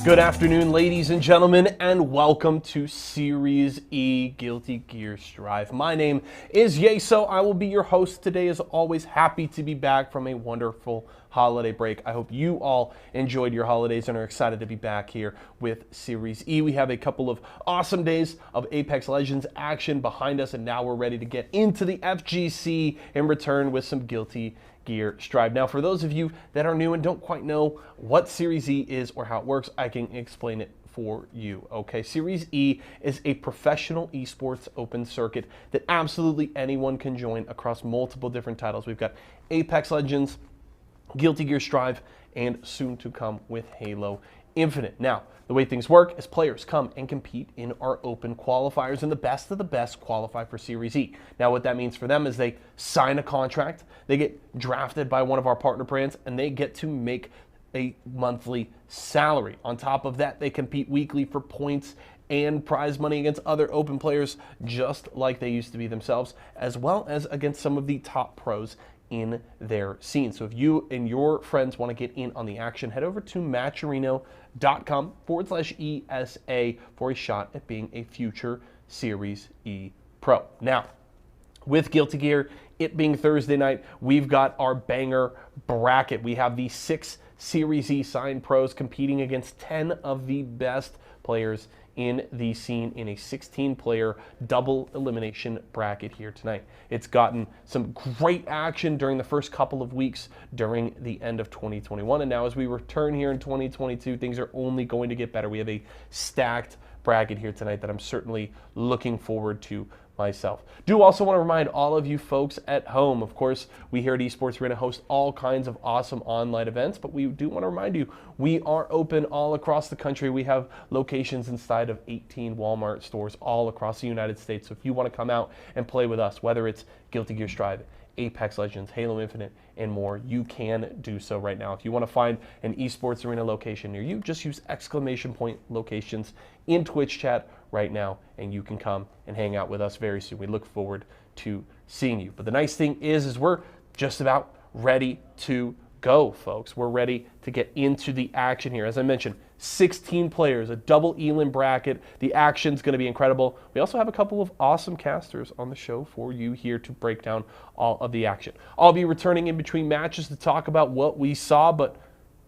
Good afternoon, ladies and gentlemen, and welcome to Series E Guilty Gear Strive. My name is Yeso. I will be your host today. As always, happy to be back from a wonderful holiday break. I hope you all enjoyed your holidays and are excited to be back here with Series E. We have a couple of awesome days of Apex Legends action behind us, and now we're ready to get into the FGC and return with some Guilty Gear Strive. Now, for those of you that are new and don't quite know what Series E is or how it works, I can explain it for you. Okay, Series E is a professional esports open circuit that absolutely anyone can join across multiple different titles. We've got Apex Legends, Guilty Gear Strive, and soon to come with Halo Infinite. Now, the way things work is players come and compete in our open qualifiers, and the best of the best qualify for Series E. Now, what that means for them is they sign a contract, they get drafted by one of our partner brands, and they get to make a monthly salary. On top of that, they compete weekly for points and prize money against other open players, just like they used to be themselves, as well as against some of the top pros in their scene. So if you and your friends want to get in on the action, head over to matchareno.com/ESA for a shot at being a future Series E Pro. Now, with Guilty Gear, it being Thursday night, we've got our banger bracket. We have the 6 Series E signed pros competing against 10 of the best players in the scene in a 16-player double elimination bracket here tonight. It's gotten some great action during the first couple of weeks during the end of 2021, and now as we return here in 2022, things are only going to get better. We have a stacked bracket here tonight that I'm certainly looking forward to myself. Do also want to remind all of you folks at home, of course, we here at Esports, we're going to host all kinds of awesome online events, but we do want to remind you, we are open all across the country. We have locations inside of 18 Walmart stores all across the United States. So if you want to come out and play with us, whether it's Guilty Gear Strive, Apex Legends, Halo Infinite, and more, you can do so right now. If you want to find an esports arena location near you, just use !locations in Twitch chat right now, and you can come and hang out with us very soon. We look forward to seeing you. But the nice thing is we're just about ready to go, folks. We're ready to get into the action here. As I mentioned, 16 players, a double elim bracket. The action's going to be incredible. We also have a couple of awesome casters on the show for you here to break down all of the action. I'll be returning in between matches to talk about what we saw, but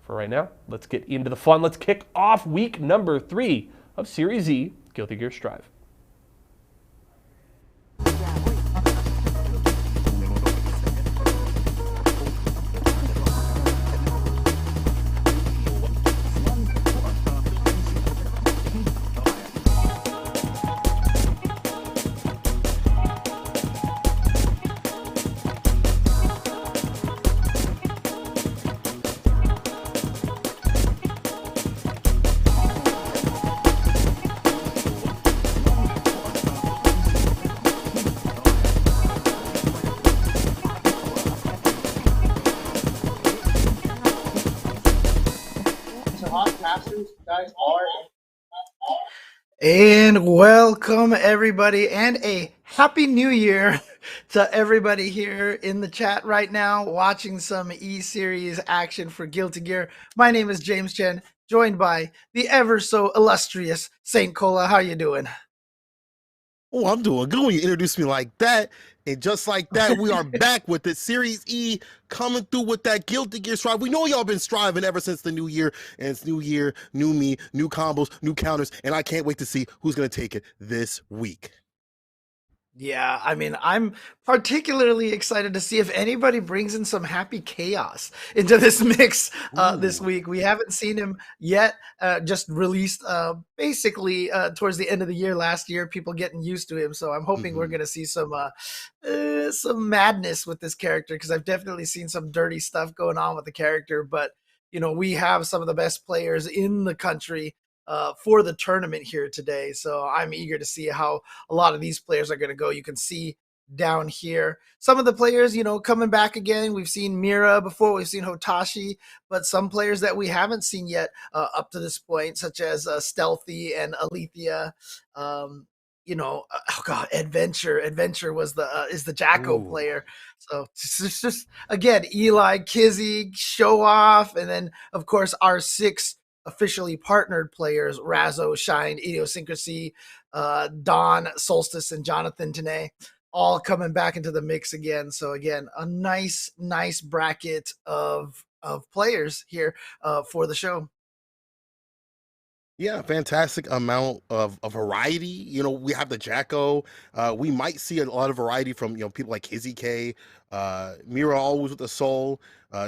for right now, let's get into the fun. Let's kick off week number 3 of Series E Guilty Gear Strive. And welcome everybody, and a happy new year to everybody here in the chat right now watching some E-Series action for Guilty Gear. My name is James Chen, joined by the ever so illustrious Saint Cola. How you doing? Oh, I'm doing good when you introduce me like that. And just like that, we are back with the Series E coming through with that Guilty Gear Strive. We know y'all been striving ever since the new year, and it's new year, new me, new combos, new counters, and I can't wait to see who's going to take it this week. Yeah, I mean, I'm particularly excited to see if anybody brings in some happy chaos into this mix this week. We haven't seen him yet, just released basically towards the end of the year last year, people getting used to him. So I'm hoping we're going to see some madness with this character, because I've definitely seen some dirty stuff going on with the character. But, you know, we have some of the best players in the country for the tournament here today. So I'm eager to see how a lot of these players are going to go. You can see down here some of the players, you know, coming back again. We've seen Mira before, we've seen Hotashi, but some players that we haven't seen yet up to this point, such as Stealthy and Alethea. You know, oh god, Adventure was the is the Jacko player. So it's just again, Eli, Kizzy, Show Off, and then of course our 6 officially partnered players, Razzo, Shine, Idiosyncrasy, Don, Solstice, and Jonathan Tene, all coming back into the mix again. So again, a nice bracket of players here for the show. Yeah, fantastic amount of variety. You know, we have the Jacko. We might see a lot of variety from, you know, people like Kizzy K, Mira always with the soul.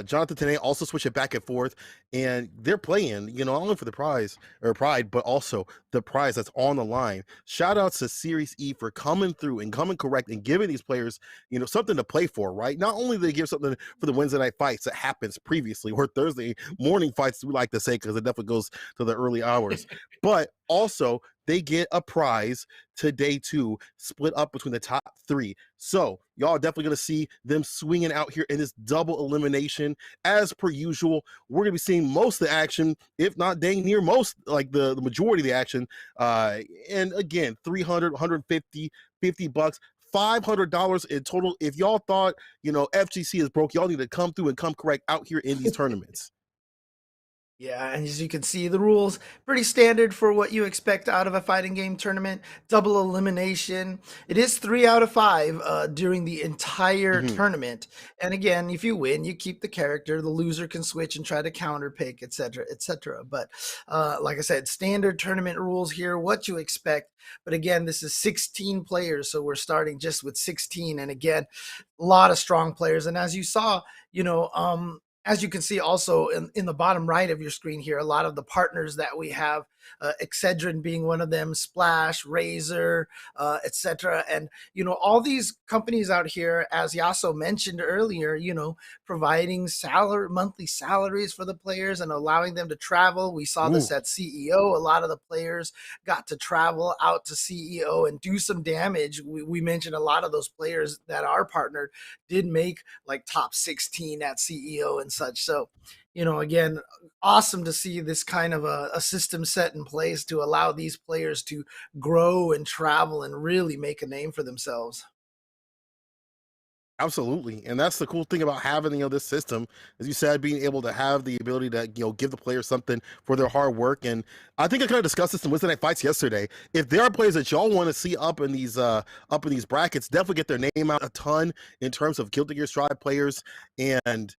Jonathan Tene also switch it back and forth, and they're playing, you know, not only for the prize or pride, but also the prize that's on the line. Shout outs to Series E for coming through and coming correct and giving these players, you know, something to play for, right? Not only do they give something for the Wednesday night fights that happens previously, or Thursday morning fights, we like to say, because it definitely goes to the early hours, but also they get a prize to day 2, split up between the top 3. So y'all are definitely going to see them swinging out here in this double elimination. As per usual, we're going to be seeing most of the action, if not dang near most, like the majority of the action. And again, 300, 150, $50, $500 in total. If y'all thought, you know, FGC is broke, y'all need to come through and come correct out here in these tournaments. Yeah, and as you can see, the rules pretty standard for what you expect out of a fighting game tournament. Double elimination. It is 3 out of 5 during the entire tournament. And again, if you win, you keep the character. The loser can switch and try to counter pick, etc., etc. But like I said, standard tournament rules here. What you expect. But again, this is 16 players, so we're starting just with 16. And again, a lot of strong players. And as you saw, you know, as you can see also in the bottom right of your screen here, a lot of the partners that we have, Excedrin being one of them, Splash, Razer, etc. And, you know, all these companies out here, as Yasso mentioned earlier, you know, providing monthly salaries for the players and allowing them to travel. We saw this at CEO. A lot of the players got to travel out to CEO and do some damage. We mentioned a lot of those players that are partnered did make like top 16 at CEO and such. So, you know, again, awesome to see this kind of a system set in place to allow these players to grow and travel and really make a name for themselves. Absolutely. And that's the cool thing about having, you know, this system, as you said, being able to have the ability to, you know, give the players something for their hard work. And I think I kind of discussed this in Wednesday Night Fights yesterday. If there are players that y'all want to see up in these brackets, definitely get their name out a ton in terms of Guilty Gear Strive players. And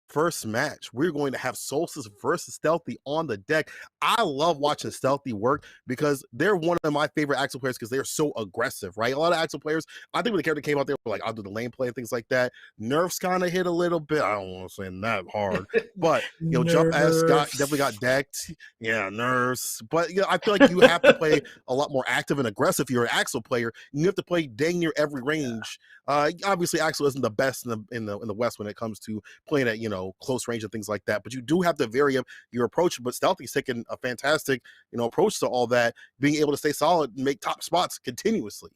first match, we're going to have Solstice versus Stealthy on the deck. I love watching Stealthy work because they're one of my favorite Axel players because they're so aggressive, right? A lot of Axel players, I think when the character came out, they were like, I'll do the lane play and things like that. Nerfs kind of hit a little bit. I don't want to say that hard, but, you know, Jump S definitely got decked. Yeah, nerfs. But, you know, I feel like you have to play a lot more active and aggressive if you're an Axel player. You have to play dang near every range. Obviously, Axel isn't the best in the West when it comes to playing at, you know, close range and things like that, but you do have to vary up your approach. But Stealthy's taking a fantastic, you know, approach to all that, being able to stay solid and make top spots continuously.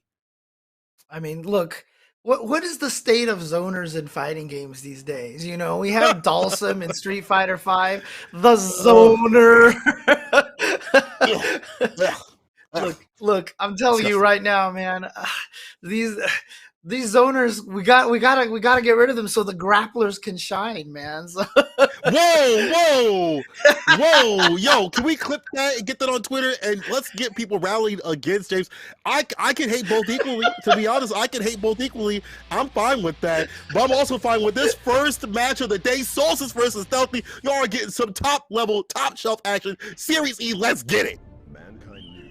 I mean, look, what is the state of zoners in fighting games these days? You know, we have Dalsum in Street Fighter V, the zoner. Look, I'm telling you right now, man, these zoners, we gotta get rid of them so the grapplers can shine, man. So. Whoa, yo, can we clip that and get that on Twitter and let's get people rallied against James? I can hate both equally. To be honest, I can hate both equally. I'm fine with that, but I'm also fine with this first match of the day, Solstice versus Stealthy. Y'all are getting some top level, top shelf action. Series E, let's get it.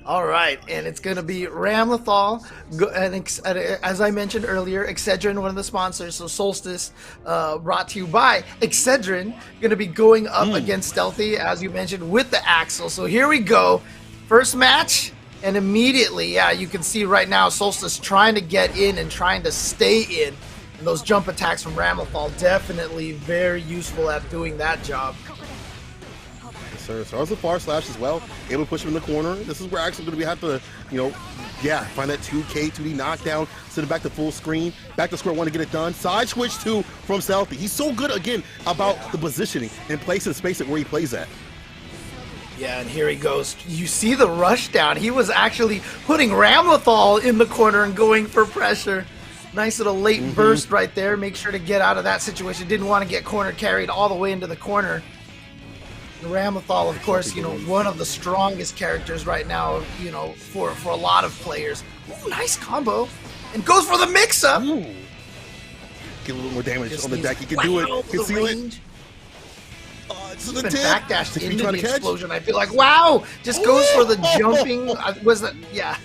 All right, and it's going to be Ramlethal, and as I mentioned earlier, Excedrin, one of the sponsors, so Solstice, brought to you by Excedrin, going to be going up against Stealthy, as you mentioned, with the Axel. So here we go, first match, and immediately, yeah, you can see right now Solstice trying to get in and trying to stay in, and those jump attacks from Ramlethal definitely very useful at doing that job. Sir. So also far slash as well, able to push him in the corner. This is where Axel's going to have to, you know, yeah, find that 2K, 2D knockdown, send it back to full screen, back to square one to get it done. Side switch two from Stealthy. He's so good, again, about the positioning and place and space at where he plays at. Yeah, and here he goes. You see the rush down. He was actually putting Ramlethal in the corner and going for pressure. Nice little late burst right there. Make sure to get out of that situation. Didn't want to get corner carried all the way into the corner. Ramlethal, of course, you know, one of the strongest characters right now, you know, for a lot of players. Ooh, nice combo. And goes for the mix-up. Ooh. Get a little more damage Just on the needs deck. He can do it. He can seal it. It's the Even tip. backdash into the catch. explosion. I feel like, wow, just goes for the jumping. Was that, yeah.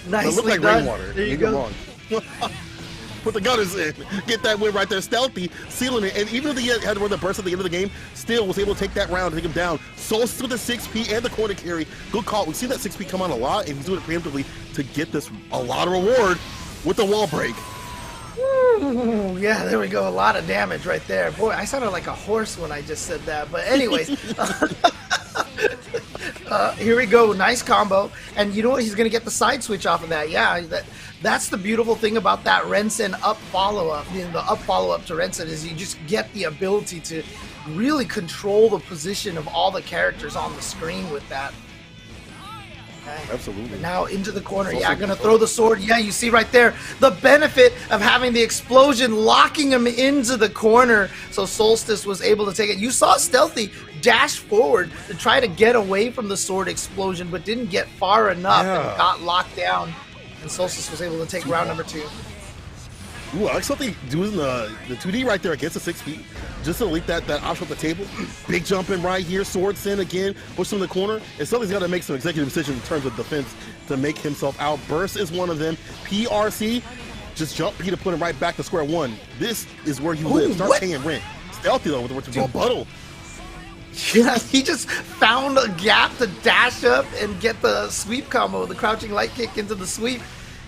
Nicely It looked like done. rainwater. There you Don't go. get me wrong. Put the gunners in. Get that win right there. Stealthy, sealing it. And even though he had to run the burst at the end of the game, still was able to take that round and take him down. Solstice with the 6P and the corner carry. Good call. We've seen that 6P come on a lot, and he's doing it preemptively to get this a lot of reward with the wall break. Ooh, yeah, there we go. A lot of damage right there. Boy, I sounded like a horse when I just said that. But anyways, here we go. Nice combo. And you know what? He's going to get the side switch off of that. Yeah, that's the beautiful thing about that Rensen up follow-up. You know, the up follow-up to Rensen is you just get the ability to really control the position of all the characters on the screen with that. Okay. Absolutely. And now into the corner. Yeah, gonna throw the sword. Yeah, you see right there the benefit of having the explosion locking him into the corner. So Solstice was able to take it. You saw Stealthy dash forward to try to get away from the sword explosion, but didn't get far enough and got locked down. And Solstice was able to take round number 2. Ooh, I like something doing the 2D right there against the 6P. Just to delete that option at the table. Big jump in right here. Swords in again. Push him in the corner. And something's got to make some executive decisions in terms of defense to make himself out. Burst is one of them. PRC, just jump P to put him right back to square one. This is where you live. Start paying rent. Stealthy though with the rebuttal. Yeah, he just found a gap to dash up and get the sweep combo, the crouching light kick into the sweep.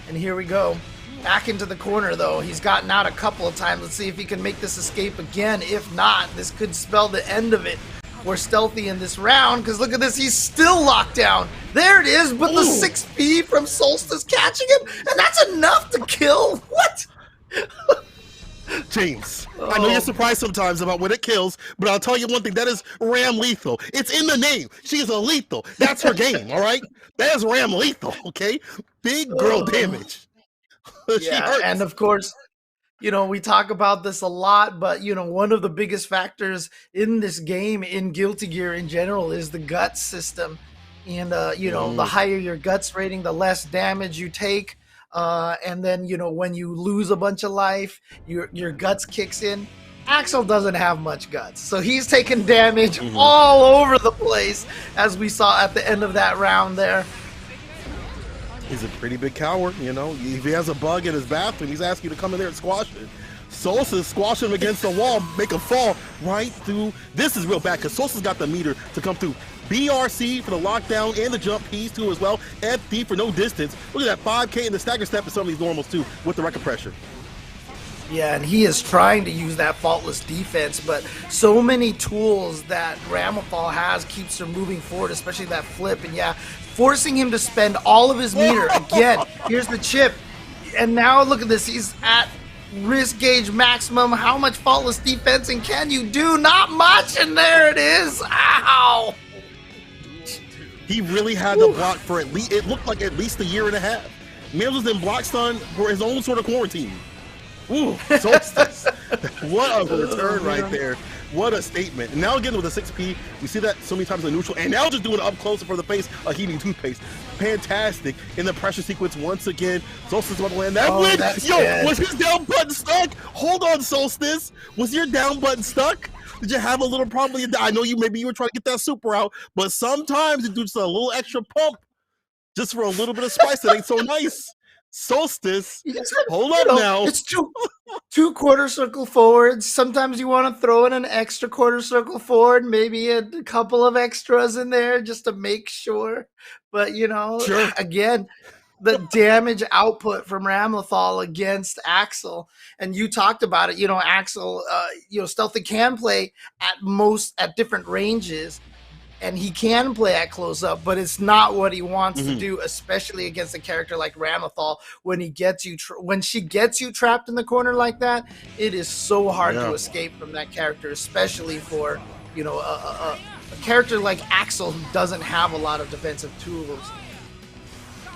And here we go. Back into the corner, though. He's gotten out a couple of times. Let's see if he can make this escape again. If not, this could spell the end of it. We're Stealthy in this round, because look at this. He's still locked down. There it is, but the 6P from Solstice catching him, and that's enough to kill. What? James, I know you're surprised sometimes about when it kills, but I'll tell you one thing. That is Ram lethal. It's in the name. She is a lethal. That's her game, all right? That is Ram lethal, okay? Big girl damage. Yeah, and of course, you know, we talk about this a lot, but, you know, one of the biggest factors in this game, in Guilty Gear in general, is the guts system. And, you know, the higher your guts rating, the less damage you take. And then, you know, when you lose a bunch of life, your guts kicks in. Axel doesn't have much guts, so he's taking damage all over the place, as we saw at the end of that round there. He's a pretty big coward, you know. If he has a bug in his bathroom, he's asking you to come in there and squash it. Solstice squash him against the wall, make him fall right through. This is real bad because Solstice got the meter to come through. BRC for the lockdown and the jump piece too as well. FD for no distance. Look at that 5K and the stagger step in some of these normals too with the record pressure. Yeah, and he is trying to use that faultless defense, but so many tools that Ramlethal has keeps him moving forward, especially that flip. And yeah, forcing him to spend all of his meter. Again, here's the chip. And now look at this. He's at risk gauge maximum. How much faultless defensing can you do? Not much, and there it is. Ow! He really had to block for at least, it looked like at least a year and a half. Man was in block stun for his own sort of quarantine. Ooh, Solstice. What a return right there. What a statement. And now again with the 6P, we see that so many times in neutral, and now just doing it up close for the face, a heating toothpaste. Fantastic. In the pressure sequence once again. Solstice about to land that win. Yo, good. Was his down button stuck? Hold on, Solstice. Was your down button stuck? Did you have a little problem with your, I know maybe you were trying to get that super out, but sometimes you do just a little extra pump just for a little bit of spice that ain't so nice. Solstice, hold up now. It's two quarter circle forwards. Sometimes you want to throw in an extra quarter circle forward, maybe a couple of extras in there just to make sure. But, you know, again, the damage output from Ramlethal against Axel. And you talked about it, you know, Axel, you know, Stealthy can play at different ranges. And he can play at close up, but it's not what he wants to do, especially against a character like Ramlethal. When he gets you, when she gets you trapped in the corner like that, it is so hard to escape from that character, especially for, you know, a character like Axel who doesn't have a lot of defensive tools.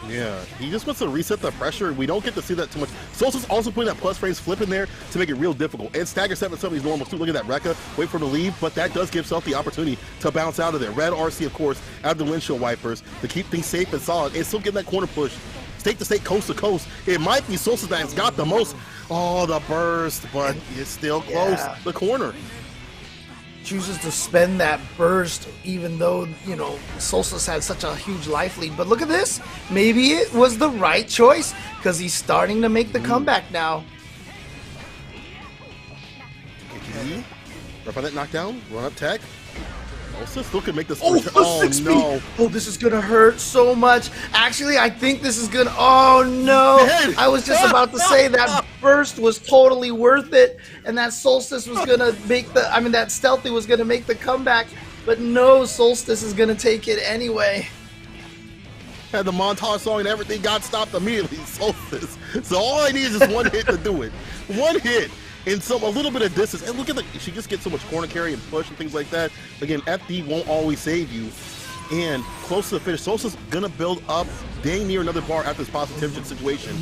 Yeah, he just wants to reset the pressure. We don't get to see that too much. Solstice also putting that plus frames flip in there to make it real difficult. And stagger 7 is normal too. Look at that Rekka, wait for him to leave, but that does give Self the opportunity to bounce out of there. Red RC, of course, out of the windshield wipers to keep things safe and solid and still get that corner push. State to state, coast to coast. It might be Solstice that's got the most. Oh, the burst, but it's still close. Yeah. The corner. Chooses to spend that burst even though, you know, Solstice had such a huge life lead. But look at this. Maybe it was the right choice because he's starting to make the comeback now. Right by that knockdown, run up tech. Solstice still could make this. Oh, Oh, 6 no. Oh, this is going to hurt so much. Actually, I think this is going to... Oh, no. Dead. I was just about to say that burst was totally worth it. And that Solstice was going to make the... I mean, that Stealthy was going to make the comeback. But no, Solstice is going to take it anyway. Had the montage song and everything got stopped immediately. Solstice. So all I need is just one hit to do it. One hit. And a little bit of distance. And look at she just gets so much corner carry and push and things like that. Again, FD won't always save you. And close to the finish, Solstice gonna build up dang near another bar after this positive situation.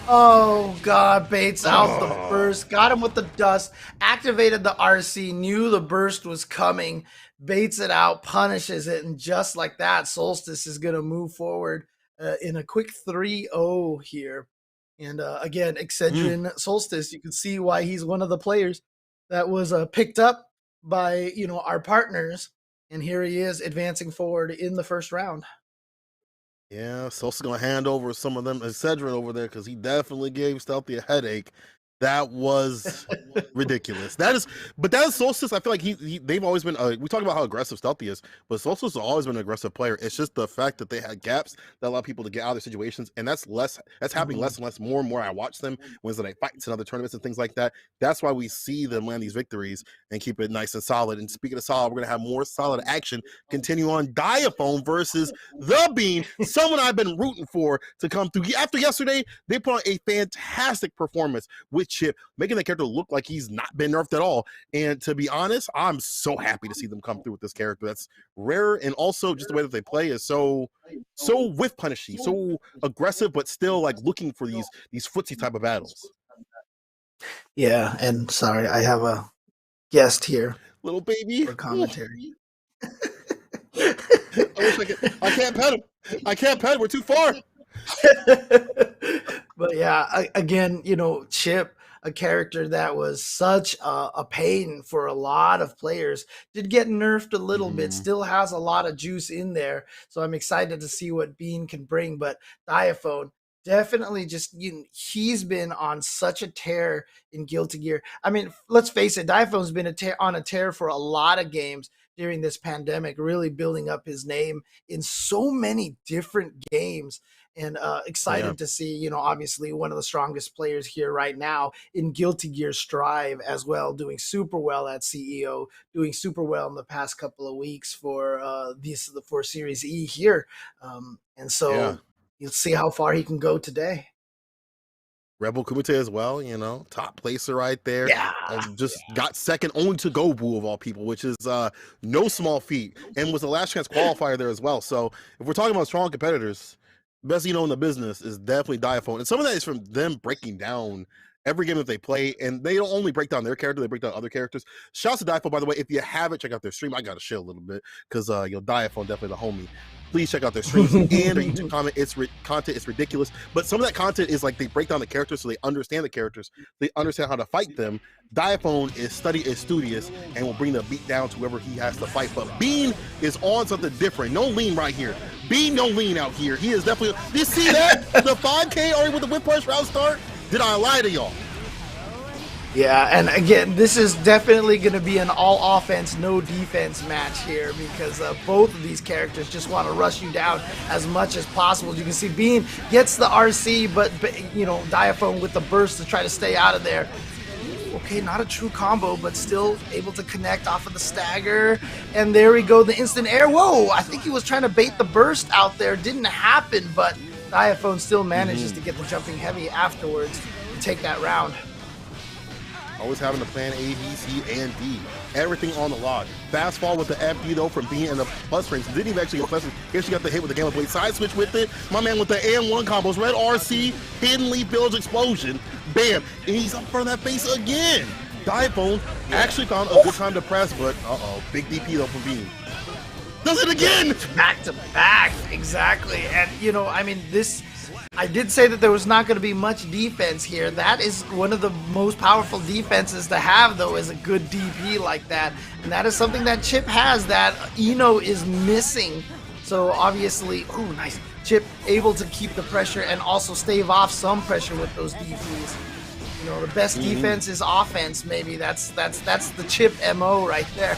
Oh, God, baits out the burst. Got him with the dust. Activated the RC. Knew the burst was coming. Baits it out. Punishes it. And just like that, Solstice is going to move forward in a quick 3-0 here. And again, Excedrin Solstice, you can see why he's one of the players that was picked up by, you know, our partners. And here he is advancing forward in the first round. Yeah, Solstice gonna hand over some of them Excedrin over there because he definitely gave Stealthy a headache. That was ridiculous. That is Solstice. I feel like they've always been. We talk about how aggressive Stealthy is, but Solstice has always been an aggressive player. It's just the fact that they had gaps that allow people to get out of their situations, and that's happening less and less. More and more, I watch them Wednesday night fights and other tournaments and things like that. That's why we see them land these victories and keep it nice and solid. And speaking of solid, we're gonna have more solid action continue on Diaphone versus the Bean, someone I've been rooting for to come through. After yesterday, they put on a fantastic performance with Chip, making the character look like he's not been nerfed at all. And to be honest, I'm so happy to see them come through with this character. That's rare, and also just the way that they play is so with punishy, so aggressive, but still like looking for these footsie type of battles. Yeah, and sorry, I have a guest here. Little baby for commentary. I wish I can't pet him. I can't pet him. We're too far. But yeah, again, you know, Chip, a character that was such a pain for a lot of players, did get nerfed a little bit, still has a lot of juice in there. So I'm excited to see what Bean can bring. But Diaphone, definitely just, you know, he's been on such a tear in Guilty Gear. I mean, let's face it, Diaphone's been on a tear for a lot of games during this pandemic, really building up his name in so many different games. And excited to see, you know, obviously one of the strongest players here right now in Guilty Gear Strive as well, doing super well at CEO, doing super well in the past couple of weeks for for Series E here. And so you'll see how far he can go today. Rebel Kumite as well, you know, top placer right there. Yeah. Just got second only to Gobu of all people, which is no small feat, and was the last chance qualifier there as well. So if we're talking about strong competitors, best in the business is definitely Diaphone. And some of that is from them breaking down every game that they play, and they don't only break down their character, they break down other characters. Shouts to Diaphone, by the way. If you haven't, check out their stream. I got to share a little bit because Diaphone definitely the homie. Please check out their streams and their YouTube content is ridiculous. But some of that content is like they break down the characters so they understand the characters. They understand how to fight them. Diaphone is studious and will bring the beat down to whoever he has to fight. But Bean is on something different. No lean right here. Bean, no lean out here. He is definitely. Did you see that? The 5K already with the whip push round start? Did I lie to y'all? Yeah, and again, this is definitely going to be an all offense, no defense match here because both of these characters just want to rush you down as much as possible. You can see Bean gets the RC, but you know, Diaphone with the burst to try to stay out of there. Okay, not a true combo, but still able to connect off of the stagger. And there we go, the instant air. Whoa, I think he was trying to bait the burst out there. Didn't happen, but Diaphone still manages to get the jumping heavy afterwards to take that round. Always having the plan A, B, C, and D. Everything on the log. Fast fall with the FD though from being in the plus frames. Didn't even actually get plus frames. He actually got the hit with the Gamma Blade. Side switch with it. My man with the A&1 combos. Red RC, hidden leaf village explosion. Bam. And he's up front of that face again. Diaphone actually found a good time to press, but big DP though from Bean. Does it again! Back to back, exactly. And you know, I mean, I did say that there was not going to be much defense here. That is one of the most powerful defenses to have, though, is a good DP like that. And that is something that Chip has that Eno is missing. So obviously, oh, nice. Chip able to keep the pressure and also stave off some pressure with those DPs. You know, the best defense is offense, maybe. That's the Chip MO right there.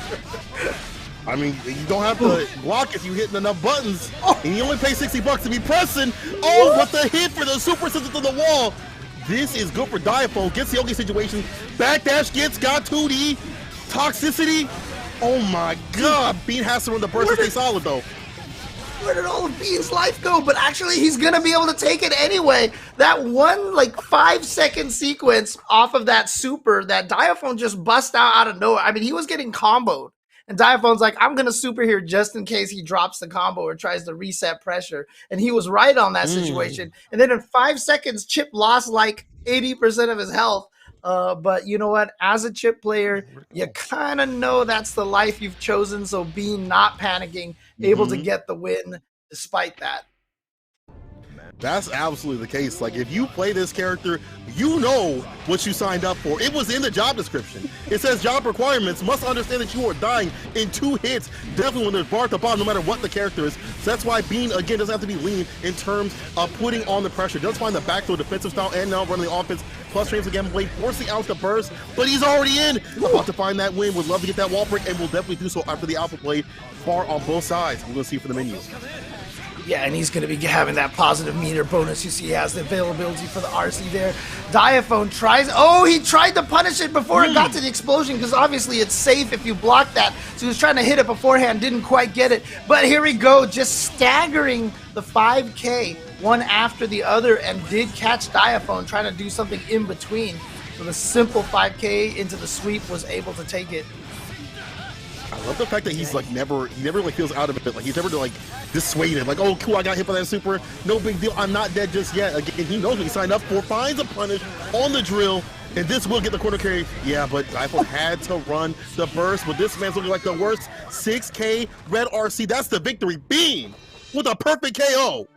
I mean, you don't have to block if you're hitting enough buttons, and you only pay $60 to be pressing. Oh, what the hit for the super scissors to the wall. This is good for Diaphone. Gets the okay situation. Backdash got 2D. Toxicity. Oh my God. Bean has to run the burst to stay solid though. Where did all of Bean's life go? But actually, he's going to be able to take it anyway. That one, 5-second sequence off of that super, that Diaphone just bust out of nowhere. I mean, he was getting comboed. And Diaphone's like, I'm going to super here just in case he drops the combo or tries to reset pressure. And he was right on that situation. And then in 5 seconds, Chip lost 80% of his health. But you know what? As a Chip player, you kind of know that's the life you've chosen. So Bean not panicking, able to get the win despite that. That's absolutely the case. Like, if you play this character, you know what you signed up for. It was in the job description. It says job requirements must understand that you are dying in 2 hits, definitely when there's bar at the bottom, no matter what the character is. So that's why Bean, again, doesn't have to be lean in terms of putting on the pressure. Does find the back to a defensive style and now running the offense. Plus frames again, Blade forcing out the burst, but he's already in. About to find that win. Would love to get that wall break, and will definitely do so after the Alpha Blade. Far on both sides. We're going to see for the menus. Yeah, and he's going to be having that positive meter bonus. You see he has the availability for the RC there. Diaphone tries... Oh, he tried to punish it before it got to the explosion because obviously it's safe if you block that. So he was trying to hit it beforehand, didn't quite get it. But here we go, just staggering the 5K one after the other and did catch Diaphone trying to do something in between. So the simple 5K into the sweep was able to take it. I love the fact that he's he never feels out of it. Like, he's never dissuaded. Like, oh, cool, I got hit by that super. No big deal. I'm not dead just yet. Again, he knows what he signed up for. Finds a punish on the drill, and this will get the corner carry. Yeah, but iPhone had to run the burst, but this man's looking like the worst. 6K Red RC. That's the victory. Beam with a perfect KO.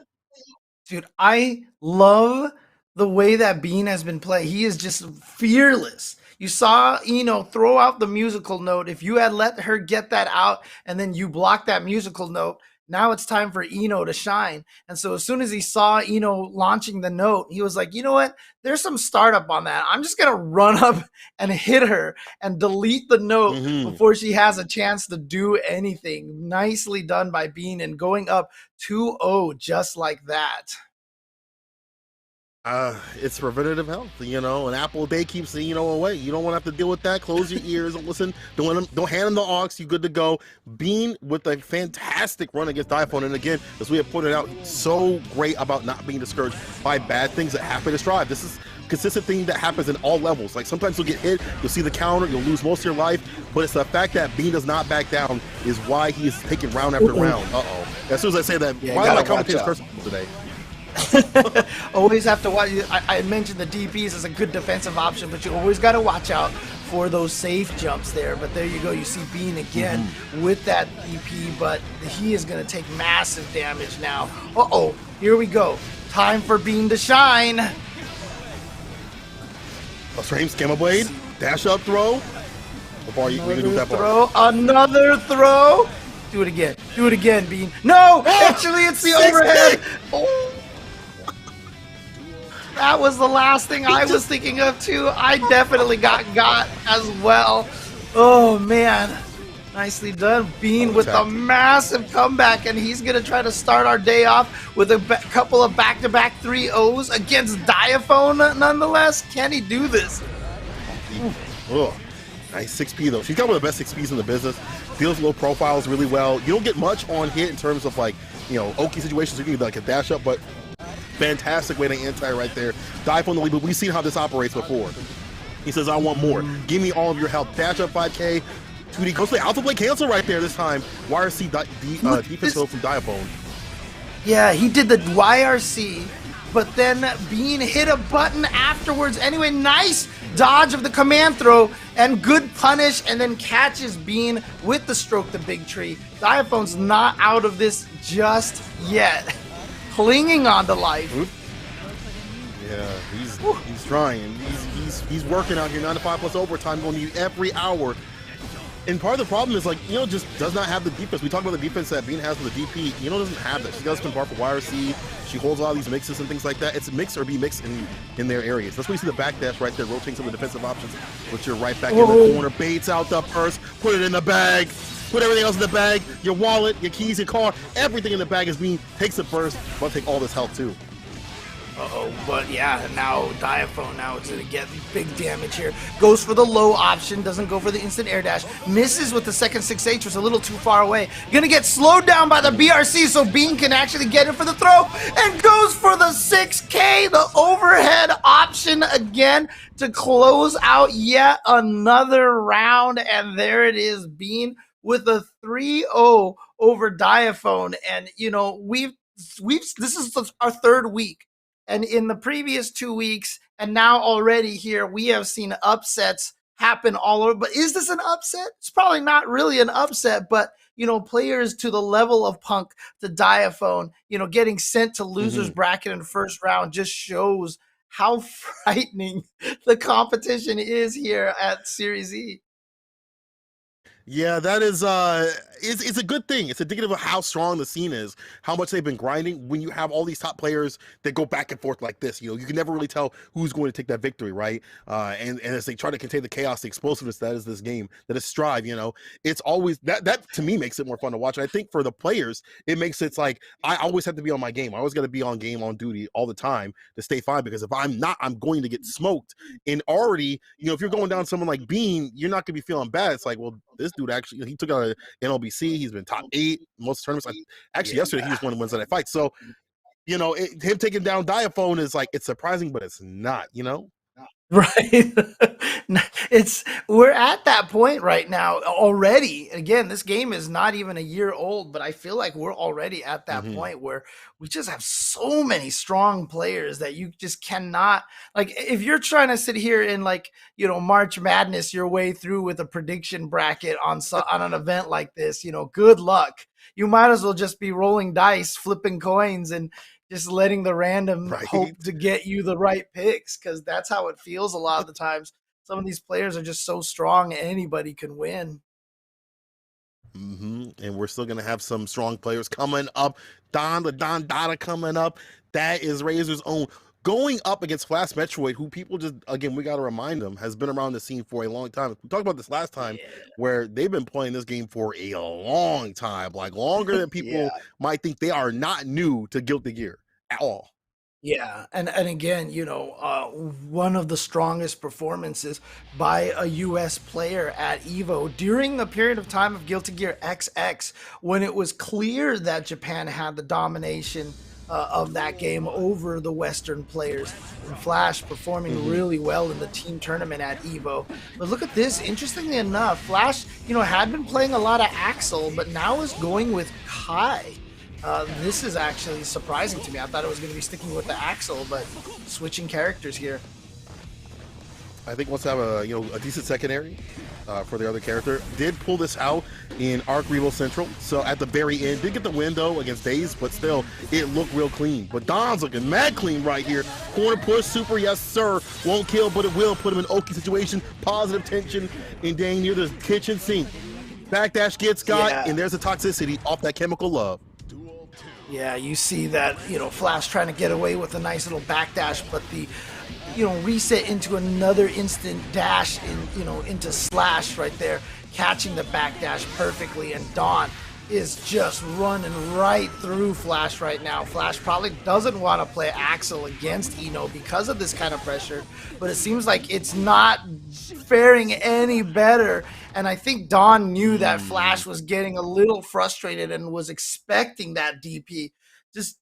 Dude, I love the way that Bean has been played. He is just fearless. You saw Eno throw out the musical note. If you had let her get that out and then you blocked that musical note, now it's time for Eno to shine. And so as soon as he saw Eno launching the note, he was like, you know what? There's some startup on that. I'm just going to run up and hit her and delete the note before she has a chance to do anything. Nicely done by Bean and going up 2-0 just like that. It's preventative health, you know. An apple a day keeps the away. You don't want to have to deal with that. Close your ears and listen. Don't hand him the aux. You good to go. Bean with a fantastic run against Diaphone, and again, as we have pointed out, so great about not being discouraged by bad things that happen to Strive. This is a consistent thing that happens in all levels. Like, sometimes you'll get hit, you'll see the counter, you'll lose most of your life, but it's the fact that Bean does not back down is why he is taking round after round. As soon as I say that, why am I commentating cursing today? Always have to watch. I mentioned the DPs as a good defensive option, but you always got to watch out for those safe jumps there. But there you go. You see Bean again with that DP, but he is going to take massive damage now. Here we go. Time for Bean to shine. Frames, Gamma Blade, dash up throw. Another throw. Do it again. Do it again, Bean. No, actually, it's the overhead. That was the last thing I was thinking of too. I definitely got as well. Oh man, nicely done, Bean with a massive comeback, and he's gonna try to start our day off with a couple of back-to-back 3-0s against Diaphone. Nonetheless, can he do this? Nice 6P though. She's got one of the best 6Ps in the business. Deals low profiles really well. You don't get much on hit in terms of Oki situations. You can a dash up, but fantastic way to anti right there. Dive on the lead, but we've seen how this operates before. He says, I want more. Give me all of your help. Dash up 5K. 2D goes to alpha play cancel right there this time. YRC defense hold from Diaphone. Yeah, he did the YRC, but then Bean hit a button afterwards. Anyway, nice dodge of the command throw and good punish, and then catches Bean with the stroke the big tree. Diaphone's not out of this just yet. Clinging on to life. Yeah, he's trying. He's working out here. 9 to 5 plus overtime, going to you every hour. And part of the problem is, like, just does not have the defense. We talk about the defense that Bean has with the DP. Doesn't have that. She does spin bar for YRC. She holds a lot of these mixes and things like that. It's mix or be mixed in their areas. That's why you see the backdash right there, rotating some of the defensive options. But you're right back in the corner. Baits out the purse. Put it in the bag. Put everything else in the bag. Your wallet, your keys, your car. Everything in the bag is Bean. Takes the purse. But take all this health, too. But yeah, now Diaphone now it's gonna get big damage here. Goes for the low option, doesn't go for the instant air dash. Misses with the second 6H, was a little too far away. Gonna get slowed down by the BRC so Bean can actually get it for the throw, and goes for the 6K, the overhead option again to close out yet another round. And there it is, Bean with a 3-0 over Diaphone. And this is our third week. And in the previous 2 weeks, and now already here, we have seen upsets happen all over. But is this an upset? It's probably not really an upset, but, players to the level of Punk, to Diaphone, getting sent to loser's bracket in the first round just shows how frightening the competition is here at Series E. Yeah, that is it's a good thing. It's indicative of how strong the scene is, how much they've been grinding. When you have all these top players that go back and forth like this, you can never really tell who's going to take that victory, right? And as they try to contain the chaos, the explosiveness that is this game, that is Strive, it's always that to me makes it more fun to watch. And I think for the players, it makes it's like I always have to be on my game. I always got to be on game, on duty all the time to stay fine, because if I'm not, I'm going to get smoked. And already, if you're going down someone like Bean, you're not gonna be feeling bad. It's like, well, this dude actually, he took out an NLBC. He's been top 8 most tournaments. Actually, yesterday he was one of the ones that fight. So, him taking down Diaphone is like, it's surprising, but it's not, Right. We're at that point right now already. Again, this game is not even a year old, but I feel like we're already at that point where we just have so many strong players that you just cannot, like, if you're trying to sit here in March Madness your way through with a prediction bracket on an event like this, good luck. You might as well just be rolling dice, flipping coins, and just letting the random hope to get you the right picks, because that's how it feels a lot of the times. Some of these players are just so strong, anybody can win. And we're still going to have some strong players coming up. Don Dada coming up. That is Razor's own. Going up against Flash Metroid, who people just, again, we got to remind them, has been around the scene for a long time. We talked about this last time, where they've been playing this game for a long time, like longer than people might think. They are not new to Guilty Gear at all. Yeah, and again, one of the strongest performances by a U.S. player at EVO during the period of time of Guilty Gear XX, when it was clear that Japan had the domination of that game over the Western players. And Flash performing really well in the team tournament at EVO. But look at this, interestingly enough, Flash, had been playing a lot of Axel, but now is going with Kai. This is actually surprising to me. I thought it was going to be sticking with the Axel, but switching characters here. I think wants to have a decent secondary for the other character. Did pull this out in Arc Revo Central, so at the very end did get the win though against Daze, but still it looked real clean. But Don's looking mad clean right here. Corner push, super, yes sir. Won't kill, but it will put him in an Oki situation. Positive tension and dang near the kitchen sink. Backdash gets got, and there's the toxicity off that chemical love. Yeah, you see that, Flash trying to get away with a nice little backdash, but the, reset into another instant dash into Slash right there, catching the backdash perfectly, and Dawn is just running right through Flash right now. Flash probably doesn't want to play Axel against Eno because of this kind of pressure, but it seems like it's not faring any better. And I think Dawn knew that Flash was getting a little frustrated and was expecting that DP. Just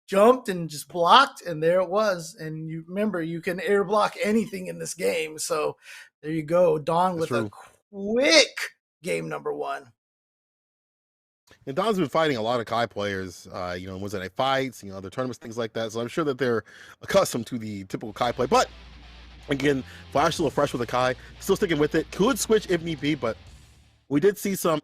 jumped and just blocked, and there it was. And you remember, you can air block anything in this game. So there you go. Dawn with a quick game number 1. And Don's been fighting a lot of Kai players, was it fights, other tournaments, things like that. So I'm sure that they're accustomed to the typical Kai play. But again, Flash still fresh with a Kai, still sticking with it. Could switch if need be, but we did see some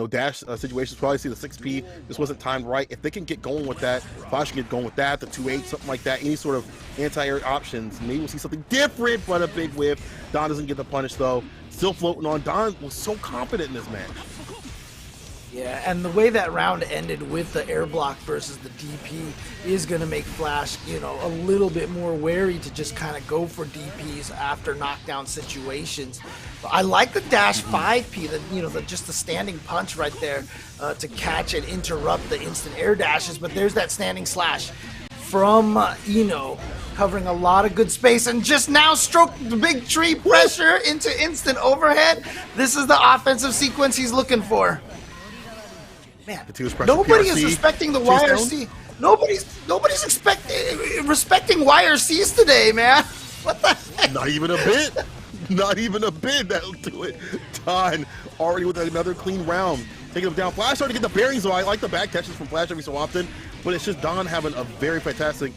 dash situations. Probably see the 6P just wasn't timed right. If they can get going with that, Flash can get going with that, the 2-8, something like that, any sort of anti-air options. Maybe we'll see something different, but a big whiff. Don doesn't get the punish though. Still floating on. Don was so confident in this match. Yeah, and the way that round ended with the air block versus the DP is going to make Flash, a little bit more wary to just kind of go for DPs after knockdown situations. But I like the dash 5P, just the standing punch right there to catch and interrupt the instant air dashes. But there's that standing slash from Eno, covering a lot of good space, and just now stroke the big tree pressure into instant overhead. This is the offensive sequence he's looking for. Man, nobody is respecting the YRC. Nobody's respecting YRCs today, man. What the heck? Not even a bit. Not even a bit. That'll do it. Don already with another clean round. Taking him down. Flash starting to get the bearings, though. I like the back catches from Flash every so often, but it's just Don having a very fantastic.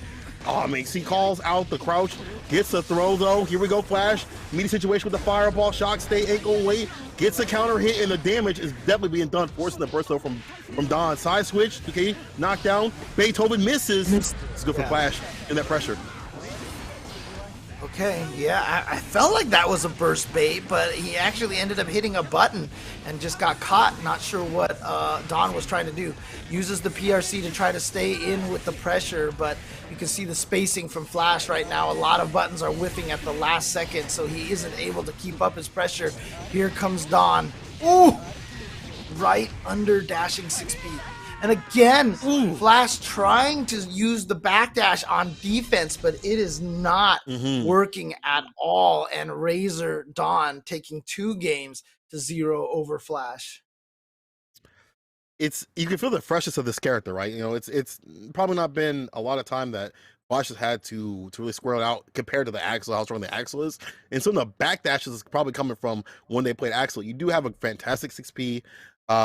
He calls out the crouch, gets the throw though. Here we go, Flash. Immediate situation with the fireball, shock, stay, ankle, wait. Gets the counter hit, and the damage is definitely being done, forcing the burst though from Don. Side switch, okay, knockdown. Beethoven misses. It's good for Flash in that pressure. Okay, yeah, I felt like that was a burst bait, but he actually ended up hitting a button and just got caught. Not sure what Don was trying to do. Uses the PRC to try to stay in with the pressure, but you can see the spacing from Flash right now. A lot of buttons are whiffing at the last second, so he isn't able to keep up his pressure. Here comes Don. Ooh! Right under dashing 6P. And again, Flash trying to use the backdash on defense, but it is not working at all. And Razor Dawn taking 2 games to 0 over Flash. You can feel the freshness of this character, right? It's probably not been a lot of time that Flash has had to really square it out compared to the Axel, how strong the Axel is. And some of the backdashes is probably coming from when they played Axel. You do have a fantastic 6P.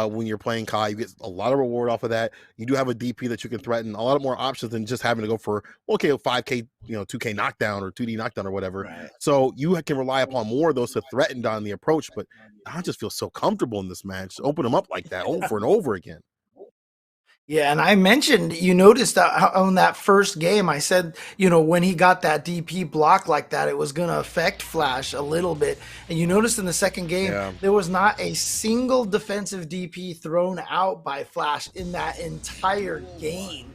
When you're playing Kai, you get a lot of reward off of that. You do have a DP that you can threaten, a lot more options than just having to go for, a 5K, 2K knockdown or 2D knockdown or whatever. Right. So you can rely upon more of those to threaten Don the approach, but Don just feels so comfortable in this match. Open him up like that over and over again. Yeah, and I mentioned, you noticed that on that first game, I said, when he got that DP block like that, it was going to affect Flash a little bit. And you noticed in the second game, there was not a single defensive DP thrown out by Flash in that entire game.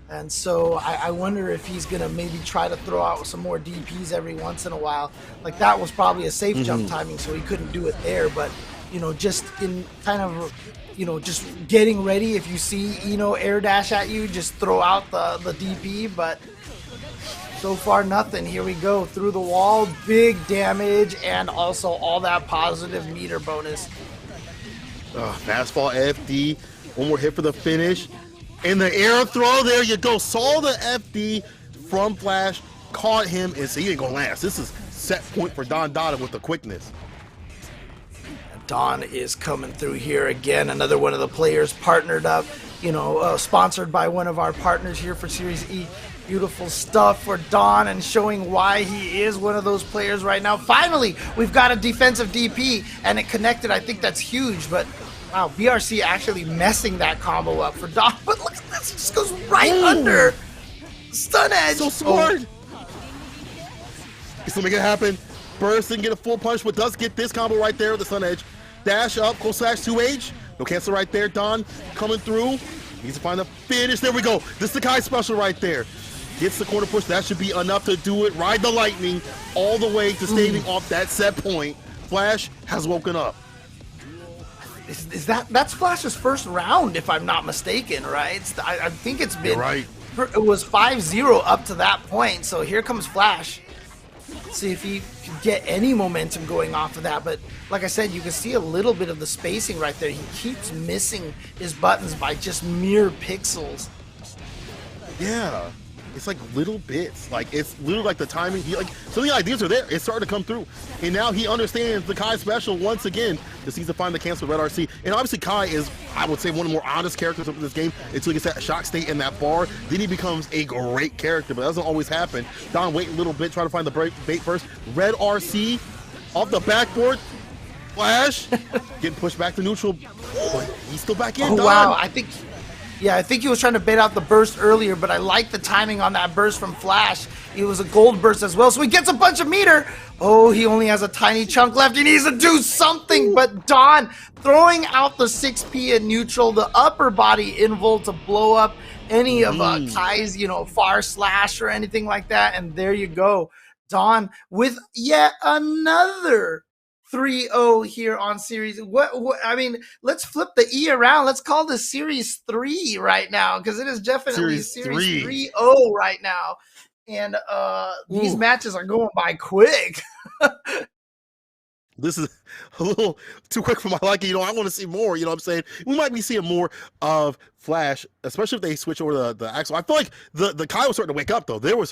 And so I wonder if he's going to maybe try to throw out some more DPs every once in a while. Like that was probably a safe jump timing, so he couldn't do it there. But, just in kind of... just getting ready. If you see air dash at you, just throw out the DP. But so far, nothing. Here we go through the wall, big damage, and also all that positive meter bonus. Fastball FD, one more hit for the finish, and the air throw. There you go. Saw the FD from Flash, caught him, and so he ain't gonna last. This is set point for Don Dada with the quickness. Don is coming through here again. Another one of the players partnered up, sponsored by one of our partners here for Series E. Beautiful stuff for Don and showing why he is one of those players right now. Finally, we've got a defensive DP and it connected. I think that's huge, but wow, BRC actually messing that combo up for Don. But look at this, it just goes right under. Stun edge. So smart. He's gonna make it happen. Burst and get a full punch, but does get this combo right there with the stun edge. Dash up, // 2H. No cancel right there. Don coming through. Needs to find the finish. There we go. This is the Kai special right there. Gets the corner push. That should be enough to do it. Ride the lightning all the way to staving off that set point. Flash has woken up. Is that's Flash's first round, if I'm not mistaken, right? I think it's been. You're right. It was 5-0 up to that point. So here comes Flash. See if he can get any momentum going off of that. But like I said, you can see a little bit of the spacing right there. He keeps missing his buttons by just mere pixels. Yeah. It's like little bits. Like it's literally like the timing. So the ideas are there. It's starting to come through. And now he understands the Kai special once again. Just needs to find the cancel Red RC. And obviously Kai is, I would say, one of the more honest characters of this game until he gets that shock state in that bar. Then he becomes a great character, but that doesn't always happen. Don wait a little bit, try to find the bait first. Red RC off the backboard. Flash getting pushed back to neutral. But he's still back in. Oh, Don. wow. I think he was trying to bait out the burst earlier, but I like the timing on that burst from Flash. It was a gold burst as well, so he gets a bunch of meter. Oh, he only has a tiny chunk left. He needs to do something, but Don throwing out the 6P in neutral, the upper body invul to blow up any of Kai's, far slash or anything like that, and there you go. Don with yet another 3-0 here on series. What I mean, let's flip the E around. Let's call this series 3 right now, because it is definitely series 3-0 right now. And these matches are going by quick. This is a little too quick for my liking. I want to see more. I'm saying? We might be seeing more of Flash, especially if they switch over the Axel. I feel like the Kai was starting to wake up, though. There were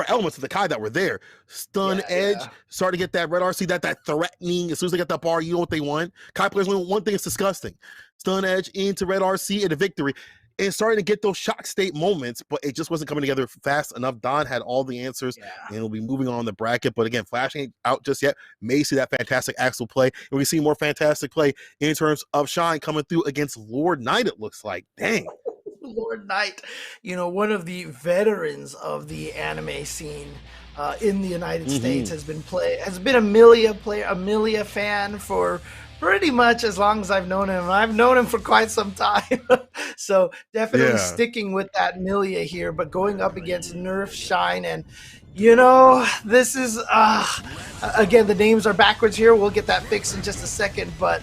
elements of the Kai that were there. Stun Edge, starting to get that Red RC, that threatening. As soon as they get that bar, you know what they want. Kai players want one thing. It's disgusting. Stun Edge into Red RC and a victory. And starting to get those shock state moments, but it just wasn't coming together fast enough. Don had all the answers, and we'll be moving on the bracket. But again, Flash ain't out just yet. May see that fantastic Axel play, and we see more fantastic play in terms of Shine coming through against Lord Knight, it looks like. Dang. Lord Knight, one of the veterans of the anime scene in the United States, has been a Milia fan for pretty much as long as I've known him. I've known him for quite some time. So definitely sticking with that Milia here, but going up against Nerf, Shine, and this is again, the names are backwards here. We'll get that fixed in just a second, but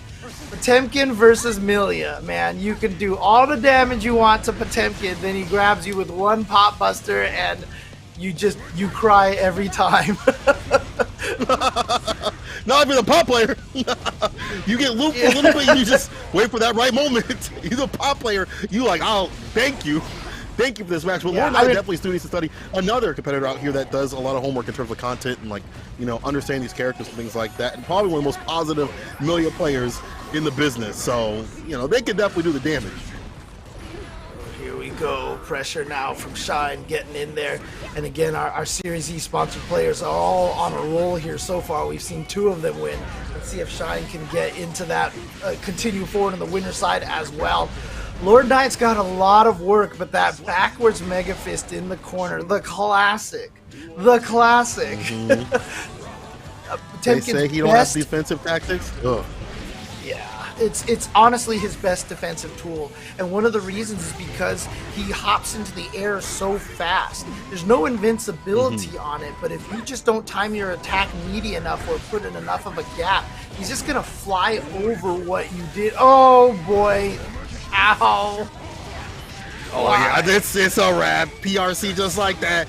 Potemkin versus Milia, man, you can do all the damage you want to Potemkin, then he grabs you with one pop buster and you cry every time. Not even a pop player. You get looped a little bit, you just wait for that right moment. You're the pop player. You like, oh, thank you. Thank you for this match. But Lord Knight definitely still needs to study another competitor out here that does a lot of homework in terms of content and understanding these characters and things like that. And probably one of the most positive Milia players in the business. So, they can definitely do the damage. Here we go. Pressure now from Shine getting in there. And again, our Series E sponsored players are all on a roll here so far. We've seen 2 of them win. Let's see if Shine can get into that, continue forward on the winner side as well. Lord Knight's got a lot of work, but that backwards Mega Fist in the corner, the classic. They say he don't have defensive tactics? Ugh. Yeah, it's honestly his best defensive tool, and one of the reasons is because he hops into the air so fast. There's no invincibility on it, but if you just don't time your attack meaty enough or put in enough of a gap, he's just gonna fly over what you did. Oh boy, ow. Oh yeah, it's a wrap. PRC just like that.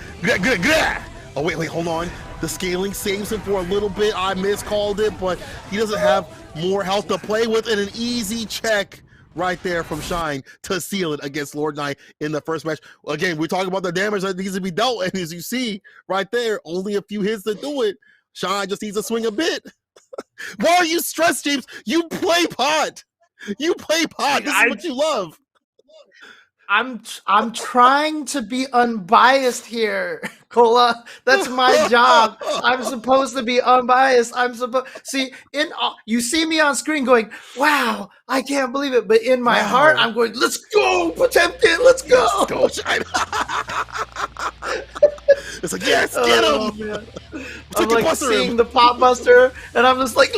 Oh wait, hold on. The scaling saves him for a little bit. I miscalled it, but he doesn't have more health to play with, and an easy check right there from Shine to seal it against Lord Knight in the first match. Again, we're talking about the damage that needs to be dealt, and as you see right there, only a few hits to do it. Shine just needs to swing a bit. Why are you stressed, James? You play pot. You play pot. This is what you love. I'm trying to be unbiased here, Cola. That's my job. I'm supposed to be unbiased. You see me on screen going, "Wow, I can't believe it," but in my heart, I'm going, "Let's go, Potemkin, let's go." It's like, yes, get him. Man. I'm like seeing the pop buster, and I'm just like,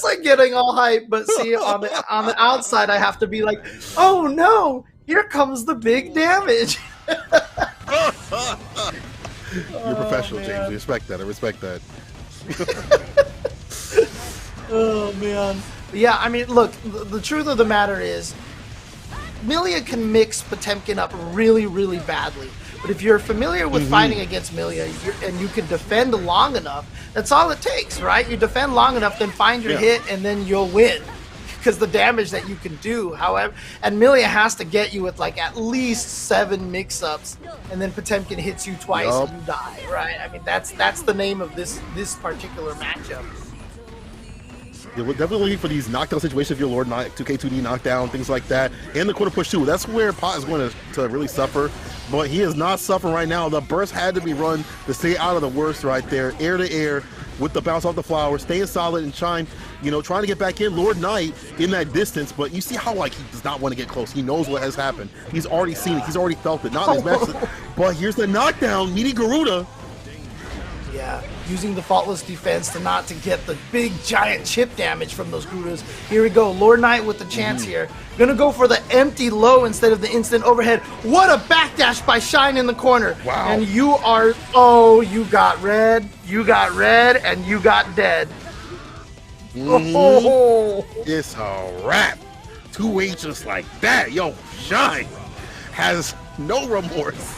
like getting all hyped. But see, on the outside, I have to be like, "Oh no, here comes the big damage." You're professional, James. I respect that. Oh man, yeah. I mean, look, the truth of the matter is, Milia can mix Potemkin up really, really badly. But if you're familiar with fighting against Milia and you can defend long enough, that's all it takes, right? You defend long enough, then find your hit, and then you'll win. because the damage that you can do. However, and Millia has to get you with like at least 7 mix-ups, and then Potemkin hits you twice and you die, right? I mean, that's the name of this particular matchup. Yeah, we're definitely looking for these knockdown situations if you're Lord Knight, 2K2D knockdown, things like that. And the quarter push too. That's where Pot is going to really suffer. But he is not suffering right now. The burst had to be run to stay out of the worst right there. Air to air with the bounce off the flower, staying solid and Shine, you know, trying to get back in. Lord Knight in that distance, but you see how like he does not want to get close. He knows what has happened. He's already seen it. He's already felt it. Not in his match. But here's the knockdown. Meaty Garuda. Yeah, using the faultless defense to get the big giant chip damage from those Garudas. Here we go, Lord Knight with the chance here. Gonna go for the empty low instead of the instant overhead. What a backdash by Shine in the corner. Wow. And you got red, and you got dead. Oh. It's a wrap. 2H just like that. Yo, Shine has no remorse.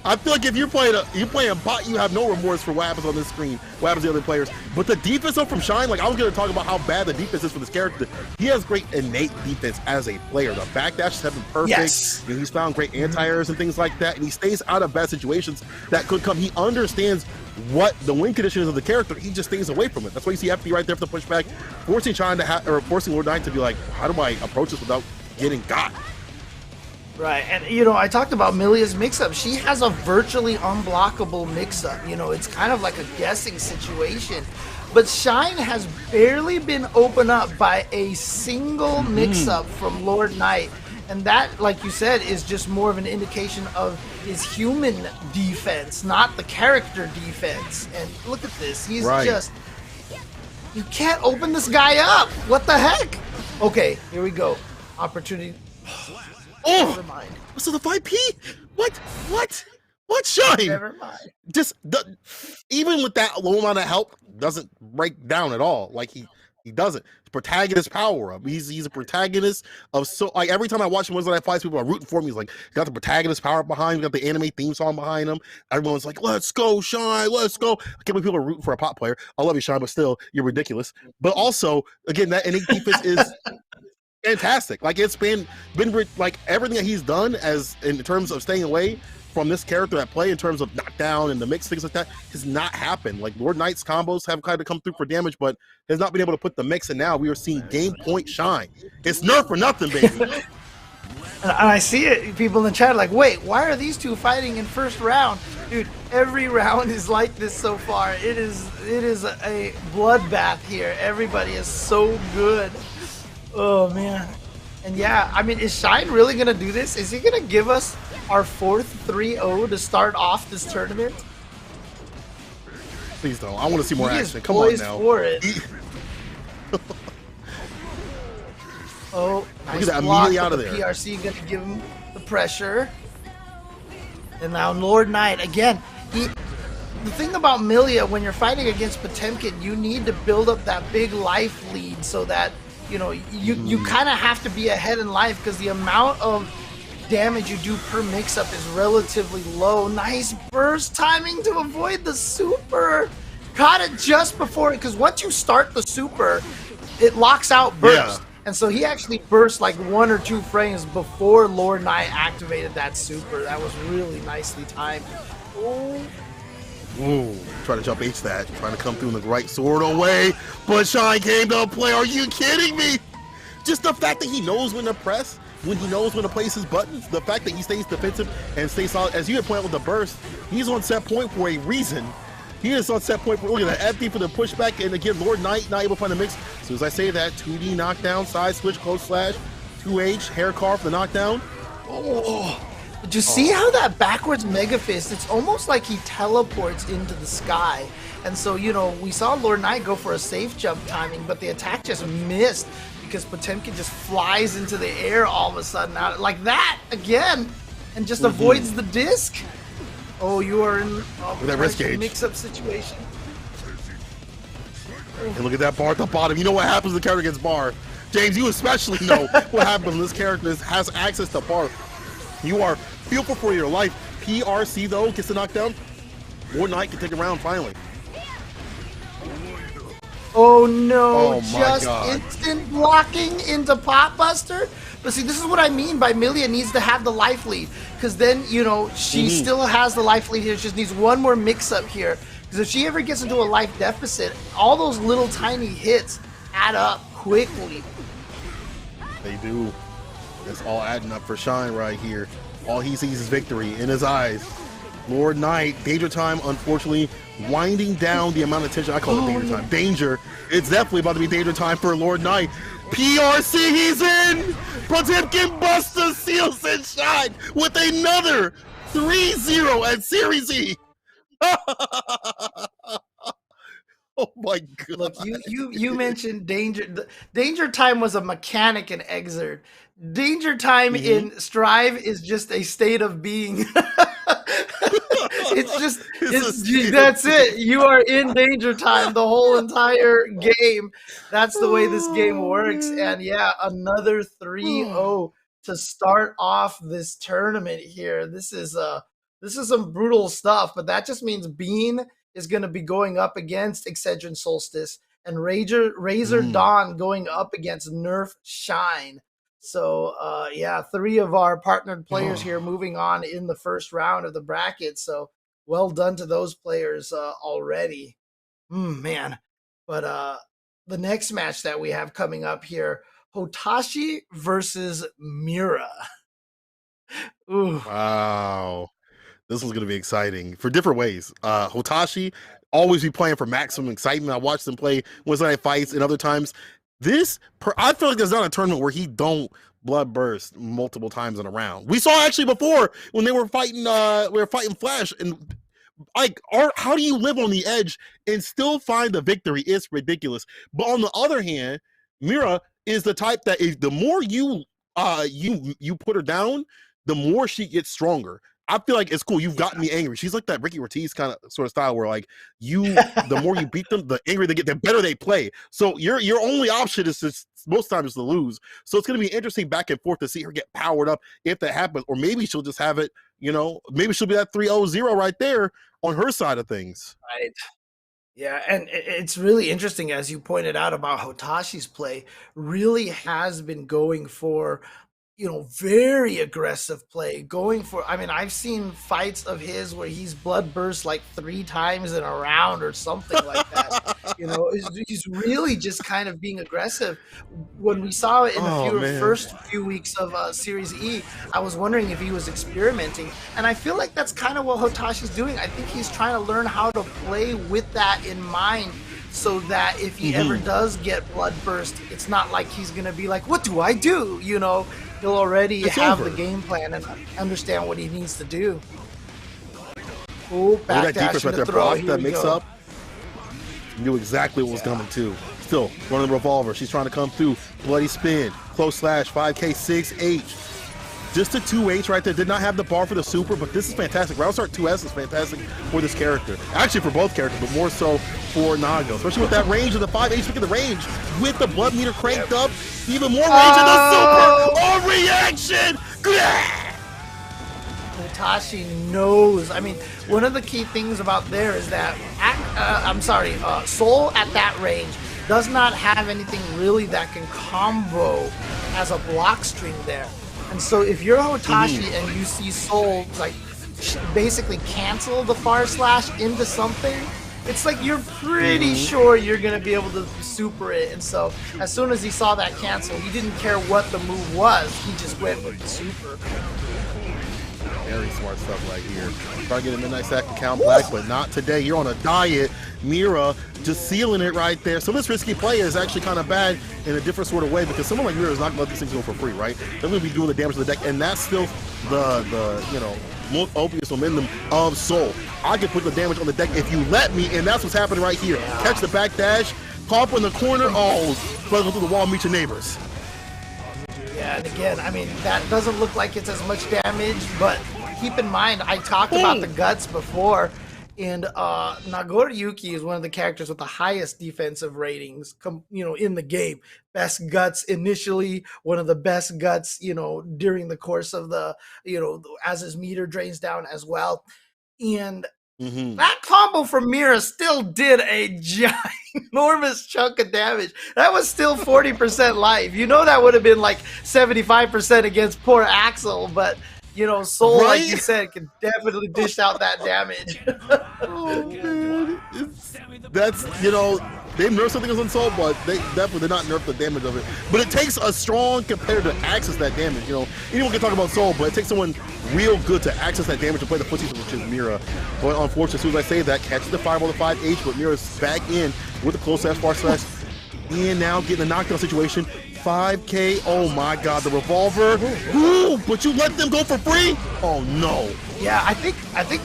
I feel like if you're playing bot, you have no remorse for what happens on this screen, what happens to the other players. But the defense up from Shine, like I was going to talk about how bad the defense is for this character. He has great innate defense as a player. The backdashes have been perfect. Yes. You know, he's found great anti-airs and things like that, and he stays out of bad situations that could come. He understands what the win condition is of the character. He just stays away from it. That's why you see FD right there for the pushback, forcing Shine to forcing Lord Knight to be like, how do I approach this without getting got? Right, and you know, I talked about Millia's mix-up. She has a virtually unblockable mix-up. You know, it's kind of like a guessing situation. But Shine has barely been opened up by a single mix-up from Lord Knight. And that, like you said, is just more of an indication of his human defense, not the character defense. And look at this. He's just... You can't open this guy up. What the heck? Okay, here we go. Opportunity... Oh, never mind. So the 5P? What Shine? Never mind. Just even with that low amount of help, doesn't break down at all. Like he doesn't. Protagonist power up. He's a protagonist of so like every time I watch him, Wednesday Night Fights, people are rooting for him. He's like got the protagonist power behind him, got the anime theme song behind him. Everyone's like, let's go, Shine, let's go. I can't believe people are rooting for a pot player. I love you, Shine, but still, you're ridiculous. But also, again, that innate defense is fantastic. Like it's been like everything that he's done as in terms of staying away from this character at play in terms of knockdown and the mix, things like that, has not happened. Like Lord Knight's combos have kind of come through for damage, but has not been able to put the mix, and now we are seeing game point Shine. It's nerf for nothing, baby. And I see it, people in the chat like, wait, why are these two fighting in first round? Dude, every round is like this so far. It is a bloodbath here. Everybody is so good. Oh man. And yeah, I mean, is Shine really gonna do this? Is he gonna give us our 4th 3-0 to start off this tournament? Please don't. I want to see more he action. Come on now. For it. Oh, nice look at that, block, immediately out of there. PRC gonna give him the pressure. And now Lord Knight again. The thing about Millia, when you're fighting against Potemkin, you need to build up that big life lead so that you kind of have to be ahead in life, because the amount of damage you do per mix-up is relatively low. Nice burst timing to avoid the super. Caught it just before it, because once you start the super, it locks out burst. Yeah. And so he actually burst like 1 or 2 frames before Lord Knight activated that super. That was really nicely timed. Oh. Ooh, trying to jump H that, trying to come through in the right sword away, but Shine came to play. Are you kidding me? Just the fact that he knows when to press, when he knows when to place his buttons, the fact that he stays defensive and stays solid. As you had pointed out with the burst, he's on set point for a reason. He is on set point for, look at that, FD for the pushback, and again, Lord Knight not able to find the mix. As soon as I say that, 2D knockdown, side switch, close slash, 2H, hair carve for the knockdown. Oh. Did you see how that backwards Mega Fist, it's almost like he teleports into the sky. And so, we saw Lord Knight go for a safe jump timing, but the attack just missed because Potemkin just flies into the air all of a sudden, out like that again, and just avoids the disc. Oh, you are in that risk gauge mix-up situation. And look at that bar at the bottom. You know what happens when the character gets bar. James, you especially know what happens when this character has access to bar. You are fearful for your life. PRC, though, gets the knockdown. Lord Knight can take a round finally. Oh no, Oh my just God. instant blocking into Potbuster. But see, this is what I mean by Milia needs to have the life lead. Because then, you know, she still has the life lead here. She just needs one more mix up here. Because if she ever gets into a life deficit, all those little tiny hits add up quickly. They do. It's all adding up for Shine right here. All he sees is victory in his eyes. Lord Knight, Danger Time, unfortunately, winding down the amount of tension. I call it Danger Time. Danger. It's definitely about to be Danger Time for Lord Knight. PRC, he's in! Potemkin Buster seals and Shine with another 3-0 at Series E. Oh my God. Look, you mentioned Danger. Danger Time was a mechanic in Exert. Danger Time in Strive is just a state of being. That's it. You are in Danger Time the whole entire game. That's the way this game works. And yeah, another 3-0 to start off this tournament here. This is some brutal stuff, but that just means Bean is going to be going up against Excedrin Solstice and Razor Dawn going up against Nerf Shine. So yeah, 3 of our partnered players here moving on in the first round of the bracket. So well done to those players already. Man. But the next match that we have coming up here, Hotashi versus Mira. Ooh. Wow. This was going to be exciting for different ways. Hotashi always be playing for maximum excitement. I watched him play Wednesday Night Fights and other times. I feel like there's not a tournament where he don't blood burst multiple times in a round. We saw actually before when they were fighting. We were fighting Flash, and like, how do you live on the edge and still find the victory? It's ridiculous. But on the other hand, Mira is the type that if the more you put her down, the more she gets stronger. I feel like it's cool. You've gotten me angry. She's like that Ricky Ortiz kind of sort of style where like the more you beat them, the angrier they get, the better they play. So your only option is to most times to lose. So it's going to be interesting back and forth to see her get powered up if that happens, or maybe she'll just have it. You know, maybe she'll be that 3-0 right there on her side of things. Right. Yeah, and it's really interesting, as you pointed out, about Hotashi's play. Really has been going for, very aggressive play. Going for, I mean, I've seen fights of his where he's blood burst like 3 times in a round or something like that. He's really just kind of being aggressive. When we saw it in the first few weeks of Series E, I was wondering if he was experimenting. And I feel like that's kind of what Hotashi's doing. I think he's trying to learn how to play with that in mind, so that if he ever does get blood burst, it's not like he's going to be like, what do I do? He'll already have the game plan and understand what he needs to do. Oh, back that defense right there, Brock, that mix up. Knew exactly what was coming too. Still running the revolver. She's trying to come through. Bloody spin. Close slash. 5K 6H. Just a 2H right there. Did not have the bar for the super, but this is fantastic. Round start 2S is fantastic for this character. Actually for both characters, but more so for Nago. Especially with that range of the 5H. Look at the range with the blood meter cranked up. Even more range in the super. Oh, reaction! Hotashi knows. I mean, one of the key things about there is that, Soul at that range does not have anything really that can combo as a block string there. And so if you're Hotashi and you see Soul like basically cancel the far slash into something, it's like you're pretty sure you're going to be able to super it. And so as soon as he saw that cancel, he didn't care what the move was. He just went with the super. Very smart stuff right here. Trying to get a midnight sack and count black, but not today. You're on a diet. Mira just sealing it right there. So this risky play is actually kind of bad in a different sort of way, because someone like Mira is not going to let these things go for free, right? They're going to be doing the damage to the deck, and that's still the most obvious momentum of Soul. I can put the damage on the deck if you let me, and that's what's happening right here. Catch the back dash, pop in the corner. Oh, go through the wall, meet your neighbors. Yeah, and again, I mean, that doesn't look like it's as much damage, but keep in mind, I talked about the guts before, and Nagoriyuki is one of the characters with the highest defensive ratings, in the game. Best guts initially, one of the best guts, during the course of the, as his meter drains down as well. And that combo from Mira still did a giant enormous chunk of damage. That was still 40% life. You know that would have been like 75% against poor Axel, but Soul, like you said, can definitely dish out that damage. Oh man, that's they've nerfed something on Soul, but they definitely did not nerf the damage of it. But it takes a strong competitor to access that damage. Anyone can talk about Soul, but it takes someone real good to access that damage and play the footsies, which is Mira. But unfortunately, as soon as I say that, catches the fireball, the 5H, but Mira's back in with the close far slash, and now getting a knockdown situation. 5K, oh my god, the revolver. Ooh, but you let them go for free? Oh no. Yeah, I think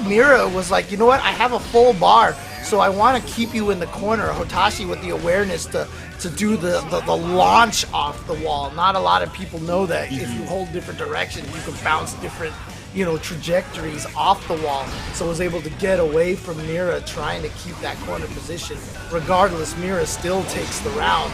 Mira was like, you know what? I have a full bar, so I want to keep you in the corner. Hotashi with the awareness to do the launch off the wall. Not a lot of people know that if you hold different directions, you can bounce different trajectories off the wall. So was able to get away from Mira trying to keep that corner position. Regardless, Mira still takes the round.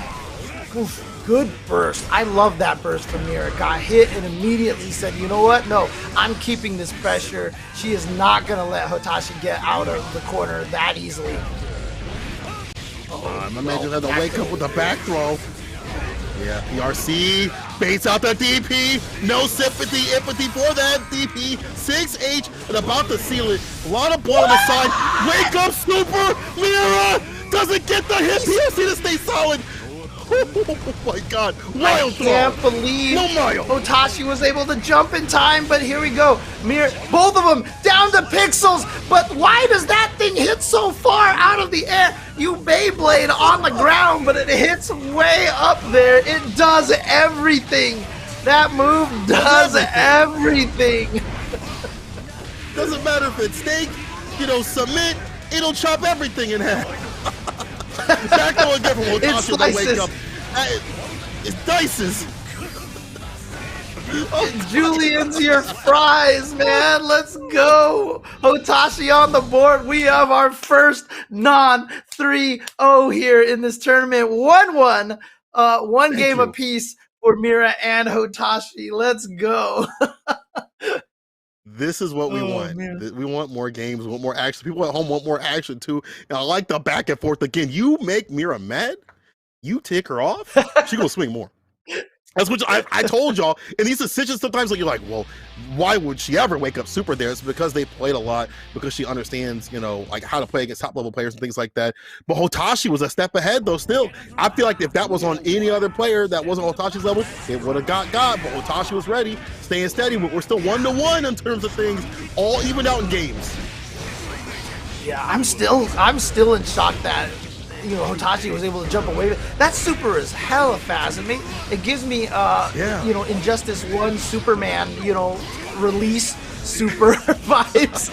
Oof. Good burst. I love that burst from Mira. Got hit and immediately said, you know what? No, I'm keeping this pressure. She is not going to let Hotashi get out of the corner that easily. My man just had to wake up with a back throw. Yeah, PRC baits out the DP. No sympathy, empathy for that DP. 6H and about to seal it. A lot of blood on the side. Wake up, Super! Mira doesn't get the hit. PRC to stay solid. Oh my god, wild throw. I can't believe Hotashi was able to jump in time, but here we go. Both of them down to pixels, but why does that thing hit so far out of the air? You Beyblade on the ground, but it hits way up there. It does everything. That move does everything. Doesn't matter if it's steak, cement, it'll chop everything in half. Back though again from Hotashi to wake up. It dices. Julian's your prize, man. Let's go. Hotashi on the board. We have our first non-3-0 here in this tournament. 1-1. One game apiece for Mira and Hotashi. Let's go. This is what we want. Man. We want more games. We want more action. People at home want more action too. And I like the back and forth again. You make Mira mad, you take her off, she gonna swing more. That's what I told y'all. In these decisions, sometimes you're like, well, why would she ever wake up Super there? It's because they played a lot, because she understands, like how to play against top level players and things like that. But Hotashi was a step ahead though. Still, I feel like if that was on any other player that wasn't Hotashi's level, it would have got. But Hotashi was ready, staying steady. But we're still 1-1 in terms of things, all evened out in games. Yeah, I'm still in shock that Hotashi was able to jump away. That super is hella fast. It gives me Injustice 1 Superman, release super vibes.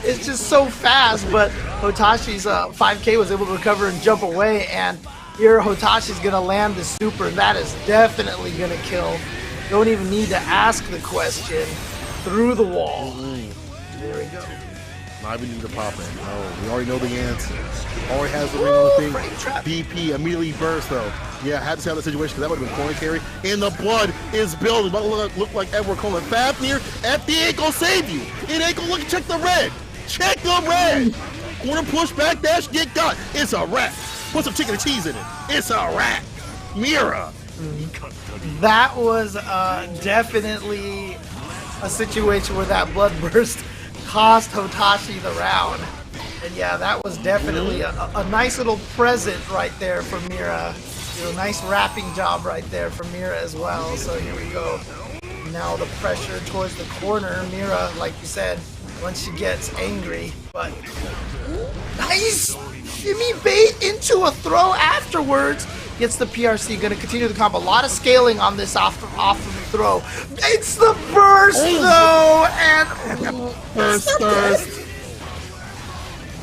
It's just so fast. But Hotashi's 5K was able to recover and jump away, and here Hotashi's gonna land the super, and that is definitely gonna kill. Don't even need to ask the question. Through the wall. There we go. Not even need to pop in. No, we already know the answer. Already has the ring on the thing. BP immediately burst though. Yeah, I had to say how the situation because that would have been corner carry. And the blood is building. But look like Edward Coleman. Fafnir, FD ain't gonna save you. It ain't gonna look. Check the red. Check the red. Corner push back dash get got. It's a wrap. Put some chicken and cheese in it. It's a wrap. Mira. That was definitely a situation where that blood burst cost Hotashi the round. And yeah, that was definitely a nice little present right there for Mira. Nice wrapping job right there for Mira as well. So here we go. Now the pressure towards the corner. Mira, like you said, once she gets angry, but nice shimmy bait into a throw afterwards. Gets the PRC, gonna continue the combo. A lot of scaling on this off of the throw. It's the burst though, and burst.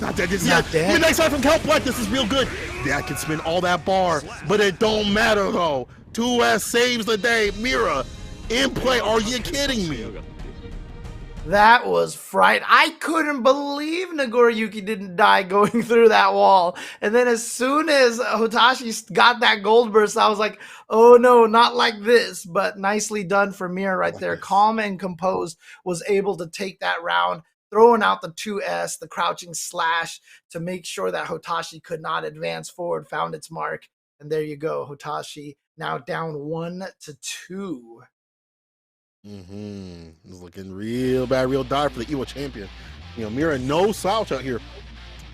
Not dead. Not dead. Midnight Side from Count Black. This is real good. That can spin all that bar, but it don't matter though. 2S saves the day. Mira in play. Are you kidding me? That was fright. I couldn't believe Nagoriyuki didn't die going through that wall. And then as soon as Hotashi got that gold burst, I was like, oh no, not like this. But nicely done for Mira right there. Calm and composed, was able to take that round. throwing out the 2S, the crouching slash to make sure that Hotashi could not advance forward, found its mark. And there you go. Hotashi now down 1-2. It's looking real bad, real dire for the Evo champion. Mira, no slouch out here.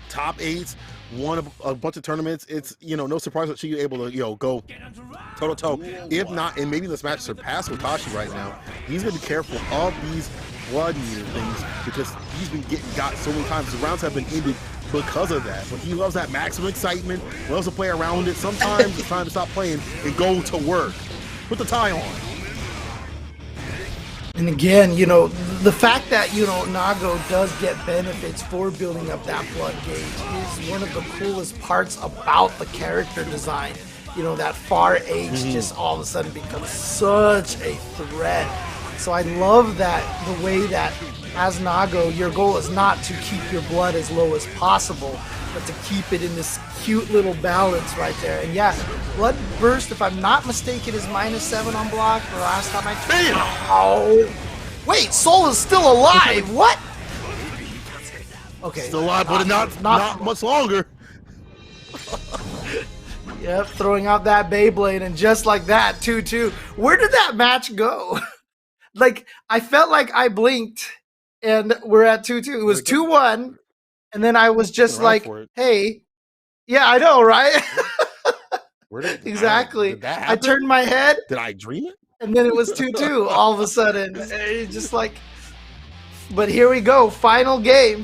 Top 8s, won a bunch of tournaments. It's, no surprise that she's able to, go toe to toe. If not, and maybe this match surpass Hotashi right now. He's going to be careful of these blood meter things because he's been getting got so many times. The rounds have been ended because of that. But he loves that maximum excitement, loves to play around it. Sometimes it's time to stop playing and go to work. Put the tie on. And again, the fact that, Nago does get benefits for building up that blood gauge is one of the coolest parts about the character design. That far H just all of a sudden becomes such a threat. So I love that the way that as Nago, your goal is not to keep your blood as low as possible, but to keep it in this cute little balance right there. And yeah, Blood Burst, if I'm not mistaken, is -7 on block. The last time I tried. Oh, wait, Soul is still alive. What? Okay, still alive, but not much longer. Yep, throwing out that Beyblade, and just like that, 2-2. Where did that match go? Like, I felt like I blinked, and we're at 2-2. It was 2-1, and then I was just like, hey, yeah, I know, right? Exactly. I turned my head. Did I dream it? And then it was 2-2 all of a sudden. It's just like, but here we go. Final game.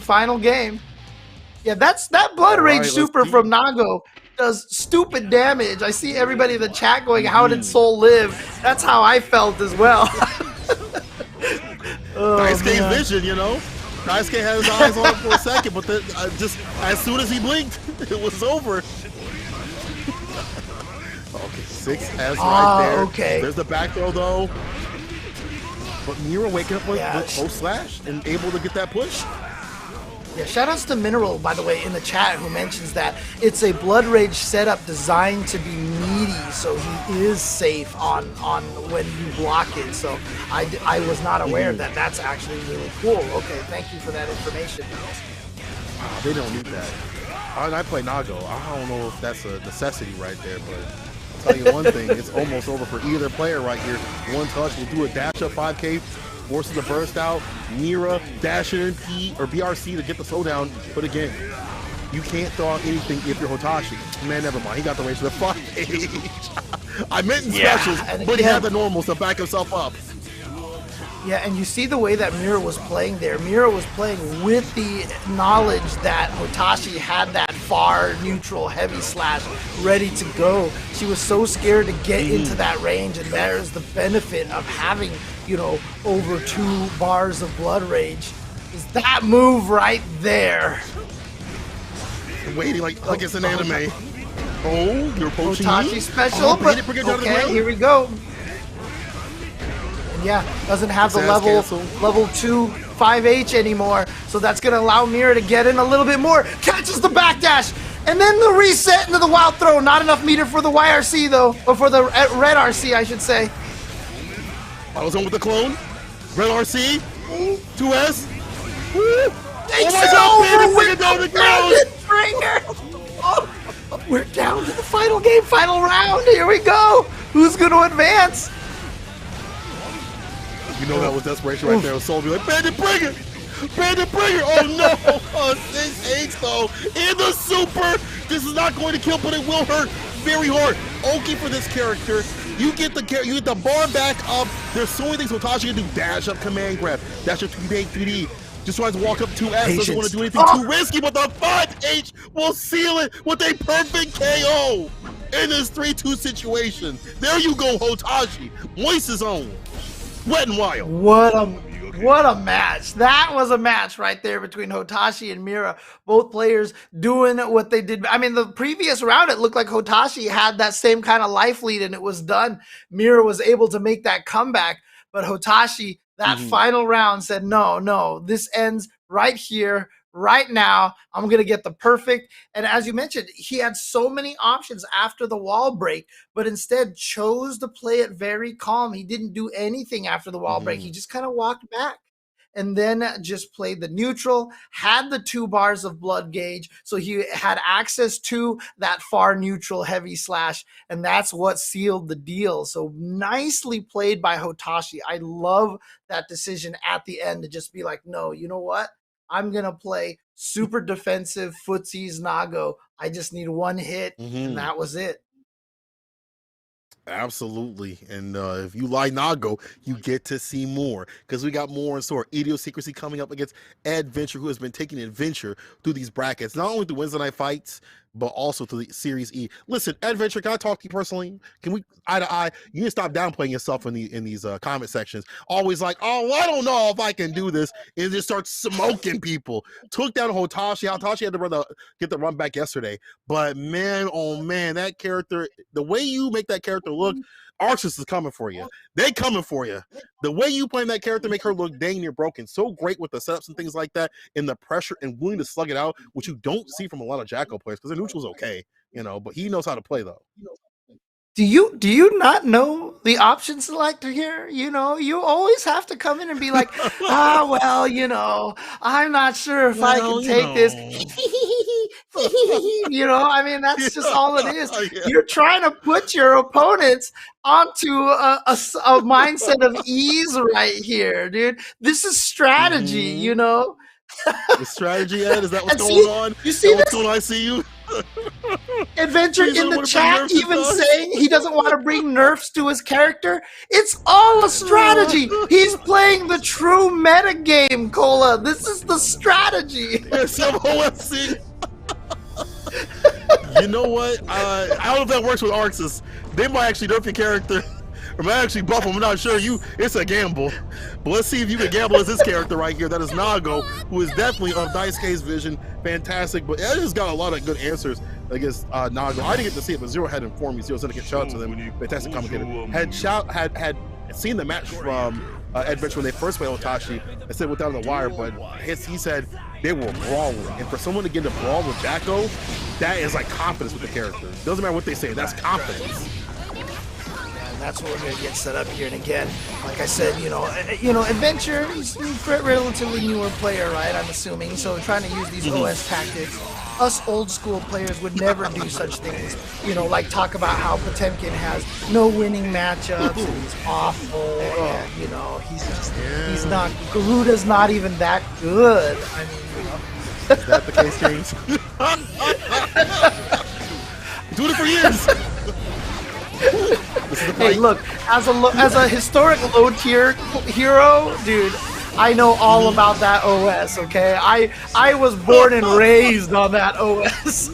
Yeah, that Blood Rage super from Nago does stupid damage. I see everybody in the chat going, how did Soul live? That's how I felt as well. Daisuke's vision, Daisuke had his eyes on him for a second, but then just as soon as he blinked, it was over. Okay, 6S right there. Okay. There's the back throw though. But Mira waking up with close slash and able to get that push. Yeah, shoutouts to Mineral, by the way, in the chat, who mentions that it's a Blood Rage setup designed to be meaty, so he is safe on when you block it. So I was not aware of that. That's actually really cool. Okay, thank you for that information. They don't need that. I play Nago. I don't know if that's a necessity right there, but I'll tell you one thing, it's almost over for either player right here. One touch will do a dash up 5K, forces the burst out. Mira dashing in P or BRC to get the slowdown. But again, you can't throw out anything if you're Hotashi. Man, never mind. He got the range for the 5H. I meant in specials, but he had the normals to back himself up. Yeah, and you see the way that Mira was playing there. Mira was playing with the knowledge that Hotashi had that far neutral heavy slash ready to go. She was so scared to get into that range, and there's the benefit of having, over 2 bars of Blood Rage. Is that move right there. Waiting like it's an anime. Oh, you're poaching Hotashi special, but okay, here we go. Yeah, doesn't have the level 2 5H anymore, so that's going to allow Mira to get in a little bit more. Catches the backdash, and then the reset into the wild throw. Not enough meter for the YRC, though, or for the red RC, I should say. I was on with the clone. Red RC, 2S. Takes it over with the Bringer. Oh, we're down to the final game, final round. Here we go. Who's going to advance? You know that was desperation right there. Soul be like, Bandit Bringer! Bandit Bringer! Oh no! 6H though, in the super! This is not going to kill, but it will hurt very hard. Okay for this character. You get the bar back up. There's so many things Hotashi can do. Dash up, command grab. Dash up 3D. Just tries to walk up 2S. Doesn't want to do anything too risky, but the 5H will seal it with a perfect KO in this 3-2 situation. There you go, Hotashi. Moist his own. Wet and wild. What a match. That was a match right there between Hotashi and Mira. Both players doing what they did. I mean, the previous round, it looked like Hotashi had that same kind of life lead and it was done. Mira was able to make that comeback, but Hotashi, that final round said, no, this ends right here, right now. I'm going to get the perfect. And as you mentioned, he had so many options after the wall break, but instead chose to play it very calm. He didn't do anything after the wall break. He just kind of walked back. and then just played the neutral, had the 2 bars of blood gauge, so he had access to that far neutral heavy slash, and that's what sealed the deal. So nicely played by Hotashi. I love that decision at the end to just be like, no, you know what? I'm going to play super defensive footsies Nago. I just need 1 hit, and that was it. Absolutely. And if you like Nago, you get to see more, because we got more in store. Idiosyncrasy coming up against Adventure, who has been taking adventure through these brackets, not only through Wednesday night fights, but also through the Series E. Listen, Adventure, can I talk to you personally? Can we eye to eye? You need to stop downplaying yourself in these comment sections. Always like, oh, I don't know if I can do this, and just start smoking people. Took down Hotashi. Hotashi had to get the run back yesterday. But man, oh man, that character, the way you make that character look, Arxis is coming for you. They coming for you. The way you playing that character make her look dang near broken. So great with the setups and things like that, and the pressure and willing to slug it out, which you don't see from a lot of Jacko players, because the neutral's okay, but he knows how to play though. Do you not know the option selector here? You always have to come in and be like, well, I'm not sure if I can take this. I mean, that's just all it is. Yeah. You're trying to put your opponents onto a mindset of ease right here, dude. This is strategy, The strategy, Ed, is that what's going on? You see what's going on? I see you. Adventure in the chat even saying he doesn't want to bring nerfs to his character. It's all a strategy. He's playing the true meta game, Cola. This is the strategy. Yes, I'm OSC. You know what? I don't know if that works with Arxis. They might actually nerf your character, or might actually buff him. I'm not sure. It's a gamble. But let's see if you can gamble as this character right here. That is Nago, who is definitely of Dice K's vision. Fantastic. But Ed has got a lot of good answers against Nago. I didn't get to see it, but Zero had informed me. Zero said to get shout out to them. Fantastic commentator. Had seen the match from Adventure when they first played Hotashi. I said without the wire, but he said they were brawling. And for someone to get a brawl with Jacko, that is like confidence with the character. Doesn't matter what they say, that's confidence. That's what we're going to get set up here. And again, like I said, Adventure, he's a relatively newer player, right? I'm assuming. So trying to use these OS tactics. Us old school players would never do such things. Like talk about how Potemkin has no winning matchups and he's awful. And, he's not, Garuda's not even that good. I mean, Is that the case, James? Doing it for years. Hey, look, as a historic low tier hero, dude, I know all about that OS, okay? I was born and raised on that OS.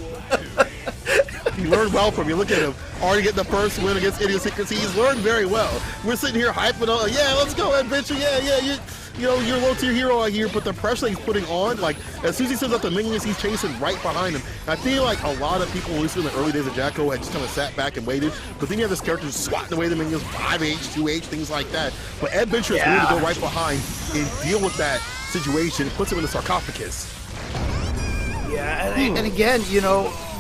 He learned well from you. Look at him. Already getting the first win against Idiosyncrasy. He's learned very well. We're sitting here hyping on, yeah, let's go, Adventure. Yeah. You're a low tier hero out here, but the pressure he's putting on, like, as soon as he sends out the minions, he's chasing right behind him. And I feel like a lot of people, at least in the early days of Jacko, had just kind of sat back and waited. But then you have this character swatting away the minions, 5H, 2H, things like that. But Adventure is willing to go right behind and deal with that situation. It puts him in the sarcophagus. Yeah, and again,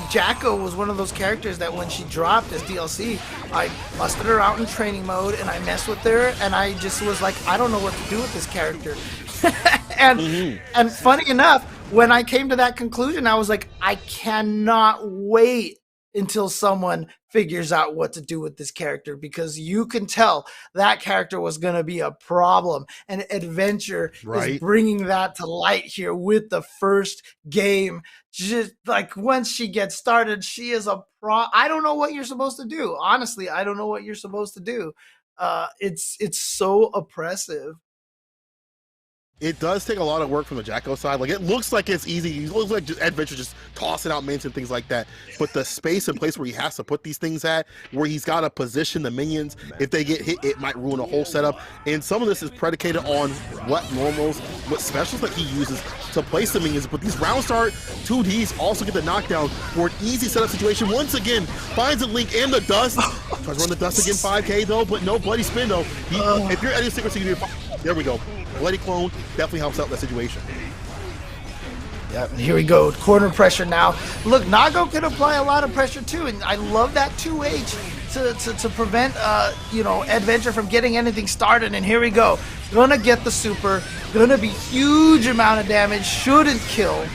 Jacko was one of those characters that when she dropped as DLC, I busted her out in training mode and I messed with her and I just was like, I don't know what to do with this character. And funny enough, when I came to that conclusion, I was like, I cannot wait until someone figures out what to do with this character, because you can tell that character was going to be a problem, and Adventure is bringing that to light here with the first game. Just like once she gets started, she is a I don't know what you're supposed to do. Honestly, I don't know what you're supposed to do. It's so oppressive. It does take a lot of work from the Jacko side. Like, it looks like it's easy. It looks like just Adventure just tossing out mints and things like that. But the space and place where he has to put these things at, where he's got to position the minions, if they get hit, it might ruin a whole setup. And some of this is predicated on what normals, what specials that he uses to place the minions. But these round start 2Ds also get the knockdown for an easy setup situation. Once again, finds a link in the dust. Tries to run the dust again, 5K though, but no bloody spin though. If you're Idiosyncrasy, there we go. Bloody clone definitely helps out that situation. Yeah, here we go. Corner pressure now. Look, Nago can apply a lot of pressure too, and I love that 2H. to prevent you know, Adventure from getting anything started. And here we go. Gonna get the super. Gonna be huge amount of damage. Shouldn't kill.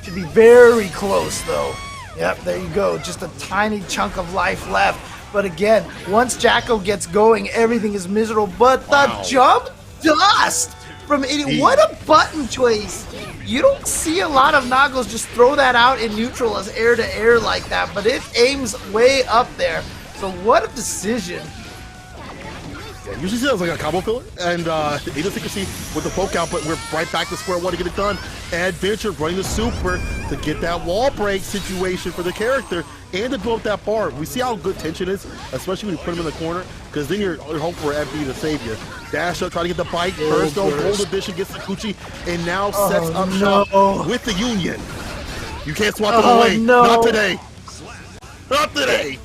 Should be very close though. Yep, there you go. Just a tiny chunk of life left. But again, once Jacko gets going, everything is miserable. But the jump dust from Idiot. What a button choice. You don't see a lot of Nagos just throw that out in neutral as air to air like that, but it aims way up there. So what a decision. Yeah, usually see that as like a combo filler, and idiosyncrasy with the poke out, but we're right back to square one to get it done. Adventure running the super to get that wall break situation for the character and to build up that bar. We see how good tension is, especially when you put him in the corner, because then you're hoping for FB to save you. Dash up, try to get the bite. First though, Gold Edition gets the Coochie, and now sets up shop with the Union. You can't swat them away. No. Not today. Not today.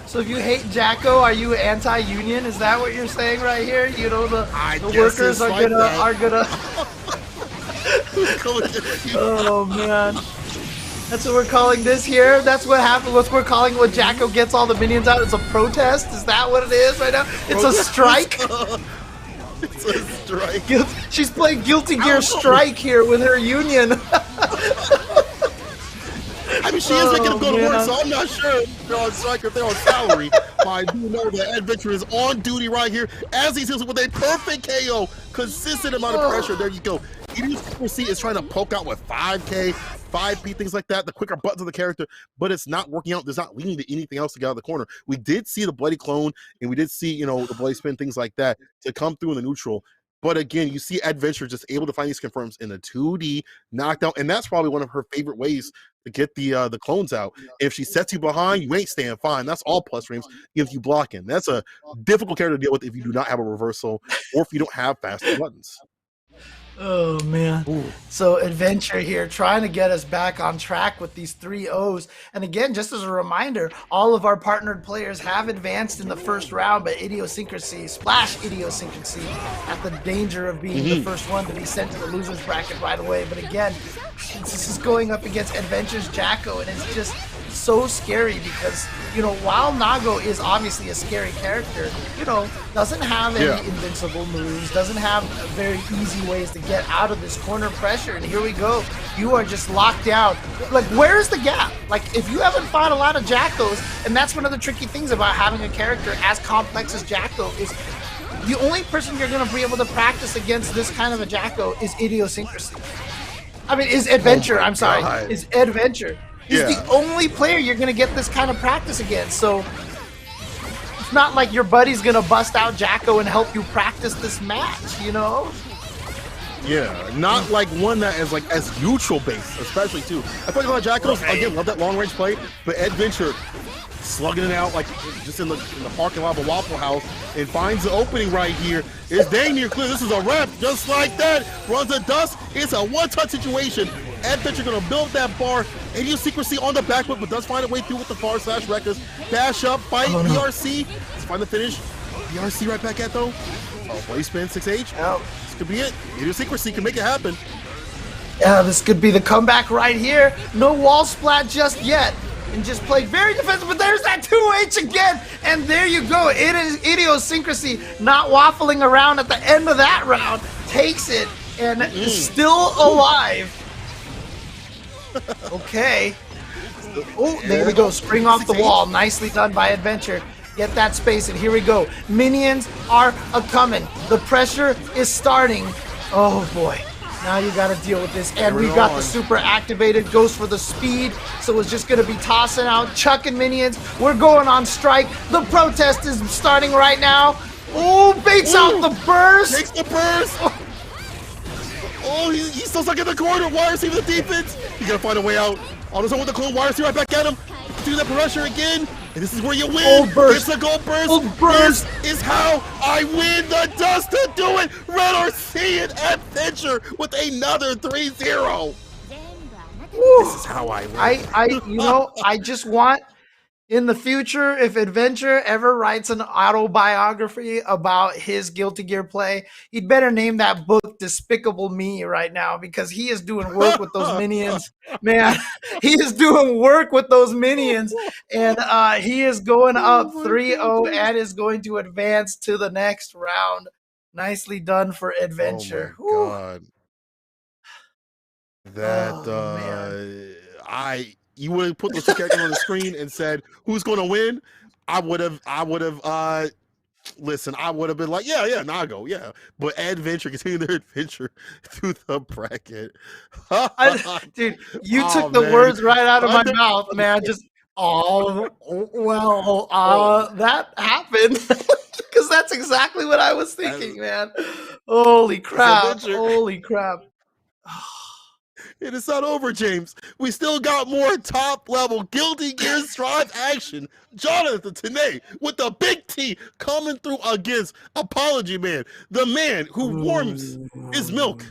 So if you hate Jacko, are you anti-union? Is that what you're saying right here? You know, the workers are like gonna Oh man. That's what we're calling this here. That's what happened. What we're calling when Jacko gets all the minions out. It's a protest. Is that what it is right now? It's a strike. It's a strike. She's playing Guilty Gear Strike here with her union. I mean, she is making them go to work, so I'm not sure if they're on strike or if they're on salary. But I do know that Adventure is on duty right here as he deals with a perfect KO. Consistent amount of pressure. There you go. Idiosyncrasy is trying to poke out with 5K, 5P, things like that, the quicker buttons of the character, but it's not working out. There's not leading to anything else to get out of the corner. We did see the bloody clone, and we did see, you know, the bloody spin, things like that, to come through in the neutral. But again, you see Adventure just able to find these confirms in a 2D knockdown, and that's probably one of her favorite ways to get the clones out. If she sets you behind, you ain't staying fine. That's all plus frames if you block in. That's a difficult character to deal with if you do not have a reversal or if you don't have faster buttons. Oh man. Ooh. So Adventure here trying to get us back on track with these 3 O's. And again, just as a reminder, all of our partnered players have advanced in the first round, but Idiosyncrasy, Splash Idiosyncrasy, at the danger of being the first one to be sent to the loser's bracket right away. But again, this is going up against Adventure's Jacko, and it's just so scary because, you know, while Nago is obviously a scary character, you know, doesn't have any invincible moves, doesn't have very easy ways to get out of this corner pressure. And here we go. You are just locked down. Like, where is the gap? Like, if you haven't fought a lot of Jackos, and that's one of the tricky things about having a character as complex as Jacko is the only person you're going to be able to practice against this kind of a Jacko is Idiosyncrasy. I mean, is Adventure, I'm sorry, is Adventure. He's the only player you're going to get this kind of practice against. So it's not like your buddy's going to bust out Jacko and help you practice this match, you know? Yeah, not like one that is like as neutral based, especially too. I feel like a lot of Jackals, again, love that long range play, but Adventure slugging it out like just in the parking lot of a Waffle House and finds the opening right here. It's dang near clear. This is a wrap, just like that. Runs the dust. It's a one-touch situation. Adventure gonna build that bar. Idiosyncrasy on the back foot, but does find a way through with the far slash records. Dash up, fight, BRC. Let's find the finish. BRC right back at though. Oh, play spin, 6H. This could be it. Idiosyncrasy can make it happen. Yeah, this could be the comeback right here. No wall splat just yet. And just played very defensive, but there's that 2H again. And there you go. It is Idiosyncrasy not waffling around at the end of that round. Takes it and is still alive. Okay. Oh, there we go. Spring off the wall. Nicely done by Adventure. Get that space, and here we go. Minions are a-coming. The pressure is starting. Oh, boy. Now you got to deal with this. And we got the super activated. Goes for the speed. So it's just going to be tossing out, chucking minions. We're going on strike. The protest is starting right now. Oh, baits out the burst. Takes the burst. Oh, he's still stuck in the corner. Wire receiving the defense. He's going to find a way out. On his own with the clone. Wire right back at him. Do that pressure again. And this is where you win. Gold burst. It's a gold burst. Gold burst is how I win the dust to do it. Red RC and Adventure with another 3-0. This is how I win. You know, I just want In the future, if Adventure ever writes an autobiography about his Guilty Gear play, he'd better name that book Despicable Me right now, because he is doing work with those minions. Man, he is doing work with those minions, and he is going up Oh my 3-0 God, and is going to advance to the next round. Nicely done for oh my Adventure. Whew. God. That Oh, man. you would have put those two characters on the screen and said who's going to win. I would have listen, I would have been like, yeah, Nago, yeah. But Adventure, continue their adventure through the bracket. Dude, you Oh took the man, words right out of my Thunder. mouth, man. Just, oh, well, Oh, that happened. Because that's exactly what I was as, thinking, man. Holy as crap. Adventure. Holy crap. And it's not over, James. We still got more top level Guilty Gear Strive action. Jonathan Tanay with the big T coming through against Apology Man, the man who warms his milk,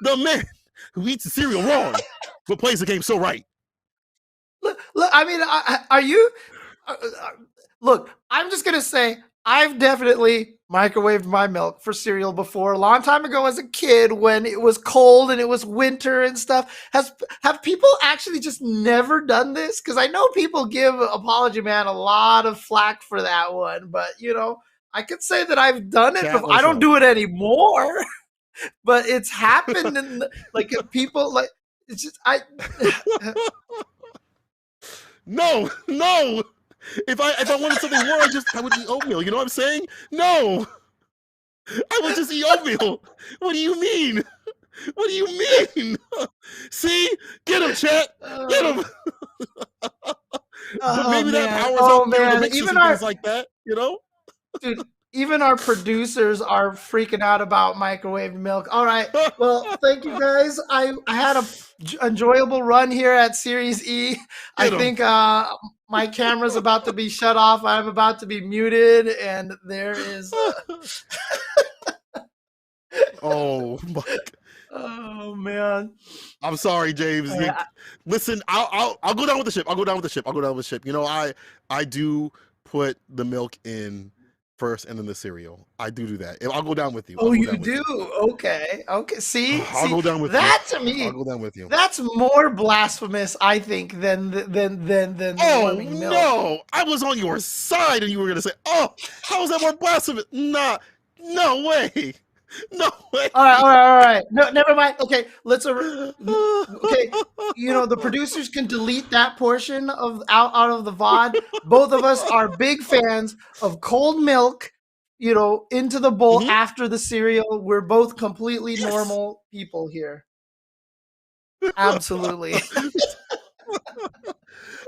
the man who eats the cereal wrong, but plays the game so right. Look, I mean, are you? Look, I'm just gonna say I've definitely microwaved my milk for cereal before, a long time ago as a kid when it was cold and it was winter and stuff. Have people actually just never done this? Because I know people give Apology Man a lot of flack for that one, but I could say that I've done it Chat, before. let I us don't know. do it anymore, but it's happened, and like people like it's just I. No. If I wanted something more, I would eat oatmeal. You know what I'm saying? No. I would just eat oatmeal. What do you mean? What do you mean? See? Get him, chat. Get him. But Oh maybe that man! powers Oh up through the man! mixes and things like that, you know? Dude, even our producers are freaking out about microwave milk. All right. Well, thank you guys. I had a enjoyable run here at Series E. I Get him. think my camera's about to be shut off. I'm about to be muted, and there is. Oh my. Oh man! I'm sorry, James. Listen, I'll go down with the ship. I'll go down with the ship. You know, I do put the milk in first and then the cereal. I do that. I'll go down with you. I'll Oh, go you down with do? you. Okay. Okay. See, I'll see, go down with you. that to I'll me, go down with you. that's more blasphemous, I think, than the Oh warming milk. no! I was on your side, and you were gonna say, "Oh, how is that more blasphemous?" Nah, no way, no way. All right. No, never mind. Okay, let's. Okay, the producers can delete that portion of out of the VOD. Both of us are big fans of cold milk. Into the bowl Mhm. after the cereal. We're both completely Yes. normal people here. Absolutely.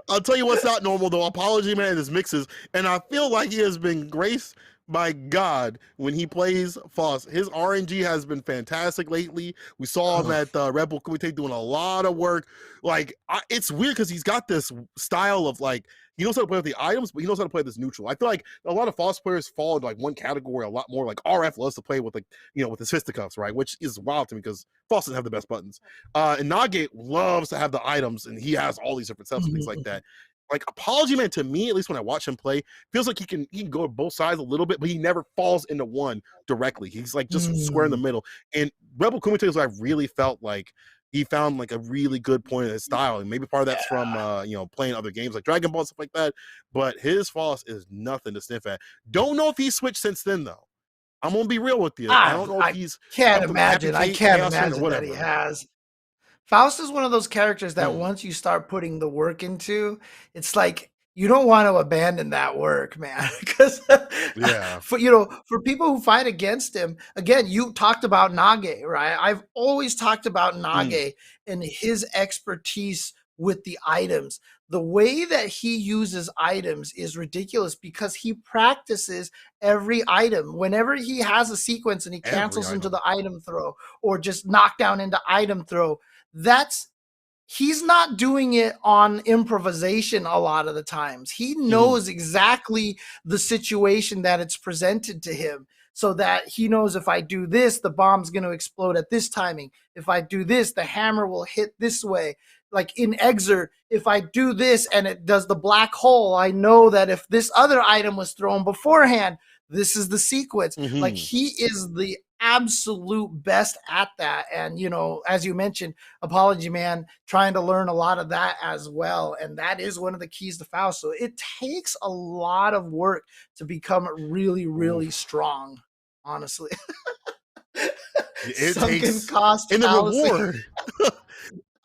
I'll tell you what's not normal though. Apology Man and his mixes, and I feel like he has been graced by God when he plays Foss. His RNG has been fantastic lately. We saw him at Red Bull Kumite doing a lot of work. Like it's weird because he's got this style of like he knows how to play with the items, but he knows how to play this neutral. I feel like a lot of Foss players fall into like one category a lot more. Like RF loves to play with like with his fisticuffs, right? Which is wild to me because Foss doesn't have the best buttons. And Nagate loves to have the items, and he has all these different sets and things like that. Like Apology Man, to me, at least when I watch him play, feels like he can go to both sides a little bit, but he never falls into one directly. He's like just square in the middle. And Rebel Kumite is what I really felt like he found like a really good point in his style. And maybe part of that's from playing other games like Dragon Ball, stuff like that. But his Foss is nothing to sniff at. Don't know if he's switched since then though. I'm gonna be real with you. I don't know if he's Can't come from Happy imagine. I can't Chaos Man or imagine that he whatever. has. Faust is one of those characters that once you start putting the work into, it's like you don't want to abandon that work, man. Because Yeah. for people who fight against him, again, you talked about Nage, right? I've always talked about Nage and his expertise with the items. The way that he uses items is ridiculous because he practices every item. Whenever he has a sequence and he cancels into the item throw or just knockdown into item throw, he's not doing it on improvisation a lot of the times. He knows exactly the situation that it's presented to him so that he knows if I do this, the bomb's going to explode at this timing. If I do this, the hammer will hit this way. like in Exer, if I do this and it does the black hole, I know that if this other item was thrown beforehand, this is the sequence. Like he is the absolute best at that. And, you know, as you mentioned, Apology Man trying to learn a lot of that as well. And that is one of the keys to Faust. So it takes a lot of work to become really, really strong, honestly. It Sunken takes cost and the fallacy. reward.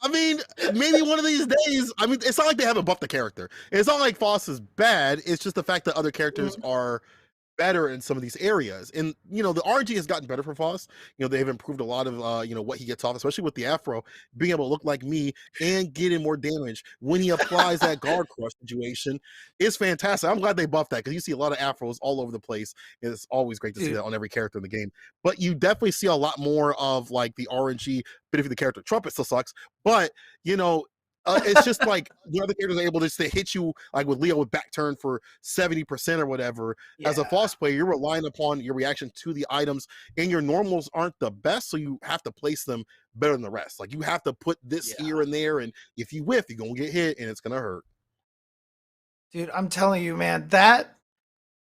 I mean, maybe one of these days. I mean, it's not like they haven't buffed the character. It's not like Foss is bad. It's just the fact that other characters are better in some of these areas. And you know, the RNG has gotten better for Foss. You know, they've improved a lot of you know, what he gets off, especially with the afro, being able to look like me and getting more damage when he applies that guard crush situation is fantastic. I'm glad they buffed that because you see a lot of afros all over the place. It's always great to see that on every character in the game. But you definitely see a lot more of like the RNG benefit the character. Trumpet still sucks, but you know, it's just like the other characters are able to just to hit you like with Leo with back turn for 70% or whatever. As a Foss player, you're relying upon your reaction to the items, and your normals aren't the best, so you have to place them better than the rest. Like you have to put this here and there, and if you whiff, you're gonna get hit and it's gonna hurt. Dude, I'm telling you, man, that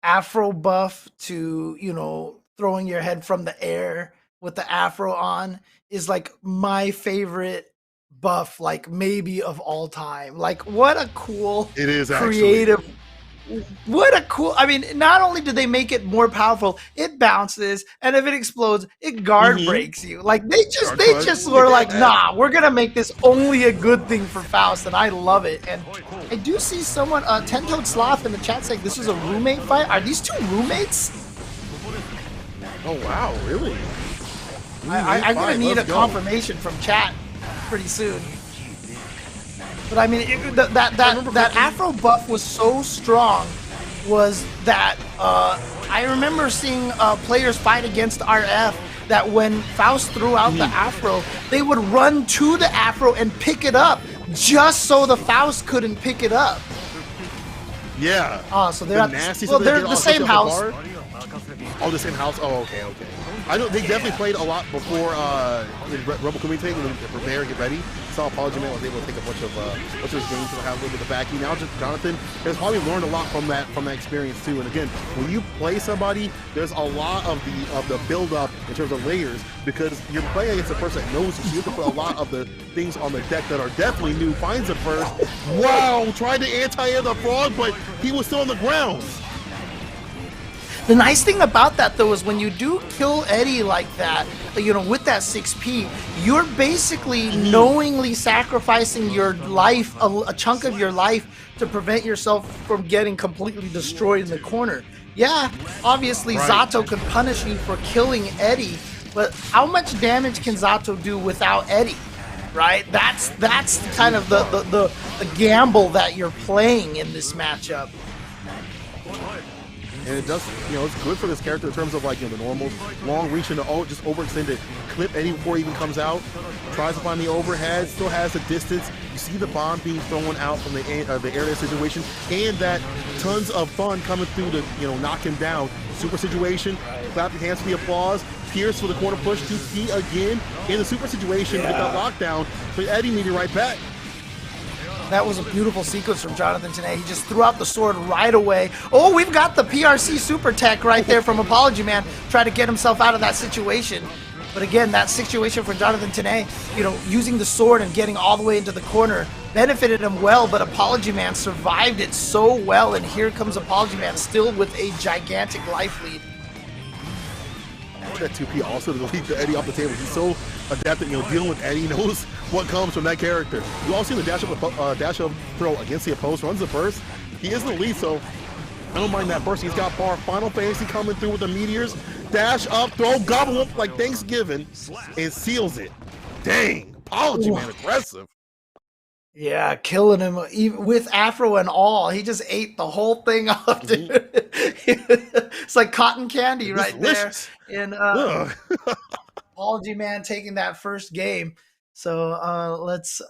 afro buff to, you know, throwing your head from the air with the afro on is like my favorite buff, like maybe of all time. Like what a cool, It is creative, what a cool, I mean, not only do they make it more powerful, it bounces, and if it explodes, it guard breaks you. Like they just were like, nah, we're gonna make this only a good thing for Faust, and I love it. And I do see someone, Ten-Toed Sloth in the chat saying this is a roommate fight. Are these two roommates? Oh wow, really? I'm gonna need a confirmation from chat pretty soon. But I mean, that Afro buff was so strong, was that I remember seeing players fight against RF that when Faust threw out the Afro, they would run to the Afro and pick it up just so the Faust couldn't pick it up. Yeah. So they're they're the same house. Oh, the same house. Oh, okay. I know they definitely played a lot before Rebel Community when they prepare and get ready. So Apology Man was able to take a bunch of his games and have a little bit of backing. Now just Jonathan has probably learned a lot from that experience too. And again, when you play somebody, there's a lot of the build up in terms of layers because you're playing against a person that knows you. So you have to put a lot of the things on the deck that are definitely new. Finds it first. Wow, tried to anti-air the frog, but he was still on the ground. The nice thing about that, though, is when you do kill Eddie like that, you know, with that 6P, you're basically knowingly sacrificing your life, a chunk of your life, to prevent yourself from getting completely destroyed in the corner. Yeah, obviously Zato can punish you for killing Eddie, but how much damage can Zato do without Eddie? Right? That's kind of the gamble that you're playing in this matchup. And it does, you know, it's good for this character in terms of like, you know, the normals, long reach into just overextended, clip Eddie before he even comes out, tries to find the overhead, still has the distance. You see the bomb being thrown out from the area situation, and that tons of fun coming through to, you know, knock him down. Super situation, clap your hands for the applause, Pierce for the corner push, 2P again in the super situation with that lockdown, but Eddie needed right back. That was a beautiful sequence from Jonathan today. He just threw out the sword right away. Oh, we've got the PRC super tech right there from Apology Man, trying to get himself out of that situation. But again, that situation for Jonathan today, you know, using the sword and getting all the way into the corner benefited him well, but Apology Man survived it so well, and here comes Apology Man still with a gigantic life lead. That 2P also to lead the Eddie off the table. He's so adapted, you know, dealing with Eddie, knows what comes from that character. You all seen the dash up throw against the opposed, runs the burst. He is in the lead, so I don't mind that burst. He's got bar Final Fantasy coming through with the meteors. Dash up, throw, gobble up like Thanksgiving, and seals it. Dang, Apology Man aggressive. Yeah, killing him even with Afro and all. He just ate the whole thing up, dude. It's like cotton candy right there. And Apology Man taking that first game. So let's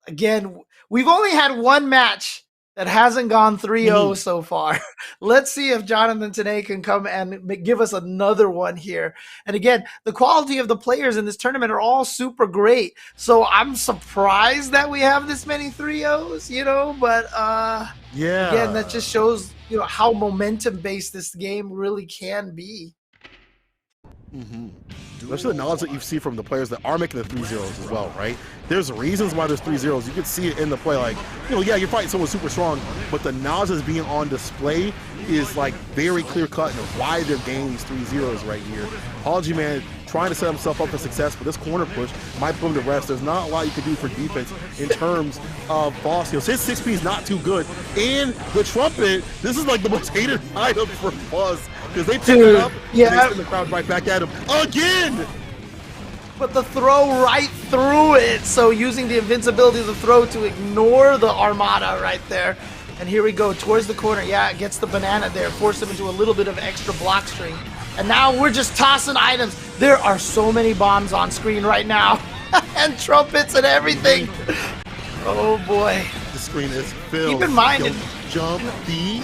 again. We've only had one match that hasn't gone 3-0 Mhm. so far. Let's see if Jonathan Tanay can come and give us another one here. And again, the quality of the players in this tournament are all super great. So I'm surprised that we have this many 3-0s, you know, but again, that just shows, you know, how momentum based this game really can be. Especially the knowledge that you see from the players that are making the 3-0s as well, right? There's reasons why there's 3-0s. You can see it in the play, like, you know, yeah, you're fighting someone super strong, but the knowledge that's being on display is like very clear cut and why they're gaining these 3-0s right here. Apology Man trying to set himself up for success, but this corner push might put him to rest. There's not a lot you can do for defense in terms of Boss. You know, his 6P is not too good. And the trumpet, this is like the most hated item for Buzz, because they pick it up and they send the crowd right back at him again. But the throw right through it. So using the invincibility of the throw to ignore the Armada right there. And here we go towards the corner. Yeah, it gets the banana there, force him into a little bit of extra block string. And now we're just tossing items. There are so many bombs on screen right now. And trumpets and everything. Oh boy. The screen is filled. Keep in mind, jump B.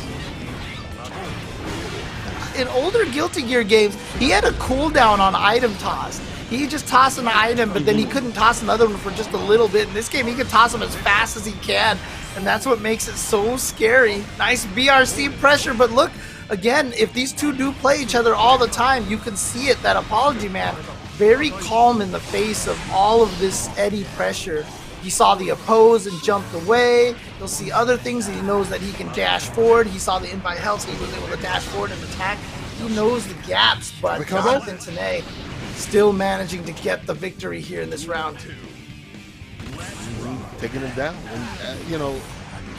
In older Guilty Gear games, he had a cooldown on item toss. He just tossed an item, but then he couldn't toss another one for just a little bit. In this game, he can toss them as fast as he can, and that's what makes it so scary. Nice BRC pressure, but look, again, if these two do play each other all the time, you can see it, that Apology Man, very calm in the face of all of this Eddie pressure. He saw the oppose and jumped away. You'll see other things, and he knows that he can dash forward. He saw the invite health, so he was able to dash forward and attack. He knows the gaps, but Jonathan Tanay still managing to get the victory here in this round. Taking him down. And, you know,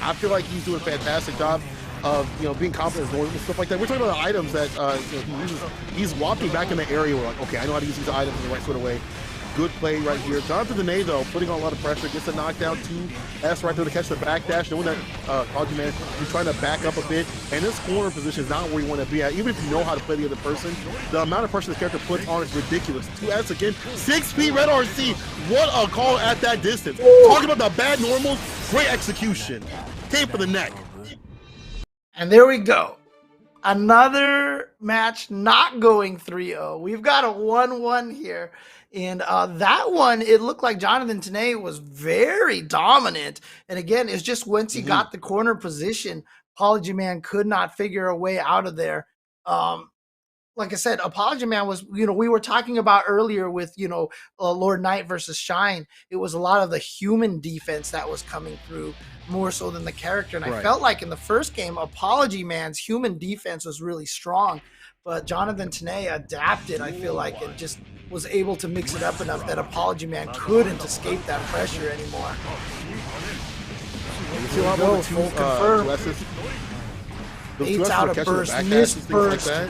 I feel like he's doing a fantastic job of, you know, being confident and stuff like that. We're talking about items that you know, he uses. He's walking back in the area where, like, okay, I know how to use these items in the right sort of way. Good play right here. Jonathan Tanay, though, putting on a lot of pressure, gets a knockdown, 2S right there to catch the backdash, knowing that Apology Man is trying to back up a bit, and this corner position is not where you want to be at. Even if you know how to play the other person, the amount of pressure this character puts on is ridiculous. 2S again, 6P red RC. What a call at that distance. Talking about the bad normals, great execution. Came for the neck. And there we go. Another match not going 3-0. We've got a 1-1 here. And that one, it looked like Jonathan Tanay was very dominant. And again, it's just once he got the corner position, Apology Man could not figure a way out of there. Like I said, Apology Man was, you know, we were talking about earlier with, you know, Lord Knight versus Shine. It was a lot of the human defense that was coming through more so than the character. And I felt like in the first game, Apology Man's human defense was really strong. But Jonathan Tanay adapted, I feel like, and just was able to mix it up enough that Apology Man couldn't escape that pressure anymore. Go, full confirm. Baits out a burst, miss burst. Like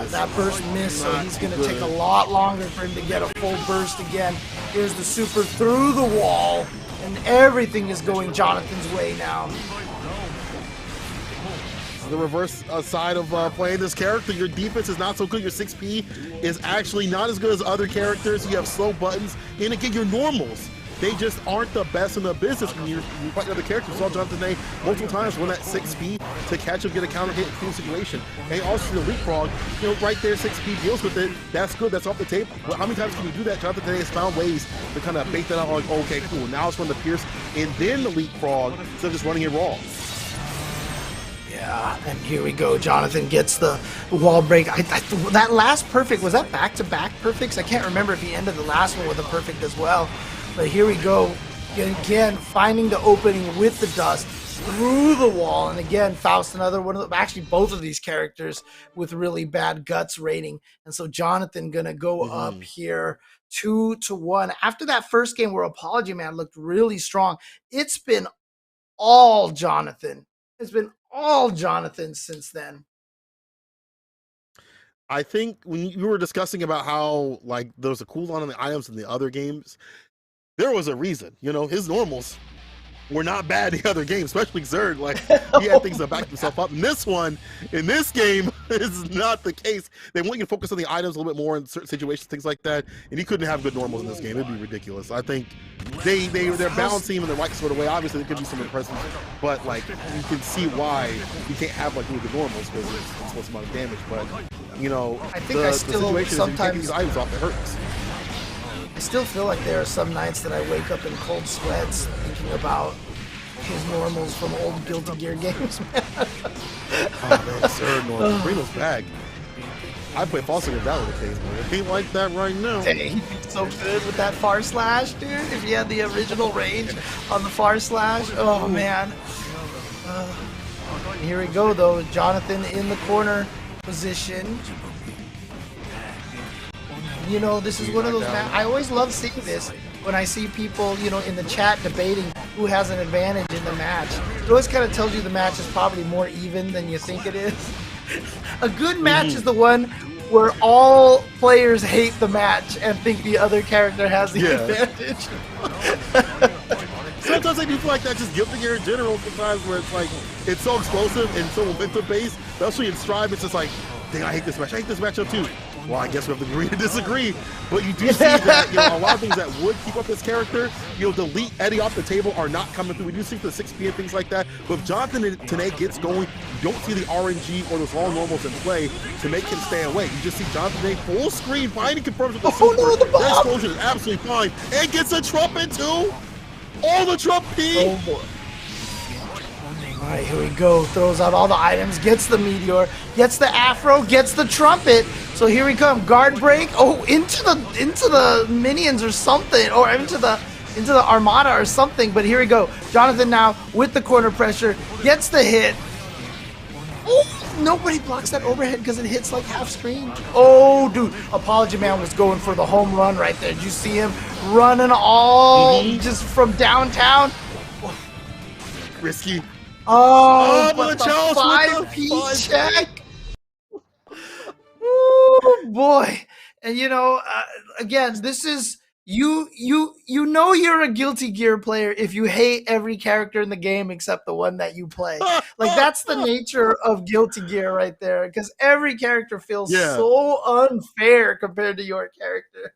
that burst miss, so he's going to take a lot longer for him to get a full burst again. Here's the super through the wall, and everything is going Jonathan's way now. The reverse side of playing this character, your defense is not so good. Your 6P is actually not as good as other characters. You have slow buttons, and again, your normals, they just aren't the best in the business when you're fighting other characters. We saw Jonathan Tanay multiple times run that 6P to catch him, get a counter hit in cool situation. And also the leapfrog, you know, right there, 6P deals with it. That's good, that's off the table. But how many times can you do that? Jonathan Tanay has found ways to kind of bait that out, like, okay, cool, now it's run the Pierce and then the leapfrog instead of just running it raw. Yeah, and here we go. Jonathan gets the wall break. That last perfect, was that back-to-back perfects? I can't remember if he ended the last one with a perfect as well. But here we go. Again, finding the opening with the dust through the wall. And again, Faust, another one of them, actually both of these characters with really bad guts rating. And so Jonathan gonna go up here 2-1. After that first game where Apology Man looked really strong, it's been all Jonathan. It's been all Jonathan since then. I think when you were discussing about how, like, there was a cooldown on the items in the other games, there was a reason. You know, his normals were not bad the other game, especially Zerg. Like, he had things to back himself up. And this one, in this game, is not the case. They want you to focus on the items a little bit more in certain situations, things like that. And he couldn't have good normals in this game. It'd be ridiculous. I think they're balancing him in the right sort of way. Obviously, there could be some impressive, but like you can see why you can't have like really good normals because it's supposed to amount of damage. But you know, I think I still the situation sometimes is you take these items off, it hurts. I still feel like there are some nights that I wake up in cold sweats thinking about his normals from old Guilty Gear games, man. Oh man, sir, normals. Bring those back. I play Foster if that was the case, but it ain't like that right now. Dang, he'd be so good with that far slash, dude. If he had the original range on the far slash, oh man. Here we go though, Jonathan in the corner position. You know, this is one of those I always love seeing this when I see people, you know, in the chat debating who has an advantage in the match. It always kind of tells you the match is probably more even than you think it is. A good match is the one where all players hate the match and think the other character has the advantage. Sometimes I do feel like that just Guilty Gear in general sometimes where it's like, it's so explosive and so momentum based, especially in Strive, it's just like, dang, I hate this match. I hate this matchup too. Well, I guess we have to agree to disagree. But you do see that, you know, a lot of things that would keep up this character, you know, delete Eddie off the table are not coming through. We do see the 6P and things like that. But if Jonathan Tanae gets going, you don't see the RNG or those long normals in play to make him stay away. You just see Jonathan Tanae full screen, finally confirms with the super. No, the Their explosion is absolutely fine. And gets a trumpet too. All the Trump P. Oh boy. All right, here we go. Throws out all the items, gets the meteor, gets the afro, gets the trumpet. So here we come. Guard break. Oh, into the minions or something, or into the armada or something. But here we go. Jonathan now with the corner pressure gets the hit. Oh, nobody blocks that overhead because it hits like half screen. Oh, dude. Apology Man was going for the home run right there. Did you see him running all just from downtown? Risky. Oh, but the 5P check. Oh boy. And you know, again, this is you know you're a Guilty Gear player if you hate every character in the game except the one that you play. Like that's the nature of Guilty Gear right there, because every character feels so unfair compared to your character.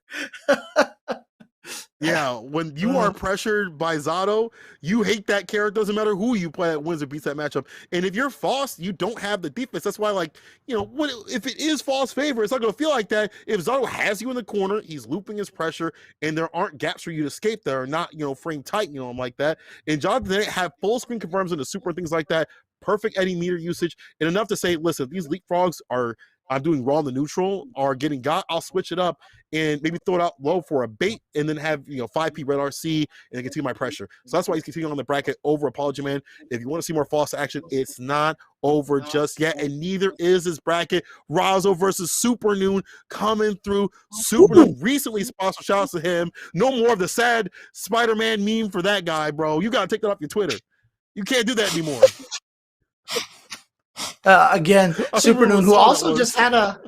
Yeah, when you are pressured by Zato, you hate that character. Doesn't matter who you play that wins or beats that matchup. And if you're Foss, you don't have the defense. That's why, like, you know, if it is Foss' favor, it's not going to feel like that. If Zato has you in the corner, he's looping his pressure, and there aren't gaps for you to escape that are not, you know, frame tight, you know, like that. And Jonathan didn't have full screen confirms in the super and things like that. Perfect Eddie meter usage, and enough to say, listen, these leapfrogs are. I'm doing raw in the neutral or getting got, I'll switch it up and maybe throw it out low for a bait and then have, you know, 5P red RC and continue my pressure. So that's why he's continuing on the bracket over Apology Man. If you want to see more false action, it's not over just yet, and neither is this bracket. Razo versus Super Noon coming through. Super Noon recently sponsored, shout out to him. No more of the sad Spider-Man meme for that guy, bro. You got to take that off your Twitter. You can't do that anymore. Again, Super Noon, who also just had a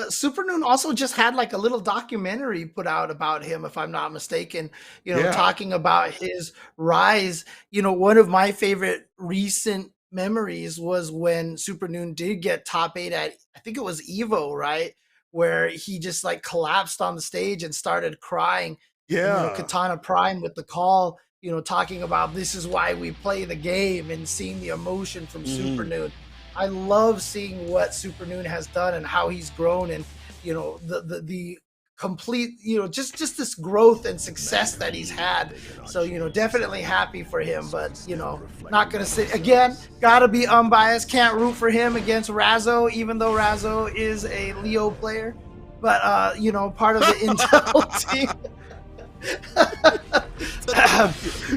Super Noon also just had like a little documentary put out about him, if I'm not mistaken, you know, talking about his rise. You know, one of my favorite recent memories was when Super Noon did get top 8 at, I think it was Evo, right? Where he just like collapsed on the stage and started crying. Yeah. And, you know, Katana Prime with the call, you know, talking about this is why we play the game and seeing the emotion from Super Noon. I love seeing what Super Noon has done and how he's grown, and you know the complete, you know, just this growth and success that he's had. So, you know, definitely happy for him, but you know, not gonna say again, gotta be unbiased, can't root for him against Razo, even though Razo is a Leo player, but you know, part of the Intel team.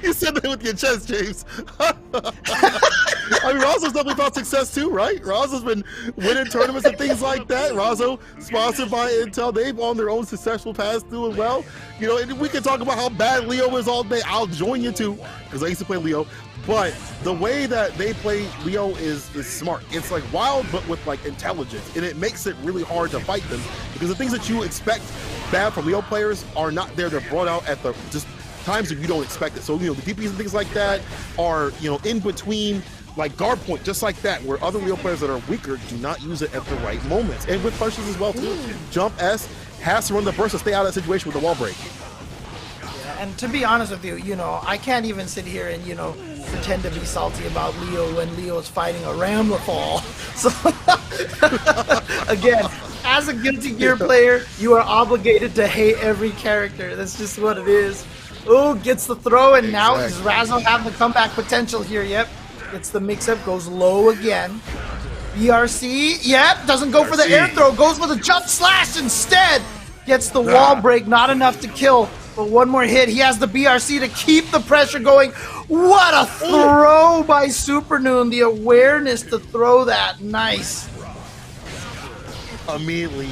You said that with your chest, James. I mean, Razo's definitely found success too, right? Razo's been winning tournaments and things like that. Razo, sponsored by Intel, they've on their own successful paths doing well. You know, and we can talk about how bad Leo is all day. I'll join you too, because I used to play Leo. But the way that they play Leo is smart. It's like wild, but with like intelligence, and it makes it really hard to fight them because the things that you expect bad from Leo players are not there. They're brought out at the just times that you don't expect it. So, you know, the DPs and things like that are, you know, in between, like guard point, just like that, where other Leo players that are weaker do not use it at the right moments. And with punches as well, too. Jump S has to run the burst to stay out of that situation with the wall break. Yeah, and to be honest with you, you know, I can't even sit here and, you know, pretend to be salty about Leo when Leo is fighting a Ramlethal. So, again, as a Guilty Gear player, you are obligated to hate every character. That's just what it is. Oh, gets the throw, and now does Razo have the comeback potential here? Yep. Gets the mix-up, goes low again. BRC, yep, doesn't go for the air throw, goes for the jump slash instead. Gets the wall break, not enough to kill, but one more hit. He has the BRC to keep the pressure going. What a throw by Supernoon, the awareness to throw that, nice. Immediately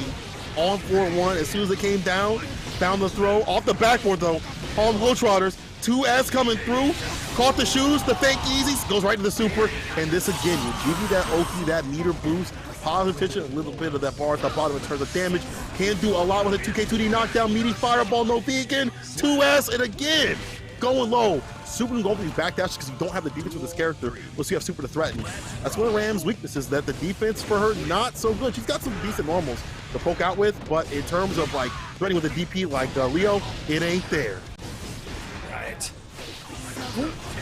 on 4-1 as soon as it came down, found the throw off the backboard though, on Globetrotters. 2S coming through, caught the shoes, the fake easy, goes right to the super, and this again will give you that Oki, that meter boost, positive tension, a little bit of that bar at the bottom in terms of damage. Can do a lot with a 2K2D knockdown, meaty fireball, no vegan, 2S, and again, going low. Super going to be backdash because you don't have the defense with this character, unless you have super to threaten. That's one of Ram's weaknesses, that the defense for her, not so good. She's got some decent normals to poke out with, but in terms of like threatening with a DP like Leo, it ain't there.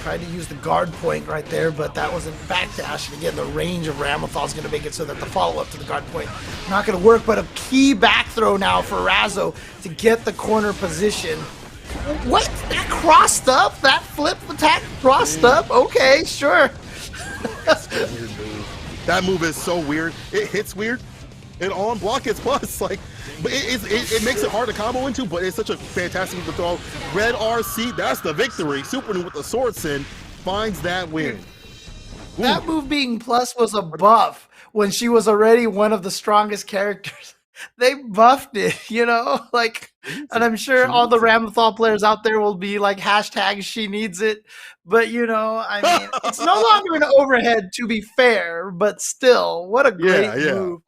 Tried to use the guard point right there, but that wasn't backdash. And again, the range of Ramlethal is going to make it so that the follow-up to the guard point not going to work, but a key back throw now for Razo to get the corner position. What? That crossed up? That flip attack crossed up? Okay, sure. That's a weird move. That move is so weird. It hits weird. And on block it's plus. Like, but it makes it hard to combo into, but it's such a fantastic move to throw. Red RC, that's the victory. Supernoon with the sword send finds that win. That move being plus was a buff when she was already one of the strongest characters. They buffed it, you know, like, and I'm sure all the Ramlethal players out there will be like hashtag she needs it. But, you know, I mean, it's no longer an overhead to be fair, but still, what a great move.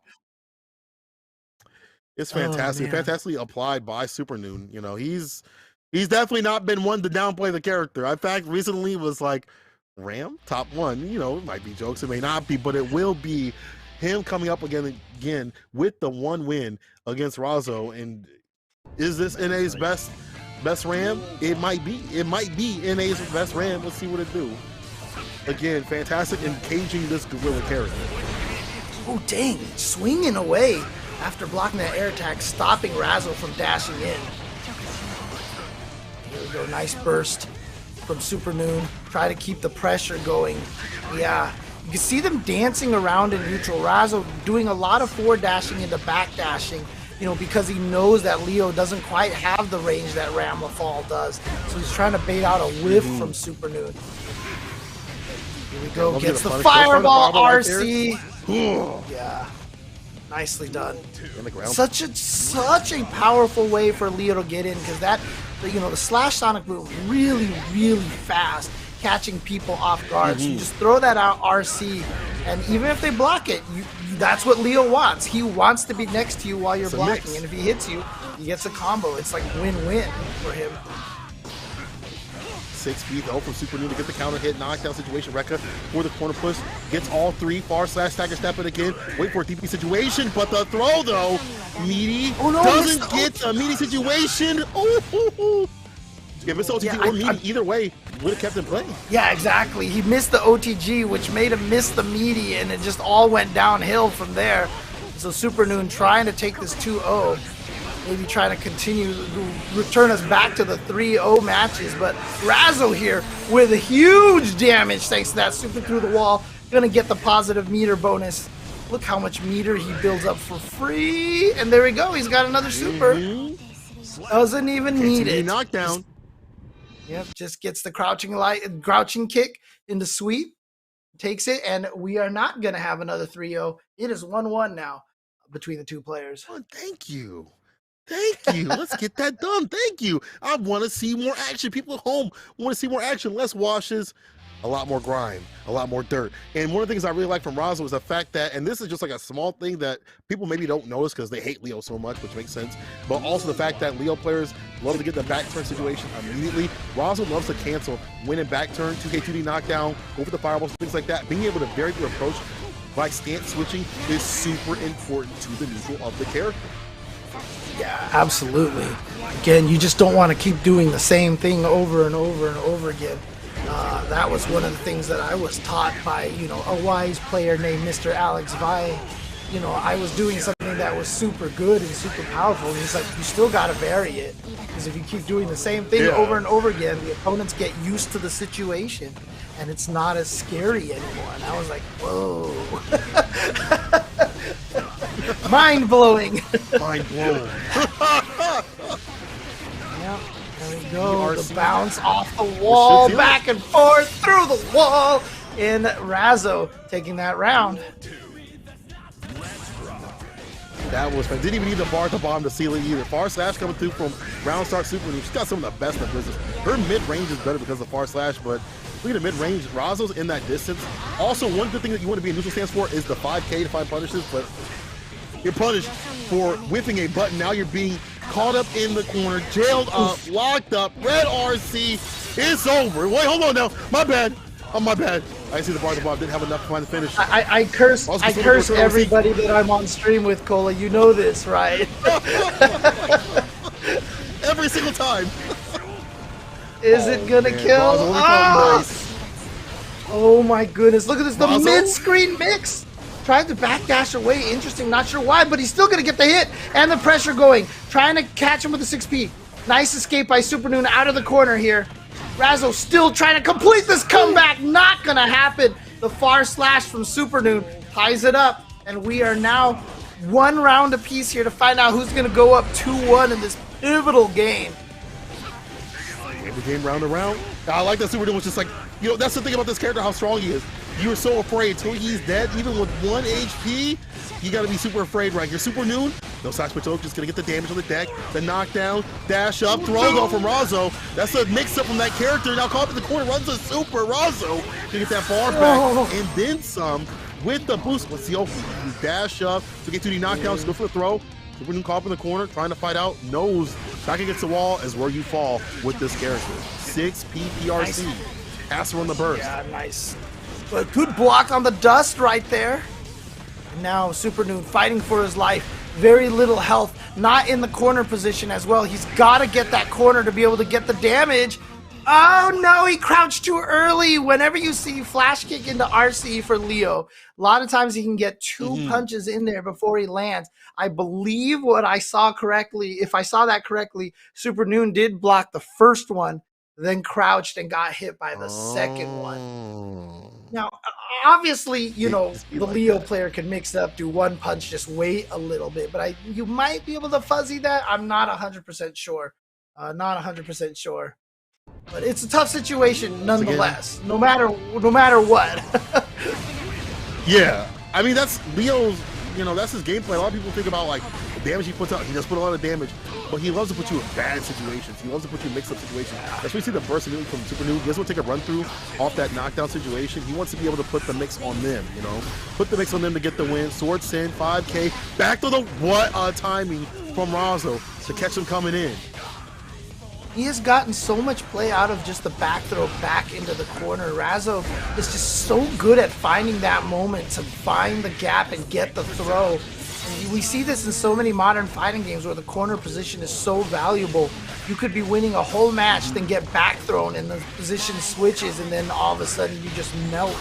It's fantastic, fantastically applied by Supernoon. You know, he's definitely not been one to downplay the character. In fact, recently was like, Ram top one. You know, it might be jokes, it may not be, but it will be him coming up again with the one win against Razo. And is this NA's best Ram? It might be. It might be NA's best Ram. Let's see what it do. Again, fantastic in caging this gorilla character. Oh dang! Swinging away. After blocking that air attack, stopping Razo from dashing in. Here we go, nice burst from Supernoon. Try to keep the pressure going. Yeah, you can see them dancing around in neutral. Razo doing a lot of forward dashing into back dashing, you know, because he knows that Leo doesn't quite have the range that Ramlethal does. So he's trying to bait out a whiff from Supernoon. Here we go, gets the fireball RC. Yeah. Nicely done. Such a powerful way for Leo to get in, because that, you know, the slash sonic move really fast, catching people off guard. So you just throw that out RC, and even if they block it, that's what Leo wants. He wants to be next to you while you're blocking, and if he hits you, he gets a combo. It's like win-win for him. 6 feet though from Supernoon to get the counter hit, knockdown situation. Rekka for the corner push, gets all three, far slash stagger step it again, wait for a DP situation, but the throw though, Meaty doesn't get a Meaty situation. Ooh. If it's OTG or Meaty, either way, would have kept him playing. Yeah, exactly. He missed the OTG, which made him miss the Meaty, and it just all went downhill from there. So Supernoon trying to take this 2-0. Maybe trying to continue to return us back to the 3-0 matches, but Razo here with huge damage thanks to that super through the wall. Gonna get the positive meter bonus. Look how much meter he builds up for free, and there we go. He's got another super. Doesn't even need it. Knockdown. Just gets the crouching kick into sweep, takes it, and we are not gonna have another 3-0. It is 1-1 now between the two players. Oh, thank you. Thank you. Let's get that done. Thank you. I want to see more action. People at home want to see more action. Less washes, a lot more grime, a lot more dirt. And one of the things I really like from Razo is the fact that, and this is just like a small thing that people maybe don't notice because they hate Leo so much, which makes sense, but also the fact that Leo players love to get the back turn situation immediately. Razo loves to cancel, win in back turn, 2K2D knockdown, go for the fireballs, things like that. Being able to vary your approach by stance switching is super important to the neutral of the character. Yeah, absolutely. Again, you just don't want to keep doing the same thing over and over and over again. That was one of the things that I was taught by, a wise player named Mr. Alex Vi. I was doing something that was super good and super powerful, and he's like, you still got to vary it. Because if you keep doing the same thing over and over again, the opponents get used to the situation, and it's not as scary anymore. And I was like, whoa. Mind blowing. Mind blown. Yep, there we go. The bounce off the wall, back and forth through the wall, and Razo taking that round. That was fun. Didn't even need the bar to bomb to seal it either. Far slash coming through from round start super. She's got some of the best in the business. Her mid range is better because of far slash, but look at the mid range. Razo's in that distance. Also, one good thing that you want to be in neutral stance for is the 5K to find punishes, but you're punished for whiffing a button. Now you're being caught up in the corner, jailed up, locked up. Red RC. It's over. Wait, hold on now. My bad. Oh, my bad. I see the bar to bomb. Didn't have enough to find the finish. I curse everybody that I'm on stream with, Cola. You know this, right? Every single time. Is it gonna kill? Oh my goodness. Look at this. The mid-screen mix. Tried to backdash away. Interesting. Not sure why, but he's still gonna get the hit and the pressure going. Trying to catch him with the 6P. Nice escape by Supernoon out of the corner here. Razo still trying to complete this comeback. Not gonna happen. The far slash from Supernoon ties it up, and we are now 1 round apiece here to find out who's gonna go up 2-1 in this pivotal game. Every game round and round. I like that Supernoon was just like, that's the thing about this character, how strong he is. You were so afraid till he's dead, even with 1 HP. You gotta be super afraid, right? You're Supernoon. No side switch over, just gonna get the damage on the deck, the knockdown, dash up, throw though from Razo. That's a mix up from that character. Now caught up in the corner, runs a super Razo to get that bar back, and then some with the boost. Let's see, you dash up to get to the knockdown, go for the throw. Supernoon caught up in the corner, trying to fight out, knows back against the wall is where you fall with this character. 6P PRC. Has to run the burst. Yeah, nice. But good block on the dust right there. And now Supernoon fighting for his life. Very little health. Not in the corner position as well. He's got to get that corner to be able to get the damage. Oh no, he crouched too early. Whenever you see flash kick into RC for Leo, a lot of times he can get 2 punches in there before he lands. I believe what I saw correctly, if I saw that correctly, Supernoon did block the first one, then crouched and got hit by the second one. Now, obviously, the Leo player can mix it up, do 1 punch, just wait a little bit, but you might be able to fuzzy that. I'm not 100% sure. Not 100% sure. But it's a tough situation nonetheless, no matter what. Yeah, I mean, that's Leo's, that's his gameplay. A lot of people think about like the damage he puts out. He does put a lot of damage, but he loves to put you in bad situations. He loves to put you in mix-up situations. That's why you see the burst immediately from Supernoon. He doesn't want to take a run-through off that knockdown situation. He wants to be able to put the mix on them, Put the mix on them to get the win. Sword send, 5K. Back to what timing from Razo to catch him coming in. He has gotten so much play out of just the back throw back into the corner. Razo is just so good at finding that moment to find the gap and get the throw. And we see this in so many modern fighting games where the corner position is so valuable. You could be winning a whole match, then get back thrown and the position switches, and then all of a sudden you just melt.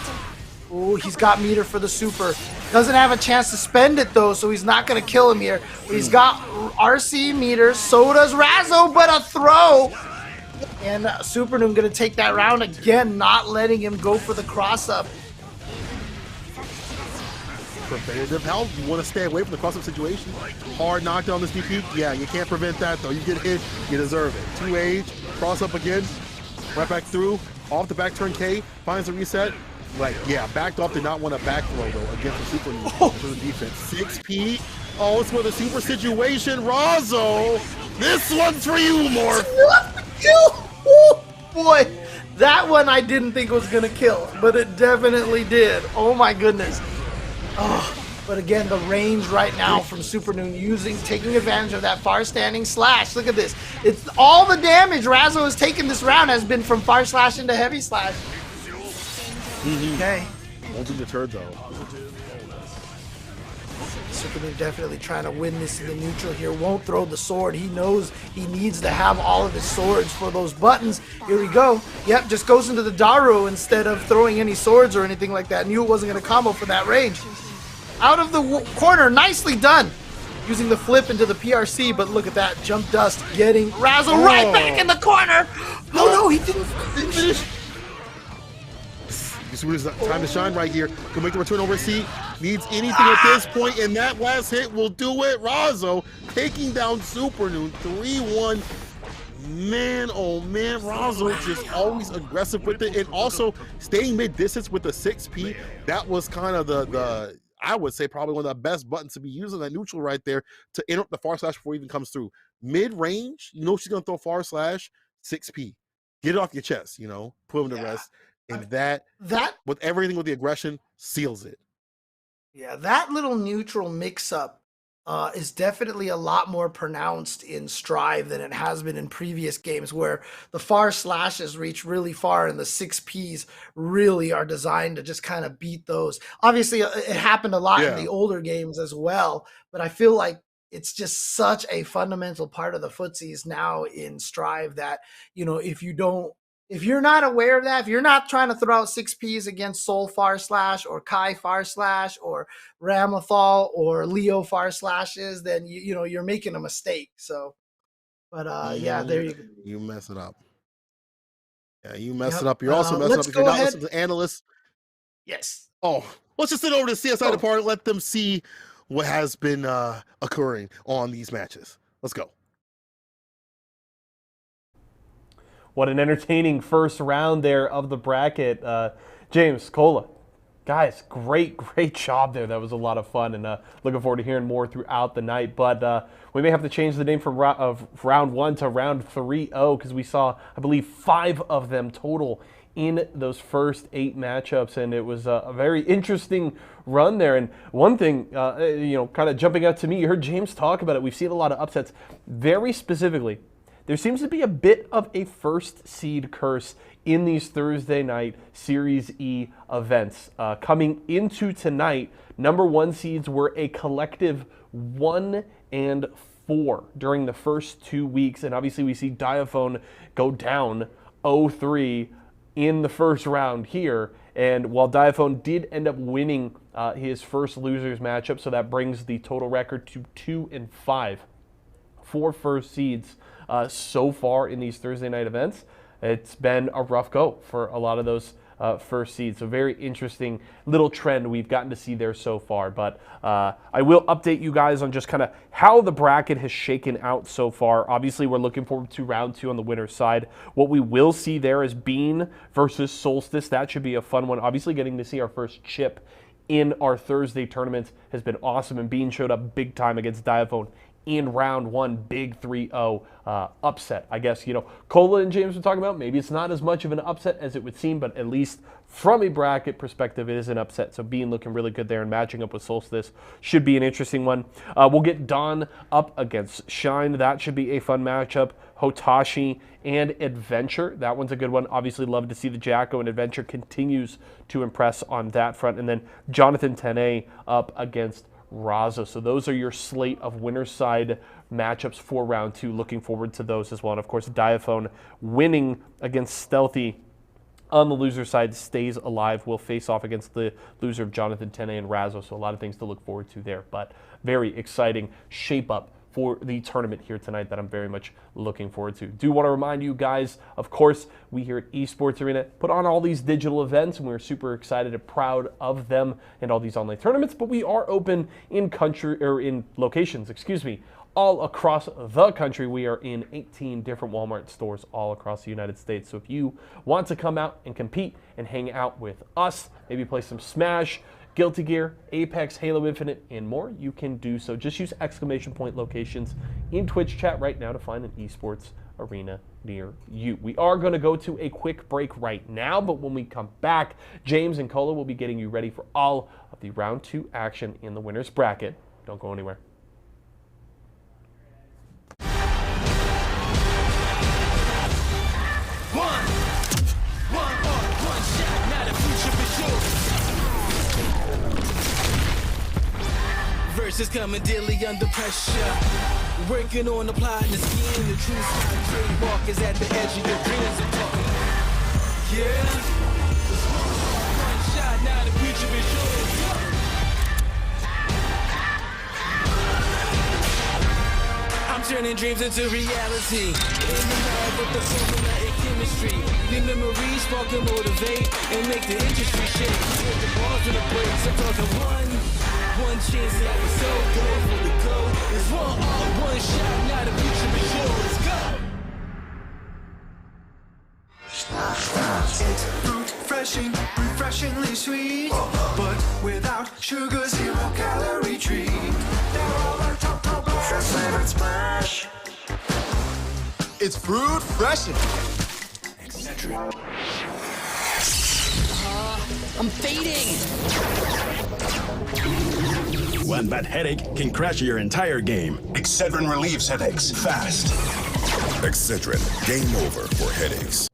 Ooh, he's got meter for the super. Doesn't have a chance to spend it though, so he's not going to kill him here. But he's got RC meter, so does Razo, but a throw. And Supernoon going to take that round again, not letting him go for the cross-up. Preventative health, you want to stay away from the cross-up situation. Hard knockdown this DP, yeah, you can't prevent that though. You get hit, you deserve it. 2 age, cross-up again, right back through, off the back turn K, finds the reset. Backed off, did not want to back throw though, against the super for the defense. 6P, it's for the super situation. Razo, this one's for you, Morph. Oh boy, That one I didn't think was going to kill, but it definitely did. Oh my goodness. Oh, but again, the range right now from Supernoon taking advantage of that far standing slash. Look at this. It's all the damage Razzo has taken this round has been from far slash into heavy slash. Okay. Won't be deterred though. Supernoon definitely trying to win this in the neutral here. Won't throw the sword. He knows he needs to have all of his swords for those buttons. Here we go. Yep, just goes into the Daru instead of throwing any swords or anything like that. Knew it wasn't going to combo for that range. Out of the corner, nicely done. Using the flip into the PRC, but look at that. Jump Dust getting Razzle right back in the corner. Oh no, he didn't finish. Time to shine right here. Can make the return over C. Needs anything at this point, and that last hit will do it. Razzo taking down Supernoon 3-1. Man, oh man, Razzo just always aggressive with it, and also staying mid-distance with the 6P. That was kind of the I would say probably one of the best buttons to be using that neutral right there to interrupt the far slash before it even comes through. Mid-range, you know she's gonna throw far slash, 6P. Get it off your chest, you know, put him to rest. And that with everything with the aggression seals it. Yeah, that little neutral mix-up is definitely a lot more pronounced in Strive than it has been in previous games, where the far slashes reach really far and the 6Ps really are designed to just kind of beat those. Obviously, it happened a lot in the older games as well, but I feel like it's just such a fundamental part of the footsies now in Strive that, you know, if you're not aware of that, if you're not trying to throw out 6Ps against Soul far slash or Kai far slash or Ramathal or Leo far slashes, then you know you're making a mistake. So, but yeah, there you go. You mess it up. Yeah, you mess it up. You're also messing up if you're not listening to analysts. Yes. Oh, let's just sit over to the CSI department. Let them see what has been occurring on these matches. Let's go. What an entertaining first round there of the bracket. James, Cola, guys, great job there. That was a lot of fun, and looking forward to hearing more throughout the night. But we may have to change the name from round 1 to round 3-0 because we saw, I believe, 5 of them total in those first 8 matchups, and it was a very interesting run there. And one thing, kind of jumping out to me, you heard James talk about it. We've seen a lot of upsets. Very specifically, there seems to be a bit of a first seed curse in these Thursday night Series E events. Coming into tonight, number 1 seeds were a collective 1 and 4 during the first 2 weeks. And obviously we see Diaphone go down 0-3 in the first round here. And while Diaphone did end up winning his first losers matchup, so that brings the total record to 2 and 5 for first seeds. So far in these Thursday night events, it's been a rough go for a lot of those first seeds. So very interesting little trend we've gotten to see there so far. But I will update you guys on just kind of how the bracket has shaken out so far. Obviously, we're looking forward to round 2 on the winner's side. What we will see there is Bean versus Solstice. That should be a fun one. Obviously, getting to see our first chip in our Thursday tournament has been awesome. And Bean showed up big time against Diaphone in round 1, big 3-0 upset. I guess, Cola and James were talking about, maybe it's not as much of an upset as it would seem, but at least from a bracket perspective, it is an upset. So Bean looking really good there and matching up with Solstice should be an interesting one. We'll get Dawn up against Shine. That should be a fun matchup. Hotashi and Adventure. That one's a good one. Obviously love to see the Jacko, and Adventure continues to impress on that front. And then Jonathan Tene up against Razzo. So those are your slate of winner's side matchups for round 2. Looking forward to those as well. And of course, Diaphone winning against Stealthy on the loser side stays alive. Will face off against the loser of Jonathan Tene and Razzo. So a lot of things to look forward to there. But very exciting shape up for the tournament here tonight that I'm very much looking forward to. Do want to remind you guys, of course, we here at Esports Arena put on all these digital events, and we're super excited and proud of them and all these online tournaments, but we are open in locations, all across the country. We are in 18 different Walmart stores all across the United States. So if you want to come out and compete and hang out with us, maybe play some Smash, Guilty Gear, Apex, Halo Infinite, and more, you can do so. Just use exclamation point locations in Twitch chat right now to find an esports arena near you. We are going to go to a quick break right now, but when we come back, James and Cola will be getting you ready for all of the round 2 action in the winner's bracket. Don't go anywhere. Verses coming daily under pressure. Working on applying the scheme. The true style trademark is at the edge of your dreams. I'm talking. Yeah. One shot, now the future is yours. I'm turning dreams into reality. In the lab with the formula and chemistry. The memories spark and motivate and make the industry shake. With the balls and the breaks, I'm talking one chance that was so good for the goal. It's one shot, now the future is yours. Go! It's refreshing, refreshingly sweet, but without sugar, 0 calorie treat. They're all our top fresh flavored splash. It's fruit freshin'. Etc. I'm fading. One bad headache can crash your entire game. Excedrin relieves headaches fast. Excedrin, game over for headaches.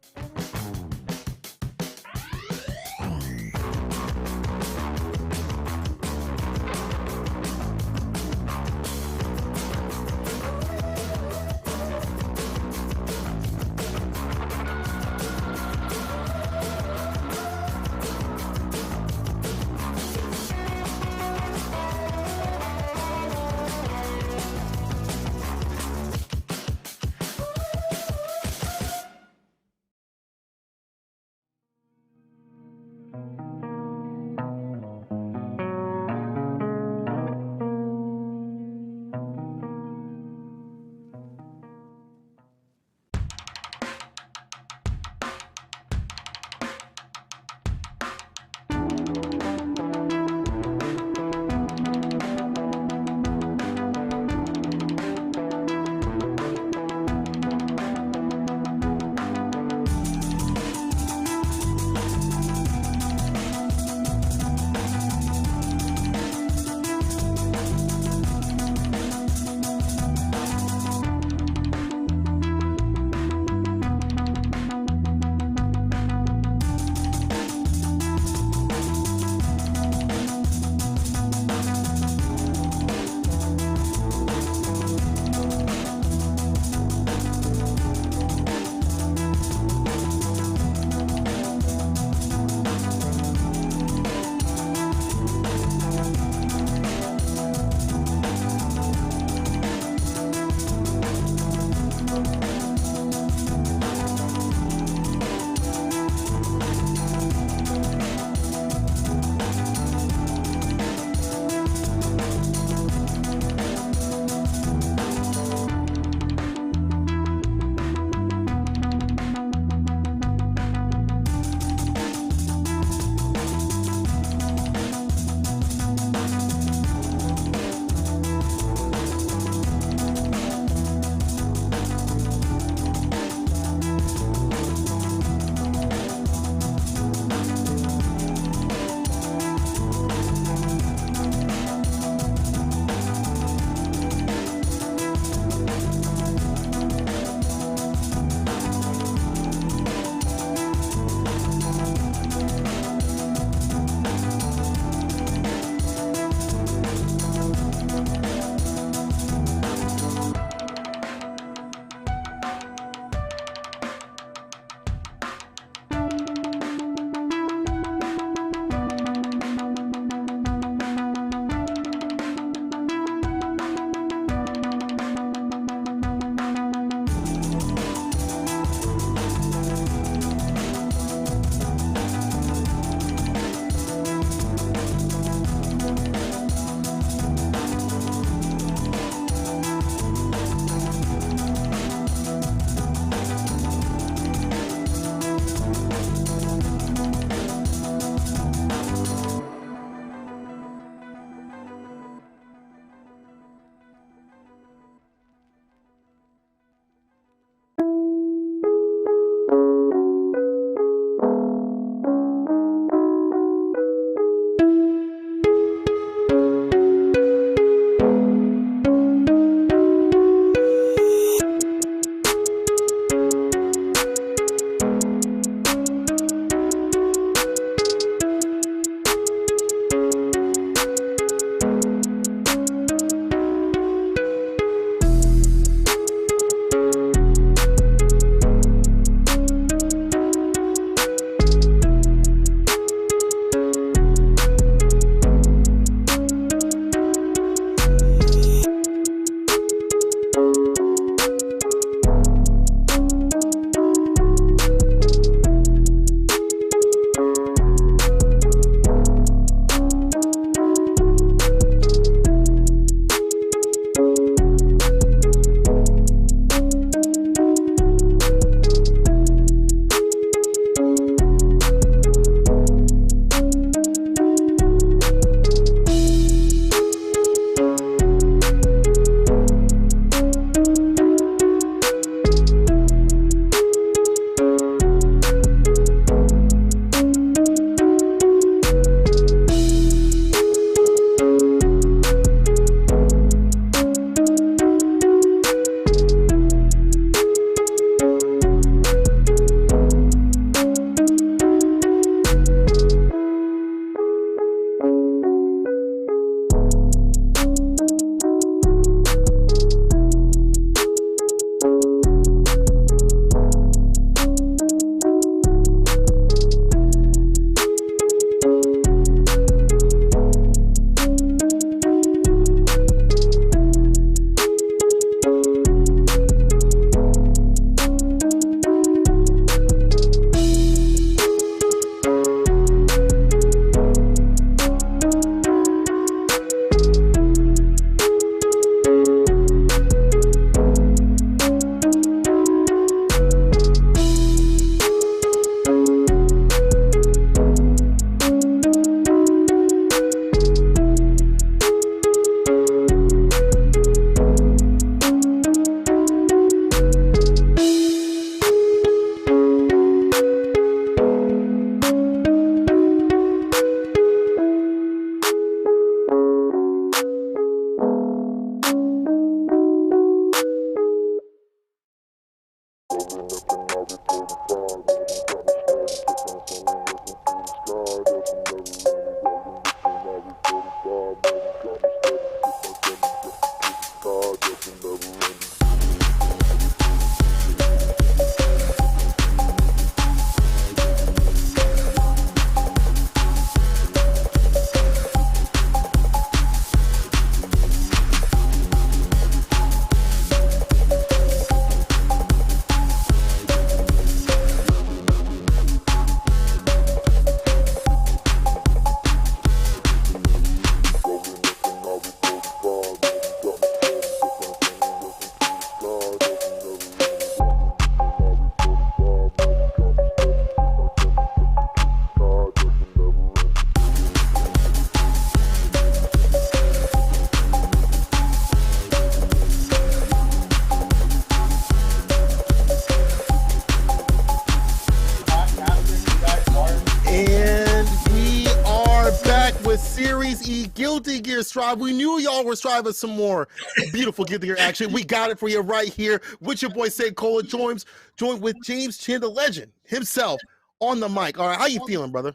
Series E Guilty Gear Strive. We knew y'all were striving some more beautiful Guilty Gear action. We got it for you right here with your boy Say Cola joined with James Chin, the legend himself, on the mic. All right, how you feeling, brother?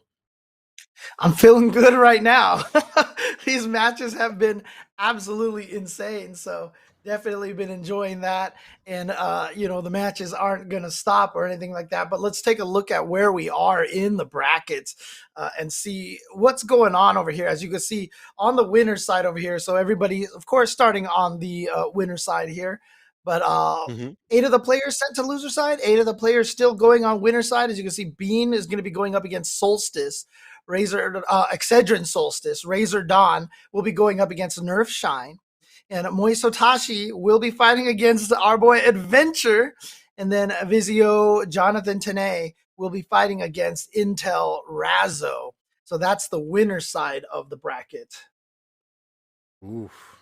I'm feeling good right now. These matches have been absolutely insane. So definitely been enjoying that. And, the matches aren't going to stop or anything like that. But let's take a look at where we are in the brackets and see what's going on over here. As you can see on the winner's side over here. So everybody, of course, starting on the winner's side here. But 8 of the players sent to loser side, 8 of the players still going on winner side. As you can see, Bean is going to be going up against Solstice. Excedrin Solstice, Razor Dawn will be going up against Nerf Shine. And Moisotashi will be fighting against our boy Adventure. And then Vizio Jonathan Tene will be fighting against Intel Razzo. So that's the winner side of the bracket. Oof.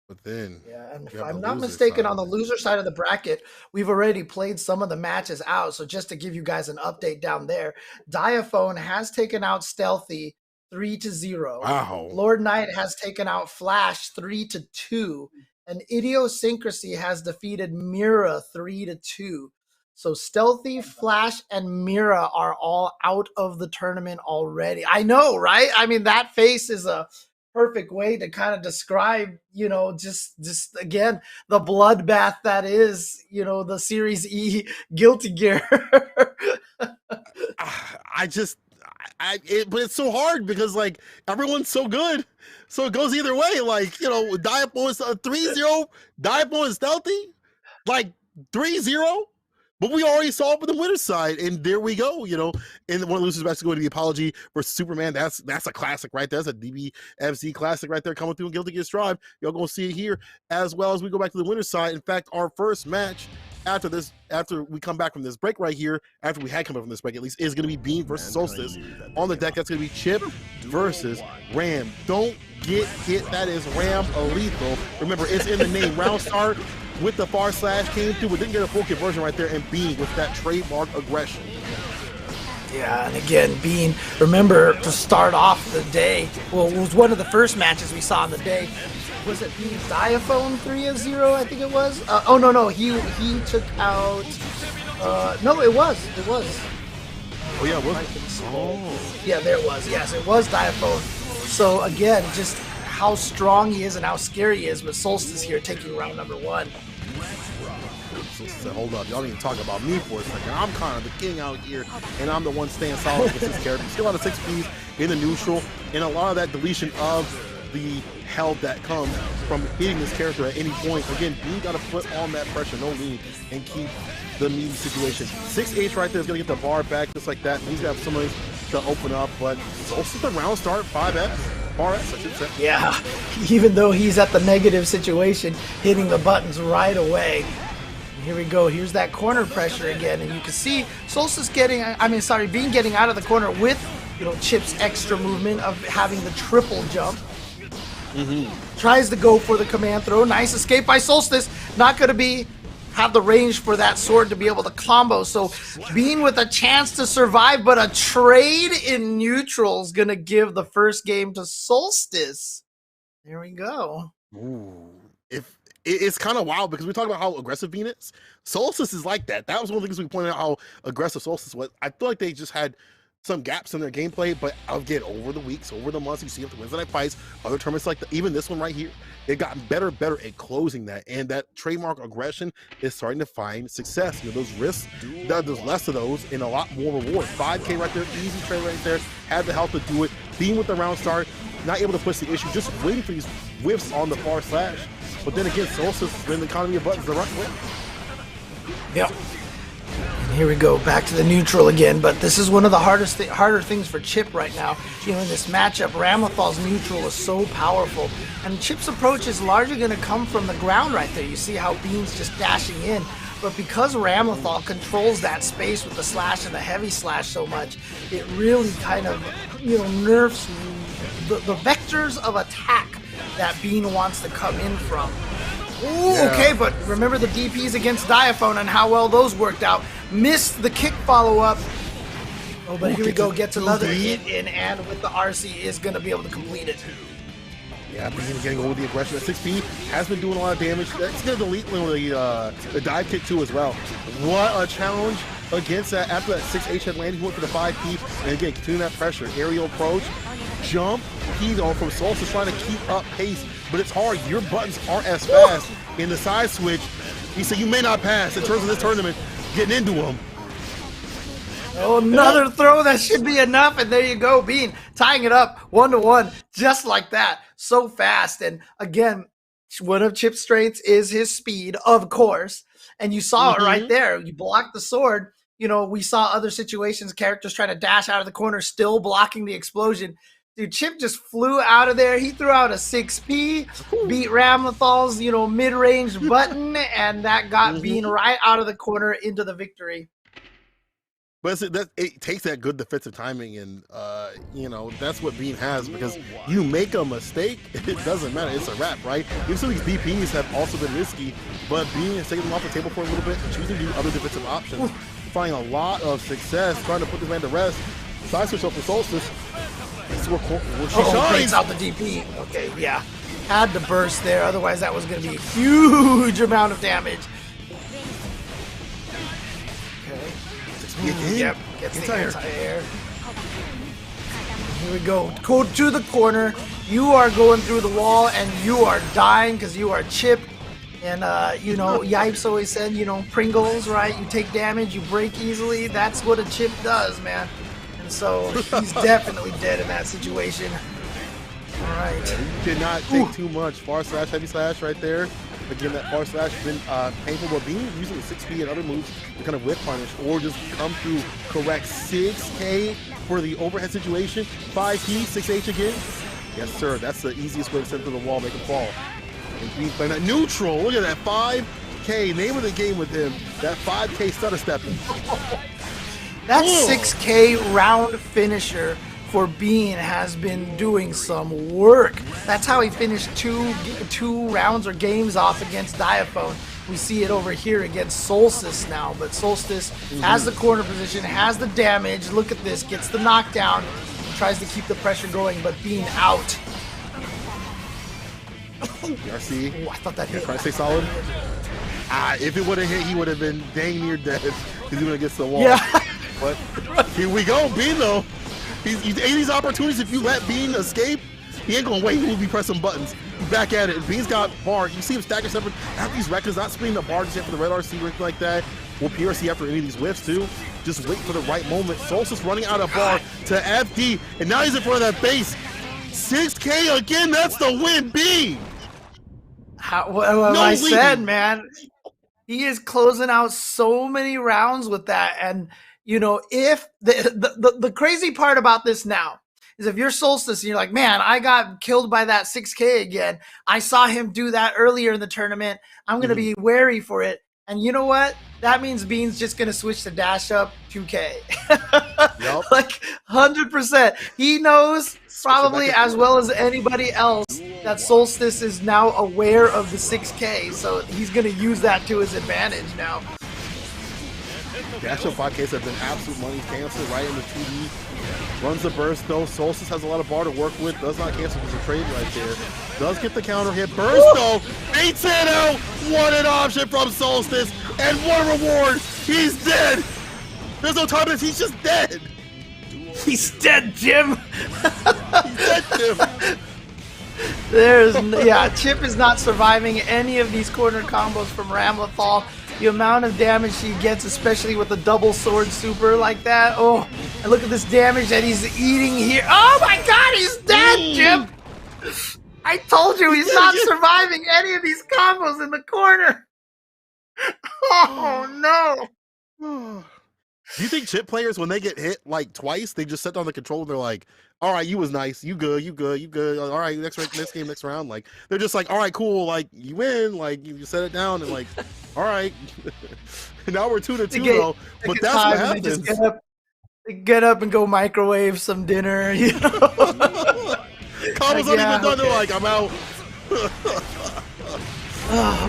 But then, yeah, and if I'm not mistaken, on the loser side of the bracket, we've already played some of the matches out. So just to give you guys an update down there, Diaphone has taken out Stealthy 3-0. Wow. Lord Knight has taken out Flash 3-2, and Idiosyncrasy has defeated Mira 3-2. So Stealthy, Flash, and Mira are all out of the tournament already. I know, right? I mean, that face is a perfect way to kind of describe, just again, the bloodbath that is, the Series E Guilty Gear. But it's so hard because like everyone's so good, so it goes either way. Like Diaphone is 3-0, Diaphone is Stealthy, like 3-0. But we already saw it with the winner's side, and there we go. And one of the losers matches going to be Apology versus Superman. That's a classic right there. That's a DBFZ classic right there coming through in Guilty Gear Strive. Y'all gonna see it here as well as we go back to the winner's side. In fact, our first match after we come back from this break right here, after we had come back from this break at least, is going to be Bean versus Solstice. On the deck, that's going to be Chip versus Ram. Don't get hit. That is Ram Lethal. Remember, it's in the name. Round start with the / came through, but didn't get a full conversion right there, and Bean with that trademark aggression. Yeah, and again, Bean, remember to start off the day, well, it was one of the first matches we saw on the day. Was it Bean's Diaphone 3-0, I think it was? No, he took out, no, it was. Oh, yeah, it was? Oh. Yeah, there it was. Yes, it was Diaphone. So, again, just how strong he is and how scary he is with Solstice here taking round number 1. So hold up, y'all need to talk about me for a second. I'm kind of the king out here, and I'm the one staying solid with this character. Still out of 6 Ps in the neutral, and a lot of that deletion of the health that comes from hitting this character at any point. Again, you got to put on that pressure, no lean, and keep the meaty situation. 6H right there is going to get the bar back just like that. He's got some ways to open up, but also the round start 5S. Bar S, I should say. Yeah, even though he's at the negative situation, hitting the buttons right away. Here we go. Here's that corner pressure again, and you can see Solstice Bean getting out of the corner with, Chip's extra movement of having the triple jump. Tries to go for the command throw. Nice escape by Solstice. Not going to have the range for that sword to be able to combo. So Bean with a chance to survive, but a trade in neutral is going to give the first game to Solstice. There we go. Ooh. it's kind of wild because we talk about how aggressive Bean is. Solstice is like that. That was one of the things we pointed out how aggressive Solstice was. I feel like they just had some gaps in their gameplay, but again, over the weeks, over the months, you see the Wednesday night fights, other tournaments like even this one right here, they've gotten better at closing that, and that trademark aggression is starting to find success. You know, those risks, there's less of those and a lot more reward. 5K right there, easy trade right there, had the health to do it, being with the round start, not able to push the issue, just waiting for these whiffs on the far slash. But then again, Solstice has been the economy of buttons the right way. Yep. Here we go, back to the neutral again, but this is one of the harder things for Chip right now. You know, in this matchup, Ramlethal's neutral is so powerful, and Chip's approach is largely going to come from the ground right there. You see how Bean's just dashing in, but because Ramlethal controls that space with the slash and the heavy slash so much, it really kind of, you know, nerfs the vectors of attack that Bean wants to come in from. Ooh, yeah. Okay, but remember the DPs against Diaphone and how well those worked out. Missed the kick follow-up. Oh, but here we go. Gets another hit in, and with the RC is going to be able to complete it. Yeah, Bean getting over the aggression. That 6P has been doing a lot of damage. That's going to delete the dive kick too as well. What a challenge against that. After that 6H had landed, he went for the 5P. And again, continuing that pressure. Aerial approach. Jump. He's on from Solstice trying to keep up pace, but it's hard. Your buttons aren't as fast. In the side switch, he said you may not pass in terms of this tournament, getting into him. Oh, another throw that should be enough, and there you go, Bean tying it up 1-1, just like that, so fast. And again, one of Chip's strengths is his speed, of course, and you saw it right there. You blocked the sword. You know, we saw other situations, characters trying to dash out of the corner, still blocking the explosion. Dude, Chip just flew out of there. He threw out a 6P, beat Ramlethal's, you know, mid-range button, and that got Bean right out of the corner into the victory. But it takes that good defensive timing, and, you know, that's what Bean has, because you make a mistake, it doesn't matter. It's a wrap, right? Even some of these DPs have also been risky, but Bean has taken them off the table for a little bit, choosing to do other defensive options, finding a lot of success, trying to put this man to rest. Side switch up for Solstice. Takes out the DP. Okay, yeah. Had to burst there, otherwise that was going to be a huge amount of damage. Okay. Yep, gets the anti-air. Here we go. Go to the corner. You are going through the wall, and you are dying because you are Chip. And, you know, Yipes always said, you know, Pringles, right? You take damage, you break easily. That's what a Chip does, man. So he's definitely dead in that situation. All right. Yeah, he did not take too much. Far slash, heavy slash right there. Again, that far slash has been painful, but Bean using the 6P and other moves to kind of whip punish or just come through correct. 6K for the overhead situation. 5P, 6H again. Yes, sir. That's the easiest way to send to the wall, make him fall. And Bean playing that neutral. Look at that 5K. Name of the game with him. That 5K stutter stepping. That 6K round finisher for Bean has been doing some work. That's how he finished two rounds or games off against Diaphone. We see it over here against Solstice now, but Solstice has the corner position, has the damage. Look at this, gets the knockdown, tries to keep the pressure going, but Bean out. RC. Oh, I thought that hit. Trying to stay solid. If it would have hit, he would have been dang near dead because he went against the wall. Yeah. But here we go, Bean though. He's these opportunities. If you let Bean escape, he ain't gonna wait. He will be pressing buttons. He's back at it. And Bean's got bar. You see him stacking separate. After these records, not spinning the bar just yet for the red RC or anything like that. Will PRC after any of these whiffs too. Just wait for the right moment. Solstice running out of bar to FD, and now he's in front of that base. 6K again. That's the win, Bean. I said, man, he is closing out so many rounds with that. And you know, if the crazy part about this now is if you're Solstice and you're like, man, I got killed by that 6K again. I saw him do that earlier in the tournament. I'm going to be wary for it. And you know what? That means Bean's just going to switch to dash up 2K. Yep. Like 100%. He knows probably as well as anybody else that Solstice is now aware of the 6K. So he's going to use that to his advantage now. Dash up 5Ks have been absolute money. Cancel right into 2D. Runs the burst though. Solstice has a lot of bar to work with. Does not cancel with the trade right there. Does get the counter hit. Burst though. Beats it out. What an option from Solstice. And what a reward. He's dead. There's no time. He's just dead. He's dead, Jim. He's dead, Jim. Chip is not surviving any of these corner combos from Ramlethal. The amount of damage he gets, especially with the double sword super like that. Oh, and look at this damage that he's eating here. Oh my god, he's dead, Jim! I told you he's not surviving any of these combos in the corner. Oh no. Do you think Chip players, when they get hit like twice, they just set down the controller and they're like, all right, you was nice, you good. All right, next game, next round. Like, they're just like, all right, cool, like, you win, like, you set it down, and like, all right. Now we're 2-2 though, but that's what happens. Just get up and go microwave some dinner, you know? Combos aren't even done, they're like, I'm out.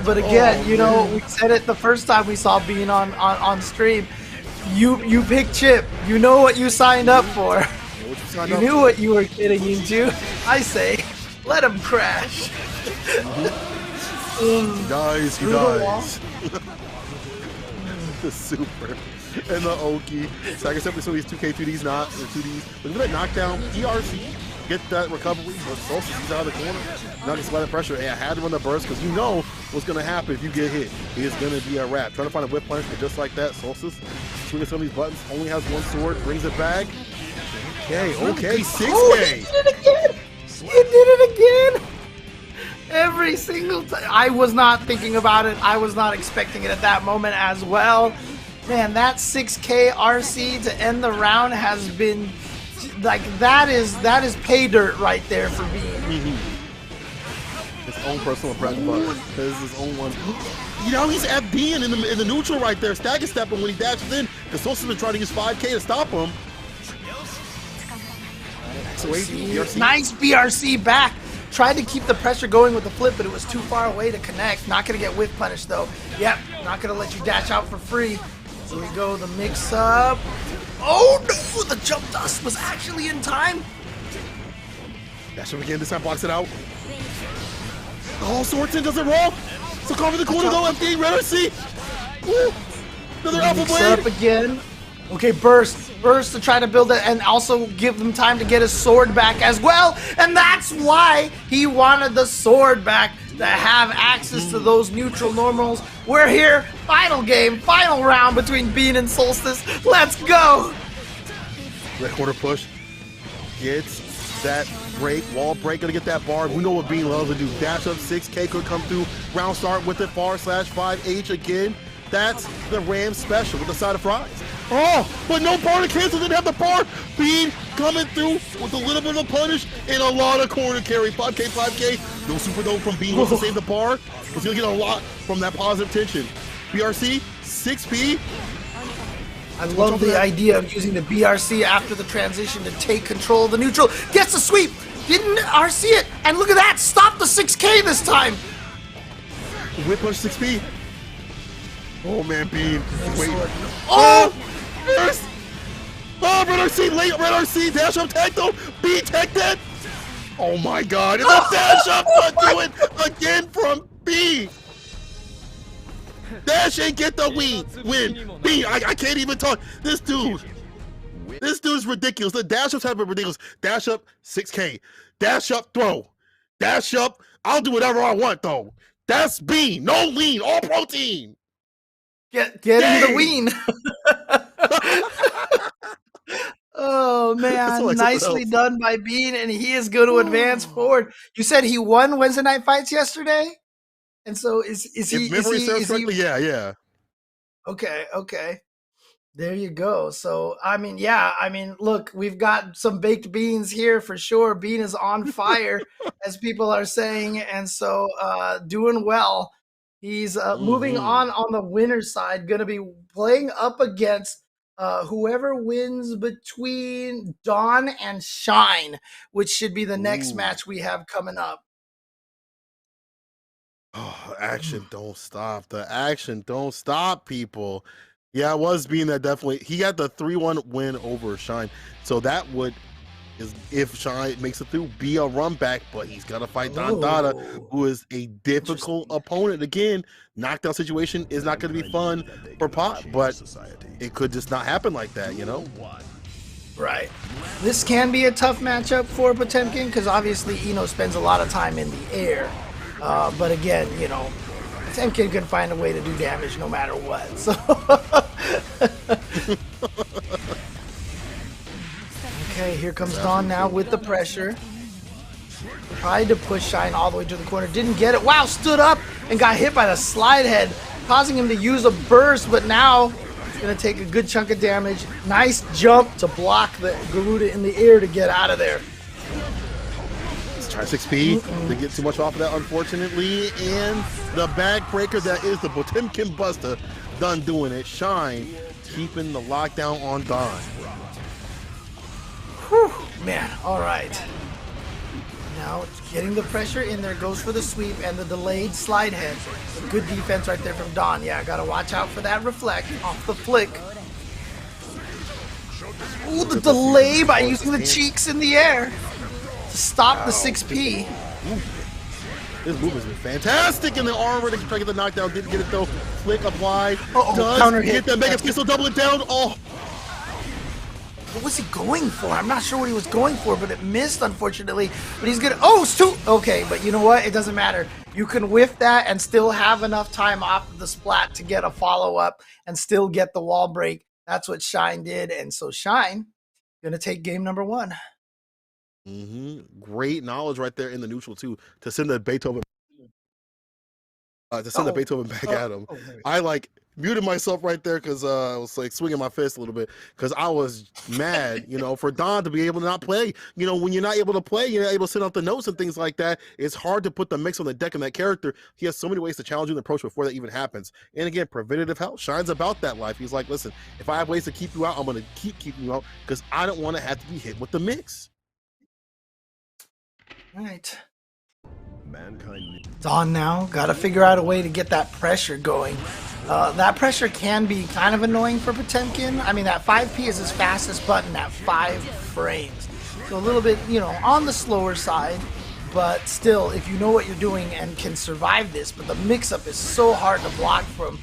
But again, we said it the first time we saw Bean on stream. You picked Chip. You know what you signed up for. You knew what you were getting into. I say, let him crash. He dies. The super and the Oki. Stagger simply so these 2K 2Ds not 2Ds. Look at that knockdown. ERC. Get that recovery, but Solstice is out of the corner. Not just by the pressure. Hey, I had to run the burst because you know what's going to happen if you get hit. It is going to be a wrap. Trying to find a whip punish, but just like that, Solstice swinging some of these buttons. Only has one sword, brings it back. Okay, 6K. Oh, he did it again. He did it again. Every single time. I was not thinking about it. I was not expecting it at that moment as well. Man, that 6K RC to end the round has been like that is pay dirt right there for Bean. His own personal bread and butter. This is his own one. You know, he's at Bean in the neutral right there, stagger stepping when he dashes in. Because Solstice has been trying to use 5K to stop him. So nice BRC back. Tried to keep the pressure going with the flip, but it was too far away to connect. Not going to get whip punish, though. Yep, not going to let you dash out for free. Here we go, the mix-up. Oh, no! The jump dust was actually in time. Dash him again. This time blocks it out. Oh, Swordston does it wrong. So cover the corner, though. FD, Red RC. Woo. Another Alpha Blade. Up again. Okay, burst to try to build it and also give them time to get his sword back as well. And that's why he wanted the sword back, to have access to those neutral normals. We're here, final game, final round between Bean and Solstice. Let's go. Red corner push. Gets that break, wall break, gonna get that bar. We know what Bean loves to do. Dash up 6K could come through. Round start with it, /5H again. That's the Ram special with the side of fries. Oh, but no bar to cancel, didn't have the bar. Bean coming through with a little bit of a punish and a lot of corner carry. 5K. No super though from Bean. Wants to save the bar. He's gonna get a lot from that positive tension. BRC, 6P. I love the idea of using the BRC after the transition to take control of the neutral. Gets the sweep. Didn't RC it. And look at that. Stop the 6K this time. Whip push 6P. Oh man, Bean. Wait. Oh! First! Oh, Red RC, late Red RC, dash up tag though. Bean tech that. Oh my god, it's a dash up do it again from B. Dash and get the win. B, I can't even talk. This dude is ridiculous. The dash ups have been ridiculous. Dash up 6K. Dash up throw. Dash up. I'll do whatever I want though. That's B. No lean, all protein. Get into the ween. Oh man, nicely done by Bean, and he is going to advance forward. You said he won Wednesday Night Fights yesterday, and so is he? If memory serves correctly, yeah. Okay. There you go. So I mean, look, we've got some baked beans here for sure. Bean is on fire, as people are saying, and so doing well. He's moving on the winner's side, going to be playing up against whoever wins between Dawn and Shine, which should be the next match we have coming up. Oh, action don't stop. The action don't stop, people. Yeah, it was being that definitely. He got the 3-1 win over Shine. So that would, is if Shine makes it through, be a run back, but he's got to fight Don Dada, who is a difficult opponent. Again, knockdown situation is not going to be fun for Pot, but it could just not happen like that, you know? Right. This can be a tough matchup for Potemkin because obviously Eno spends a lot of time in the air. But again, you know, Potemkin can find a way to do damage no matter what. So okay, here comes Dawn now with the pressure. Tried to push Shine all the way to the corner. Didn't get it. Wow, stood up and got hit by the slide head, causing him to use a burst, but now going to take a good chunk of damage. Nice jump to block the Garuda in the air to get out of there. Let's try 6P. They get too much off of that, unfortunately. And the backbreaker that is the Potemkin Buster done doing it. Shine keeping the lockdown on Don. Whew, man, all right. Now getting the pressure in there, goes for the sweep and the delayed slide head. Good defense right there from Don. Yeah, gotta watch out for that reflect off the flick. Ooh, the delay by using the cheeks in the air to stop the 6P. His move has been fantastic in the armor to try to get the knockdown. Didn't get it though. Flick applied. Does counter hit. Get that mega pistol, double it down. Oh. What was he going for? I'm not sure what he was going for, but it missed, unfortunately. But he's gonna, oh, okay, but you know what? It doesn't matter. You can whiff that and still have enough time off of the splat to get a follow-up and still get the wall break. That's what Shine did, and so Shine gonna take game number 1. Great knowledge right there in the neutral too to send the Beethoven. The Beethoven back at him. I like muted myself right there because I was like swinging my fist a little bit because I was mad, you know, for Don to be able to not play. You know, when you're not able to play, you're not able to send out the notes and things like that. It's hard to put the mix on the deck in that character. He has so many ways to challenge you in the approach before that even happens. And again, preventative health. Shine's about that life. He's like, listen, if I have ways to keep you out, I'm going to keep keeping you out because I don't want to have to be hit with the mix. All right. Dawn now, got to figure out a way to get that pressure going. That pressure can be kind of annoying for Potemkin. I mean, that 5P is his fastest button at 5 frames. So a little bit, you know, on the slower side, but still, if you know what you're doing and can survive this, but the mix-up is so hard to block from,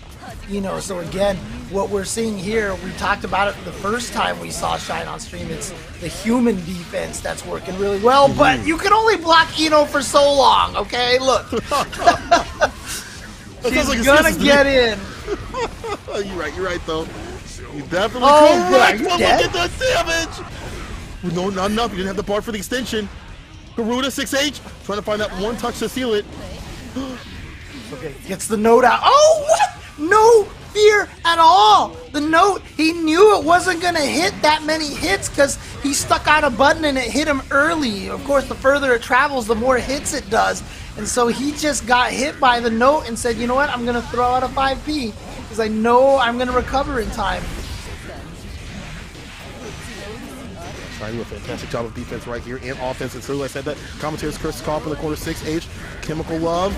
you know, so again, what we're seeing here, we talked about it the first time we saw Shine on stream, it's the human defense that's working really well, but you can only block Eno for so long, okay? Look. She's gonna get in. You're right, though. You definitely correct. Look at that damage! No, not enough. You didn't have the bar for the extension. Garuda 6H, trying to find that one touch to seal it. Okay, gets the note out. Oh, what? No fear at all. The note, he knew it wasn't going to hit that many hits because he stuck out a button and it hit him early. Of course, the further it travels, the more hits it does. And so he just got hit by the note and said, you know what, I'm going to throw out a 5P because I know I'm going to recover in time. Trying to do a fantastic job of defense right here and offense. And so I said that. Commentators Chris Koff in the corner 6H. Chemical Love.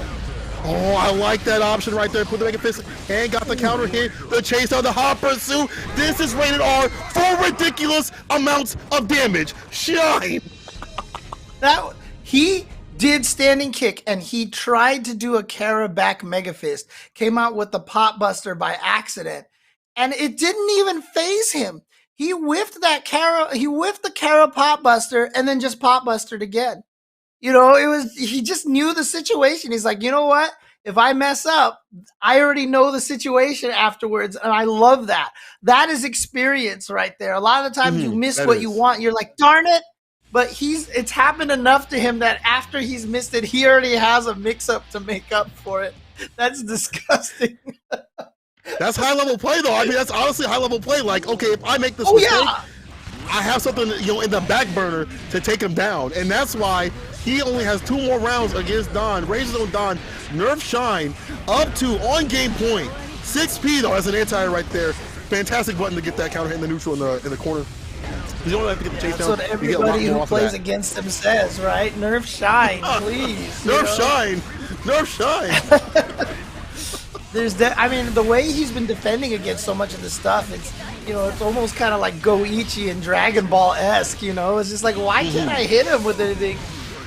Oh, I like that option right there. Put the mega fist and got the counter hit. The chase on the hot pursuit. This is rated R for ridiculous amounts of damage. Shine. That he did standing kick and he tried to do a Kara back mega fist. Came out with the pot buster by accident, and it didn't even phase him. He whiffed that Kara. He whiffed the Kara pot buster and then just pot bustered again. You know, it was, he just knew the situation. He's like, you know what? If I mess up, I already know the situation afterwards. And I love that. That is experience right there. A lot of the times you miss what you want. You're like, darn it. But it's happened enough to him that after he's missed it, he already has a mix up to make up for it. That's disgusting. That's high level play though. I mean, that's honestly high level play. Like, okay, if I make this mistake, I have something, you know, in the back burner to take him down. And that's why he only has 2 more rounds against Don. Raises on Don, nerf Shine up to on game point. 6P though, as an anti right there. Fantastic button to get that counter hit in the neutral in the corner. You don't have to get the chase down. That's what everybody who plays against him says, right? Nerf Shine, please. Nerf Shine. Nerf Shine. I mean, the way he's been defending against so much of this stuff, it's, you know, it's almost kind of like Goichi and Dragon Ball-esque, you know? It's just like, why can't I hit him with anything?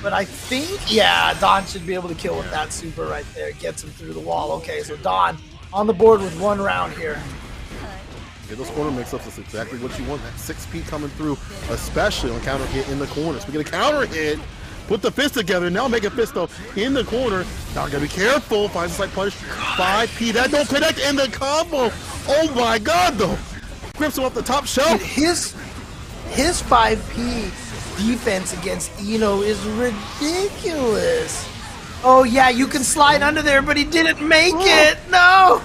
But I think, yeah, Don should be able to kill with that super right there. Gets him through the wall. Okay, so Don on the board with 1 round here. Yeah, those corner mix-ups is exactly what you want. That 6P coming through, especially on counter hit in the corners. We get a counter hit, put the fist together, now make a fist though in the corner. Now gotta be careful, finds a slight punish. 5P, that don't connect in the combo. Oh my god though. Grips him off the top shelf. His 5P defense against Eno is ridiculous. Oh yeah, you can slide under there, but he didn't make it. No!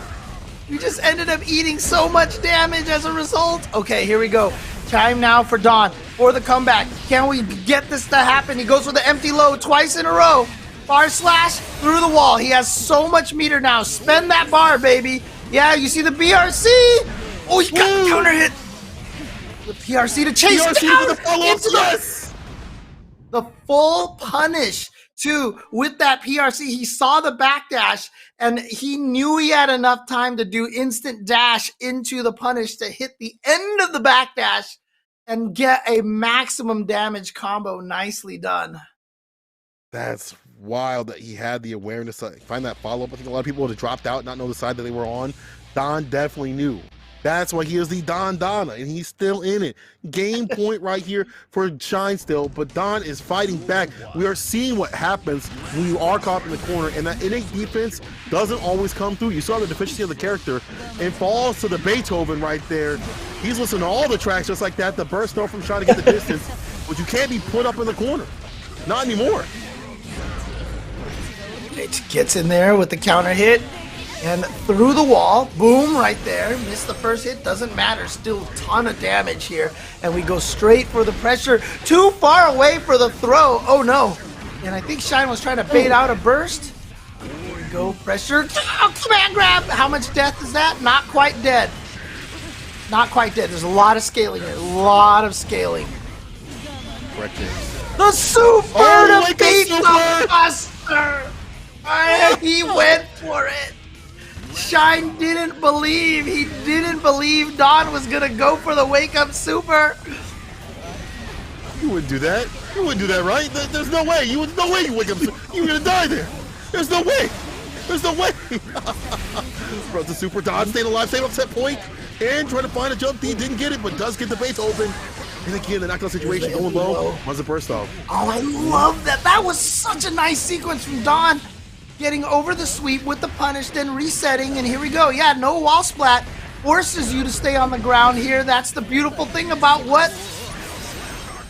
You just ended up eating so much damage as a result. Okay, here we go. Time now for Don for the comeback. Can we get this to happen? He goes for the empty low twice in a row. Bar slash through the wall. He has so much meter now. Spend that bar, baby. Yeah, you see the BRC. Oh, he got the counter hit. The PRC to chase down into the full punish. Too, with that PRC, he saw the backdash and he knew he had enough time to do instant dash into the punish to hit the end of the backdash and get a maximum damage combo. Nicely done. That's wild that he had the awareness to find that follow-up. I think a lot of people would have dropped out, not know the side that they were on. Don definitely knew. That's why he is the Don Donna, and he's still in it. Game point right here for Shine still, but Don is fighting back. We are seeing what happens when you are caught in the corner, and that innate defense doesn't always come through. You saw the deficiency of the character, and falls to the Beethoven right there. He's listening to all the tracks just like that, the burst throw from Shine to get the distance, but you can't be put up in the corner. Not anymore. It gets in there with the counter hit. And through the wall, boom, right there. Missed the first hit, doesn't matter. Still a ton of damage here. And we go straight for the pressure. Too far away for the throw. Oh no. And I think Shine was trying to bait out a burst. Here we go, pressure. Oh, command grab. How much death is that? Not quite dead. Not quite dead. There's a lot of scaling here. A lot of scaling. The super to beat the Buster. He went for it. Shine didn't believe. He didn't believe Don was gonna go for the wake up super. You wouldn't do that. You wouldn't do that, right? There's no way. There's no way you wake up. You're gonna die there. There's no way. There's no way. Bro, the super Don staying alive, staying up set point, and trying to find a jump. He didn't get it, but does get the base open. And again, the knockout situation going low. Runs the burst off. Oh, I love that. That was such a nice sequence from Don. Getting over the sweep with the punish, then resetting, and here we go. Yeah, no wall splat. Forces you to stay on the ground here. That's the beautiful thing about what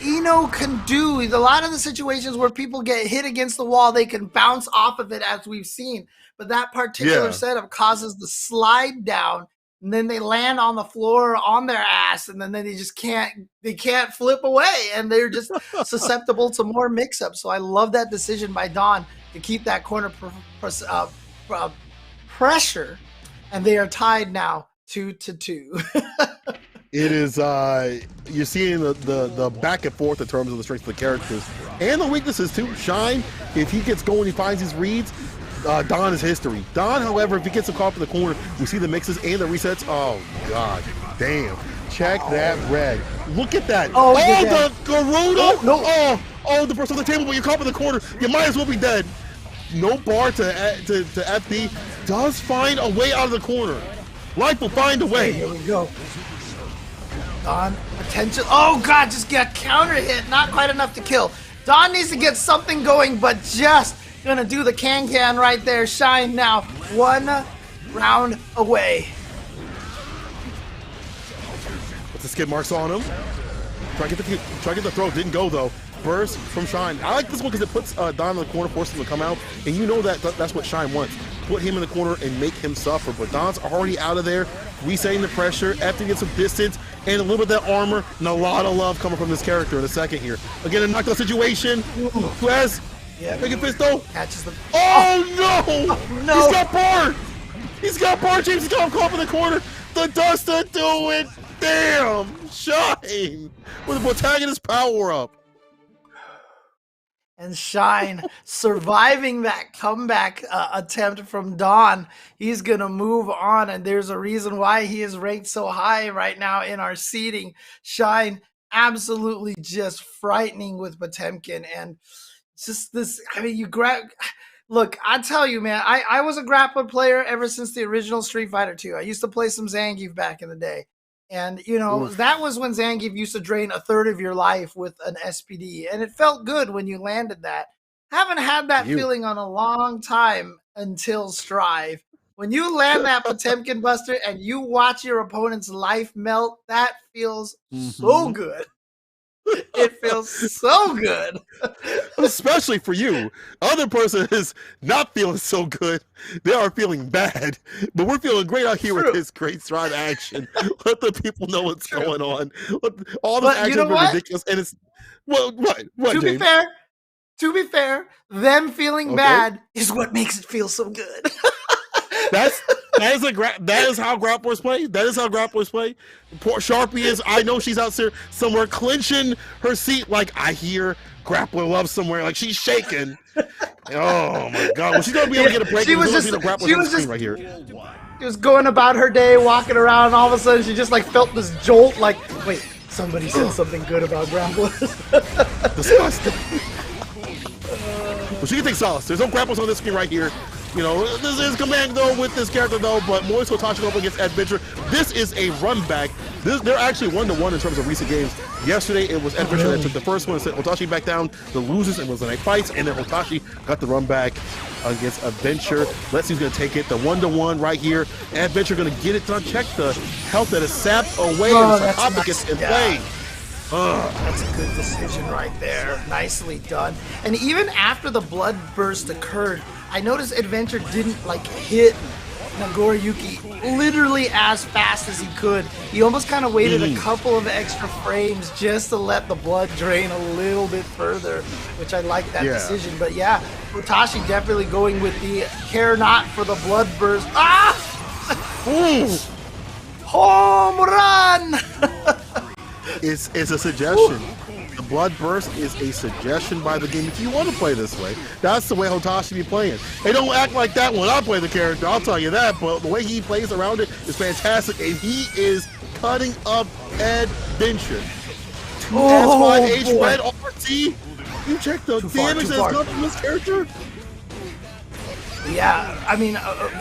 Eno can do. A lot of the situations where people get hit against the wall, they can bounce off of it, as we've seen. But that particular setup causes the slide down, and then they land on the floor on their ass, and then they just can't flip away, and they're just susceptible to more mix-ups. So I love that decision by Don to keep that corner pressure, and they are tied now 2-2. It is you're seeing the back and forth in terms of the strengths of the characters and the weaknesses too. Shine, if he gets going, he finds his reads. Don is history. Don, however, if he gets him caught in the corner, we see the mixes and the resets. Oh god, damn! Check that red. Look at that. Oh, the Garuda. No. Oh, the burst on the table, but you're caught in the corner. You might as well be dead. No bar to FD. Does find a way out of the corner. Life will find a way. Okay, here we go. Don, attention. Oh god, just got counter hit. Not quite enough to kill. Don needs to get something going, but just gonna do the can right there. Shine now 1 round away. What's the skid marks on him? Try to get the throw. Didn't go though. Burst from Shine. I like this one because it puts Don in the corner, forces him to come out, and you know that's what Shine wants. Put him in the corner and make him suffer. But Don's already out of there, resetting the pressure, after get some distance, and a little bit of that armor, and a lot of love coming from this character in a second here. Again, a knockout situation. Who has Big Fist though? Catches them. Oh no! Oh, no! He's got bar! He's got bar, James. He's got him caught in the corner. The dust to do it. Damn! Shine! With the protagonist power up. And Shine surviving that comeback attempt from Dawn. He's going to move on, and there's a reason why he is ranked so high right now in our seeding. Shine absolutely just frightening with Potemkin, and just this, I mean, you grab. Look, I tell you, man, I was a grappler player ever since the original Street Fighter 2. I used to play some Zangief back in the day. And, you know, that was when Zangief used to drain a third of your life with an SPD. And it felt good when you landed that. Haven't had that feeling on a long time until Strive. When you land that Potemkin Buster and you watch your opponent's life melt, that feels so good. It feels so good. Especially for you. Other person is not feeling so good. They are feeling bad. But we're feeling great out here with this great Strive action. Let the people know what's going on. All this action is ridiculous. And it's what James? To be fair, them feeling bad is what makes it feel so good. That is how grapplers play. That is how grapplers play. Poor Sharpie is. I know she's out there somewhere clenching her seat. Like I hear grappler love somewhere. Like she's shaking. Oh my god! Well, she's gonna be able to get a break. She was just right here. She was going about her day, walking around. And all of a sudden, she just like felt this jolt. Like, wait, somebody said something good about grapplers. Disgusting. Well, she can take solace. There's no grapples on this screen right here. You know, this is command though with this character though, but Moise Hotashi up against Adventure. This is a run back. They're actually 1-1 in terms of recent games. Yesterday it was Adventure that took the first one and sent Hotashi back down. The losers and was the night fights, and then Hotashi got the run back against Adventure. Let's see who's gonna take it. The 1-1 right here. Adventure gonna get it done. Check the health that is sapped away, and Sakaba gets in play. That's a good decision right there. Nicely done. And even after the blood burst occurred, I noticed Adventure didn't like hit Nagoriyuki literally as fast as he could. He almost kind of waited a couple of extra frames just to let the blood drain a little bit further, which I like that decision. But yeah, Hotashi definitely going with the care not for the blood burst. Home run! It's a suggestion. The blood burst is a suggestion by the game. If you want to play this way, that's the way Hotashi be playing. Hey, don't act like that when I play the character, I'll tell you that, but the way he plays around it is fantastic, and he is cutting up Adventure. 2S5H red RT? You check the damage that's done from this character? Yeah, I mean,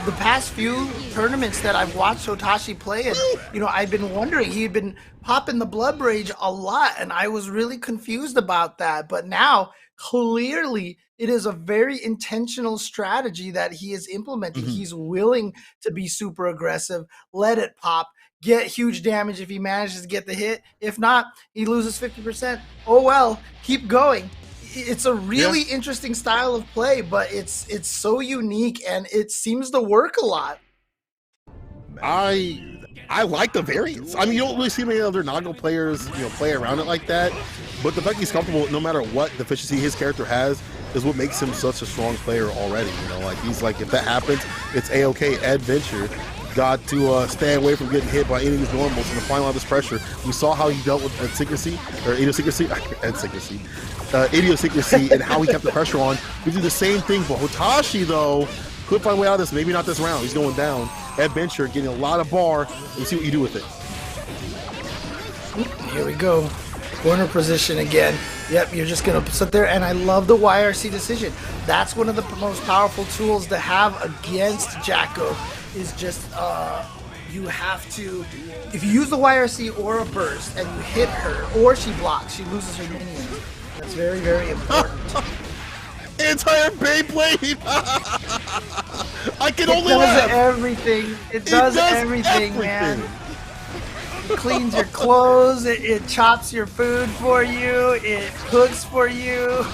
the past few tournaments that I've watched Hotashi play in, you know, I've been wondering, he'd been popping the blood rage a lot, and I was really confused about that. But now, clearly, it is a very intentional strategy that he is implementing. He's willing to be super aggressive, let it pop, get huge damage if he manages to get the hit. If not, he loses 50%. Oh well, keep going. It's a really interesting style of play, but it's so unique and it seems to work a lot. I like the variance. I mean, you don't really see many other Nago players, you know, play around it like that. But the fact he's comfortable, no matter what deficiency his character has, is what makes him such a strong player already. You know, like he's like, if that happens, it's a-okay. Adventure got to stay away from getting hit by any of these normals and applying all this pressure. We saw how he dealt with idiosyncrasy, and how he kept the pressure on. We do the same thing, but Hotashi though could find a way out of this. Maybe not this round. He's going down. Adventure getting a lot of bar. You see what you do with it. Here we go. Corner position again. Yep, you're just gonna sit there, and I love the YRC decision. That's one of the most powerful tools to have against Jacko. Is just you have to, if you use the YRC or a burst and you hit her or she blocks, she loses her minions. That's very, very important. Entire Beyblade! I can only laugh. It does everything, man. It cleans your clothes, it chops your food for you, it cooks for you.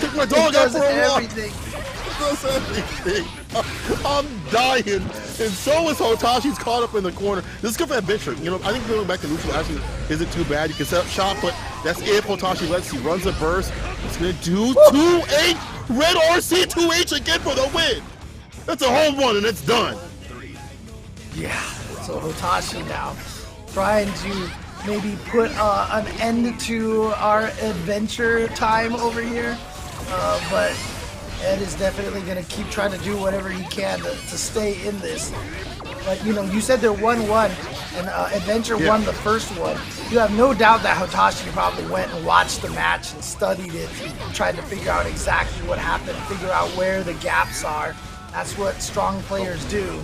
Took my dog out for a walk. Everything. Does everything. I'm dying, and so is Hotashi's caught up in the corner. This is good for Adventure. You know, I think going back to neutral actually isn't too bad. You can set up shot, but that's if Hotashi lets. He runs a burst. It's gonna do 2-8 red RC 2H again for the win. That's a home run, and it's done. Yeah. So Hotashi now trying to maybe put an end to our adventure time over here. but Ed is definitely going to keep trying to do whatever he can to stay in this. But, you know, you said they're 1-1, and Adventure won the first one. You have no doubt that Hotashi probably went and watched the match and studied it and tried to figure out exactly what happened, figure out where the gaps are. That's what strong players do.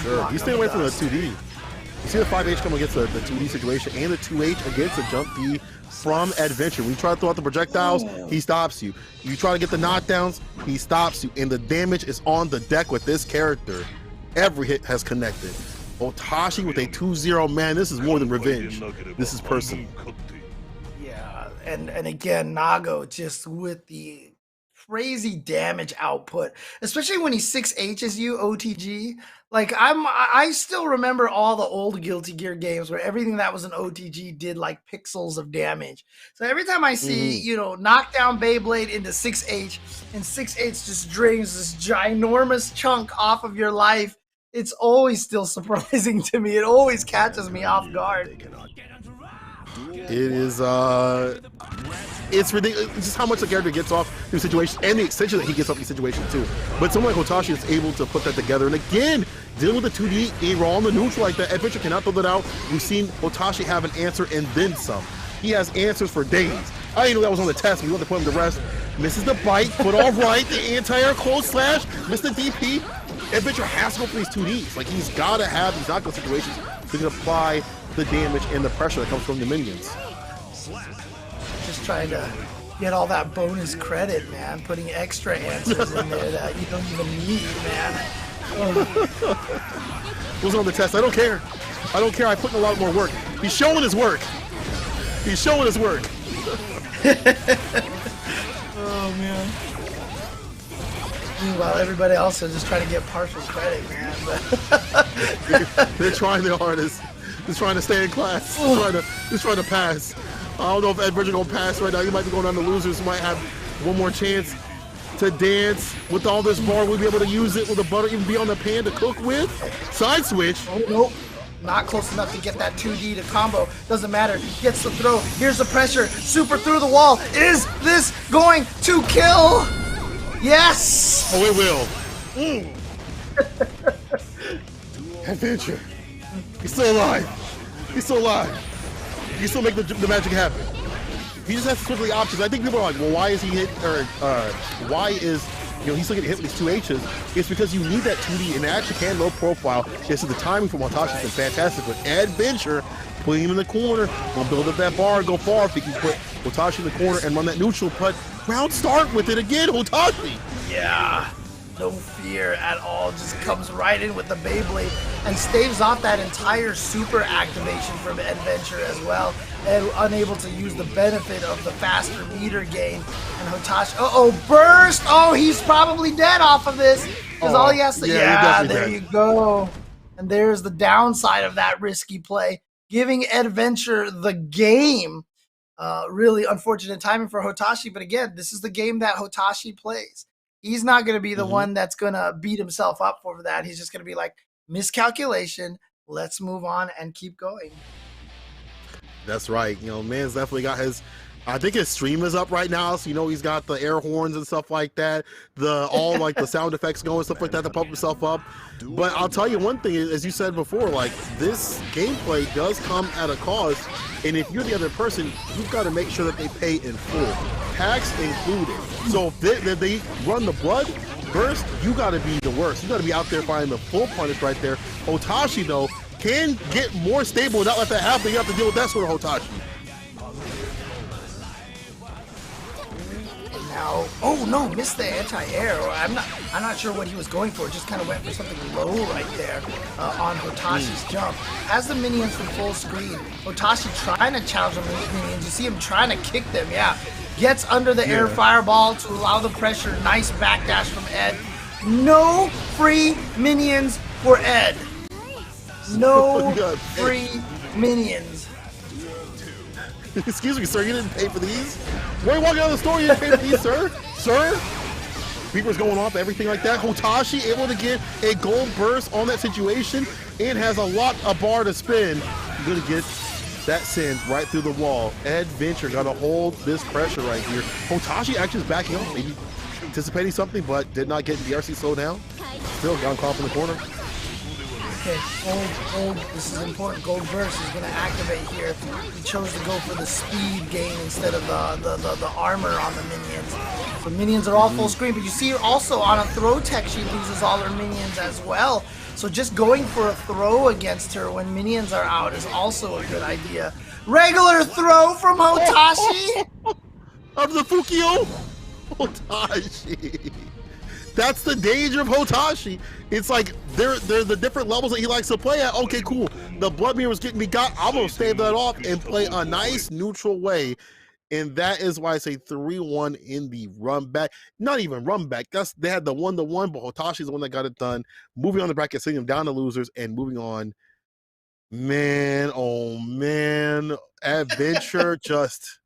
Sure. He's staying away from the 2D. You see the 5H come against the 2D situation and the 2H against the jump B from Adventure. When you try to throw out the projectiles, he stops you. You try to get the knockdowns, he stops you. And the damage is on the deck with this character. Every hit has connected. Hotashi with a 2-0, man, this is more than revenge. This is personal. Yeah, and again, Nago just with the crazy damage output, especially when he 6Hs you OTG. Like I still remember all the old Guilty Gear games where everything that was an OTG did like pixels of damage. So every time I see, you know, knock down Beyblade into 6H and 6H just drains this ginormous chunk off of your life, it's always still surprising to me. It always catches me off guard. It is, it's ridiculous just how much the character gets off these situations and the extension that he gets off these situations too. But someone like Hotashi is able to put that together. And again, dealing with the 2D, a raw on the neutral like that, Adventure cannot throw that out. We've seen Hotashi have an answer and then some. He has answers for days. I didn't know that was on the test. We want to put him to rest. Misses the bite, put all right, the anti-air close slash, missed the DP. Adventure has to go for these 2Ds. Like, he's got to have these knockdown situations so he can apply the damage and the pressure that comes from the minions. Just trying to get all that bonus credit, man. Putting extra answers in there that you don't even need, man. Wasn't on the test. I don't care. I don't care. I put in a lot more work. He's showing his work. He's showing his work. Oh, man. Meanwhile, everybody else is just trying to get partial credit, man. They're trying their hardest. Just trying to stay in class. Just trying to pass. I don't know if Adventure gonna pass right now. He might be going down to losers. He might have one more chance to dance with all this bar. We'll be able to use it with the butter, even be on the pan to cook with. Side switch. Oh, nope. Not close enough to get that 2D to combo. Doesn't matter. Gets the throw. Here's the pressure. Super through the wall. Is this going to kill? Yes! Oh, it will. Adventure. He's still alive. He's still alive. He can still make the magic happen. He just has to switch the options. I think people are like, well, why is he hit, or why is, you know, he's still getting hit with these 2 H's? It's because you need that 2D, and it actually can low profile. This is the timing from Hotashi has been fantastic, but Adventure, putting him in the corner, will build up that bar, go far if he can put Hotashi in the corner and run that neutral, but round start with it again, Hotashi. Yeah. No fear at all, just comes right in with the Beyblade and staves off that entire super activation from Adventure as well, and unable to use the benefit of the faster meter gain. And Hotashi, burst! Oh, he's probably dead off of this, because all he has to, there you go. And there's the downside of that risky play, giving Adventure the game. Really unfortunate timing for Hotashi, but again, this is the game that Hotashi plays. He's not going to be the one that's going to beat himself up for that. He's just going to be like, miscalculation, let's move on and keep going. That's right. You know, man's definitely got his, I think his stream is up right now, so you know he's got the air horns and stuff like that, all like the sound effects going, stuff like that to pump himself up. But I'll tell you one thing, as you said before, like, this gameplay does come at a cost, and if you're the other person, you've got to make sure that they pay in full, tax included. So if they run the blood burst, you got to be the worst. You got to be out there finding the full punish right there. Hotashi, though, can get more stable and not let that happen. You have to deal with that sort of Hotashi. Now, oh no, missed the anti-air. I'm not sure what he was going for. Just kind of went for something low right there on Hotashi's jump. Has the minions from full screen. Hotashi trying to challenge the minions. You see him trying to kick them. Yeah, gets under the air fireball to allow the pressure. Nice backdash from Ed. No free minions for Ed. No free minions. Excuse me, sir, you didn't pay for these? Why are you walking out of the store? You didn't pay for these, sir? Sir? Beeper's going off, everything like that. Hotashi able to get a gold burst on that situation and has a bar to spin. Gonna get that sends right through the wall. Adventure got to hold this pressure right here. Hotashi actually is backing up, maybe anticipating something, but did not get DRC slowed down. Still got him caught up in the corner. Okay, gold, this is important. Gold burst is going to activate here. He chose to go for the speed gain instead of the armor on the minions. So minions are all full screen, but you see also on a throw tech, she loses all her minions as well. So just going for a throw against her when minions are out is also a good idea. Regular throw from Hotashi! Of the Fukio! Hotashi! That's the danger of Hotashi. It's like they're the different levels that he likes to play at. Okay, cool. The blood mirror was getting me got. I'm gonna stave that off and play a nice neutral way. And that is why I say 3-1 in the run back. Not even run back. They had the 1-1, but Hotashi's the one that got it done. Moving on the bracket, sending them down to losers and moving on. Man, oh man. Adventure just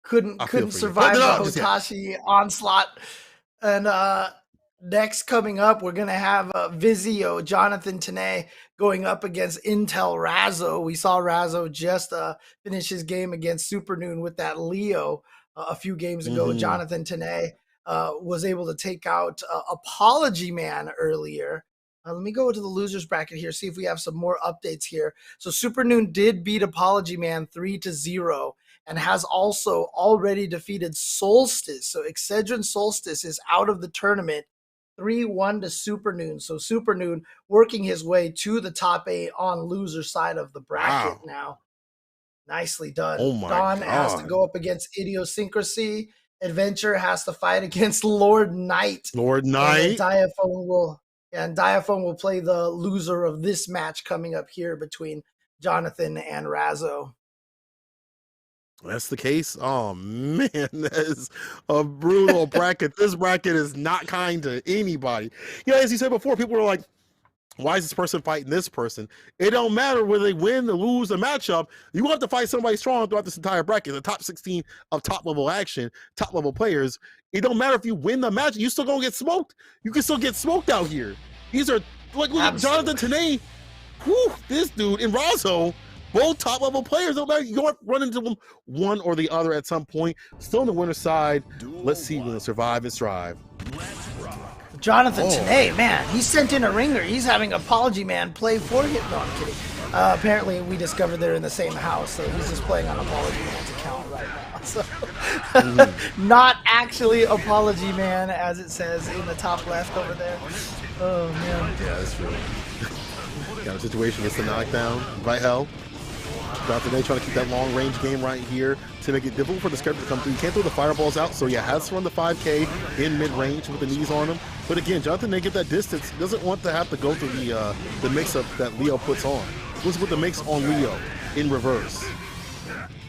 couldn't survive the Hotashi onslaught. And next coming up, we're gonna have Vizio, Jonathan Tanay going up against Intel Razzo. We saw Razzo just finish his game against Supernoon with that Leo a few games ago. Jonathan Tanay was able to take out Apology Man earlier. Let me go to the losers bracket here, see if we have some more updates here. So Supernoon did beat Apology Man 3-0 and has also already defeated Solstice. So Excedrin Solstice is out of the tournament, 3-1 to Supernoon. So Supernoon working his way to the top 8 on loser side of the bracket now. Nicely done. Oh my Dawn God. has to go up against Idiosyncrasy. Adventure has to fight against Lord Knight. Lord Knight. And Diaphone will play the loser of this match coming up here between Jonathan and Razzo. That's the case. Oh man, that is a brutal bracket. This bracket is not kind to anybody. You know, as you said before, people were like, why is this person fighting this person? It don't matter whether they win or lose a matchup. You have to fight somebody strong throughout this entire bracket. The top 16 of top level action, top level players. It don't matter if you win the match, you still gonna get smoked. You can still get smoked out here. These are like, look at Jonathan Tanay. Whew, this dude and Razzo, both top level players. Don't matter. You don't run into them one or the other at some point. Still on the winner's side. Let's see when they survive and strive. Jonathan Tanay, man, he sent in a ringer. He's having Apology Man play for him. No, I'm kidding. Apparently, we discovered they're in the same house, so he's just playing on Apology Man's account right now. So, not actually Apology Man, as it says in the top left over there. Oh, man. Yeah, that's true. Got a situation against the knockdown. Right, hell. Jonathan Tanay trying to keep that long-range game right here to make it difficult for the character to come through. You can't throw the fireballs out, so yeah, has to run the 5K in mid-range with the knees on him. But again, Jonathan Tanay get that distance. He doesn't want to have to go through the mix-up that Leo puts on. Let's put the mix on Leo in reverse.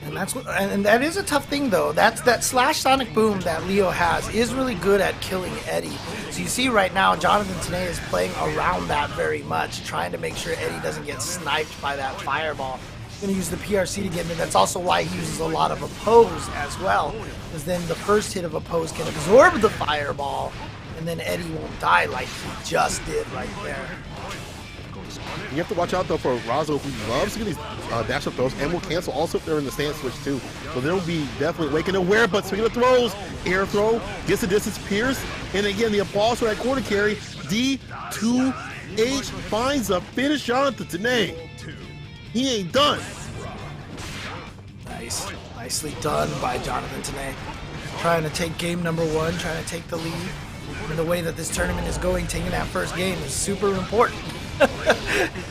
And that's what, and that is a tough thing though. That slash sonic boom that Leo has is really good at killing Eddie. So you see right now, Jonathan Tanay is playing around that very much, trying to make sure Eddie doesn't get sniped by that fireball. He's going to use the PRC to get in. That's also why he uses a lot of oppose as well, because then the first hit of oppose can absorb the fireball, and then Eddie won't die like he just did right there. You have to watch out though for Razzo, who loves to get these dash up throws and will cancel also if they're in the stance switch too. So they'll be definitely waking aware. But speaking of throws, air throw gets the distance pierced, and again the applause for that corner carry. D2H finds a finish. Jonathan Tanay, he ain't done. Nicely done by Jonathan Tanay. Trying to take game number 1, trying to take the lead. And the way that this tournament is going, taking that first game is super important.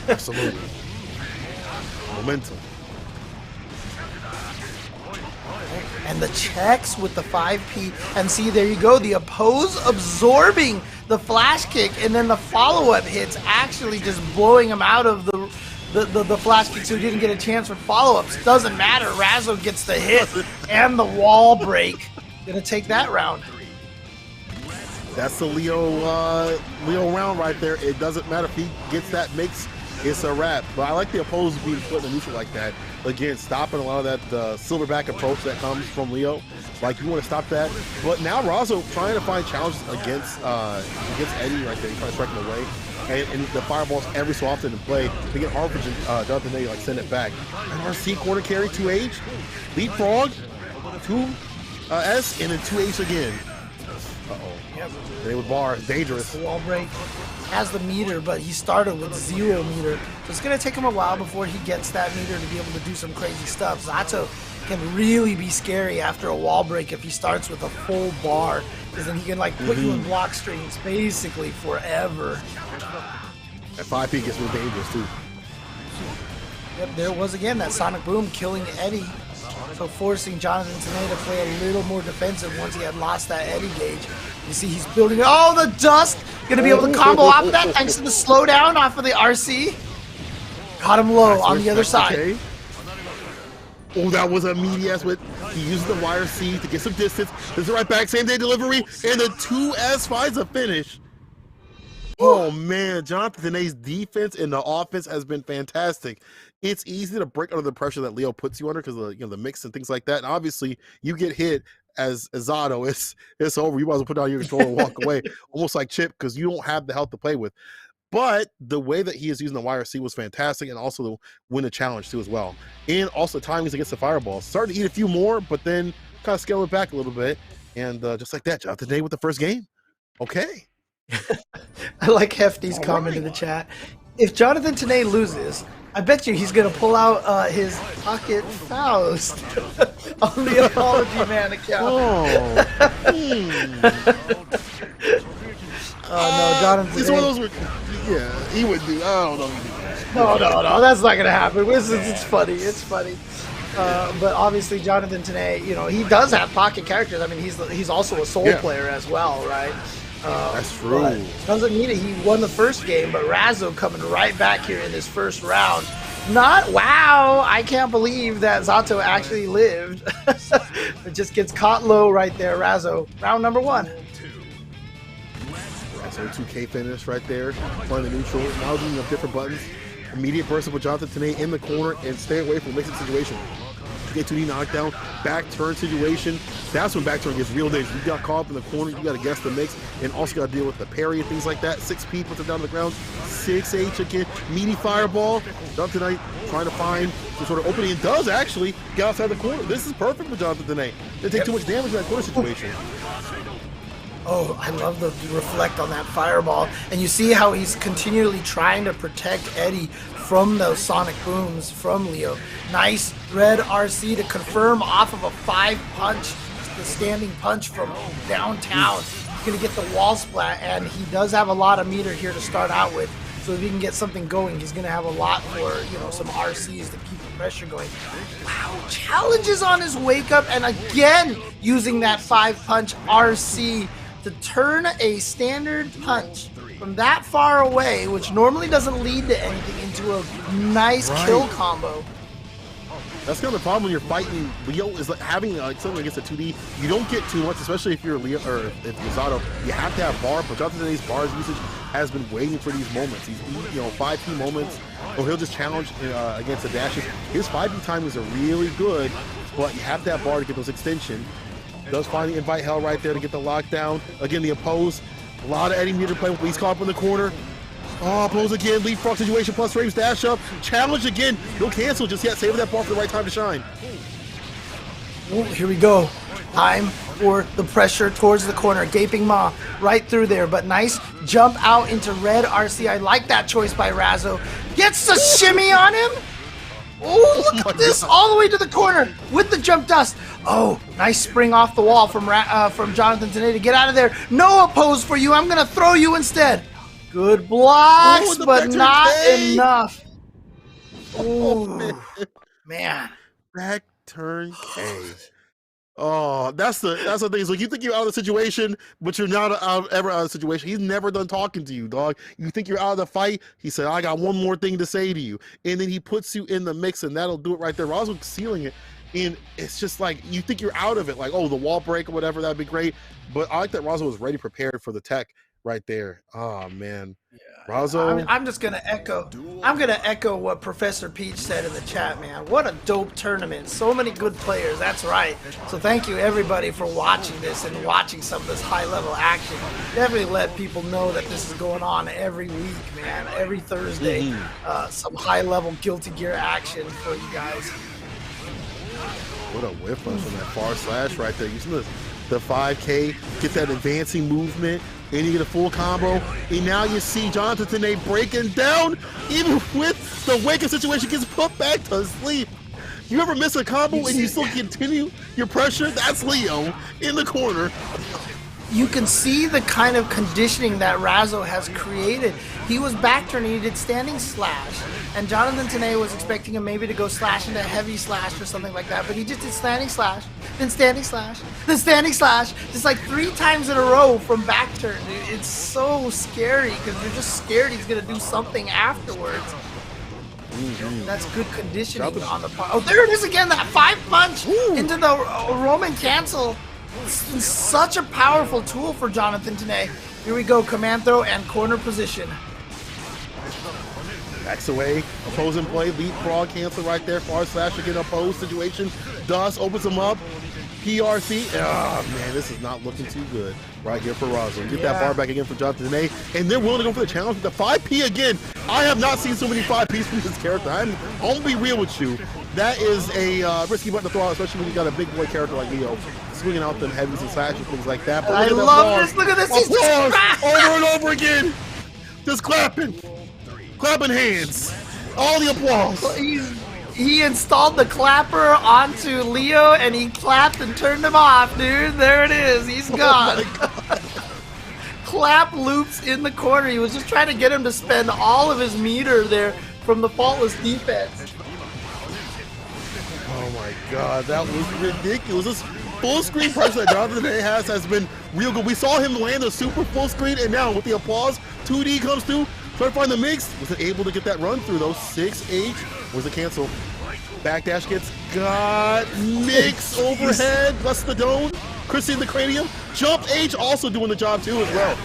Absolutely. Momentum. And the checks with the 5P. And see, there you go. The oppose absorbing the flash kick, and then the follow-up hits actually just blowing him out of the flash kick, so he didn't get a chance for follow-ups. Doesn't matter. Razzo gets the hit and the wall break. Gonna take that round. That's the Leo round right there. It doesn't matter if he gets that mix, it's a wrap. But I like the opposed being put in the neutral like that. Again, stopping a lot of that silverback approach that comes from Leo. Like, you want to stop that. But now Razzo trying to find challenges against Eddie right there. He's trying to strike him away. and the fireballs every so often in play. They get hard for Jonathan Day, like send it back. And RC corner carry 2H, leapfrog, 2S, and then 2H again. Yep. They would bar, dangerous. Wall break has the meter, but he started with 0 meter. So it's going to take him a while before he gets that meter to be able to do some crazy stuff. Zato can really be scary after a wall break if he starts with a full bar, because then he can like put you in block strings basically forever. At 5 feet gets real dangerous too. Yep, there was again that Sonic Boom killing Eddie. So forcing Jonathan Tanay to play a little more defensive once he had lost that Eddie gauge. You see he's building, oh, the dust! Gonna be able to combo off of that thanks to the slowdown off of the RC. Got him low on the other side. Okay. Oh, that was a meaty ass whip. He uses the wire C to get some distance. There's the right back, same day delivery, and the 2S finds a finish. Oh man, Jonathan Tanay's defense and the offense has been fantastic. It's easy to break under the pressure that Leo puts you under because of the mix and things like that. And obviously, you get hit as Zato, it's over. You might as well put down your controller and walk away, almost like Chip, because you don't have the health to play with. But the way that he is using the wire C was fantastic, and also to win the challenge too as well. And also timings against the fireballs. Starting to eat a few more, but then kind of scale it back a little bit. And just like that, Jonathan Tanay with the first game. Okay. I like Hefty's comment in the chat. If Jonathan Tanay loses, I bet you he's going to pull out his pocket Faust on the Apology Man account. Oh no, Jonathan. It's one of those. Yeah, he would do. I don't know. If No, that's not gonna happen. It's funny. It's funny. But obviously, Jonathan Tanay, he does have pocket characters. I mean, he's also a soul player as well, right? That's true. Doesn't mean it. He won the first game, but Razzo coming right back here in this first round. Wow, I can't believe that Zato actually lived. It just gets caught low right there, Razzo. Round number 1. So 2K finish right there, playing the neutral. Now doing different buttons. Immediate burst up with Jonathan Tanay in the corner and stay away from the mixing situation. Get 2D knockdown, back turn situation. That's when back turn gets real dangerous. You got caught up in the corner, you got to guess the mix, and also got to deal with the parry and things like that. 6P puts it down to the ground. 6H again, meaty fireball. Jonathan Tanay trying to find some sort of opening, and does actually get outside the corner. This is perfect for Jonathan Tanay. They take too much damage in that corner situation. Oh, I love the reflect on that fireball. And you see how he's continually trying to protect Eddie from those sonic booms from Leo. Nice red RC to confirm off of a 5-punch, the standing punch from downtown. He's going to get the wall splat, and he does have a lot of meter here to start out with. So if he can get something going, he's going to have a lot for, some RCs to keep the pressure going. Wow, challenges on his wake up, and again, using that 5-punch RC to turn a standard punch from that far away, which normally doesn't lead to anything, into a nice kill combo. That's kind of the problem when you're fighting Leo, is like having something against a 2D. You don't get too much, especially if you're Leo or if you're Zato. You have to have bar, but Jonathan Tanay's bars usage has been waiting for these moments. These 5P moments, or he'll just challenge against the dashes. His 5P timings are really good, but you have to have bar to get those extension. Does find the invite hell right there to get the lockdown. Again, the oppose. A lot of Eddie meter play. He's caught up in the corner. Oh, oppose again. Leapfrog situation plus frames dash up. Challenge again. No cancel just yet. Saving that bar for the right time to shine. Ooh, here we go. Time for the pressure towards the corner. Gaping Maw right through there, but nice jump out into red RC. I like that choice by Razzo. Gets the shimmy on him. Oh, look at this, all the way to the corner with the jump dust. Oh, nice spring off the wall from Jonathan Tanay to get out of there. No oppose for you. I'm going to throw you instead. Good blocks, but not enough. Oh, man. Back turn K. Oh, that's the thing. It's like you think you're out of the situation, but you're not ever out of the situation. He's never done talking to you, dog. You think you're out of the fight. He said, I got one more thing to say to you. And then he puts you in the mix, and that'll do it right there. Roswell sealing it. And it's just like, you think you're out of it. Like, oh, the wall break or whatever, that'd be great. But I like that Roswell was ready, prepared for the tech right there. Oh man, I'm Razo. just gonna echo. I'm gonna echo what Professor Peach said in the chat, man. What a dope tournament! So many good players. That's right. So thank you everybody for watching this and watching some of this high-level action. Definitely let people know that this is going on every week, man. Every Thursday, some high-level Guilty Gear action for you guys. What a whip punch from that far slash right there. Using the 5K, get that advancing movement, and you get a full combo. And now you see Jonathan Tene breaking down, even with the wake-up situation, gets put back to sleep. You ever miss a combo and you still continue your pressure? That's Leo in the corner. You can see the kind of conditioning that Razo has created. He was back turning, he did standing slash, and Jonathan Tene was expecting him maybe to go slash into heavy slash or something like that, but he just did standing slash, then standing slash, then standing slash, just like 3 times in a row from back turn. It's so scary because you're just scared he's gonna do something afterwards. That's good conditioning on the part. Oh, there it is again, that 5 punch into the Roman cancel. It's such a powerful tool for Jonathan Tene. Here we go, command throw and corner position. Backs away, opposing play, leapfrog cancel right there, far slash again, opposed situation. Dust opens him up. PRC. Oh man, this is not looking too good right here for Razo. Get that bar back again for Jonathan Tene, and they're willing to go for the challenge with the 5P again. I have not seen so many 5Ps from this character. I'm gonna be real with you. That is a risky button to throw out, especially when you got a big boy character like Leo swinging out them heavies and slashes, things like that. But I love this. Look at this. He's just over and over again. Just clapping hands. All the applause. He installed the clapper onto Leo and he clapped and turned him off, dude. There it is. He's gone. Clap loops in the corner. He was just trying to get him to spend all of his meter there from the faultless defense. Oh my god, that was ridiculous. This full screen pressure that Jonathan Tene has been real good. We saw him land a super full screen, and now with the applause, 2D comes through. Trying to find the mix. Wasn't able to get that run through though. 6H. Where's the cancel? Backdash gets got. Mix overhead. Busts the dome. Chrissy in the cranium. Jump H also doing the job too as well.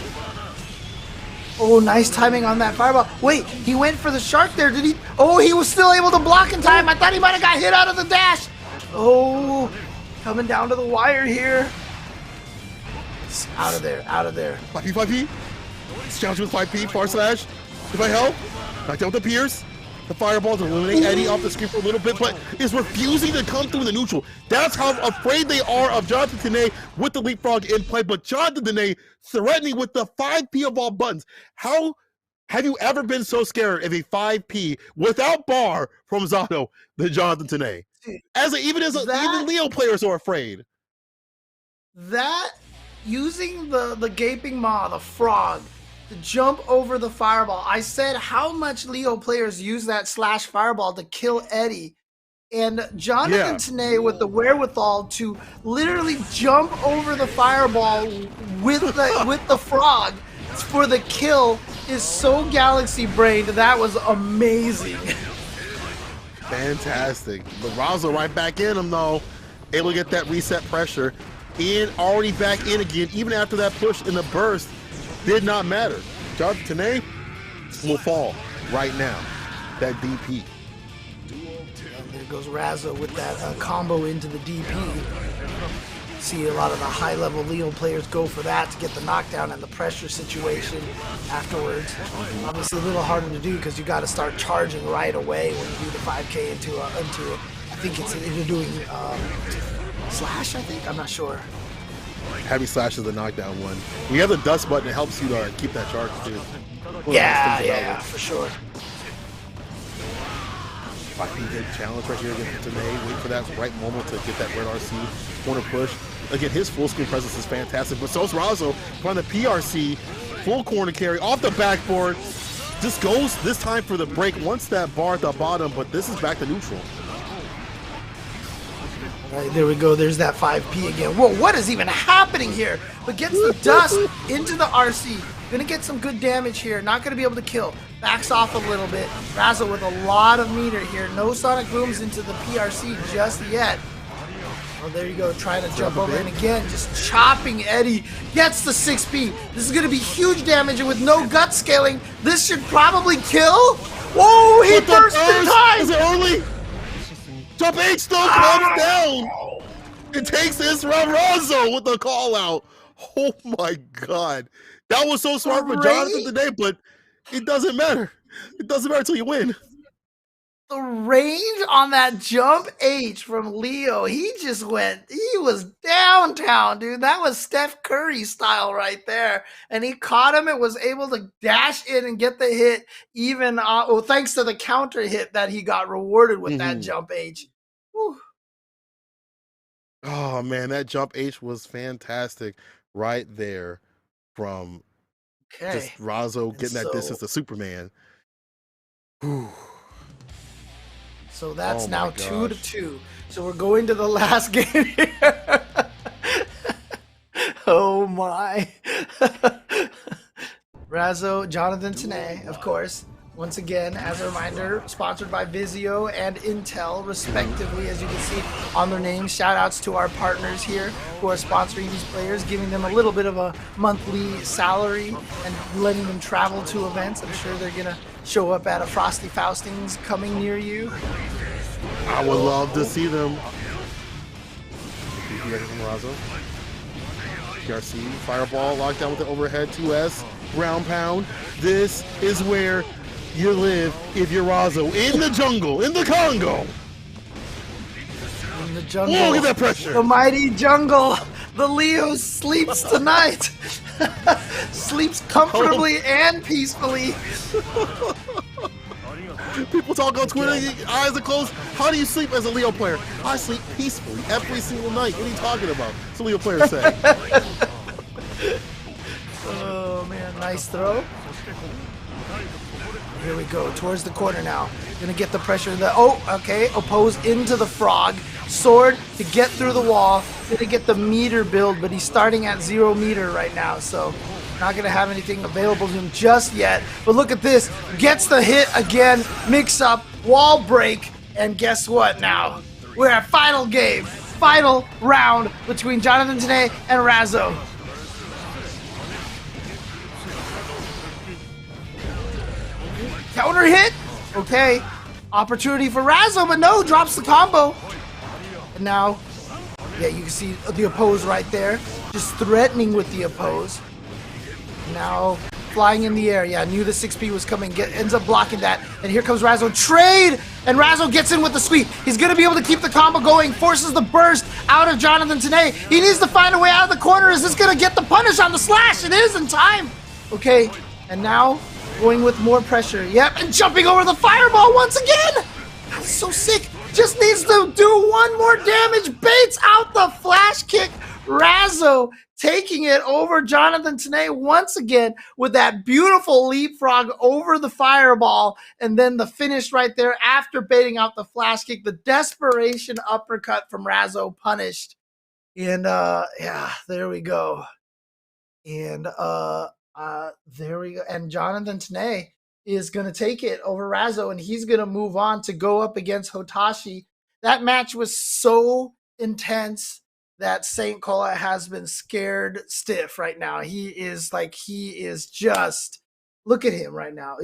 Oh, nice timing on that fireball. Wait, he went for the shark there, did he? Oh, he was still able to block in time. I thought he might have got hit out of the dash. Oh, coming down to the wire here. Out of there, out of there. 5P. It's challenging with 5P. Far slash. If I help. Knocked down with the Pierce. The fireball to eliminate Eddie off the screen for a little bit, but is refusing to come through the neutral. That's how afraid they are of Jonathan Tene with the leapfrog in play, but Jonathan Tene threatening with the 5P of all buttons. How have you ever been so scared of a 5P without bar from Zato than Jonathan Tene? Even Leo players are afraid. That, using the gaping maw, the frog, to jump over the fireball. I said how much Leo players use that slash fireball to kill Eddie. And Jonathan Tene with the wherewithal to literally jump over the fireball with the frog for the kill is so galaxy brained. That was amazing. Fantastic. But Razo right back in him though. Able to get that reset pressure. And already back in again, even after that push in the burst. Did not matter. Jonathan Tene will fall right now. That DP. And there goes Razo with that combo into the DP. See a lot of the high-level Leo players go for that to get the knockdown and the pressure situation afterwards. Obviously a little harder to do because you got to start charging right away when you do the 5K into it. I think you're doing slash, I think? I'm not sure. Heavy slash is the knockdown one. We have the dust button, it helps you to keep that charge too. Yeah, for sure. 5P good challenge right here against Tene. Wait for that right moment to get that red RC corner push. Again, his full screen presence is fantastic, but so is Razo on the PRC, full corner carry off the backboard. Just goes this time for the break. Once that bar at the bottom, but this is back to neutral. Right, there we go. There's that 5P again. Whoa, what is even happening here? But gets the dust into the RC. Gonna get some good damage here. Not gonna be able to kill. Backs off a little bit. Razo with a lot of meter here. No sonic booms into the PRC just yet. Oh, there you go, trying to jump over, and again, just chopping Eddie. Gets the 6P. This is going to be huge damage, and with no gut scaling, this should probably kill. Whoa, he burst in time! Is it early? Jump H still comes down. It takes this from Razo with the call out. Oh my God. That was so smart for Jonathan today, but it doesn't matter. It doesn't matter until you win. The range on that jump H from Leo, he was downtown, dude. That was Steph Curry style right there. And he caught him and was able to dash in and get the hit, even thanks to the counter hit that he got rewarded with that jump H. Whew. Oh man, that jump H was fantastic right there from just Razo getting that distance to Superman. Whew. So that's now 2-2. So we're going to the last game here. Oh my. Razo, Jonathan Tanay, of course. Once again, as a reminder, sponsored by Vizio and Intel, respectively, as you can see on their names. Shout outs to our partners here who are sponsoring these players, giving them a little bit of a monthly salary and letting them travel to events. I'm sure they're going to show up at a Frosty Faustings coming near you. I would love to see them. Razo. PRC, Fireball, lockdown with the overhead 2S, ground pound. This is where you live if you're Razo. In the jungle, in the Congo. In the jungle. Oh, look at that pressure. The mighty jungle. The Leo sleeps tonight. Sleeps comfortably and peacefully. People talk on Twitter, eyes are closed. How do you sleep as a Leo player? I sleep peacefully every single night. What are you talking about? That's what Leo players say. Oh man, nice throw. Here we go, towards the corner now. Gonna get the pressure. Oppose into the frog. Sword to get through the wall. Gonna get the meter build, but he's starting at 0 meter right now, so not gonna have anything available to him just yet. But look at this, gets the hit again, mix up, wall break, and guess what now? We're at final game, final round between Jonathan Tanay and Razo. Counter hit, okay. Opportunity for Razo, but no, drops the combo. And now, yeah, you can see the oppose right there, just threatening with the oppose. Now flying in the air. Yeah, knew the 6P was coming. Ends up blocking that. And here comes Razo. Trade! And Razo gets in with the sweep. He's going to be able to keep the combo going. Forces the burst out of Jonathan Tanay. He needs to find a way out of the corner. Is this going to get the punish on the slash? It is in time. Okay, and now going with more pressure. Yep, and jumping over the fireball once again. That's so sick. Just needs to do one more damage. Baits out the flash kick. Razo taking it over Jonathan Tanay once again with that beautiful leapfrog over the fireball, and then the finish right there after baiting out the flash kick, the desperation uppercut from Razo punished. And yeah, there we go. And there we go. And Jonathan Tanay is going to take it over Razo, and he's going to move on to go up against Hotashi. That match was so intense that St. Cola has been scared stiff right now. He is just, look at him right now.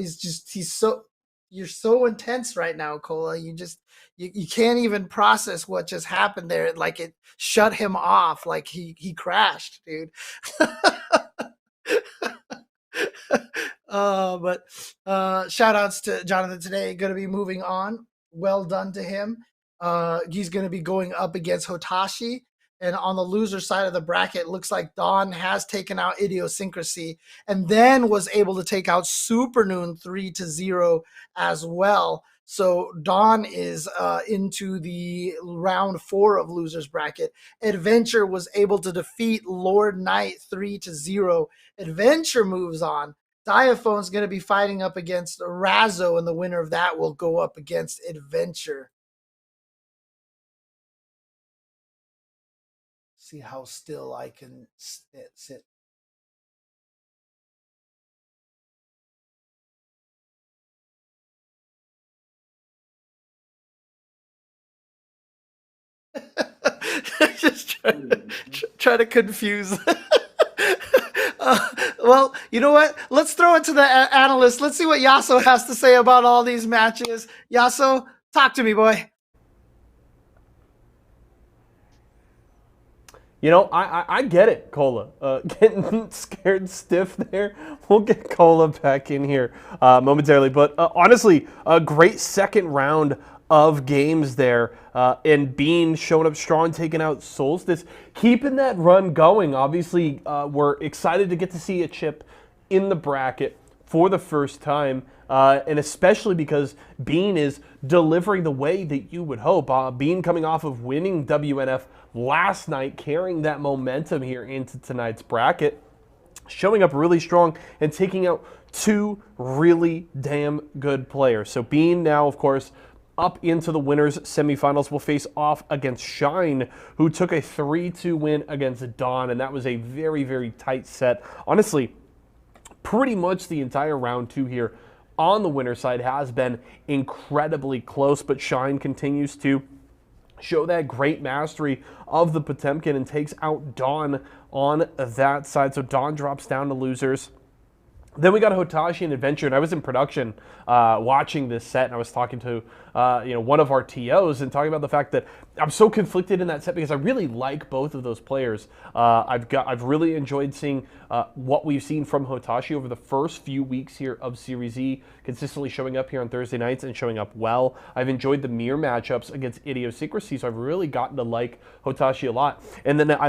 You're so intense right now, Cola. You can't even process what just happened there. Like, it shut him off. Like he crashed, dude. But shout outs to Jonathan today. Going to be moving on. Well done to him. He's going to be going up against Hotashi. And on the loser side of the bracket, looks like Dawn has taken out Idiosyncrasy and then was able to take out Supernoon 3-0 as well. So Dawn is into the round 4 of losers bracket. Adventure was able to defeat Lord Knight 3-0. Adventure moves on. Diaphone's going to be fighting up against Razo, and the winner of that will go up against Adventure. See how still I can sit. try to confuse. Well, you know what? Let's throw it to the analyst. Let's see what Yasso has to say about all these matches. Yasso, talk to me, boy. You know, I get it, Cola. Getting scared stiff there. We'll get Cola back in here momentarily. But honestly, a great second round of games there. And Bean showing up strong, taking out Solstice, keeping that run going. Obviously, we're excited to get to see a chip in the bracket for the first time. And especially because Bean is delivering the way that you would hope. Bean coming off of winning WNF last night, carrying that momentum here into tonight's bracket, showing up really strong and taking out two really damn good players. So Bean now, of course, up into the winners semifinals, will face off against Shine, who took a 3-2 win against Dawn, and that was a very, very tight set. Honestly, pretty much the entire round two here on the winner side has been incredibly close, but Shine continues to show that great mastery of the Potemkin and takes out Dawn on that side. So Dawn drops down to losers. Then we got Hotashi and Adventure, and I was in production watching this set, and I was talking to one of our TOs and talking about the fact that I'm so conflicted in that set because I really like both of those players. I've really enjoyed seeing what we've seen from Hotashi over the first few weeks here of Series E, consistently showing up here on Thursday nights and showing up well. I've enjoyed the mirror matchups against Idiosyncrasy, so I've really gotten to like Hotashi a lot. And then I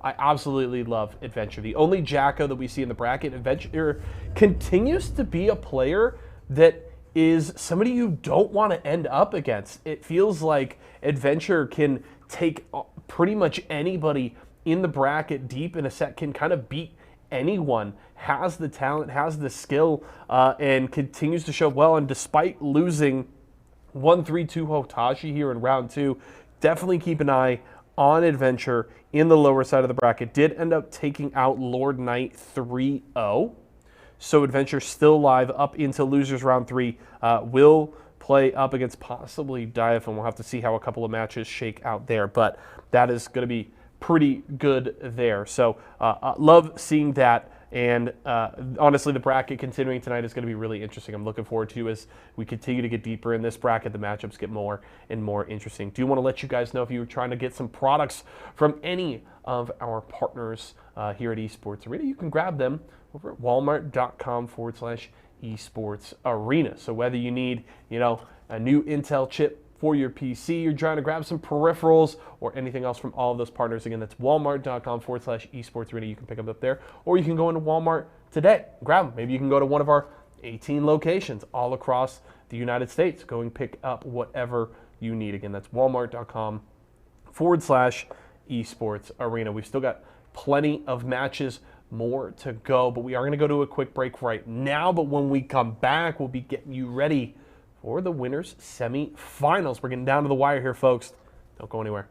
absolutely love Adventure. The only Jacko that we see in the bracket, Adventure continues to be a player that is somebody you don't want to end up against. It feels like Adventure can take pretty much anybody in the bracket deep in a set, can kind of beat anyone, has the talent, has the skill, and continues to show well. And despite losing 1-3-2 Hotashi here in round two, definitely keep an eye on Adventure in the lower side of the bracket. Did end up taking out Lord Knight 3-0. So Adventure still live up into losers round three. Will play up against possibly Diaph, and we'll have to see how a couple of matches shake out there. But that is going to be pretty good there. So love seeing that. And honestly, the bracket continuing tonight is going to be really interesting. I'm looking forward to as we continue to get deeper in this bracket. The matchups get more and more interesting. Do want to let you guys know if you're trying to get some products from any of our partners here at Esports Arena, you can grab them over at walmart.com/esports arena. So whether you need, a new Intel chip for your PC, you're trying to grab some peripherals or anything else from all of those partners, again, that's walmart.com/esports arena. You can pick them up there, or you can go into Walmart today, grab them. Maybe you can go to one of our 18 locations all across the United States. Go and pick up whatever you need. Again, that's walmart.com/esports arena. We've still got plenty of matches more to go, but we are going to go to a quick break right now. But when we come back, we'll be getting you ready for the winners semi-finals. We're getting down to the wire here, folks. Don't go anywhere.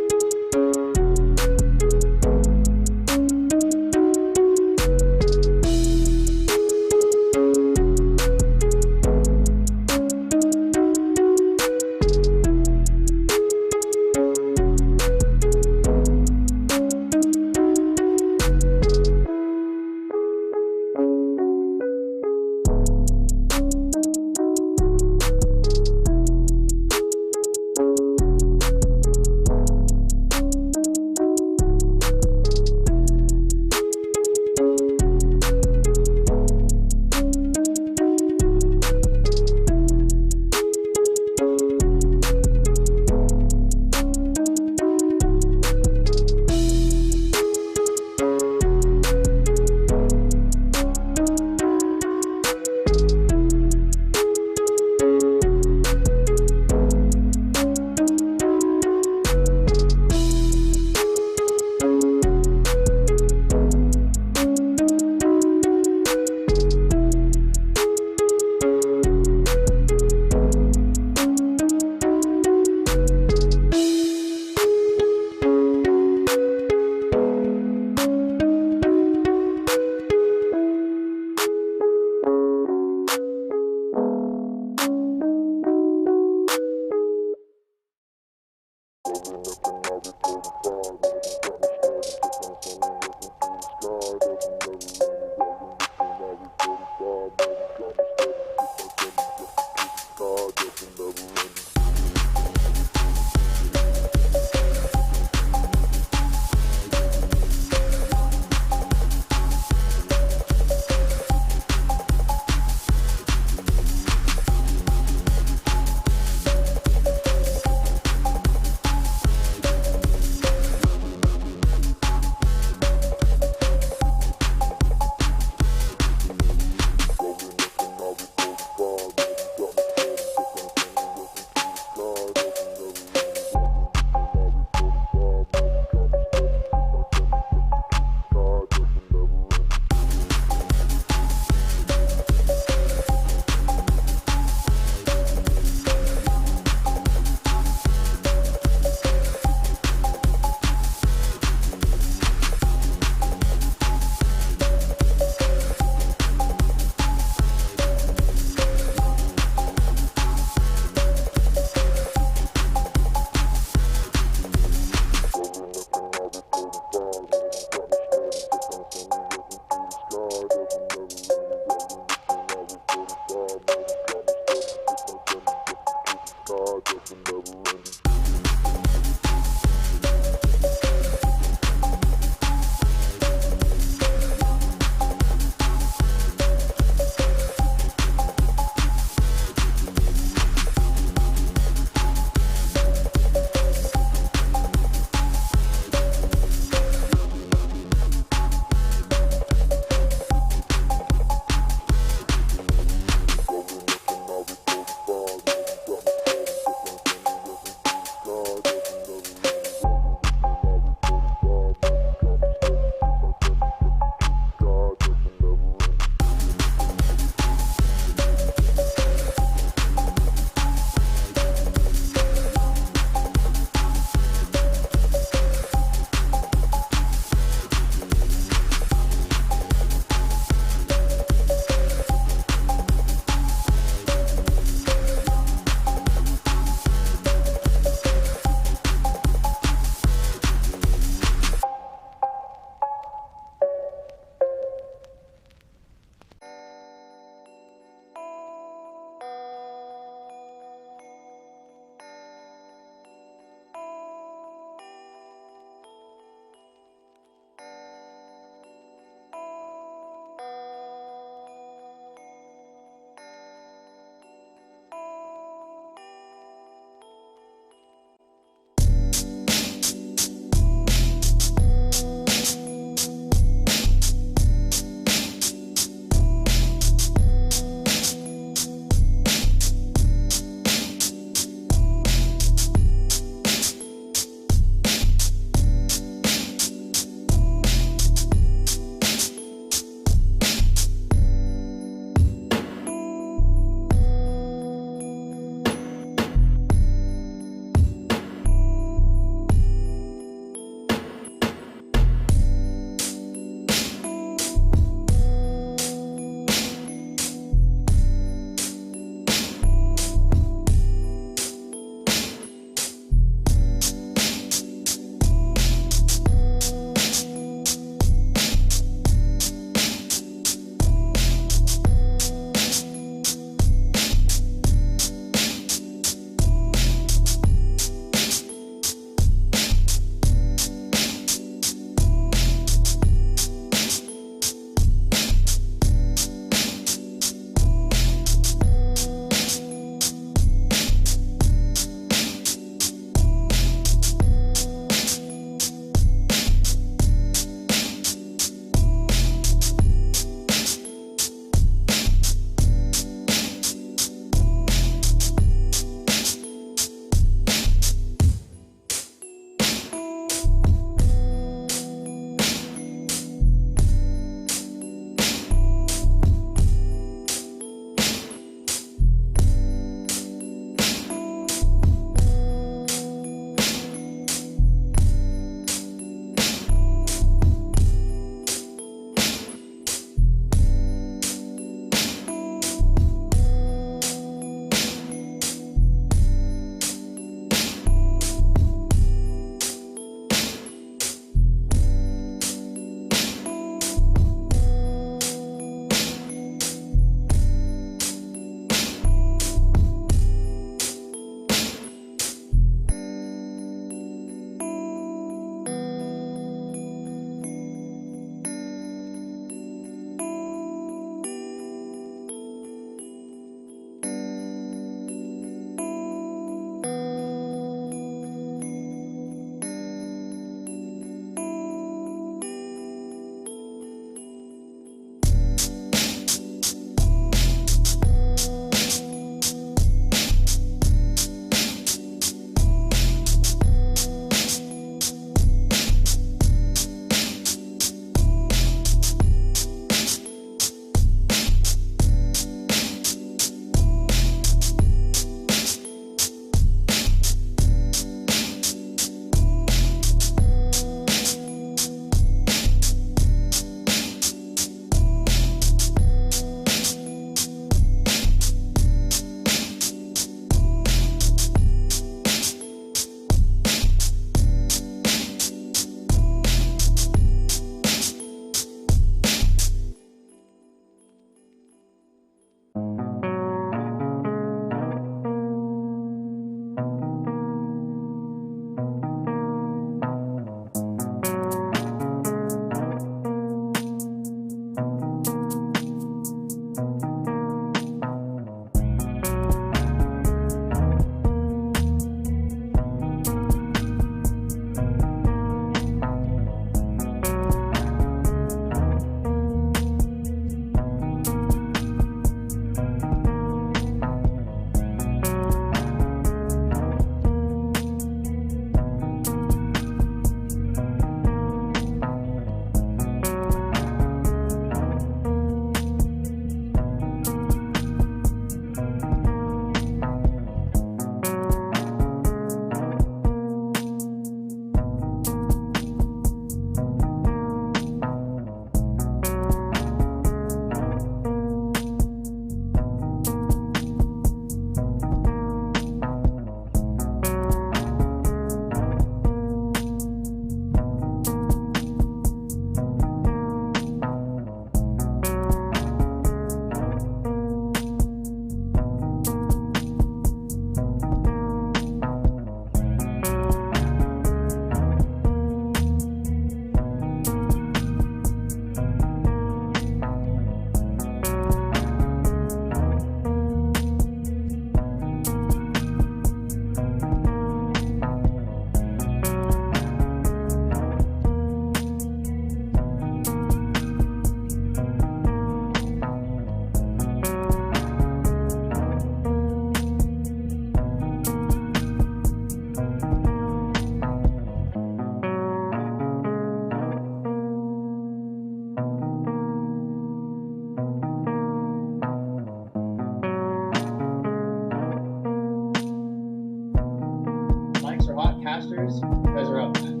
Masters. You guys are up, man.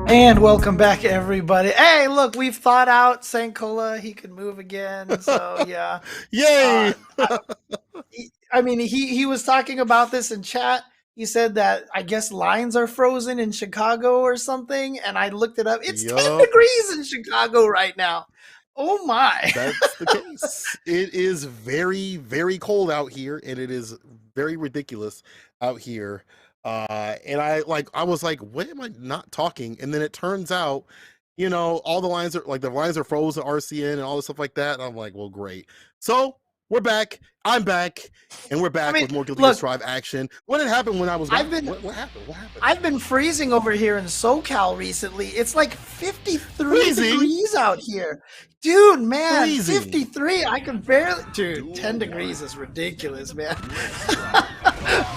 And welcome back, everybody. Hey, look, we've thought out Sankola. He can move again. So, yeah. Yay! He was talking about this in chat. He said that I guess lines are frozen in Chicago or something. And I looked it up. It's 10 degrees in Chicago right now. Oh, my. That's the case. It is very, very cold out here, and it is very ridiculous out here. And I was like, what am I not talking? And then it turns out, all the lines are frozen, RCN and all this stuff like that. And I'm like, well, great. So we're back. I'm back, and we're back with more Guilty Gear Strive action. What had happened when I was? What happened? What happened? I've been freezing over here in SoCal recently. It's like 53 degrees out here, dude. Man, Freezing. 53. I can barely. Dude, 10 degrees is ridiculous, man.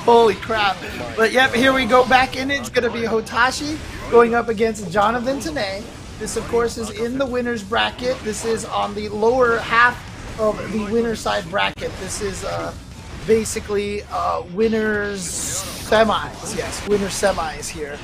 Holy crap! But yep, here we go back in it. It's gonna be Hotashi going up against Jonathan Tanay. This, of course, is in the winners bracket. This is on the lower half of the winner side bracket. This is basically winners semis. Yes, winner semis here.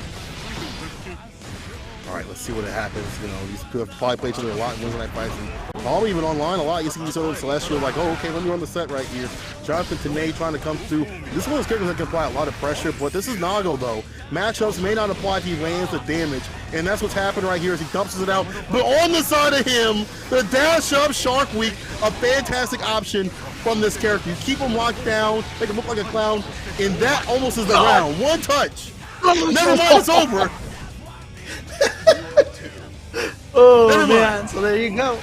All right, let's see what happens. These people have probably played each other a lot in Wednesday night fights, and probably even online a lot. You see each other in Celestial, like, oh, okay, let me run the set right here. Jonathan Tanay trying to come through. This is one of those characters that can apply a lot of pressure, but this is Nago, though. Matchups may not apply if he lands the damage, and that's what's happening right here as he dumps it out. But on the side of him, the dash up Shark Week, a fantastic option from this character. You keep him locked down, make him look like a clown, and that almost is the round. One touch. Never mind, it's over. Oh, man. So there you go.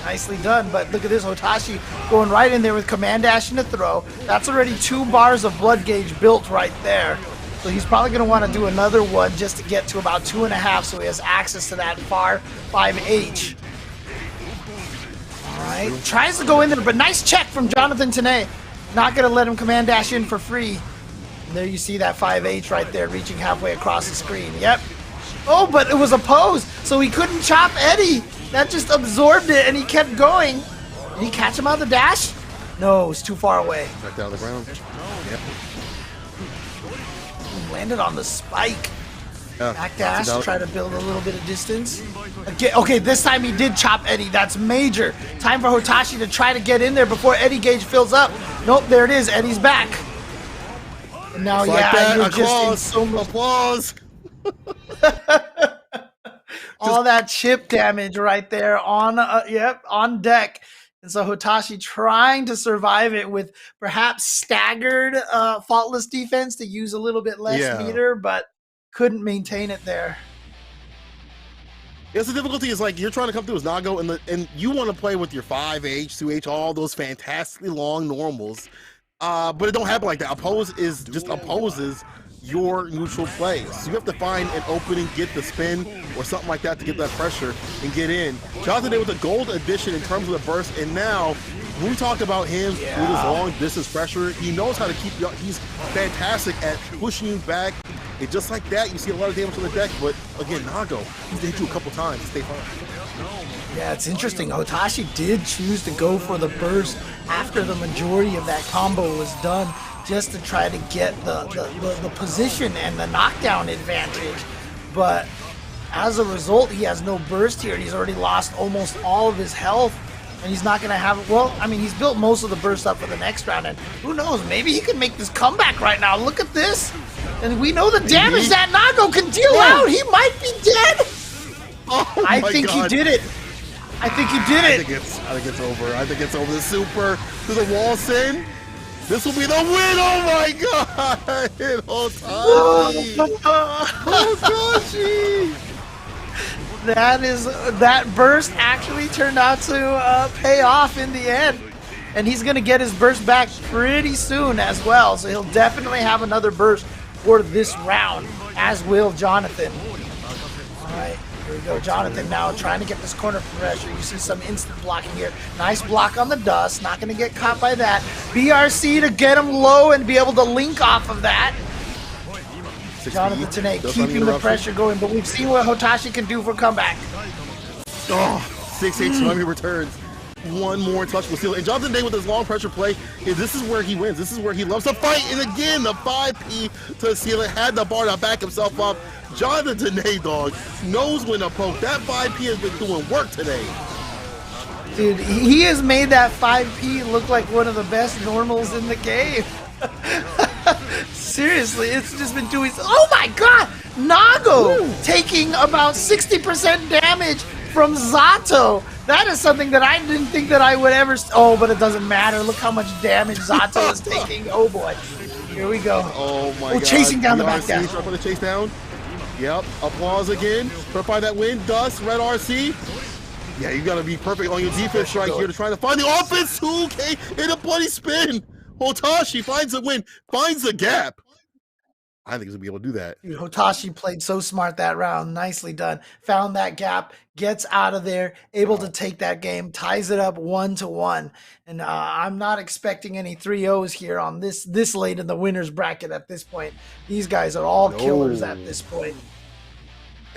Nicely done. But look at this. Hotashi going right in there with command dash and a throw. That's already 2 bars of blood gauge built right there. So he's probably going to want to do another one just to get to about 2.5 so he has access to that far 5H. All right. Tries to go in there, but nice check from Jonathan Tanay. Not going to let him command dash in for free. And there you see that 5H right there reaching halfway across the screen. Yep. Oh, but it was a pose, so he couldn't chop Eddie. That just absorbed it, and he kept going. Did he catch him on the dash? No, it's too far away. Back down to the ground. Yep. He landed on the spike. Yeah, back dash, try to build a little bit of distance. Again, okay, this time he did chop Eddie. That's major. Time for Hotashi to try to get in there before Eddie gauge fills up. Nope, there it is. Eddie's back. And now, you're just in so much applause. All that chip damage right there on deck. And so Hotashi trying to survive it with perhaps staggered faultless defense to use a little bit less meter, but couldn't maintain it there. Yes, the difficulty is you're trying to come through as Nago, and you want to play with your 5H, 2H, all those fantastically long normals, but it don't happen like that. Opposes your neutral play. So you have to find an opening, get the spin or something like that to get that pressure and get in. Jonathan with a gold addition in terms of the burst, and now when we talk about him with his long distance pressure, he knows how to keep you. He's fantastic at pushing you back. And just like that, you see a lot of damage on the deck, but again, Nago, he's hit you a couple times to stay fine. Yeah, it's interesting. Hotashi did choose to go for the burst after the majority of that combo was done, just to try to get the position and the knockdown advantage. But as a result, he has no burst here, and he's already lost almost all of his health. And he's not going to have, he's built most of the burst up for the next round, and who knows, maybe he can make this comeback right now. Look at this. And we know the damage that Nago can deal out. He might be dead. Oh I think he did it. I think he did it. I think it's over. I think it's over. The super to the wall send. This will be the win. Oh my god! Hotashi! That burst actually turned out to pay off in the end. And he's going to get his burst back pretty soon as well. So he'll definitely have another burst for this round, as will Jonathan. All right, here we go. Jonathan now trying to get this corner pressure. You see some instant blocking here. Nice block on the dust. Not going to get caught by that. BRC to get him low and be able to link off of that. Jonathan Tanay keeping the pressure going, but we've seen what Hotashi can do for comeback. Oh, 6H Swami returns. one more touch will seal it. And Jonathan Day with his long pressure play, this is where he wins. This is where he loves to fight. And again, the 5P to seal it. Had the bar to back himself up. Jonathan Day, dog, knows when to poke. That 5P has been doing work today. Dude, he has made that 5P look like one of the best normals in the game. Seriously, it's just been doing. Oh my god! Nago taking about 60% damage from Zato. That is something that I didn't think that I would ever. Oh, but it doesn't matter. Look how much damage Zato is taking. Oh boy. Here we go. Oh my god. Chasing down the back dash. Try for the chase down. Yep. Applause again. Try to find that win. Dust, Red RC. Yeah, you gotta be perfect on your defense right here to try to find the offense. 2K in a bloody spin. Hotashi finds a win, finds a gap. I think he's gonna be able to do that. Dude, Hotashi played so smart that round. Nicely done. Found that gap, gets out of there, able to take that game, ties it up 1-1. And I'm not expecting any 3-0s here on this late in the winners bracket at this point. These guys are all killers at this point.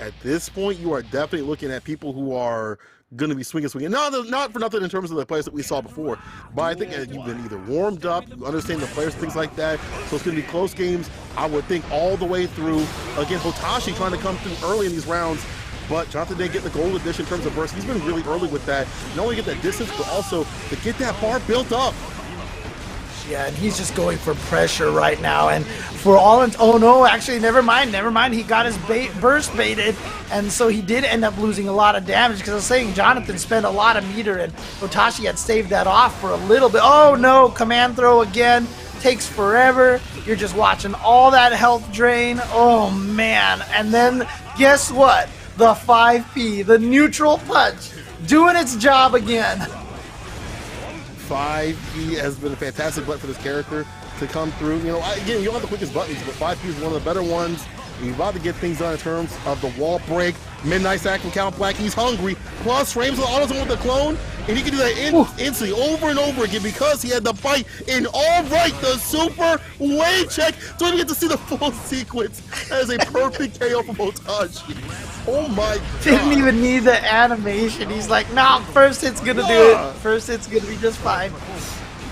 At this point, you are definitely looking at people who are going to be swinging. Not for nothing in terms of the players that we saw before, but I think you've been either warmed up, you understand the players, things like that. So it's going to be close games, I would think, all the way through. Again, Hotashi trying to come through early in these rounds, but Jonathan did get the gold edition in terms of burst. He's been really early with that. Not only get that distance, but also to get that bar built up. Yeah, and he's just going for pressure right now. And for all, oh no, actually, never mind. He got his burst baited, and so he did end up losing a lot of damage because I was saying Jonathan spent a lot of meter, and Hotashi had saved that off for a little bit. Oh no, command throw again. Takes forever. You're just watching all that health drain. Oh man. And then guess what? The 5P, the neutral punch, doing its job again. 5P has been a fantastic button for this character to come through. You know, again, you don't have the quickest buttons, but 5P is one of the better ones. He's about to get things done in terms of the wall break. Midnight sack from Count Black. He's hungry. Plus, frames the autos with the clone, and he can do that instantly over and over again because he had the fight. And all right, the super wave check. So we get to see the full sequence as a perfect KO from Hotashi. Oh my god. Didn't even need the animation. He's like, nah, first hit's gonna do it. First hit's gonna be just fine.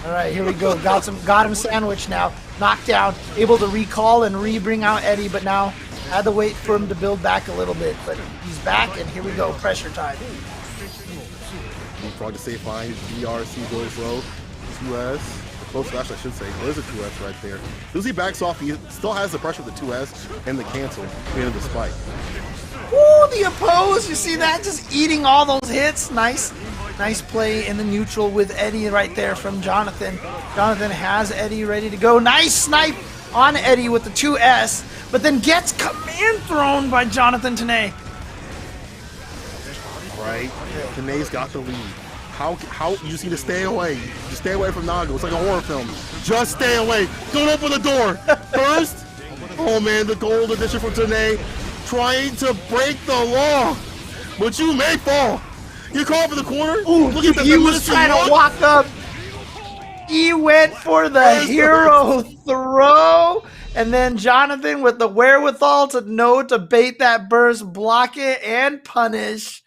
All right, here we go. Got him sandwiched now. Knocked down, able to recall and re-bring out Eddie, but now had to wait for him to build back a little bit. But he's back, and here we go. Pressure time. Frog to say fine. DRC goes low. 2S. Close slash, I should say. There's a 2S right there. As he backs off, he still has the pressure with the 2S and the cancel and the spike. Ooh, the oppose. You see that? Just eating all those hits. Nice play in the neutral with Eddie right there from Jonathan. Jonathan has Eddie ready to go. Nice snipe on Eddie with the 2S, but then gets command thrown by Jonathan Tanay. Right. Tanay's got the lead. How you just need to stay away. Just stay away from Nago. It's like a horror film. Just stay away. Don't open the door. First, oh man, the gold edition from Tanay trying to break the law, but you may fall. You call for the corner. Ooh, look at that. He was trying to walk up. He went for the hero throw, and then Jonathan with the wherewithal to know to bait that burst, block it, and punish.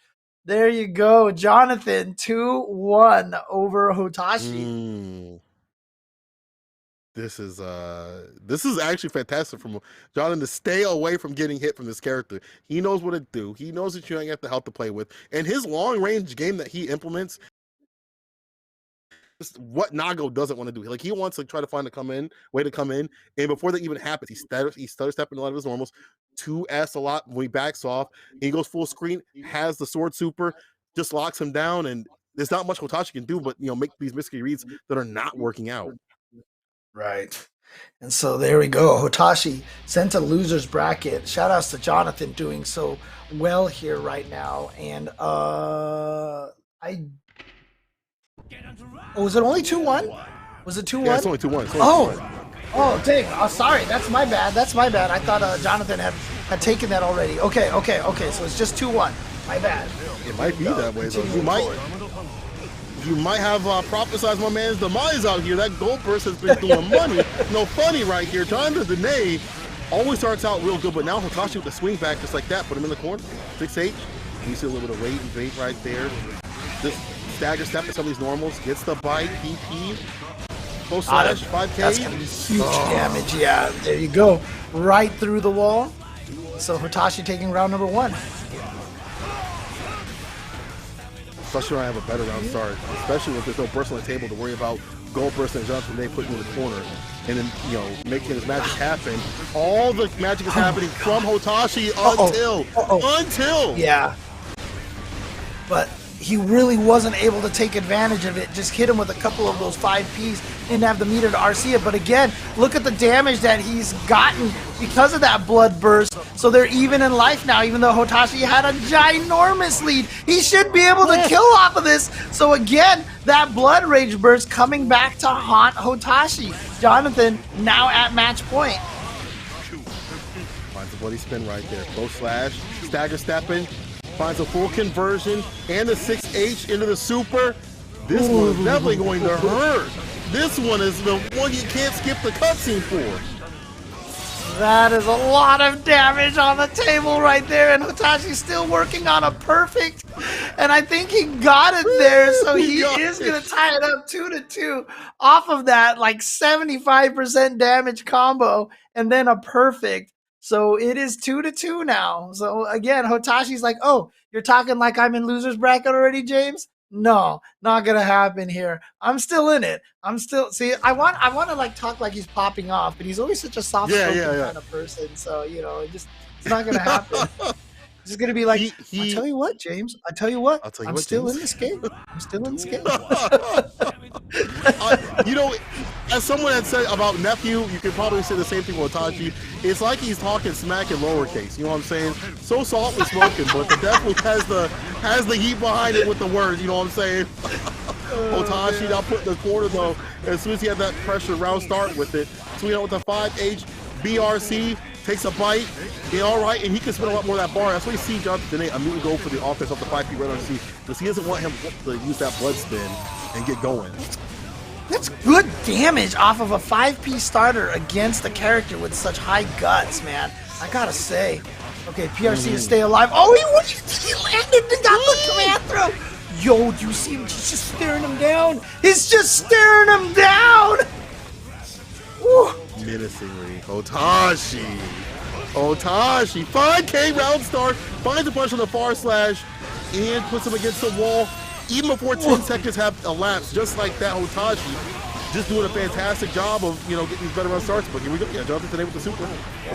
There you go, Jonathan, 2-1 over Hotashi. This is actually fantastic from Jonathan to stay away from getting hit from this character. He knows what to do. He knows that you ain't got the health to play with. And his long range game that he implements is what Nago doesn't want to do. Like, he wants to try to find way to come in. And before that even happens, he stutter stepping a lot of his normals. 2S a lot when he backs off. He goes full screen, has the sword super, just locks him down, and there's not much Hotashi can do but, you know, make these risky reads that are not working out. Right. And so there we go. Hotashi sent to loser's bracket. Shout outs to Jonathan doing so well here right now. And was it only 2-1? Was it 2-1? Yeah, it's only 2-1. Oh, dang. Oh, sorry. That's my bad. I thought Jonathan had taken that already. Okay. So it's just 2-1. My bad. It might be that way, though. You might have prophesized my man's demise out here. That gold burst has been doing money. No funny right here. Jonathan Tanay always starts out real good, but now Hotashi with the swing back just like that. Put him in the corner. 6-8. You see a little bit of weight and bait right there. Just stagger step at some of these normals, gets the bite, PP, full slash, 5K. That's gonna be huge damage. Yeah, there you go, right through the wall. So Hotashi taking round number 1. Especially when I have a better round start, especially if there's no burst on the table to worry about gold burst and jumps and they put you in the corner. And then, you know, making this magic happen. All the magic is happening from Hotashi until. Yeah. But he really wasn't able to take advantage of it. Just hit him with a couple of those 5Ps. Didn't have the meter to RC it. But again, look at the damage that he's gotten because of that blood burst. So they're even in life now, even though Hotashi had a ginormous lead. He should be able to kill off of this. So again, that blood rage burst coming back to haunt Hotashi. Jonathan now at match point. Finds a bloody spin right there. Low slash, stagger stepping. Finds a full conversion and the 6H into the super. This one is definitely going to hurt. This one is the one you can't skip the cutscene for. That is a lot of damage on the table right there, and Hotashi's still working on a perfect, and I think he got it there, so he is going to tie it up 2-2 off of that, like 75% damage combo, and then a perfect. So it is 2-2 now. So again, Hotashi's like, oh, you're talking like I'm in loser's bracket already, James? No, not gonna happen here. I'm still in it. I'm still I want to like talk like he's popping off, but he's always such a soft spoken kind of person. So it's not gonna happen. It's just gonna be like, I tell you what, James. I tell you what. I'm still in this game. I'm still in this game. As someone had said about Nephew, you could probably say the same thing with Tachi. It's like he's talking smack in lowercase. You know what I'm saying? So softly spoken, but definitely has the heat behind it with the words. You know what I'm saying? Hotashi now put in the corner though. As soon as he had that pressure round start with it, swing out with the 5H BRC. Takes a bite, all right, and he can spin a lot more of that bar. That's why you see Jonathan Dene immediately go for the offense off the 5P right on C, because he doesn't want him to use that blood spin and get going. That's good damage off of a 5P starter against a character with such high guts, man. I gotta say. Okay, PRC to stay alive. Oh, he landed and got the command throw. Yo, do you see him? He's just staring him down. He's just staring him down. Woo. Menacingly, Hotashi, 5K round start, finds a punch on the far slash, and puts him against the wall, even before 10 seconds have elapsed, just like that. Hotashi just doing a fantastic job of, getting these better round starts, but here we go, Jonathan today with the super,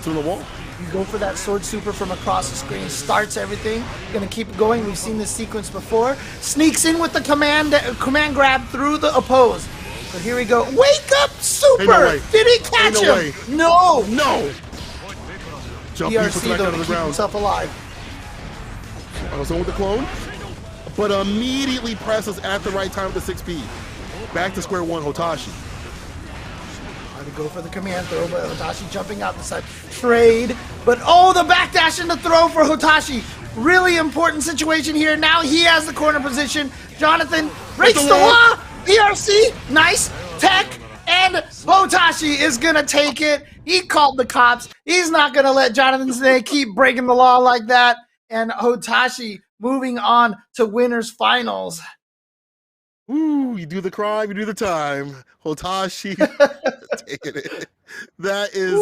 to the wall. You go for that sword super from across the screen, starts everything, gonna keep going, we've seen this sequence before, sneaks in with the command grab through the oppose. But here we go. Wake up, super! Did he catch him? No! Jump PRC though to keep himself alive. Also with the clone, but immediately presses at the right time with the 6P. Back to square one, Hotashi. Trying to go for the command throw, but Hotashi jumping out the side. Trade, but the backdash and the throw for Hotashi. Really important situation here. Now he has the corner position. Jonathan breaks the law. PRC, nice tech, and Hotashi is gonna take it. He called the cops. He's not gonna let Jonathan Snake keep breaking the law like that. And Hotashi moving on to winners finals. Ooh, you do the crime, you do the time. Hotashi taking it. That is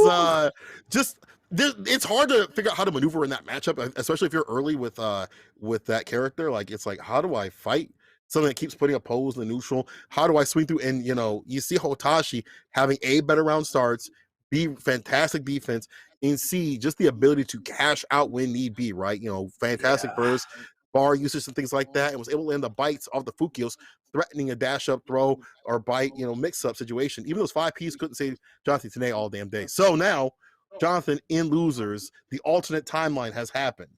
it's hard to figure out how to maneuver in that matchup, especially if you're early with that character. Like, it's like, how do I fight something that keeps putting a pose in the neutral? How do I swing through? And you see Hotashi having A, better round starts, B, fantastic defense, and C, just the ability to cash out when need be, right? Fantastic burst, bar usage and things like that, and was able to land the bites off the Fukios, threatening a dash up throw or bite, mix up situation. Even those 5Ps couldn't save Jonathan today all damn day. So now, Jonathan in losers, the alternate timeline has happened.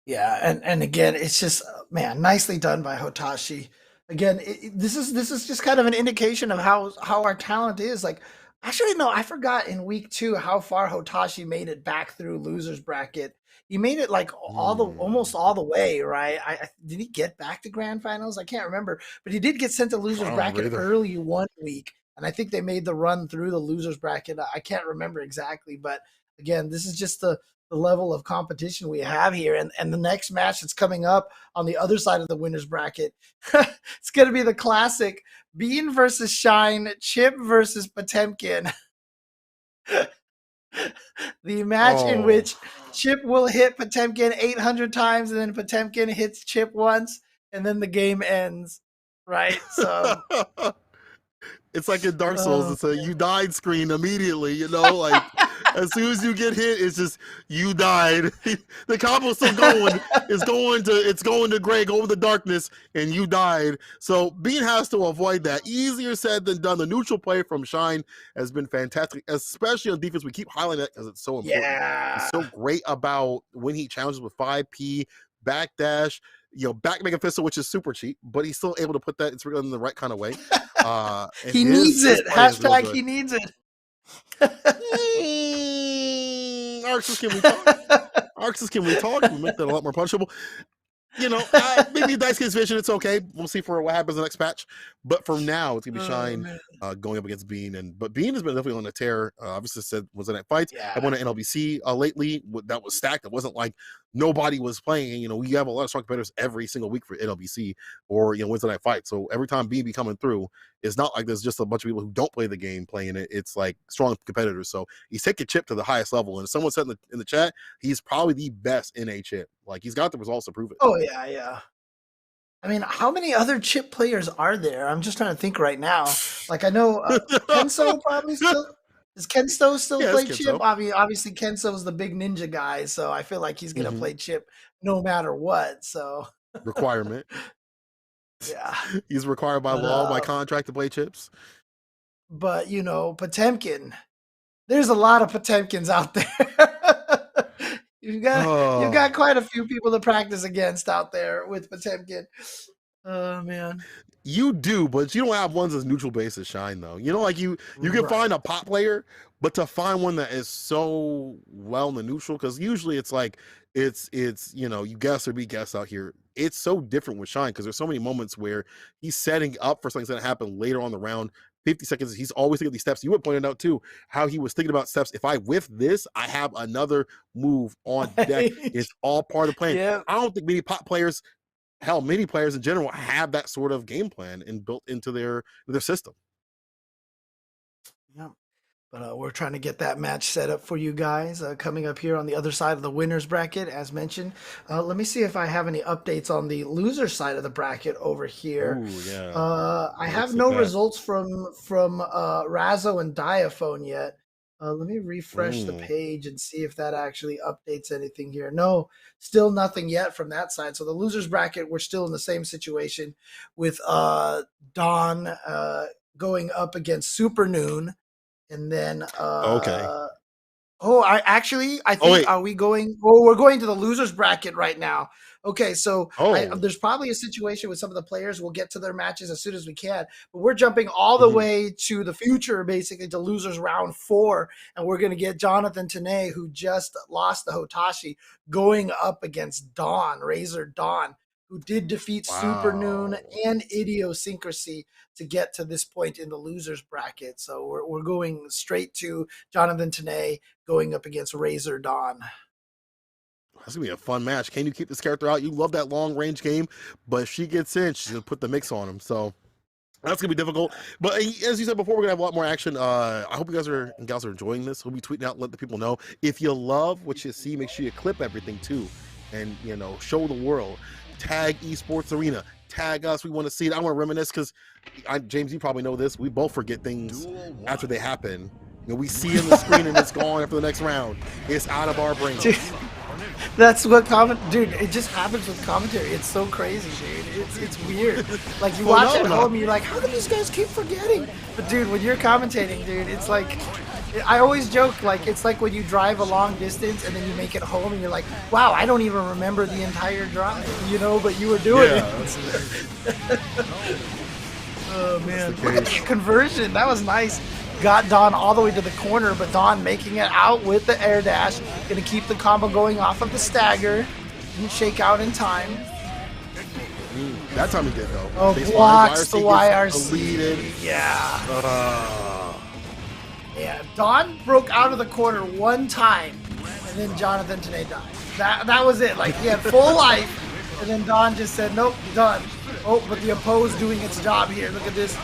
Yeah, and again, it's just, man, nicely done by Hotashi. Again, this is just kind of an indication of how our talent is. Like, actually, no, I forgot in week 2 how far Hotashi made it back through losers bracket. He made it like almost all the way, right? Did he get back to grand finals? I can't remember, but he did get sent to losers bracket early one week, and I think they made the run through the losers bracket. I can't remember exactly, but again, this is just the the level of competition we have here. And the next match that's coming up on the other side of the winners bracket, it's going to be the classic Bean versus Shine, Chip versus Potemkin. The match in which Chip will hit Potemkin 800 times and then Potemkin hits Chip once and then the game ends. Right? So it's like in Dark Souls, it's a you died screen immediately, you know, like as soon as you get hit, it's just you died. The combo's still going. It's going to gray, going to darkness, and you died. So Bean has to avoid that. Easier said than done. The neutral play from Shine has been fantastic, especially on defense. We keep highlighting that because it's so important. Yeah. He's so great about when he challenges with 5P, backdash, back Mega Fistol, which is super cheap, but he's still able to put that in the right kind of way. He needs it. Hashtag he needs it. Arxus, can we talk? Arxus, can we talk? We make that a lot more punishable. Maybe Dice Kid's vision, it's okay. We'll see for what happens in the next patch. But for now, it's gonna be Shine going up against Bean. But Bean has been definitely on a tear. Obviously was in that fight. I won an NLBC lately. That was stacked. It wasn't like nobody was playing. We have a lot of strong competitors every single week for NLBC or Wednesday night fight. So every time Bean be coming through, it's not like there's just a bunch of people who don't play the game playing it. It's like strong competitors. So he's taking Chip to the highest level. And someone said in the chat, he's probably the best in a Chip. Like he's got the results to prove it. Oh yeah. I mean, how many other Chip players are there? I'm just trying to think right now. Like I know Kenso probably still. Does Kenso still play Chip? I mean, obviously Kenso's the big ninja guy, so I feel like he's gonna play Chip no matter what. So requirement. Yeah, he's required by law, by contract to play Chips. But Potemkin. There's a lot of Potemkins out there. You've got quite a few people to practice against out there with Potemkin. Oh man. You do, but you don't have ones as neutral base as Shine though. Like you can find a pot player, but to find one that is so well in the neutral, because usually it's like it's you guess or be guessed out here. It's so different with Shine because there's so many moments where he's setting up for something that's gonna happen later on the round. 50 seconds, he's always thinking of these steps. You had pointed out too how he was thinking about steps. If I whiff this, I have another move on deck. It's all part of playing. I don't think many pot players, hell, many players in general have that sort of game plan and built into their system. Yeah. But we're trying to get that match set up for you guys coming up here on the other side of the winners bracket, as mentioned. Let me see if I have any updates on the loser side of the bracket over here. Ooh, yeah. I have no results from Razzo and Diaphone yet. Let me refresh the page and see if that actually updates anything here. No, still nothing yet from that side. So the losers bracket, we're still in the same situation with Dawn going up against Super Noon. And then I think are we going we're going to the losers bracket right now. Okay, so there's probably a situation with some of the players. We'll get to their matches as soon as we can, but we're jumping all the way to the future, basically to losers round 4, and we're going to get Jonathan Tanay, who just lost the Hotashi, going up against Razor Dawn, who did defeat Super Noon and Idiosyncrasy to get to this point in the losers bracket. So we're going straight to Jonathan Tanay going up against Razor Dawn. That's gonna be a fun match. Can you keep this character out? You love that long range game, but if she gets in, she's gonna put the mix on him. So that's gonna be difficult. But as you said before, we're gonna have a lot more action. I hope you guys and gals are enjoying this. We'll be tweeting out, let the people know. If you love what you see, make sure you clip everything too, and show the world. Tag Esports Arena. Tag us. We want to see it. I want to reminisce because, James, you probably know this. We both forget things after they happen. We see it on the screen and it's gone after the next round. It's out of our brains. Dude, that's what dude, it just happens with commentary. It's so crazy, dude. It's weird. Like you watch at home and you're like, how do these guys keep forgetting? But dude, when you're commentating, dude, it's like, I always joke, like, it's like when you drive a long distance and then you make it home and you're like, wow, I don't even remember the entire drive, but you were doing it. Oh, man. Look at the conversion. That was nice. Got Dawn all the way to the corner, but Dawn making it out with the air dash. Going to keep the combo going off of the stagger. Didn't shake out in time. That time he did, though. Oh, blocks the YRC. Yeah. Yeah, Dawn broke out of the corner one time, and and then Jonathan Tanay died. That was it. Like, he had full life, and then Don just said, nope, done. Oh, but the opposed doing its job here. Look at this.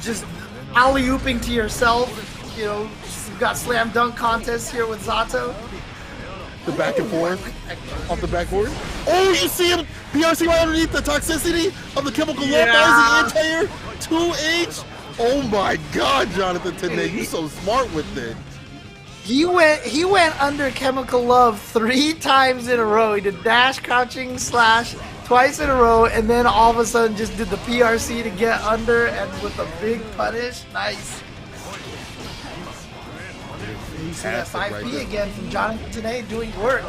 Just alley-ooping to yourself. You know, you've got slam dunk contests here with Zato. The back and forth off the backboard. Oh, you see him PRC right underneath the toxicity of the chemical love anti-air 2H. Oh my God, Jonathan Tanay, you're so smart with it. He went under chemical love 3 times in a row. He did dash, crouching, slash twice in a row, and then all of a sudden just did the PRC to get under and with a big punish. Nice. You see that 5P right again from Jonathan Tanay doing work.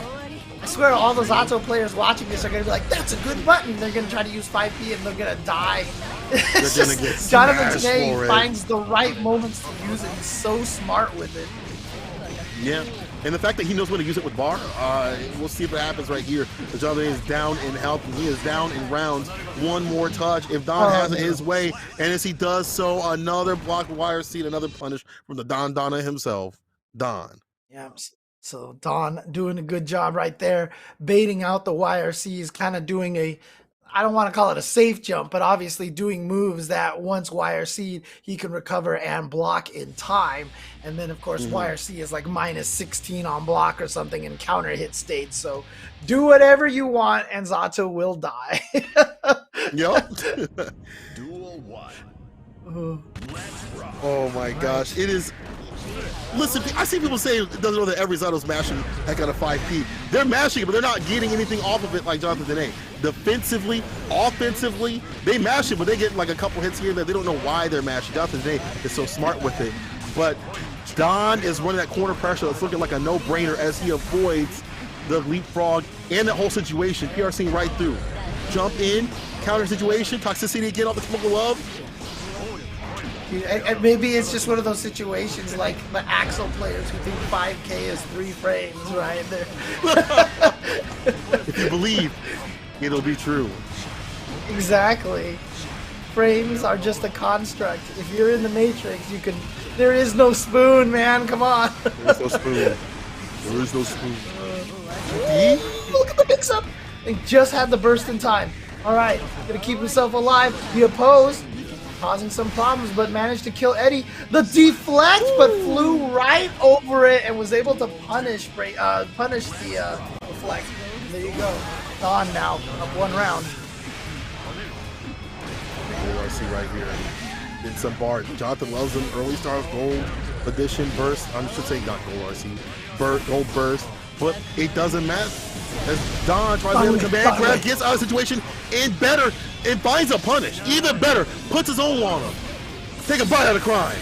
I swear all the Zato players watching this are going to be like, that's a good button. They're going to try to use 5P and they're going to die. It's just, Jonathan Tanay finds the right moments to use it. He's so smart with it. Yeah, and the fact that he knows when to use it with bar, we'll see if it happens right here. Jonathan is down in health and he is down in rounds. One more touch if Don has it his way, and as he does so, another block wire seat, another punish from the Don Donna himself. Don. Yeah, so Don doing a good job right there, baiting out the YRCs, kind of doing a, I don't want to call it a safe jump, but obviously doing moves that once YRC'd, he can recover and block in time. And then, of course, YRC is like minus 16 on block or something in counter hit state. So do whatever you want, and Zato will die. Yup. Duel 1. Oh my gosh. It is. Listen, I see people say it doesn't know that every Zato's mashing that kind of 5P. They're mashing it, but they're not getting anything off of it like Jonathan Tanay. Defensively, offensively, they mash it, but they get like a couple hits here that they don't know why they're mashing. Jonathan Tanay is so smart with it. But Don is running that corner pressure that's looking like a no-brainer as he avoids the leapfrog and that whole situation. PRC right through. Jump in, counter situation, toxicity again off the chemical love. And maybe it's just one of those situations like the Axel players who think 5K is 3 frames, right? If you believe, it'll be true. Exactly. Frames are just a construct. If you're in the Matrix, you can. There is no spoon, man. Come on. There is no spoon. There is no spoon. Look at the mix-up. They just had the burst in time. All right, gonna keep himself alive. The opposed. Causing some problems, but managed to kill Eddie. The deflect, but flew right over it and was able to punish the deflect. There you go. Don now, up 1 round. ORC right here. In some bar. Jonathan loves him. Early Stars Gold Edition burst. I should say not Gold RC. Gold burst. But it doesn't matter. As Don tries to command grab, gets out of the situation, and finds a punish. Even better, puts his own on him. Take a bite out of crime.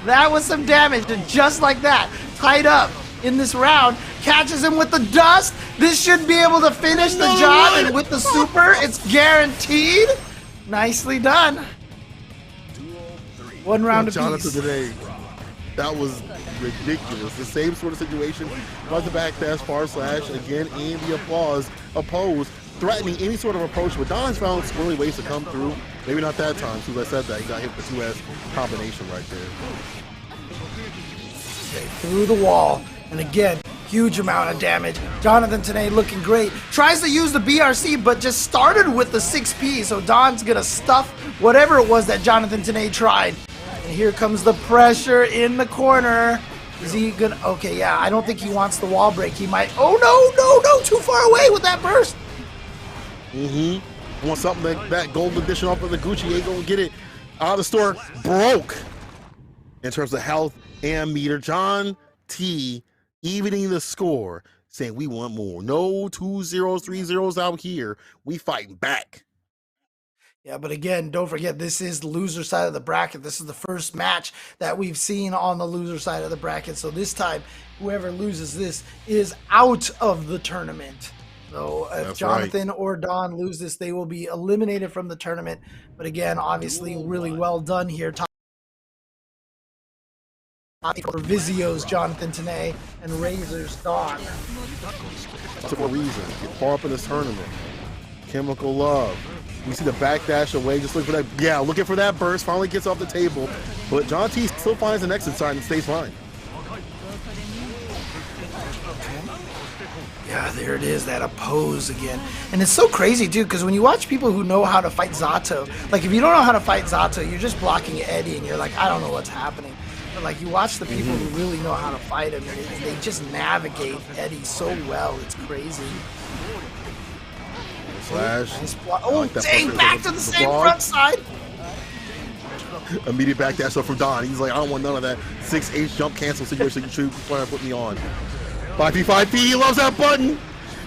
That was some damage, and just like that, tied up in this round, catches him with the dust. This should be able to finish the job, and with the super, it's guaranteed. Nicely done. 1 round apiece. Jonathan today, that was ridiculous. The same sort of situation. Runs the backdash, far slash, again, and the applause. Opposed, threatening any sort of approach, but Don's found squirrely ways to come through. Maybe not that time, as I said that. He got hit with the 2S combination right there. Through the wall, and again, huge amount of damage. Jonathan Tanay looking great. Tries to use the BRC, but just started with the 6P, so Don's gonna stuff whatever it was that Jonathan Tanay tried. And here comes the pressure in the corner. Is he gonna, okay, yeah, I don't think he wants the wall break. He might, oh no, too far away with that burst. Want something that gold edition off of the Gucci, ain't gonna get it out of the store. Broke in terms of health and meter. John T evening the score, saying we want more. No 2 zeros, 3 zeros out here. We fighting back. Yeah, but again, don't forget, this is the loser side of the bracket. This is the first match that we've seen on the loser side of the bracket. So this time, whoever loses this is out of the tournament. So if Jonathan or Don lose this, they will be eliminated from the tournament. But again, obviously, really well done here. For Vizio's Jonathan Tanay and Razor's Don. For a reason, get far up in this tournament. Chemical love. We see the backdash away, just looking for that. Yeah, looking for that burst. Finally gets off the table, but John T still finds the next inside and stays fine. Yeah, there it is, that oppose again. And it's so crazy, too, because when you watch people who know how to fight Zato, like, if you don't know how to fight Zato, you're just blocking Eddie, and you're like, I don't know what's happening. But, like, you watch the people who really know how to fight him, and they just navigate Eddie so well. It's crazy. Slash. Nice oh, like dang, back to the same front side. Immediate back dash up from Don. He's like, I don't want none of that 6H jump cancel situation you should try to put me on. 5P. He loves that button.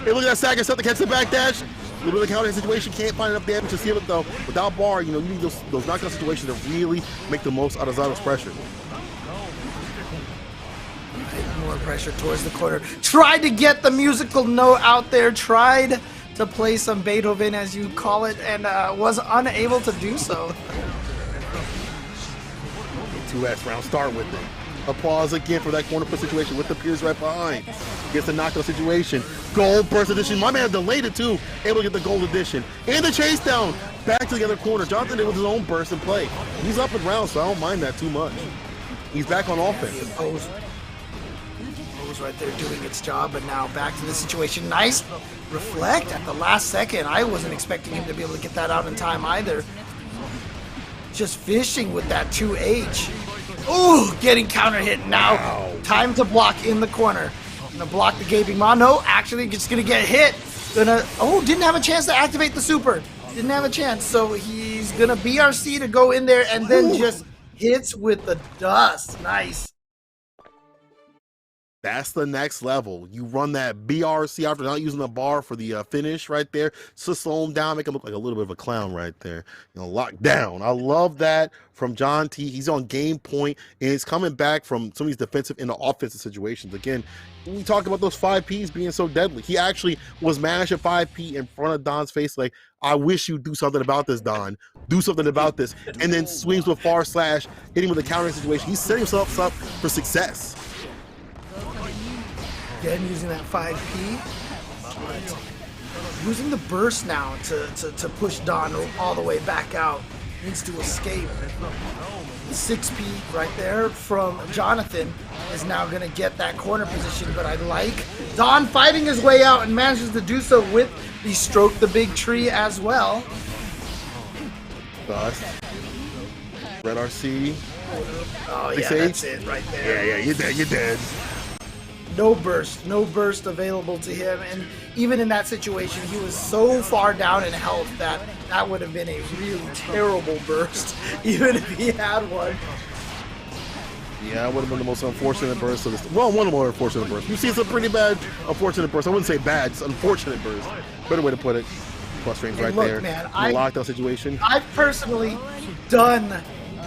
Hey, look at that Saga set to catch the back dash. A little bit of counter situation. Can't find enough damage to seal it though. Without bar, you need those knockdown situations to really make the most out of Zato's pressure. More pressure towards the corner. Tried to get the musical note out there. Tried to play some Beethoven, as you call it, and was unable to do so. 2S round start with it. Applause again for that corner push situation with the Piers right behind. Gets the knockout situation. Gold burst edition. My man delayed it too. Able to get the gold edition. And the chase down. Back to the other corner. Jonathan did with his own burst and play. He's up and round, so I don't mind that too much. He's back on offense. Pose right there doing its job, but now back to the situation. Nice reflect at the last second. I wasn't expecting him to be able to get that out in time either. Just fishing with that 2H. Ooh, getting counter hit now. Wow. Time to block in the corner. Gonna block the gaping maw. No, actually just gonna get hit. Didn't have a chance to activate the super. Didn't have a chance. So he's gonna BRC to go in there and then just hits with the dust. Nice. That's the next level. You run that BRC after not using the bar for the finish right there. So slow him down, make him look like a little bit of a clown right there. Locked down. I love that from John T. He's on game point, and he's coming back from some of these defensive and offensive situations. Again, we talked about those 5Ps being so deadly. He actually was mashed at 5P in front of Don's face like, I wish you'd do something about this, Don. Do something about this. And then swings with far slash, hitting with a counter situation. He's setting himself up for success. Again, using that 5P, but using the burst now to push Don all the way back out. Needs to escape. The 6P right there from Jonathan is now going to get that corner position, but I like Don fighting his way out and manages to do so with the stroke the big tree as well. Dust. Red RC. Oh yeah, that's it right there. Yeah, you're dead. You're dead. No burst available to him, and even in that situation, he was so far down in health that would have been a really terrible burst, even if he had one. Yeah, it would have been the most unfortunate burst of this. Well, one of the more unfortunate bursts. You see some pretty bad, unfortunate bursts. I wouldn't say bad, it's unfortunate burst. Better way to put it. Plus range right look, there. Man, the lockdown situation. I've personally done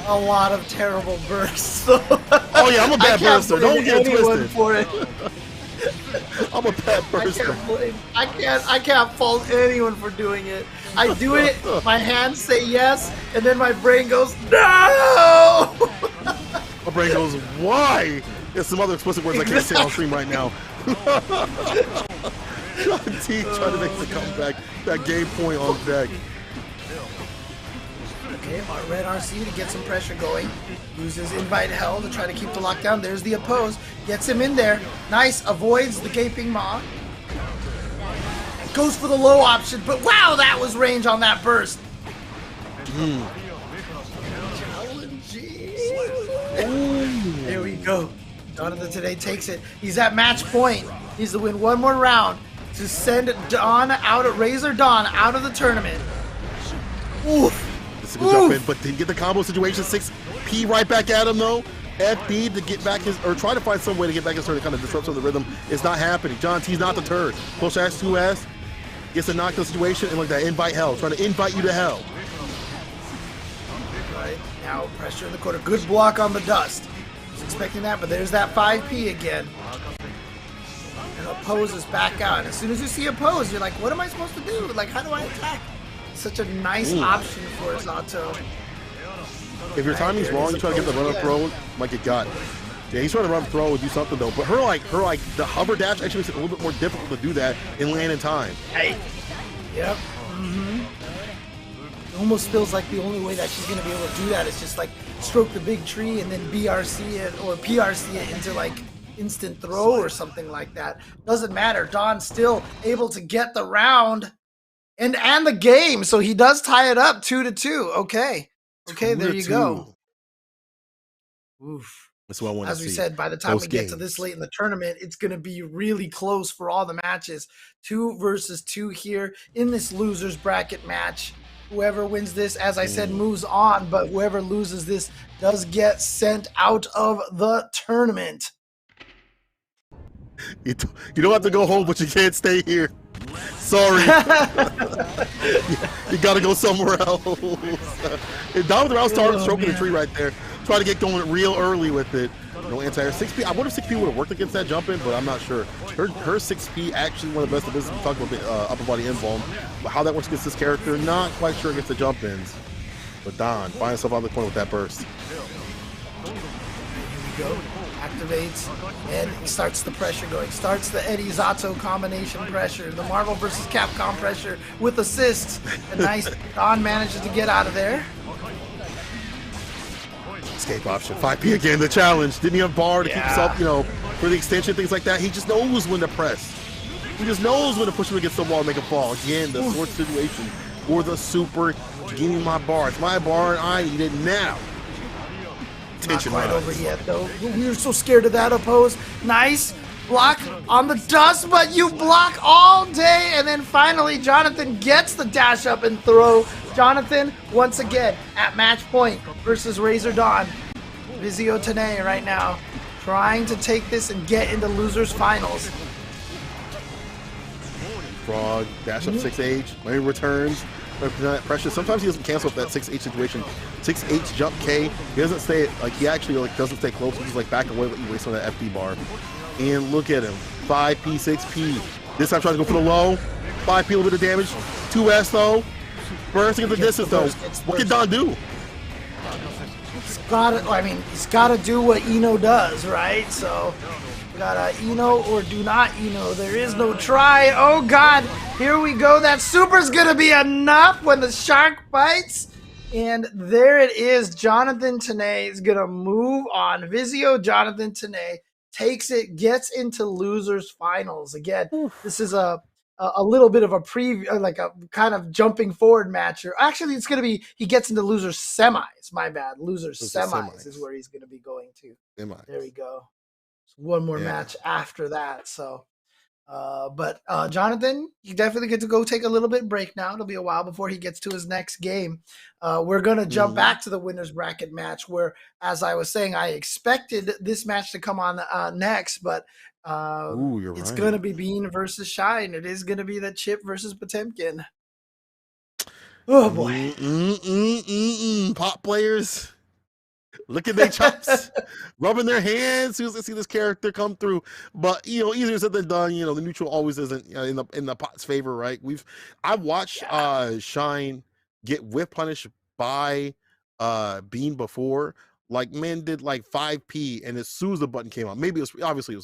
a lot of terrible bursts. So oh yeah, I'm a bad burster. Don't get it twisted. For it. I'm a bad burster. I can't fault anyone for doing it. I do it, my hands say yes, and then my brain goes, no! My brain goes, why? There's some other explicit words I can't say on stream right now. John T trying to make the comeback. That game point on deck. Okay, our red RC to get some pressure going. Uses invite hell to try to keep the lockdown. There's the oppose. Gets him in there. Nice. Avoids the gaping maw. Goes for the low option, but wow, that was range on that burst. There we go. Jonathan today takes it. He's at match point. He's to win one more round to send Don out, Razor Don out of the tournament. Oof. This is a good jump in, but didn't get the combo situation. 6P right back at him though. FB to get back his, or try to find some way to get back his turn to kind of disrupt some of the rhythm. It's not happening. John T's not the turn. Push dash 2S. Gets a knockdown situation and like that invite hell. Trying to invite you to hell. Right, now pressure in the corner. Good block on the dust. Was expecting that, but there's that 5P again. And oppose is back out. And as soon as you see oppose, you're like, what am I supposed to do? Like, how do I attack? Such a nice option for Zato. If your timing's wrong, you try to get the run up throw, might get got. Yeah, he's trying to run up throw and do something though. But her the hover dash actually makes it a little bit more difficult to do that and land in time. Hey. Yep. It almost feels like the only way that she's gonna be able to do that is just like stroke the big tree and then BRC it or PRC it into like instant throw or something like that. Doesn't matter. Don still able to get the round and the game. So he does tie it up 2-2. Okay. Okay, there you go. Oof. That's what I want to see. As we said, by the time we get to this late in the tournament, it's going to be really close for all the matches. 2 versus 2 here in this losers bracket match. Whoever wins this, as I said, moves on, but whoever loses this does get sent out of the tournament. You don't have to go home, but you can't stay here. Sorry. You got to go somewhere else. Don with the round started stroking the tree right there. Try to get going real early with it. No anti-air. 6P. I wonder if 6P would have worked against that jump in, but I'm not sure. Her 6P actually one of the best of business. We talked about the upper body invuln, but how that works against this character, not quite sure against the jump ins. But Don finds himself on the corner with that burst. Here we go. Activates and starts the pressure going. Starts the Eddie Zato combination pressure. The Marvel versus Capcom pressure with assists. A nice Don manages to get out of there. Escape option. 5P again, the challenge. Didn't he have bar to keep himself, for the extension, things like that? He just knows when to press. He just knows when to push him against the wall and make him fall. Again, the sword situation for the super. Give me my bar. It's my bar and I need it now. Not quite over yet, though. We were so scared of that oppose. Nice block on the dust, but you block all day, and then finally Jonathan gets the dash up and throw. Jonathan, once again, at match point versus Razor Dawn. Vizio Tene right now trying to take this and get into losers finals. Frog, dash up 6H, maybe returns. Pressure. Sometimes he doesn't cancel that 6H situation. 6H jump K. He doesn't stay he actually doesn't stay close. He's just back away, but he waits on that FD bar. And look at him. 5P, 6P. This time trying to go for the low. 5P, a little bit of damage. 2S though. Bursting at the distance though. What can Don do? He's gotta do what Eno does, right? So we got Eno or do not Eno. There is no try. Oh God, here we go. That super's gonna be enough when the shark bites. And there it is. Jonathan Tene is gonna move on. Vizio Jonathan Tene takes it, gets into losers finals. Again, this is a little bit of a preview, like a kind of jumping forward match. Or actually, it's going to be, he gets into losers semis. My bad. Losers semis is where he's going to be going to. There we go. So one more match after that. So, but Jonathan, you definitely get to go take a little bit break now. It'll be a while before he gets to his next game. We're going to jump back to the winner's bracket match where, as I was saying, I expected this match to come on next, but it's going to be Bean versus Shine. It is going to be the Chip versus Potemkin. Oh boy. Pop players. Look at their chops, rubbing their hands as soon as they see this character come through. But easier said than done. The neutral always isn't in the pot's favor, right? I've watched Shine get whip punished by Bean before. Like men did 5P, and as soon as the button came out, maybe it was a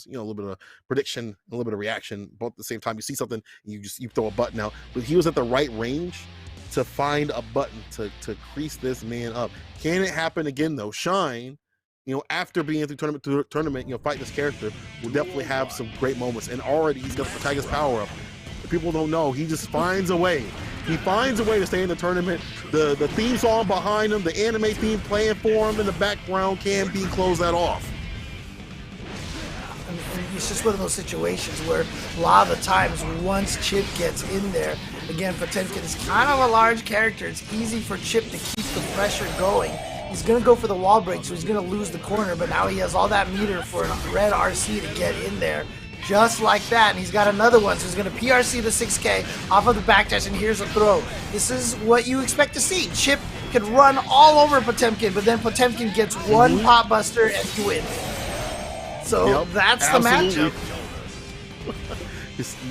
little bit of prediction, a little bit of reaction, both at the same time. You see something, you throw a button out, but he was at the right range to find a button to crease this man up. Can it happen again though? Shine, after being through tournament, fighting this character, will definitely have some great moments. And already he's got the protagonist power up. If people don't know, he just finds a way. He finds a way to stay in the tournament. The theme song behind him, the anime theme playing for him in the background, can be close that off. And it's just one of those situations where a lot of the times once Chip gets in there, again, Potemkin is kind of a large character. It's easy for Chip to keep the pressure going. He's going to go for the wall break, so he's going to lose the corner, but now he has all that meter for a red RC to get in there. Just like that, and he's got another one, so he's going to PRC the 6K off of the backdash, and here's a throw. This is what you expect to see. Chip could run all over Potemkin, but then Potemkin gets one pop buster and you win. So that's absolutely. the matchup.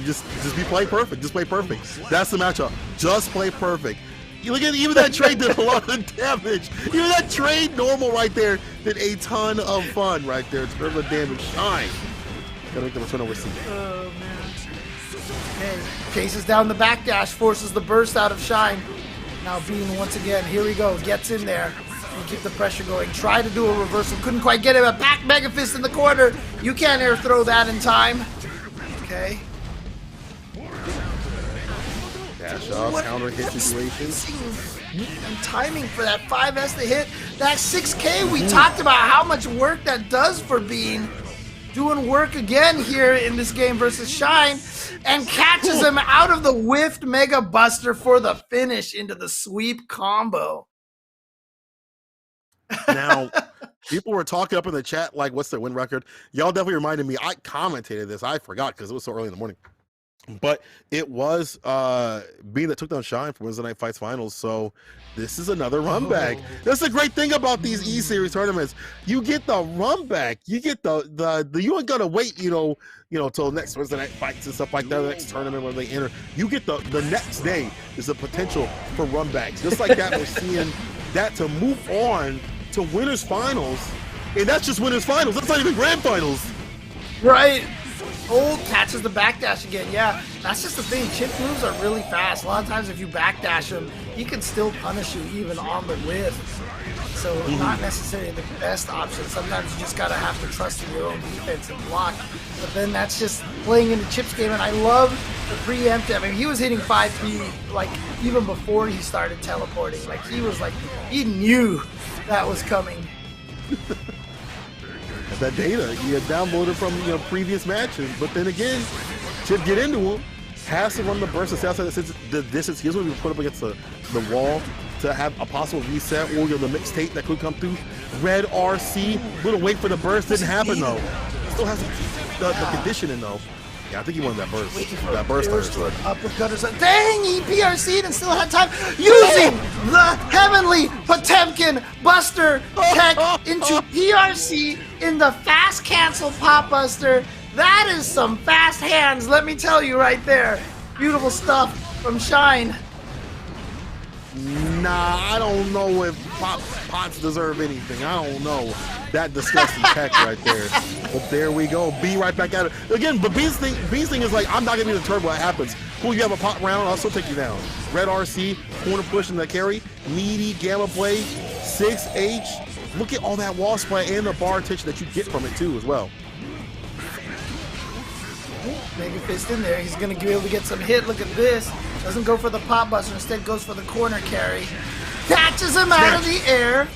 just play perfect. Just play perfect. That's the matchup. Just play perfect. You look at even that trade did a lot of damage. Even that trade normal right there did a ton of fun right there. It's very damage. Shine. Gotta make the return over seat. Oh man. Okay. Chases down the backdash, forces the burst out of Shine. Now Bean once again, here we go, gets in there. You keep the pressure going. Try to do a reversal. Couldn't quite get it. But back Mega Fist in the corner. You can't air throw that in time. Okay. Dash up, counter hit situations. And timing for that 5S to hit. That 6K, we talked about how much work that does for Bean. Doing work again here in this game versus Shine. And catches him out of the whiffed Mega Buster for the finish into the sweep combo. Now, people were talking up in the chat, like, what's their win record? Y'all definitely reminded me. I commentated this. I forgot because it was so early in the morning. But it was Bean that took down Shine for Wednesday Night Fights Finals. So this is another run back. That's the great thing about these E-Series tournaments. You get the run back. You get the you ain't gonna wait, till next Wednesday Night Fights and stuff like that, the next tournament when they enter. You get the next day is a potential for run backs. Just like that, we're seeing that to move on to winners finals. And that's just winners finals. That's not even grand finals. Right. Oh, catches the backdash again. Yeah, that's just the thing. Chip moves are really fast. A lot of times if you backdash him, he can still punish you even on the whiff. So not necessarily the best option. Sometimes you just gotta have to trust in your own defense and block. But then that's just playing into Chip's game. And I love the preemptive. I mean, he was hitting 5P like even before he started teleporting. Like he knew that was coming. That data you had downloaded from previous matches, but then again, Chip get into him, has to run the burst to outside the distance. Here's what we put up against the wall to have a possible reset, or the mixtape that could come through. Red RC, little wait for the burst, didn't happen though. Still has the conditioning though. Yeah, I think he wanted that burst. That burst. Uppercut or something. Dang, he PRC'd and still had time. Using the heavenly Potemkin Buster tech into PRC in the fast cancel pop buster. That is some fast hands, let me tell you right there. Beautiful stuff from Shine. Nah, I don't know if pots deserve anything. I don't know. That disgusting tech right there. But there we go. B right back at it. Again, but B's thing is like, I'm not going to be deterred what happens. Cool, you have a pot round, I'll still take you down. Red RC, corner push in the carry, meaty gamma play, 6H. Look at all that wall spray and the bar attention that you get from it too as well. Mega Fist in there. He's going to be able to get some hit. Look at this. Doesn't go for the pop buster. Instead goes for the corner carry. Catches him out of the air.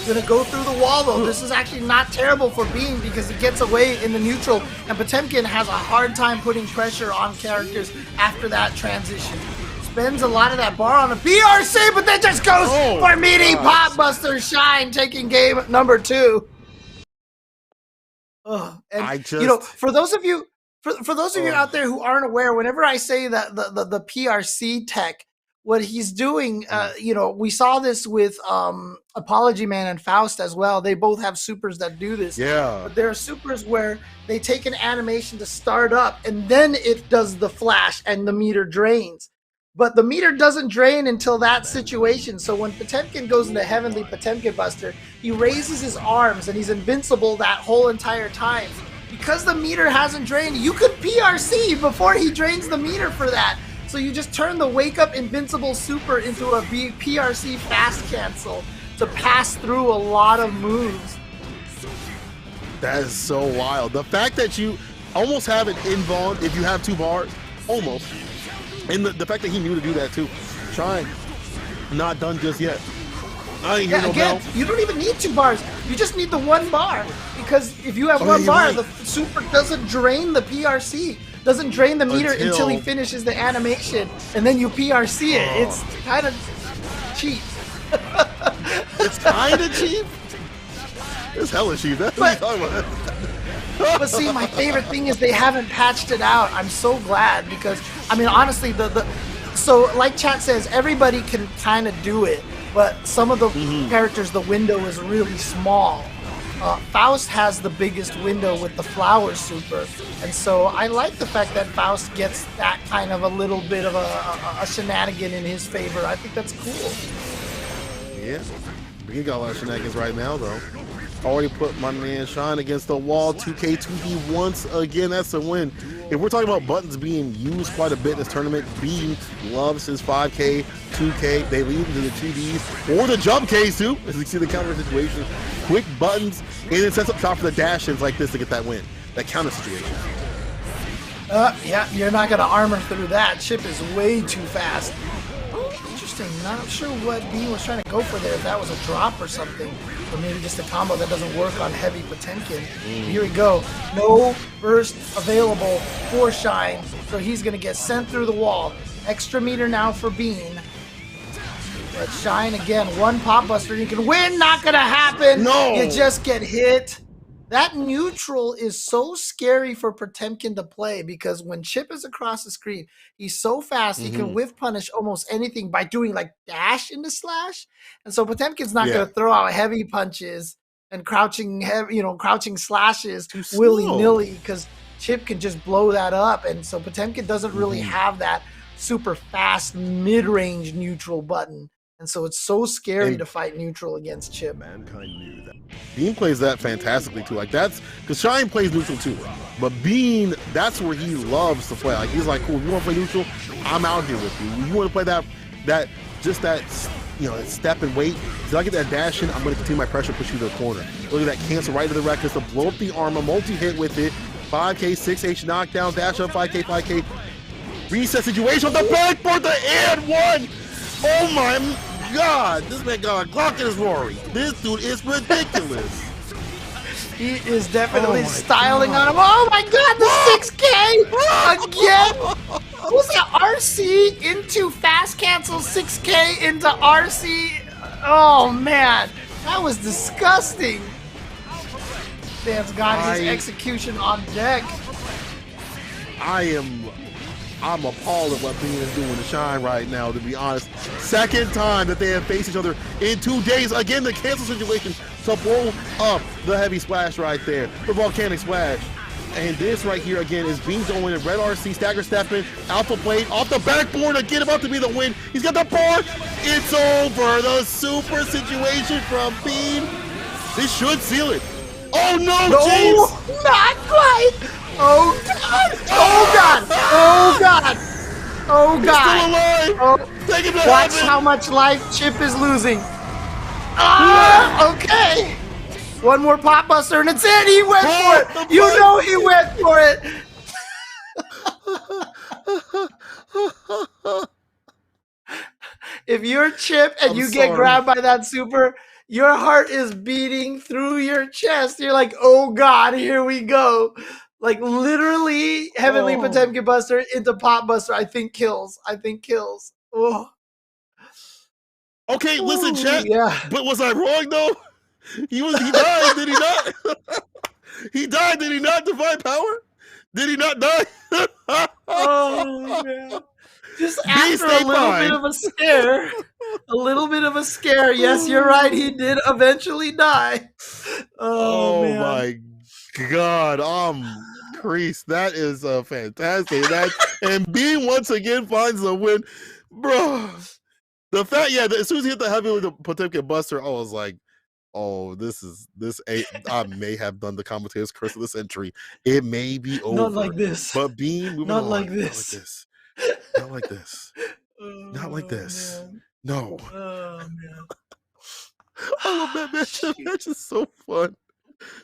Going to go through the wall though. This is actually not terrible for Bean because he gets away in the neutral. And Potemkin has a hard time putting pressure on characters after that transition. Spends a lot of that bar on a BRC, but then just goes for meaty pop buster. Shine taking game number 2. And for those of you out there who aren't aware, whenever I say that the PRC tech, what he's doing, we saw this with Apology Man and Faust as well. They both have supers that do this. Yeah. But there are supers where they take an animation to start up and then it does the flash and the meter drains. But the meter doesn't drain until that situation. So when Potemkin goes into Heavenly Potemkin Buster, he raises his arms and he's invincible that whole entire time. Because the meter hasn't drained, you could PRC before he drains the meter for that. So you just turn the Wake Up Invincible Super into a PRC fast cancel to pass through a lot of moves. That is so wild. The fact that you almost have it invuln if you have 2 bars, almost. And the fact that he knew to do that too. Shine. Not done just yet. I ain't hear no bell. You don't even need 2 bars. You just need the 1 bar. Because if you have 1 bar, the super doesn't drain the PRC. Doesn't drain the meter until he finishes the animation. And then you PRC it. It's kind of cheap. It's kind of cheap? It's hella cheap. That's what you're talking about. But see, my favorite thing is they haven't patched it out. I'm so glad because, I mean, honestly, so like chat says, everybody can kind of do it, but some of the characters, the window is really small. Faust has the biggest window with the flower super, and so I like the fact that Faust gets that kind of a little bit of a shenanigan in his favor. I think that's cool. Yeah, we got a lot of shenanigans right now, though. Already put my man Shine against the wall. 2K2D once again. That's a win. If we're talking about buttons being used quite a bit in this tournament, B loves his 5K, 2K. They lead into the 2Ds or the jump Ks too, as you see the counter situation. Quick buttons, and it sets up top for the dash-ins like this to get that win. That counter situation. Yeah, you're not going to armor through that. Chip is way too fast. Interesting. Not sure what B was trying to go for there. If that was a drop or something. Or maybe just a combo that doesn't work on heavy Potemkin. Here we go. No burst available for Shine. So he's going to get sent through the wall. Extra meter now for Bean. But Shine again. One pop buster. You can win. Not going to happen. No. You just get hit. That neutral is so scary for Potemkin to play because when Chip is across the screen, he's so fast he can whiff punish almost anything by doing like dash into slash. And so Potemkin's not going to throw out heavy punches and crouching slashes willy-nilly because Chip can just blow that up. And so Potemkin doesn't really have that super fast mid-range neutral button. And so it's so scary to fight neutral against Chip. Mankind knew that. Bean plays that fantastically too. Like that's because Shine plays neutral too, but Bean, that's where he loves to play. Like he's like, cool. If you want to play neutral, I'm out here with you. You want to play that step and wait. Till I get that dash in, I'm going to continue my pressure, push you to the corner. Look at that cancel right to the records to blow up the armor, multi-hit with it. 5K, 6H knockdown, dash up 5K. Reset situation on the backboard, the and one. Oh my God, this man got a Glock in his Rory. This dude is ridiculous. He is definitely styling on him. Oh my God, the 6K again. What was that? RC into fast cancel, 6K into RC. Oh man, that was disgusting. Dan's got his execution on deck. I'm appalled at what Bean is doing to Shine right now, to be honest. Second time that they have faced each other in 2 days. Again, the cancel situation to blow up the heavy splash right there. The volcanic splash. And this right here, again, is Bean going in red RC, stagger stepping, alpha blade, off the backboard, again, about to be the win. He's got the board. It's over. The super situation from Bean. This should seal it. Oh, no, James. Not quite. Oh God! Oh God! Oh God! Oh God! He's still alive. Take him to Watch heaven. how much life Chip is losing. Okay. One more pop buster and it's it. He went for it. You know he went for it. If you're Chip and you get grabbed by that super, your heart is beating through your chest. You're like, oh God, here we go. Like literally Heavenly Potemkin Buster into Pop Buster, I think kills. Oh. Okay, listen, chat. Yeah. But was I wrong though? He died, did he not? He died, did he not? Divine power? Did he not die? Oh man. Just after a little bit of a scare. A little bit of a scare. Yes, you're right. He did eventually die. Oh man. My God. Crease. That is fantastic. And Bean once again finds the win. Bro. The fact, as soon as he hit the heavy with the Potemkin Buster, I was like, oh, I may have done the commentator's curse of the century. It may be over. Not like this. But Bean, not like this. Not like this. Not like this. Man. No. Oh man. I love that match. That match is so fun.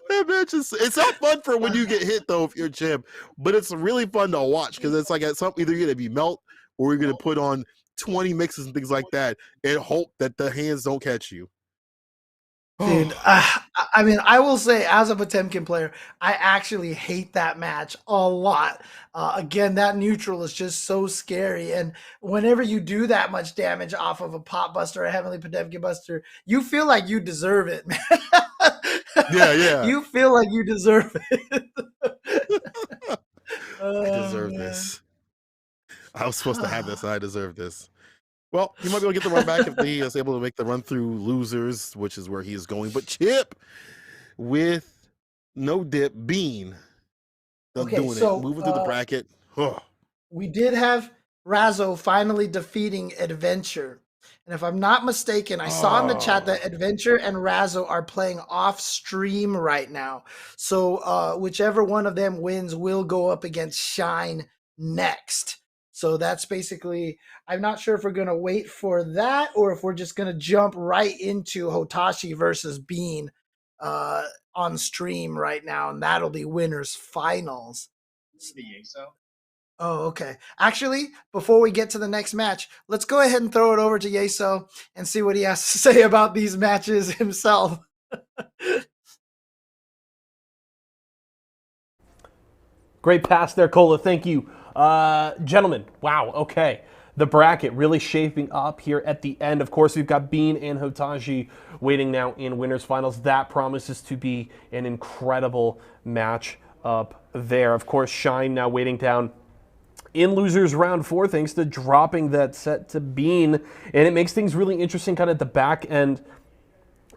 That match is, it's not fun for when you get hit though if you're Chip, but it's really fun to watch because it's like at some either you're gonna be melt or you're gonna put on 20 mixes and things like that and hope that the hands don't catch you. Dude, I mean, I will say, as a Potemkin player, I actually hate that match a lot. Again, that neutral is just so scary. And whenever you do that much damage off of a Pop Buster or a Heavenly Potemkin Buster, you feel like you deserve it, man. Yeah. You feel like you deserve it. I deserve this. I was supposed to have this, and I deserve this. Well, he might be able to get the run back if he is able to make the run through losers, which is where he is going. But Chip with no dip, Bean doing it, moving through the bracket. We did have Razzo finally defeating Adventure. And if I'm not mistaken, I saw in the chat that Adventure and Razzo are playing off stream right now. So whichever one of them wins will go up against Shine next. So that's basically, I'm not sure if we're going to wait for that or if we're just going to jump right into Hotashi versus Bean on stream right now. And that'll be winners finals. Oh, okay. Actually, before we get to the next match, let's go ahead and throw it over to Yeso and see what he has to say about these matches himself. Great pass there, Cola. Thank you. Gentlemen, wow, okay. The bracket really shaping up here at the end. Of course, we've got Bean and Hotashi waiting now in winners finals. That promises to be an incredible match up there. Of course, Shine now waiting down in losers round 4 thanks to dropping that set to Bean, and it makes things really interesting kind of at the back end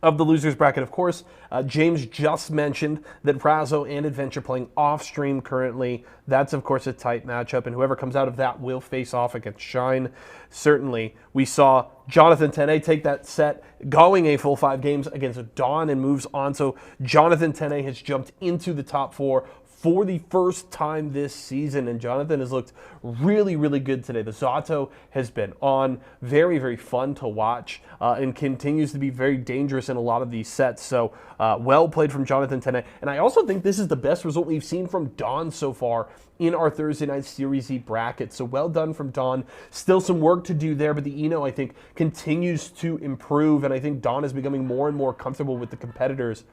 of the losers bracket. Of course, James just mentioned that Razzo and Adventure playing off stream currently. That's of course a tight matchup, and whoever comes out of that will face off against Shine. Certainly, we saw Jonathan Tene take that set, going a full 5 games against Dawn, and moves on. So Jonathan Tene has jumped into the top 4 for the first time this season, and Jonathan has looked really, really good today. The Zato has been on, very, very fun to watch, and continues to be very dangerous in a lot of these sets. So well played from Jonathan Tene, and I also think this is the best result we've seen from Dawn so far in our Thursday night Series E bracket. So well done from Dawn. Still some work to do there, but the Eno, I think, continues to improve, and I think Dawn is becoming more and more comfortable with the competitors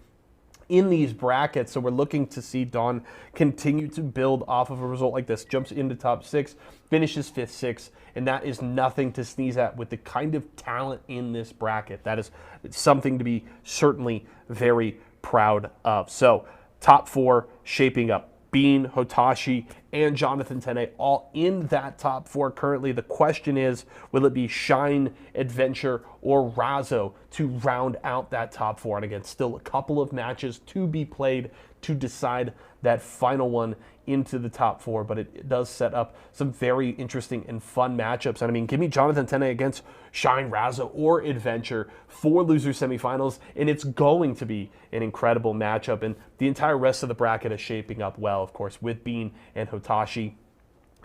in these brackets. So we're looking to see Dawn continue to build off of a result like this. Jumps into top 6, finishes 5th, 6th, and that is nothing to sneeze at with the kind of talent in this bracket. That is something to be certainly very proud of. So top 4 shaping up. Bean, Hotashi, and Jonathan Tene all in that top 4 currently. The question is, will it be Shine, Adventure, or Razzo to round out that top 4? And again, still a couple of matches to be played to decide that final one into the top 4, but it does set up some very interesting and fun matchups. And I mean, give me Jonathan Tene against Shine, Razzo, or Adventure for loser semifinals, and it's going to be an incredible matchup. And the entire rest of the bracket is shaping up well, of course, with Bean and Hotashi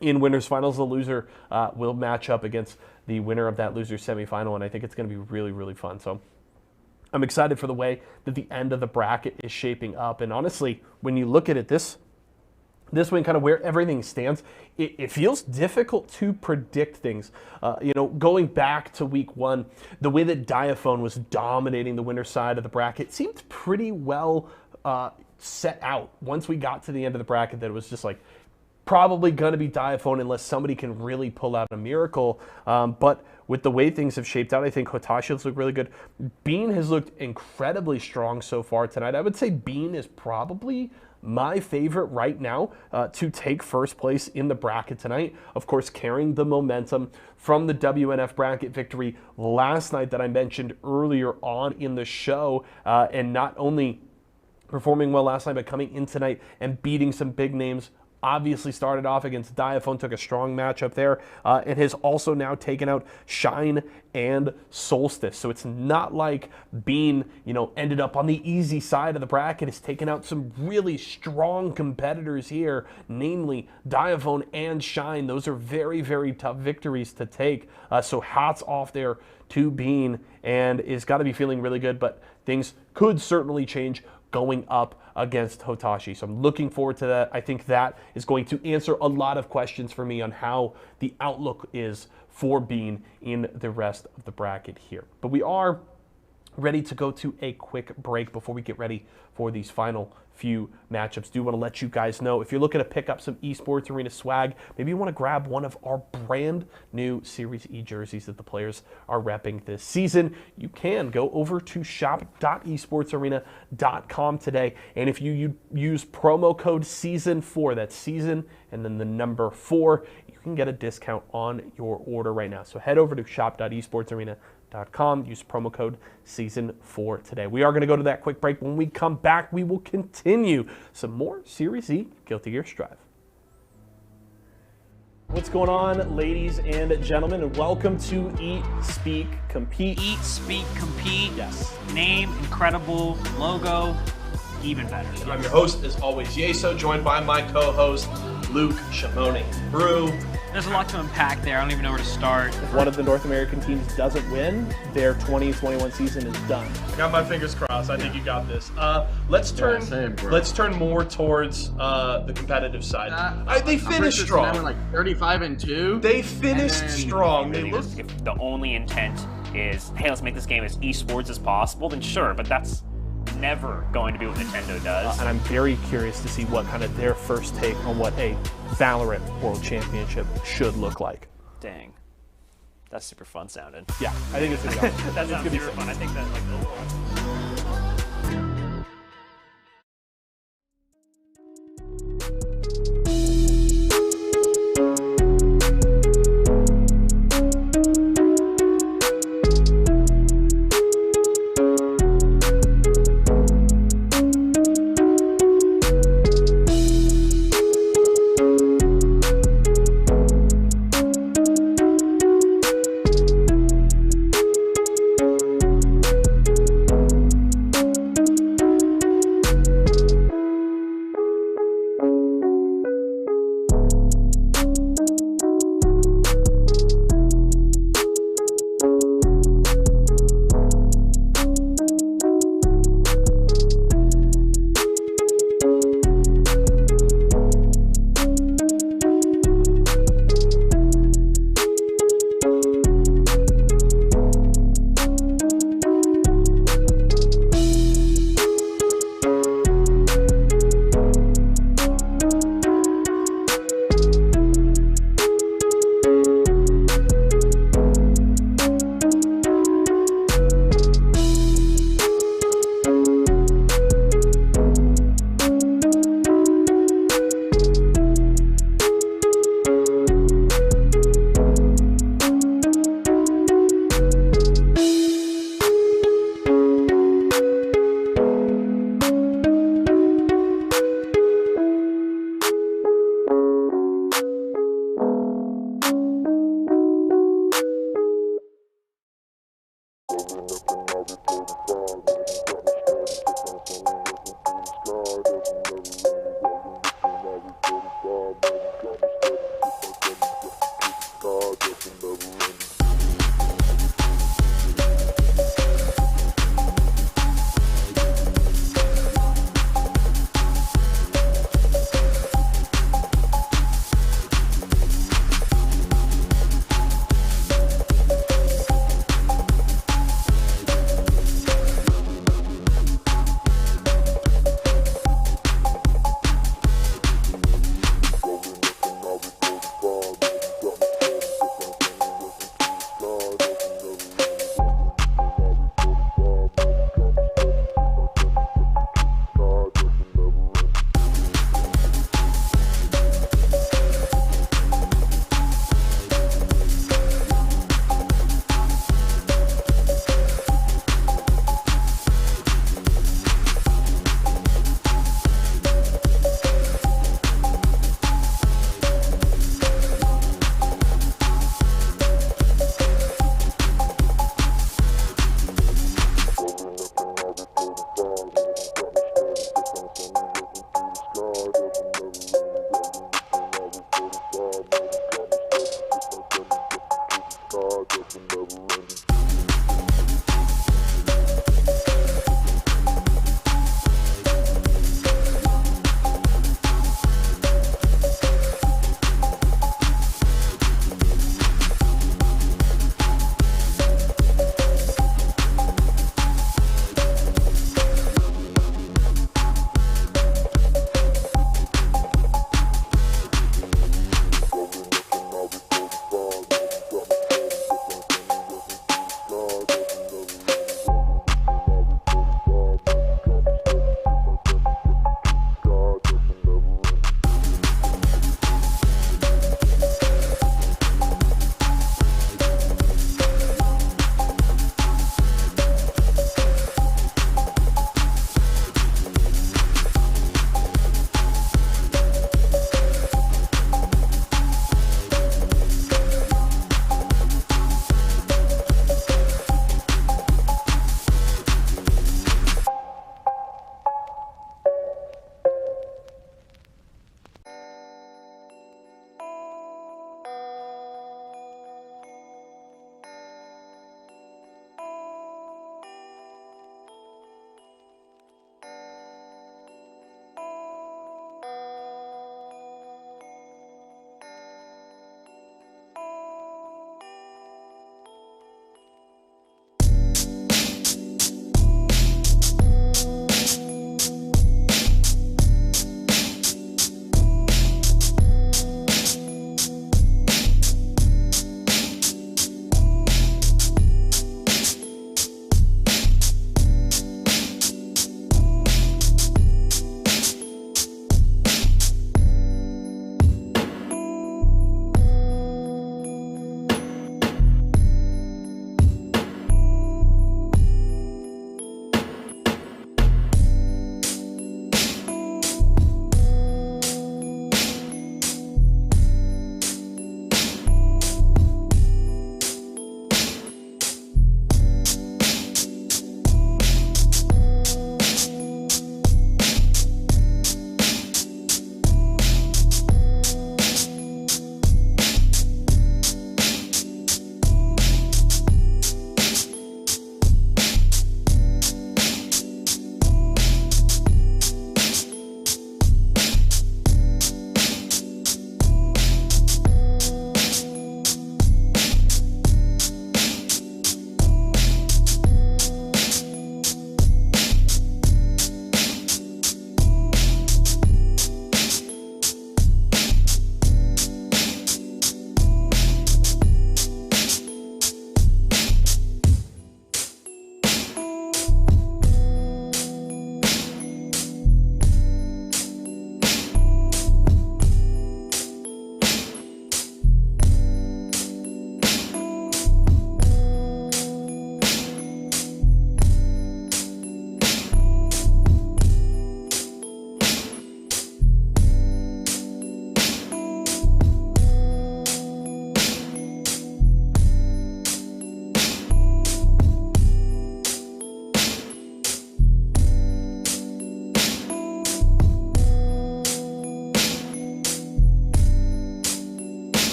in winners finals. The loser will match up against the winner of that loser semifinal, and I think it's going to be really, really fun. So I'm excited for the way that the end of the bracket is shaping up. And honestly, when you look at it this way, kind of where everything stands, it feels difficult to predict things. Going back to week 1, the way that Diaphone was dominating the winner side of the bracket seemed pretty well set out. Once we got to the end of the bracket, that it was just like probably going to be Diaphone unless somebody can really pull out a miracle. But with the way things have shaped out, I think Hotashi has looked really good. Bean has looked incredibly strong so far tonight. I would say Bean is probably my favorite right now to take first place in the bracket tonight. Of course, carrying the momentum from the WNF bracket victory last night that I mentioned earlier on in the show, and not only performing well last night, but coming in tonight and beating some big names. Obviously started off against Diaphone, took a strong matchup there, and has also now taken out Shine and Solstice. So it's not like Bean, ended up on the easy side of the bracket. It's taken out some really strong competitors here, namely Diaphone and Shine. Those are very, very tough victories to take. So hats off there to Bean, and is got to be feeling really good, but things could certainly change going up against Hotashi. So I'm looking forward to that. I think that is going to answer a lot of questions for me on how the outlook is for Bean in the rest of the bracket here. But we are ready to go to a quick break before we get ready for these final few matchups. Do want to let you guys know, if you're looking to pick up some Esports Arena swag, maybe you want to grab one of our brand new Series E jerseys that the players are repping this season, you can go over to shop.esportsarena.com today, and if you use promo code SEASON4, that's season and then the number 4, you can get a discount on your order right now. So head over to shop.esportsarena.com, use promo code SEASON4 today. We are going to go to that quick break. When we come back, we will continue some more Series E Guilty Gear Strive. What's going on, ladies and gentlemen, and welcome to Eat, Speak, Compete. Eat, Speak, Compete. Yes. Name, incredible. Logo, even better. I'm your host, as always, Yeso, joined by my co-host, Luke Shimoni. Brew. There's a lot to unpack there. I don't even know where to start. If one of the North American teams doesn't win, their 2021 season is done. I got my fingers crossed. I think you got this. Let's turn more towards the competitive side. They finished strong. Like 35-2. They finished strong. They look. If the only intent is, hey, let's make this game as esports as possible, then sure, but that's never going to be what Nintendo does. And I'm very curious to see what kind of their first take on what a Valorant World Championship should look like. Dang. That's super fun sounding. Yeah, I think it's going to be awesome. That sounds super fun. I think that,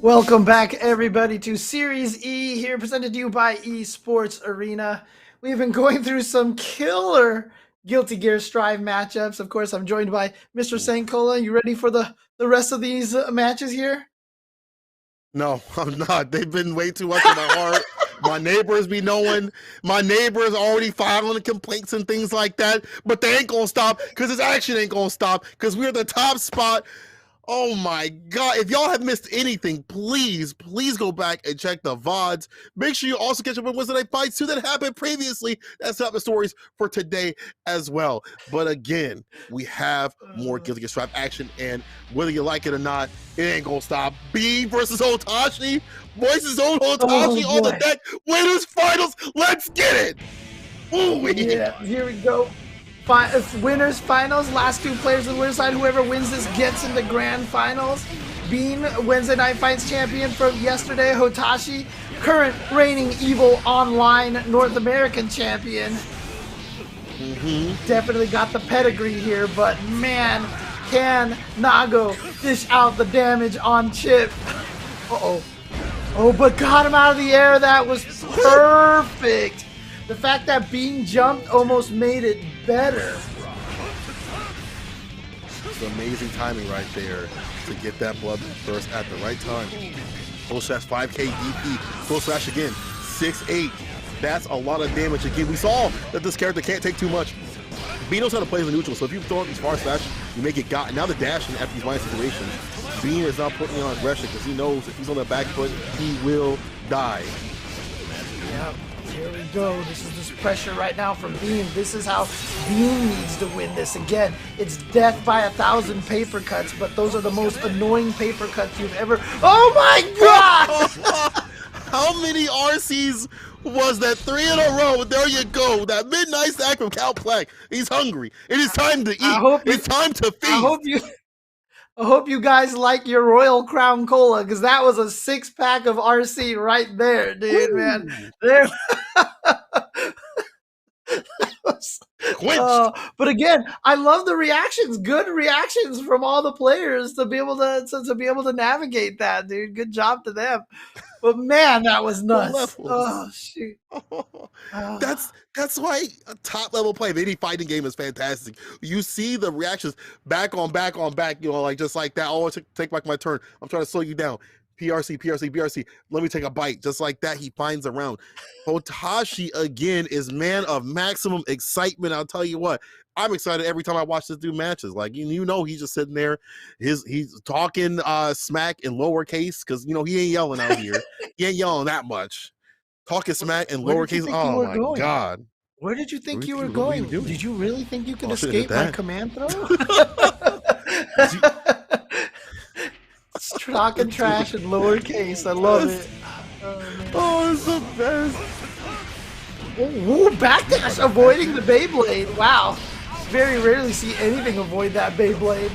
Welcome back, everybody, to Series E here, presented to you by Esports Arena. We've been going through some killer Guilty Gear Strive matchups. Of course, I'm joined by Mr. Sankola. You ready for the rest of these matches here? No, I'm not. They've been way too much in my heart. My neighbors be knowing. My neighbors already filing complaints and things like that. But they ain't gonna stop because this action ain't gonna stop because we're the top spot. Oh my God. If y'all have missed anything, please go back and check the VODs. Make sure you also catch up on Wednesday Night Fights too that happened previously. That's not the stories for today as well. But again, we have more Guilty Gear Strive action, and whether you like it or not, it ain't gonna stop. Bean versus Hotashi. Voices own Hotashi on the deck. Winners finals. Let's get it. Ooh, yeah, here we go. Winners finals, last two players on the winner side. Whoever wins this gets into grand finals. Bean, Wednesday Night Fights champion from yesterday. Hotashi, current reigning Evil Online North American champion. Definitely got the pedigree here, but man, can Nago dish out the damage on Chip? Oh, but got him out of the air. That was perfect. The fact that Bean jumped almost made it better. It's amazing timing right there to get that blood burst at the right time. Full slash 5K DP. Full slash again. 6-8. That's a lot of damage. Again, we saw that this character can't take too much. Bean knows how to play as a neutral, so if you throw out these far slash, you may get got. Now the dashing after these minor situations. Bean is not putting on aggression because he knows if he's on the back foot, he will die. Yep. Here we go. This is this pressure right now from Bean. This is how Bean needs to win this. Again, it's death by 1,000 paper cuts, but those are the most annoying paper cuts you've ever... Oh my God! How many RCs was that? 3 in a row. There you go. That midnight sack from Cal Plaque. He's hungry. It is time to eat. It's time to feast. I hope you guys like your Royal Crown Cola, because that was a 6-pack of RC right there, dude. Ooh. Man. There. But again, I love the reactions. Good reactions from all the players to be able to navigate that, dude. Good job to them. But man, that was nuts. Oh shoot. That's why a top level play of any fighting game is fantastic. You see the reactions back on back, you know, like just like that. Oh, take back my turn. I'm trying to slow you down. PRC. Let me take a bite. Just like that, he finds a round. Hotashi again is man of maximum excitement. I'll tell you what, I'm excited every time I watch this dude matches. Like you know, he's just sitting there. He's talking smack in lowercase because you know he ain't yelling out here. He ain't yelling that much. Talking smack in lowercase. Oh my God. Where did you think you were going? Did you really think you could escape my command throw? Talking trash in lowercase. I love it. Oh, it's the best. Ooh, backdash avoiding the Beyblade. Wow. Very rarely see anything avoid that Beyblade.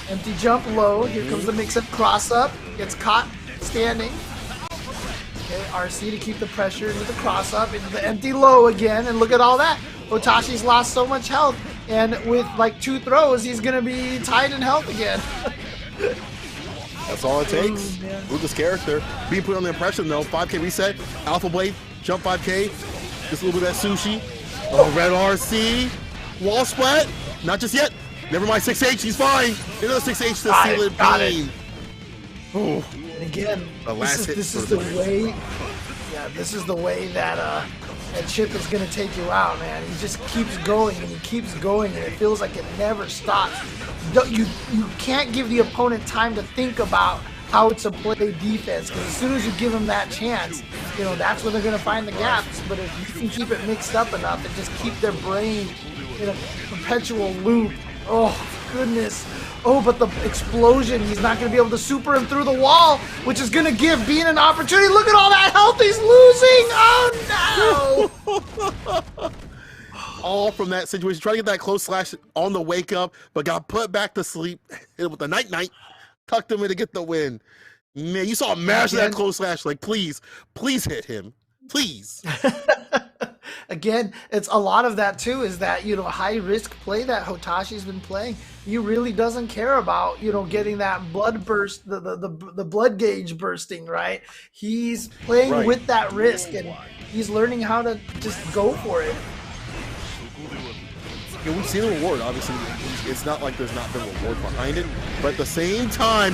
Empty jump low. Here comes the mix-up cross-up. Gets caught standing. Okay, RC to keep the pressure into the cross-up, into the empty low again, and look at all that. Hotashi's lost so much health, and with like 2 throws, he's gonna be tied in health again. That's all it takes. With this character. Being put on the impression though, 5K reset, Alpha Blade, jump 5K, just a little bit of that sushi. Oh, red RC, wall splat, not just yet. Never mind, 6H, he's fine. Another 6H to seal it. Got it. Oh. And again, this is the way. Yeah, this is the way that Chip is gonna take you out, man. He just keeps going and he keeps going, and it feels like it never stops. You can't give the opponent time to think about how to play defense, because as soon as you give them that chance, you know, that's when they're gonna find the gaps. But if you can keep it mixed up enough and just keep their brain in a perpetual loop, oh goodness. Oh, but the explosion, he's not going to be able to super him through the wall, which is going to give Bean an opportunity. Look at all that health he's losing. Oh, no. All from that situation. Trying to get that close slash on the wake up, but got put back to sleep. Hit with the night. Tucked him in to get the win. Man, you saw him mash that close slash. Like, please hit him. Please. again, it's a lot of that too, is that, high risk play that Hotashi's been playing. He really doesn't care about, getting that blood burst, the blood gauge bursting, right? He's playing with that risk, and he's learning how to just go for it. Yeah, we've seen the reward. Obviously, it's not like there's not been reward behind it, but at the same time,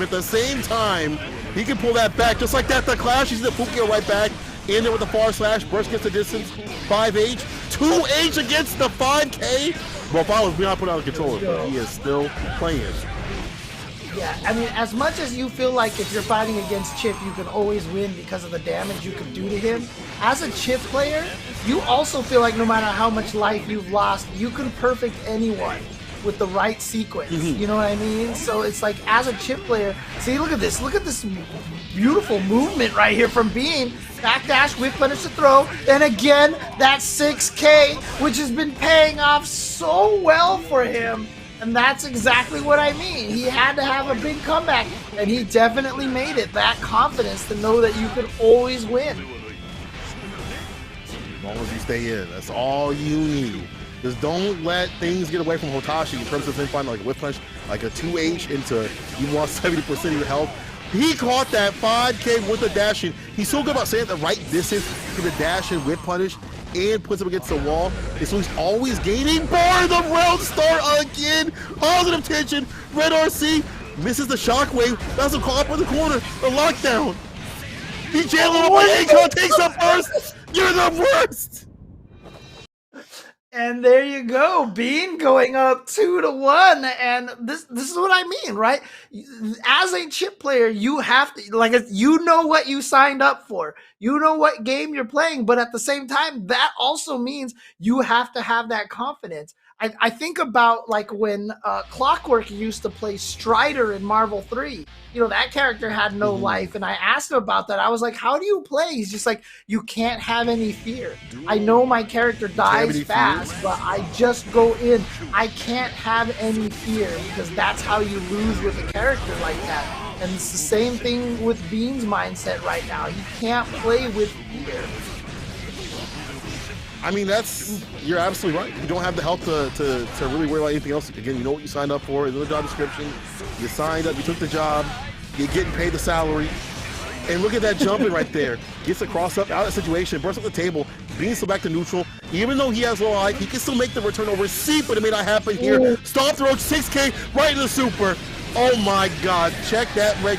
he can pull that back just like that. The clash, he's the Fukio right back in there with the far slash. Burst gets the distance. 5H, 2H against the 5K. Well, if I was beyond put out of control, but he is still playing. Yeah, I mean, as much as you feel like if you're fighting against Chip, you can always win because of the damage you can do to him, as a Chip player, you also feel like no matter how much life you've lost, you can perfect anyone with the right sequence. You know what I mean? So it's like, as a Chip player, see, look at this beautiful movement right here from Bean. Backdash, whip punish to throw, and again, that 6K, which has been paying off so well for him. And that's exactly what I mean. He had to have a big comeback, and he definitely made it. That confidence to know that you could always win. As long as you stay in, that's all you need. Just don't let things get away from Hotashi in terms of him finding like a whip punch, like a 2H into you lost 70% of your health. He caught that 5K with the dash in. He's so good about staying at the right distance to the dash and whip punish and puts him against the wall. And so he's always gaining bar the round start again. Positive tension. Red RC misses the shockwave. That's a call up in the corner. The lockdown. He jailing up my Akon, takes up first. You're the worst. And there you go, Bean going up 2-1, and this is what I mean, right? As a Chip player, you have to, like, you know what you signed up for, you know what game you're playing, but at the same time, that also means you have to have that confidence. I think about like when Clockwork used to play Strider in Marvel 3. That character had no life, and I asked him about that. I was like, how do you play? He's just like, you can't have any fear. I know my character dies fast, but I just go in. I can't have any fear, because that's how you lose with a character like that. And it's the same thing with Bean's mindset right now. He can't play with fear. I mean, you're absolutely right. You don't have the health to really worry about anything else. Again, you know what you signed up for. It's in the job description. You signed up, you took the job, you're getting paid the salary. And look at that jumping right there. Gets the cross up out of the situation, bursts up the table, being still back to neutral. Even though he has low life, he can still make the return over C, but it may not happen here. Stop throw, 6K, right in the super. Oh my God, check that red.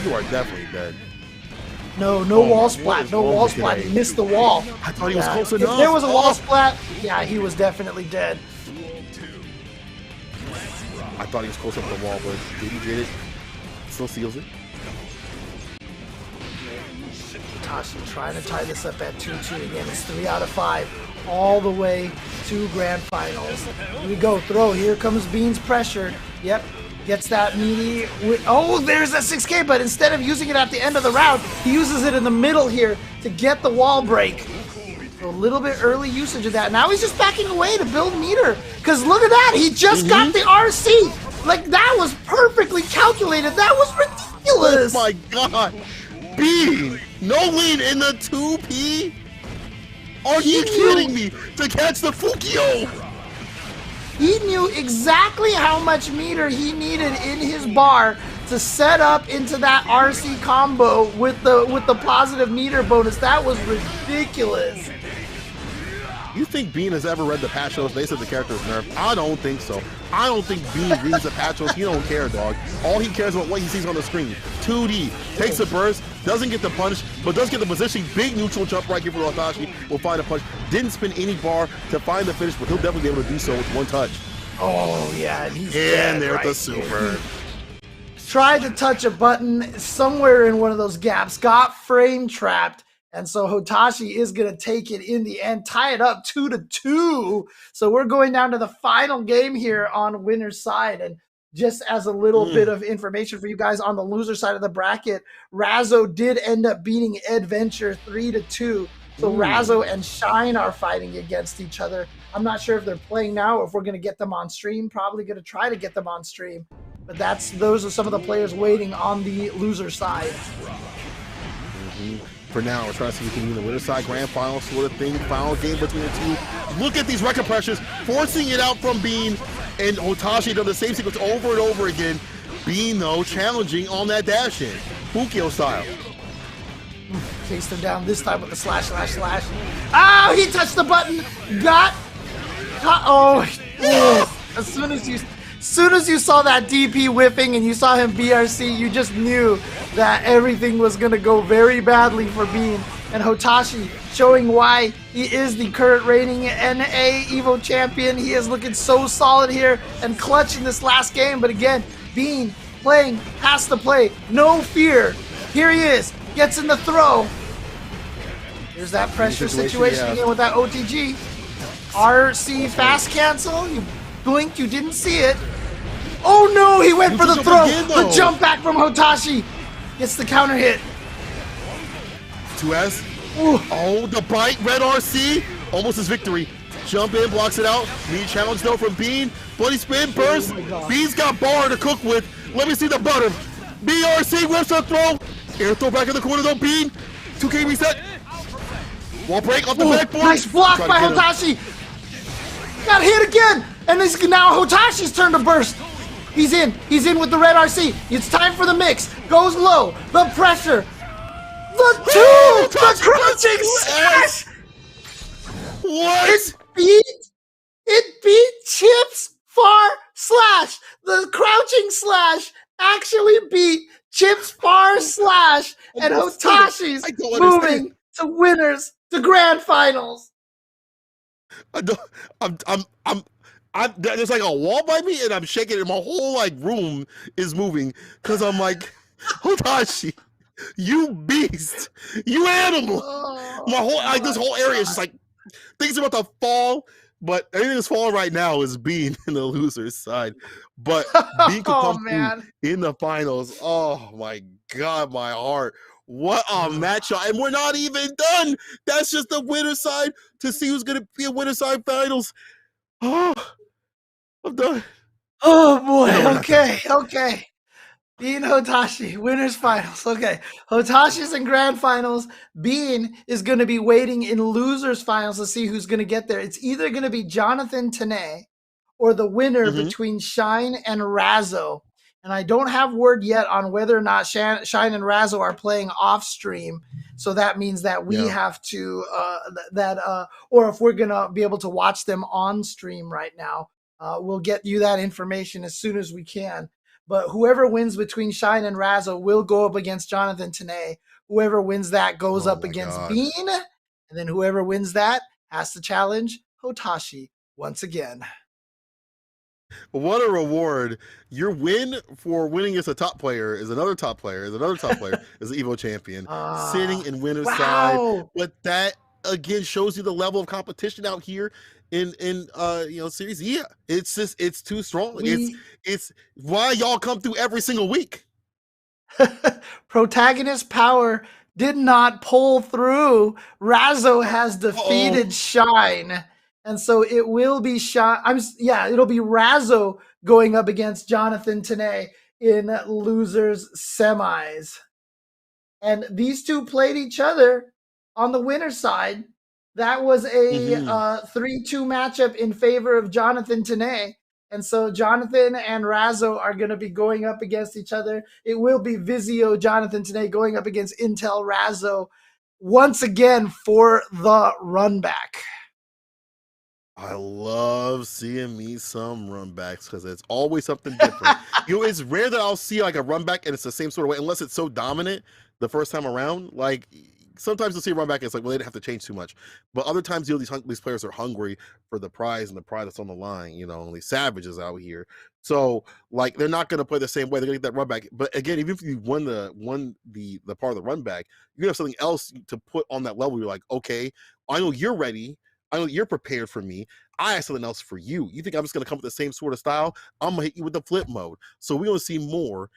You are definitely dead. No wall splat. No wall splat. He missed the wall. I thought he was close enough. If there was a wall splat, yeah, he was definitely dead. I thought he was close up the wall, but he did it. Still seals it. Tashi trying to tie this up at 2-2 again. It's 3 out of 5, all the way to grand finals. Here we go. Throw. Here comes Bean's pressure. Yep. Gets that meaty. Oh, there's that 6K, but instead of using it at the end of the round, he uses it in the middle here to get the wall break. So a little bit early usage of that. Now he's just backing away to build meter. Because look at that. He just got the RC. Like, that was perfectly calculated. That was ridiculous. Oh, my God. Bean, no lead in the 2P? Are you kidding me? To catch the Fukio. He knew exactly how much meter he needed in his bar to set up into that RC combo with the positive meter bonus. That was ridiculous. You think Bean has ever read the patch notes? They said the character is nerfed. I don't think so. I don't think Bean reads the patch notes. He don't care, dog. All he cares about what he sees on the screen. 2D, takes a burst, doesn't get the punish, but does get the position. Big neutral jump right here for Hotashi. Will find a punch. Didn't spend any bar to find the finish, but he'll definitely be able to do so with one touch. Oh, yeah. And he's and there's right the super. Tried to touch a button somewhere in one of those gaps, got frame trapped. And so Hotashi is going to take it in the end, tie it up 2-2. So we're going down to the final game here on winner's side. And just as a little bit of information for you guys on the loser side of the bracket, Razzo did end up beating Adventure 3-2. So Razzo and Shine are fighting against each other. I'm not sure if they're playing now or if we're going to get them on stream. Probably going to try to get them on stream. But those are some of the players waiting on the loser side. For now, we're trying to see who can win the winner side grand final sort of thing. Final game between the two. Look at these record pressures, forcing it out from Bean, and Hotashi done the same sequence over and over again. Bean, though, challenging on that dash in. Fukio style. Chased him down this time with the slash. Oh, he touched the button. As soon as you saw that DP whipping and you saw him BRC, you just knew that everything was going to go very badly for Bean. And Hotashi showing why he is the current reigning NA Evo champion. He is looking so solid here and clutch in this last game. But again, Bean playing, has to play, no fear. Here he is, gets in the throw. Here's that pressure situation again with that OTG. RC fast cancel, you blinked, you didn't see it. Oh no, he went for the throw. The jump back from Hotashi. Gets the counter hit. 2S. Oh, the bite, red RC. Almost his victory. Jump in, blocks it out. Need challenge though from Bean. Bloody spin burst. Bean's got bar to cook with. Let me see the butter. BRC whips a throw. Air throw back in the corner though, Bean. 2K reset. Wall break off the backboard. Nice block by Hotashi. Got hit again. And this is now Hotashi's turn to burst. He's in with the red RC. It's time for the mix. Goes low. The pressure. The crouching slash. What? It beat Chip's far slash. The crouching slash actually beat Chip's far slash. And Hotashi's moving to winners to grand finals. There's like a wall by me and I'm shaking and my whole like room is moving because I'm like, Hotashi, you beast, you animal. My whole this whole area is just like things are about to fall, but everything that's falling right now is Bean in the loser's side. But Bean could come through in the finals. Oh my god, my heart. What a matchup. And we're not even done. That's just the winner side to see who's gonna be a winner side finals. Oh, I'm done. Oh boy. Okay. Bean Hotashi, winners finals. Okay. Hotashi's in grand finals. Bean is going to be waiting in losers finals to see who's going to get there. It's either going to be Jonathan Tanay or the winner between Shine and Razzo. And I don't have word yet on whether or not Shine and Razzo are playing off stream. So that means that we have to, or if we're going to be able to watch them on stream right now, we'll get you that information as soon as we can. But whoever wins between Shine and Razzo will go up against Jonathan Tanay. Whoever wins that goes up against Bean. And then whoever wins that has to challenge Hotashi once again. What a reward. Your win for winning as a top player is another top player, is an Evo champion, sitting in winner's side. But that, again, shows you the level of competition out here in Series E. It's just, it's too strong. It's why y'all come through every single week. Protagonist power did not pull through. Razzo has defeated Shine. And so it will be it'll be Razzo going up against Jonathan Tanay in losers semis. And these two played each other on the winner's side. That was a 3-2 matchup in favor of Jonathan Tanay. And so Jonathan and Razzo are going to be going up against each other. It will be Vizio Jonathan Tanay going up against Intel Razzo once again for the run back. I love seeing me some run backs because it's always something different. It's rare that I'll see like a run back and it's the same sort of way, unless it's so dominant the first time around. Like sometimes you'll see a run back and it's like, well, they didn't have to change too much. But other times, these players are hungry for the prize and the pride that's on the line. These savages out here. So like they're not going to play the same way. They're going to get that run back. But again, even if you won the part of the run back, you're going to have something else to put on that level. You're like, okay, I know you're ready. I know you're prepared for me. I have something else for you. You think I'm just going to come with the same sort of style? I'm going to hit you with the flip mode. So we're going to see more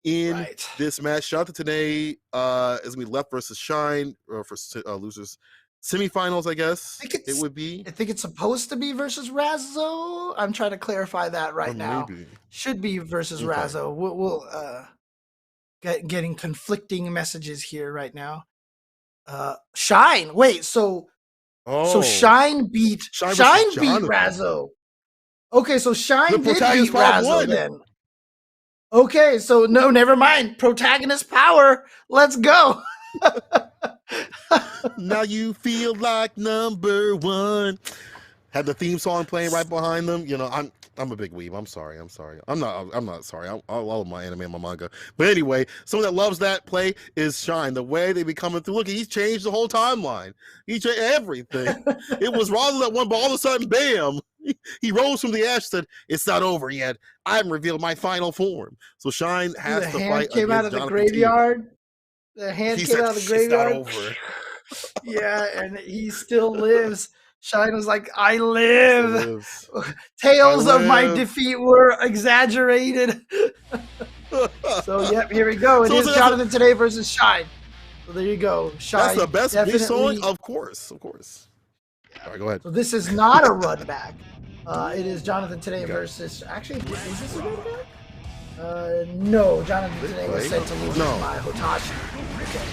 in this match. Shout out to today is going to be Left versus Shine for losers semifinals, I guess it would be. I think it's supposed to be versus Razzo. I'm trying to clarify that now. Should be versus Razzo. We'll getting conflicting messages here right now. Shine. Wait, so Shine beat versus Jonathan. Razzo. Okay, so Shine The did protagonist beat power Razzo won. then. Okay, so no, never mind. Protagonist power. Let's go. Now you feel like #1. Had the theme song playing right behind them. You know, I'm a big weeb. I'm sorry. I'm not sorry. I love my anime and my manga. But anyway, someone that loves that play is Shine. The way they be coming through. Look, he's changed the whole timeline. He changed everything. It was Razzo that won, but all of a sudden, bam! He rose from the ash and said, "It's not over yet. I haven't revealed my final form." So Shine has to fight came out against of the Jonathan graveyard. The hand He came said, out of the "It's graveyard. not over." Yeah, and he still lives. Shine was like, I live. I Tales of my live. defeat were exaggerated. So, yep, here we go. It is Jonathan today versus Shine. So there you go. Shine. That's the best definitely. song? Of course. All right, go ahead. So this is not a run back. It is Jonathan today versus. Actually, is this a run back? No, Jonathan today was sent to lose by Hotashi. Okay.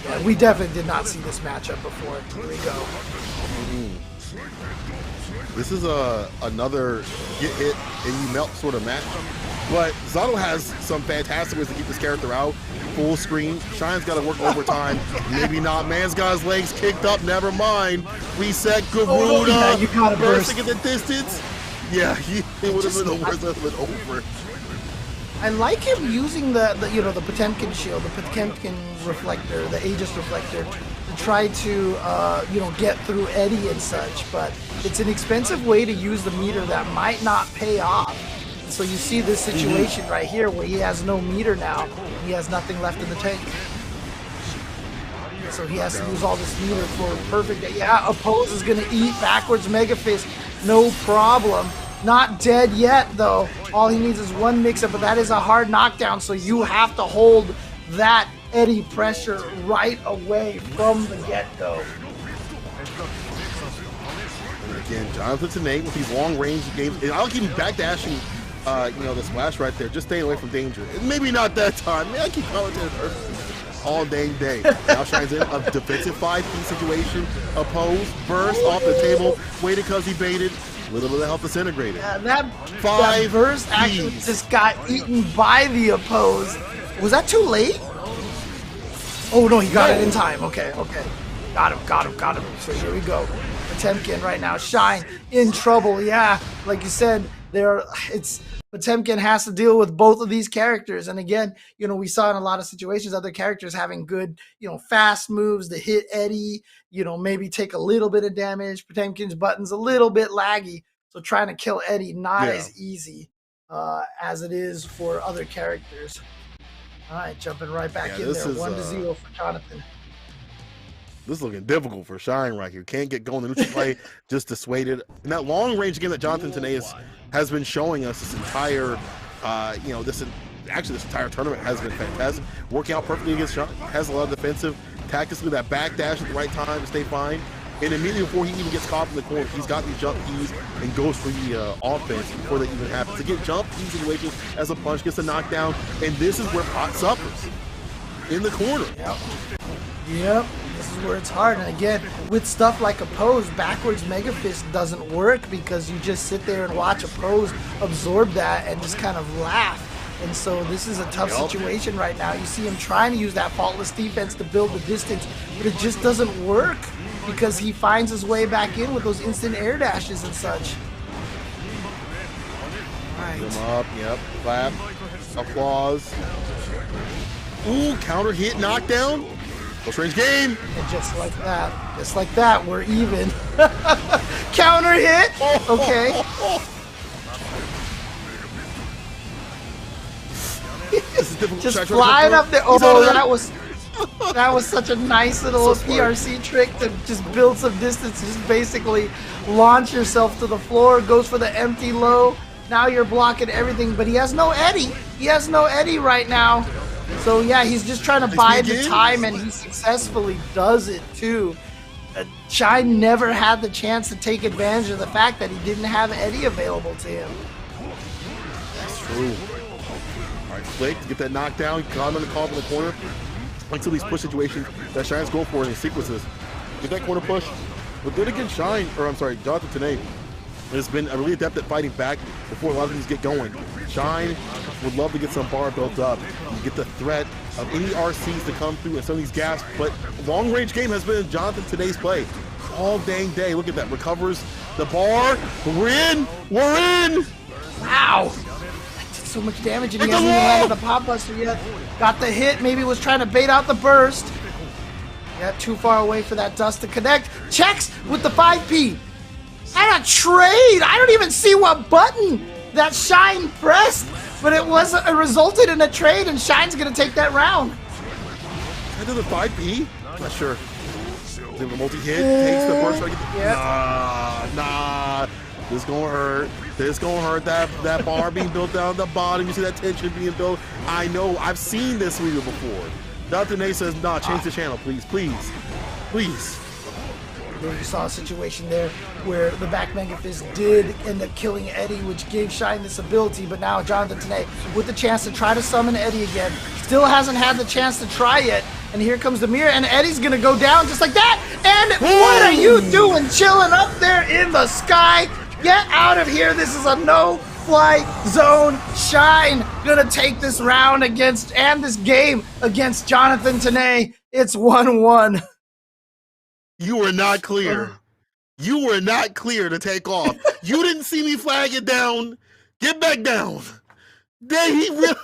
Yeah, we definitely did not see this matchup before. Here we go. This is another get hit and you melt sort of match. But Zato has some fantastic ways to keep this character out. Full screen. Shine's got to work overtime. Maybe not. Man's got his legs kicked up. Never mind. Reset. Garuda. You gotta burst. Bursting in the distance. Yeah, it would have been the worst. That would have been over. I like him using the Potemkin shield, the Potemkin reflector, the Aegis reflector, to try to get through Eddie and such. But it's an expensive way to use the meter that might not pay off. So you see this situation right here where he has no meter now. He has nothing left in the tank. So he has to use all this meter for perfect. Yeah, Oppose is going to eat backwards Mega Fist. No problem. Not dead yet, though. All he needs is one mix-up, but that is a hard knockdown, so you have to hold that Eddie pressure right away from the get-go. And again, Jonathan Tanay with these long-range games. And I'll keep him backdashing, the splash right there, just staying away from danger. And maybe not that time. Man, I keep calling it all dang day. Now Shine's in a defensive 5P situation. Oppose, burst off the table, waited because he baited. A little bit of health disintegrated. That burst actually just got eaten by the Oppose. Was that too late? Oh no, he got it in time. Okay. Got him. So here we go. Potemkin right now. Shine in trouble. Yeah, like you said, Potemkin has to deal with both of these characters. And again, we saw in a lot of situations other characters having good, fast moves to hit Eddie, maybe take a little bit of damage. Potemkin's button's a little bit laggy. So trying to kill Eddie, not as easy as it is for other characters. All right, jumping right back in there. 1-0 for Jonathan. This is looking difficult for Shine right here. Can't get going. The neutral play just dissuaded. And that long range game that Jonathan Tanay has been showing us this entire, this entire tournament has been fantastic. Working out perfectly against Shine. Has a lot of defensive tactics with that backdash at the right time to stay fine. And immediately before he even gets caught in the corner, he's got these jump keys and goes for the offense before that even happens. To get jump key situations as a punch gets a knockdown, and this is where Pot suffers. In the corner. Yep. This is where it's hard. And again, with stuff like Oppose, backwards Mega Fist doesn't work because you just sit there and watch Oppose absorb that and just kind of laugh. And so this is a tough situation right now. You see him trying to use that faultless defense to build the distance, but it just doesn't work because he finds his way back in with those instant air dashes and such. Right. Him up, yep, clap, applause. Ooh, counter hit, knockdown. Close range game. And just like that, we're even. Counter hit. Okay. Just flying up there. Oh, that was such a nice little PRC trick to just build some distance. Just basically launch yourself to the floor. Goes for the empty low. Now you're blocking everything, but he has no Eddie. He has no Eddie right now. So yeah, he's just trying to bide the time, and he successfully does it too. Shine never had the chance to take advantage of the fact that he didn't have Eddie available to him. That's true. All right, Flick to get that knockdown. Caught him in the call in the corner. into these push situations that Shine's going for in these sequences. Get that corner push. But then again, Jonathan Tanae has been really adept at fighting back before a lot of things get going. Shine would love to get some bar built up. You get the threat of any RCs to come through and some of these gaps, but long range game has been Jonathan Tanae's play all dang day. Look at that, recovers the bar. We're in. Wow. That did so much damage and he hasn't even landed the pop buster yet. Got the hit, maybe was trying to bait out the burst. Yeah, too far away for that dust to connect. Checks with the 5P. And a trade. I don't even see what button that Shine pressed, but it resulted in a trade, and Shine's gonna take that round. I do the 5P? I'm not sure. The multi-hit takes the burst. Nah. This gonna hurt. That bar being built down at the bottom. You see that tension being built. I know. I've seen this video before. Dr. Nate says, nah, change the channel, please. You saw a situation there where the back Mega Fist did end up killing Eddie, which gave Shine this ability, but now Jonathan Tanae with the chance to try to summon Eddie again. Still hasn't had the chance to try yet, and here comes the mirror, and Eddie's gonna go down just like that, and what are you doing chilling up there in the sky? Get out of here, this is a no-fly zone. Shine gonna take this round and this game against Jonathan Tanae. It's 1-1. You were not clear. You were not clear to take off. You didn't see me flag it down. Get back down. Then he really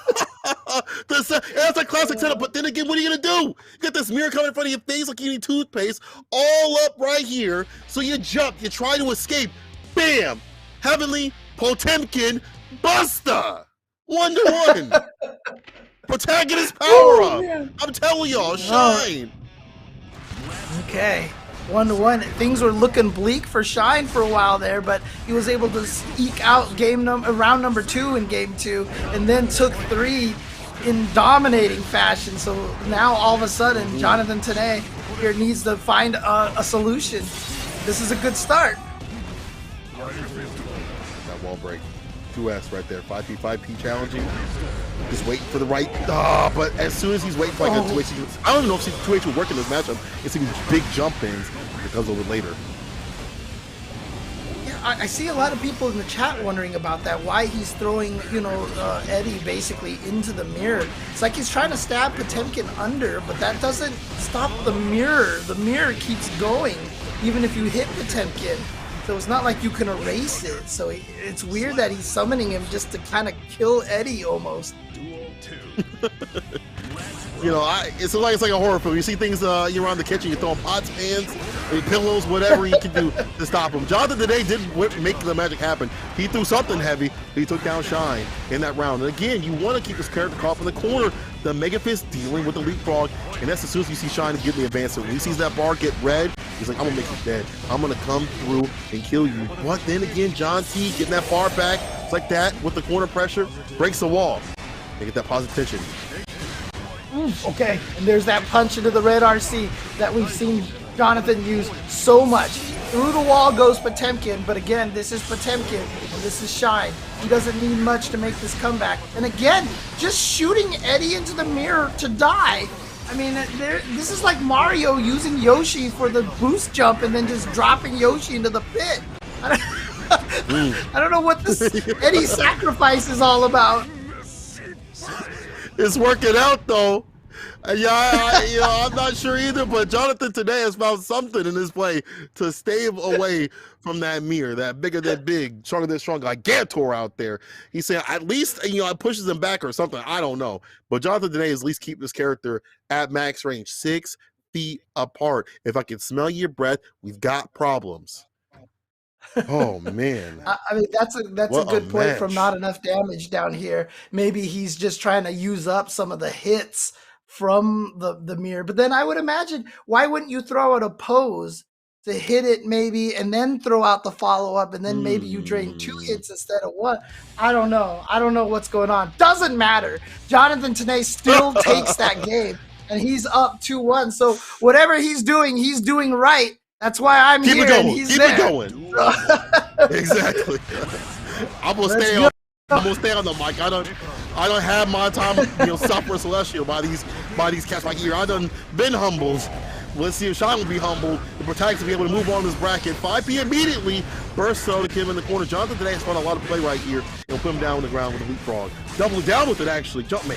that's a classic setup. But then again, what are you gonna do? You got this mirror coming in front of your face like you need toothpaste, all up right here. So you jump, you try to escape. Bam! Heavenly Potemkin Buster! 1-1. Protagonist power up. Man. I'm telling y'all, Shine. Okay. 1-1. Things were looking bleak for Shine for a while there, but he was able to eke out round number 2 in game 2, and then took 3 in dominating fashion. So now all of a sudden, Jonathan Tanae here needs to find a solution. This is a good start. That wall break. 2S right there. 5P challenging. Just waiting for the right. But as soon as he's waiting for like a 2H, I don't even know if 2H would work in this matchup. It's these big jump ins. It comes a little later. Yeah, I see a lot of people in the chat wondering about that. Why he's throwing, Eddie basically into the mirror. It's like he's trying to stab Potemkin under, but that doesn't stop the mirror. The mirror keeps going, even if you hit Potemkin. So it's not like you can erase it. So it's weird that he's summoning him just to kind of kill Eddie almost. It's like a horror film. You see things you're around the kitchen, you're throwing pots, pans, pillows, whatever you can do to stop him. Jonathan today did make the magic happen. He threw something heavy, but he took down Shine in that round. And again, you want to keep this character caught in the corner. The Mega Fist dealing with the leapfrog, and that's as soon as you see Shine get the advance. When he sees that bar get red, he's like, I'm gonna make you dead. I'm gonna come through and kill you. But then again, John T getting that bar back, it's like that with the corner pressure, breaks the wall. They get that positive tension. Okay, and there's that punch into the red RC that we've seen Jonathan use so much. Through the wall goes Potemkin, but again, this is Potemkin, and this is Shine. He doesn't need much to make this comeback. And again, just shooting Eddie into the mirror to die. I mean, this is like Mario using Yoshi for the boost jump and then just dropping Yoshi into the pit. I don't know what this Eddie sacrifice is all about. It's working out though. I'm not sure either, but Jonathan today has found something in his play to stay away from that mirror, that bigger than big, stronger than strong, like Gantor out there. He's saying at least, it pushes him back or something. I don't know. But Jonathan today is at least keep this character at max range, 6 feet apart. If I can smell your breath, we've got problems. Oh man! I mean, that's a good point from not enough damage down here. Maybe he's just trying to use up some of the hits from the mirror. But then I would imagine, why wouldn't you throw out a pose to hit it maybe, and then throw out the follow up, and then maybe you drain 2 hits instead of 1? I don't know. I don't know what's going on. Doesn't matter. Jonathan Tanae still takes that game, and he's up 2-1. So whatever he's doing right. That's why I'm here. Keep it going. And he's Keep there. it going. Exactly. I'm gonna stay on. I'm gonna stay on the mic. I don't have my time, suffer celestial by these cats right here. I done been humbled. Let's see if Shine will be humbled. The protagonist will be able to move on this bracket. 5P immediately bursts out to Kim in the corner. Jonathan today has found a lot of play right here. He'll put him down on the ground with a leapfrog. Double down with it actually. Jumpman.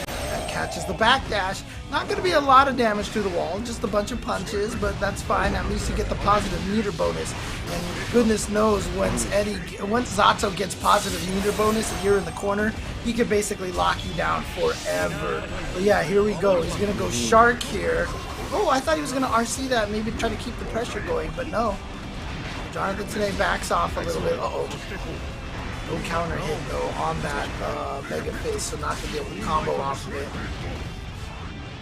That catches the backdash. Not going to be a lot of damage to the wall, just a bunch of punches, but that's fine. At least you get the positive meter bonus. And goodness knows once Zato gets positive meter bonus and you're in the corner, he could basically lock you down forever. But yeah, here we go. He's going to go Shark here. Oh, I thought he was going to RC that, maybe try to keep the pressure going, but no. Jonathan today backs off a little bit. Uh-oh. No counter hit though on that Mega Face, so not to be able to combo off of it.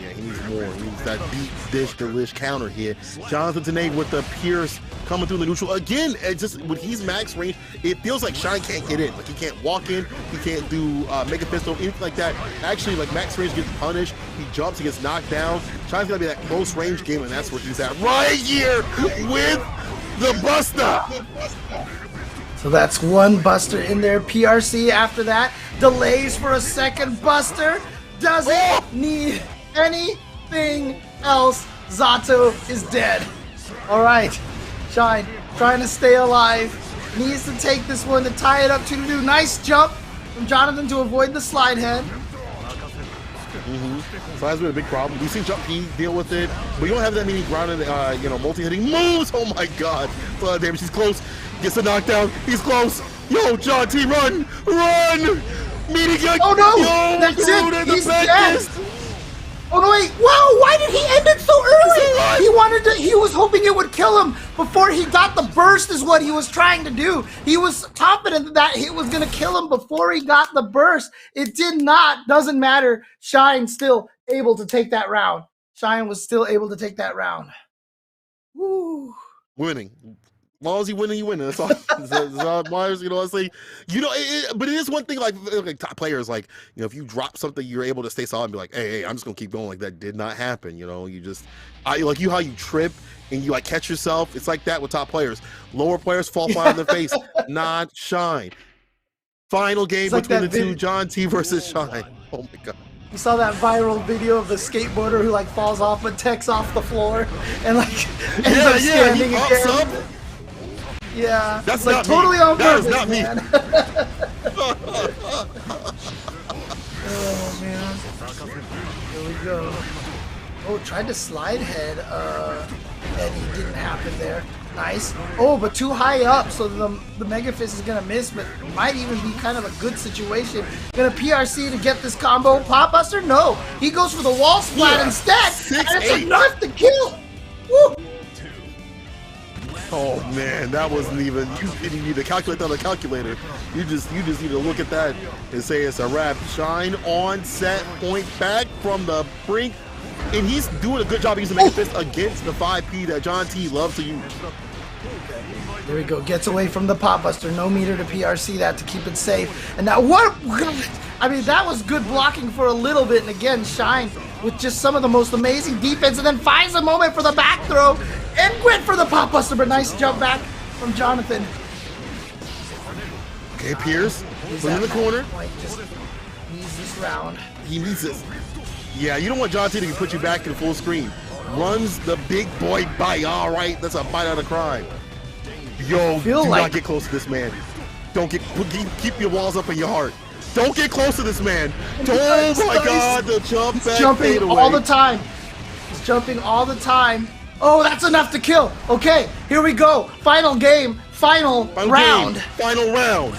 Yeah, he needs more. He needs that deep dish delish counter here. Jonathan Tanay with the Pierce coming through the neutral. Again, just when he's max range, it feels like Shine can't get in. Like he can't walk in, he can't do Mega Pistol, anything like that. Actually, like max range gets punished, he jumps, he gets knocked down. Shine's gotta be that close range game, and that's where he's at right here with the Buster. So that's one Buster in there. PRC after that delays for a second Buster. Doesn't need anything else. Zato is dead. All right, Shine trying to stay alive. Needs to take this one to tie it up 2-2. Nice jump from Jonathan to avoid the slide head. So that's been a big problem. We've seen Jump P deal with it, but you don't have that many grounded, multi-hitting moves. Oh my God! Damage. He's close. Gets a knockdown. He's close. Yo, John T, run! Meeting again. Oh no! That's it. He's dead. Oh no! Wait! Wow! Why did he end it so early? He was hoping it would kill him before he got the burst. Is what he was trying to do. He was confident that it was gonna kill him before he got the burst. It did not. Doesn't matter. Shine still able to take that round. Shine was still able to take that round. Woo! Winning. As long as you win, you win. That's all. That's all it matters. Honestly, but it is one thing. Like top players, like if you drop something, you're able to stay solid and be like, hey, I'm just gonna keep going. Like that did not happen. You just, how you trip and you like catch yourself. It's like that with top players. Lower players fall flat on their face. Not Shine. Final game between the two, John T versus Shine. Oh my God. You saw that viral video of the skateboarder who falls off but techs off the floor and ends up standing again. Yeah, that's not totally me. On purpose, that is not man. me. Oh man, here we go. Oh, tried to slide head, and he didn't happen there. Nice. Oh, but too high up, so the Mega Fist is gonna miss, but might even be kind of a good situation. Gonna PRC to get this combo. Pop Buster? No, he goes for the wall splat instead, and it's enough to kill. Woo! Oh man, that wasn't even, you didn't need to calculate on the calculator. You just need to look at that and say it's a wrap. Shine on set, point back from the brink, and he's doing a good job using the Mega Fist against the 5P that John T loves to use. There we go, gets away from the Pop Buster, no meter to PRC that to keep it safe. And now that was good blocking for a little bit, and again, Shine with just some of the most amazing defense, and then finds a moment for the back throw, and went for the Pop Buster, but nice jump back from Jonathan. Okay, Pierce, put in the corner. Just needs this round. He needs this. Yeah, you don't want John T to put you back in full screen. Runs the big boy bite. All right, that's a bite out of crime. Yo, do not get close to this man. Don't keep your walls up in your heart. Don't get close to this man. Oh my God, the jump back. He's jumping all the time. He's jumping all the time. Oh, that's enough to kill. Okay, here we go. Final game. Final round. Final round.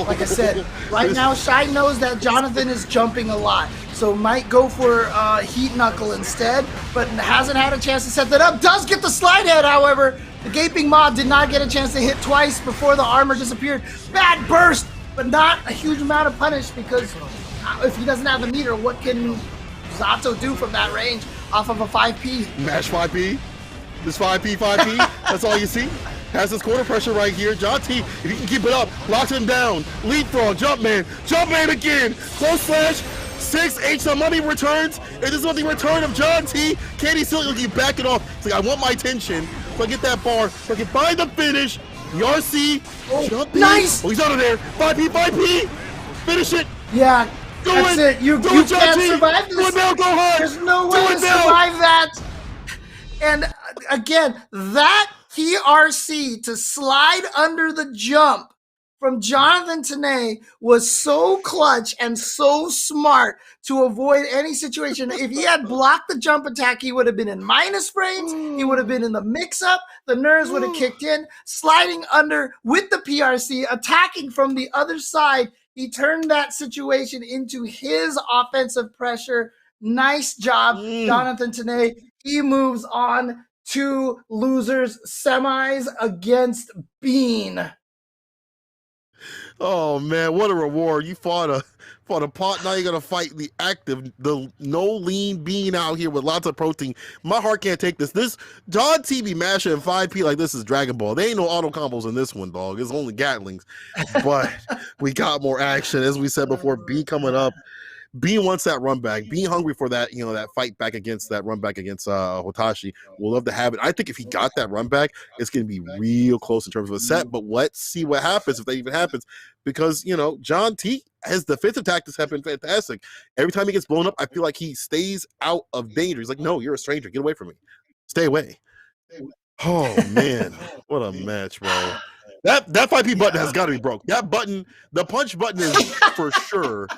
Like I said, right now Shine knows that Jonathan is jumping a lot, so might go for Heat Knuckle instead, but hasn't had a chance to set that up. Does get the slide head, however. The Gaping Maw did not get a chance to hit twice before the armor disappeared. Bad burst, but not a huge amount of punish, because if he doesn't have the meter, what can Zato do from that range off of a 5P? Mash 5P. This 5P, that's all you see. Has his corner pressure right here. John T, if he can keep it up, locks him down. Leapfrog, Jumpman again. Close slash, 6H, the money returns. And this is what the return of John T. Can he still keep backing off? He's like, I want my attention. So I get that bar, so I can find the finish. PRC, jumping. Nice! Oh, he's out of there. 5P, 5P. Finish it. Yeah, Do that's it. You John can't T. survive Do this. it now. Go hard. There's no Do way it to now. survive that. And again, that PRC to slide under the jump from Jonathan Tanay was so clutch and so smart to avoid any situation. If he had blocked the jump attack, he would have been in minus frames. He would have been in the mix-up. The nerves would have kicked in. Sliding under with the PRC, attacking from the other side. He turned that situation into his offensive pressure. Nice job, Jonathan Tanay. He moves on to losers semis against Bean. Oh man, what a reward! You fought a pot. Now you're gonna fight the active, the no lean Bean out here with lots of protein. My heart can't take this. This John TV Masher and 5P like this is Dragon Ball. They ain't no auto combos in this one, dog. It's only Gatlings. But we got more action, as we said before. B coming up. Bean wants that run back. Being hungry for that, that fight back against that run back against Hotashi. We'll love to have it. I think if he got that run back, it's going to be real close in terms of a set. But let's see what happens if that even happens, because John T, his defensive tactics have been fantastic. Every time he gets blown up, I feel like he stays out of danger. He's like, no, you're a stranger. Get away from me. Stay away. Oh man, what a match, bro. That 5P button has got to be broke. That button, the punch button, is for sure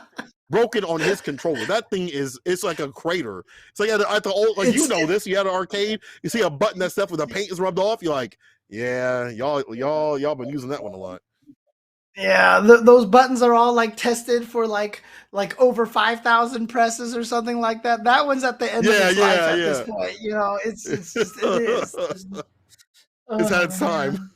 broken on his controller. That thing it's like a crater. It's like at the old, like this. You had an arcade, you see a button that's stuff where the paint is rubbed off. You're like, yeah, y'all been using that one a lot. Yeah, those buttons are all like tested for like over 5,000 presses or something like that. That one's at the end of its life at this point. It's just, it is. It's had time.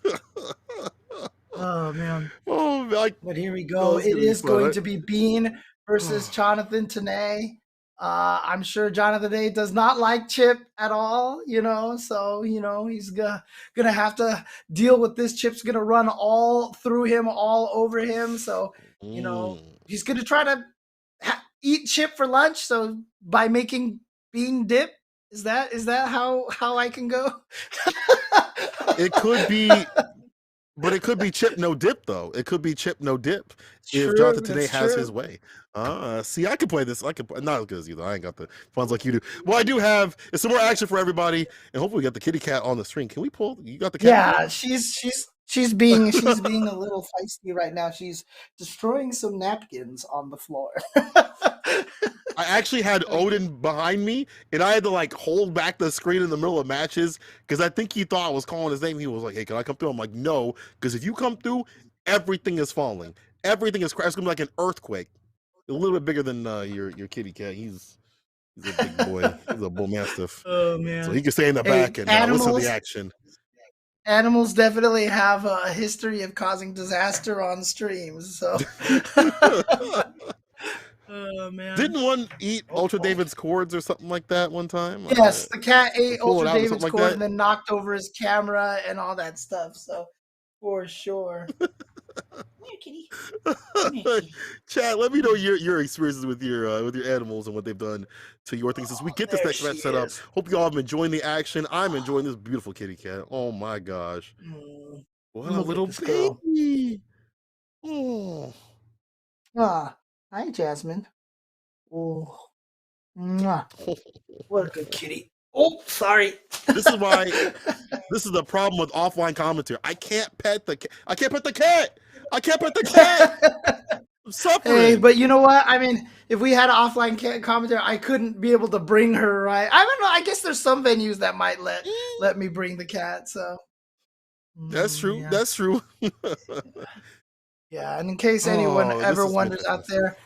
Oh man. Oh, but here we go. It is going to be Bean versus Jonathan Tanay. I'm sure Jonathan Tanay does not like Chip at all, so he's gonna have to deal with this. Chip's gonna run all through him, all over him. So he's gonna try to eat Chip for lunch. So by making Bean dip, is that how I can go? It could be. But it could be Chip no dip, though. It could be Chip no dip if Jonathan Tanay has his way. See, I can play this. I can not as good as you though. I ain't got the funds like you do. Well, I do have. It's some more action for everybody, and hopefully we got the kitty cat on the screen. Can we pull? You got the cat? Yeah, she's being a little feisty right now. She's destroying some napkins on the floor. I actually had Odin behind me, and I had to hold back the screen in the middle of matches because I think he thought I was calling his name. He was like, "Hey, can I come through?" I'm like, "No," because if you come through, everything is falling. Everything is crashing. It's gonna be like an earthquake. A little bit bigger than your kitty cat. He's a big boy. He's a bull mastiff. Oh man! So he can stay in the back and listen to the action. Animals definitely have a history of causing disaster on streams. So. Oh man! Didn't one eat Ultra David's cords or something like that one time? Yes, the cat ate Ultra David's like cord and then knocked over his camera and all that stuff. So, for sure. Come here, kitty. Come here, kitty. Chad, let me know your experiences with your animals and what they've done to your things as we get this next match set up. Hope you all have been enjoying the action. I'm enjoying this beautiful kitty cat. Oh my gosh, what a little baby! Oh. Hi, Jasmine. Oh, what a good kitty. Oh, sorry. This is why. This is the problem with offline commentary. I can't pet the cat. I can't pet the cat. I can't pet the cat. I'm suffering. Hey, but you know what? I mean, if we had an offline commentary, I couldn't be able to bring her. Right? I don't know. I guess there's some venues that might let me bring the cat. So that's true. Yeah. That's true. Yeah, and in case anyone ever wonders out there,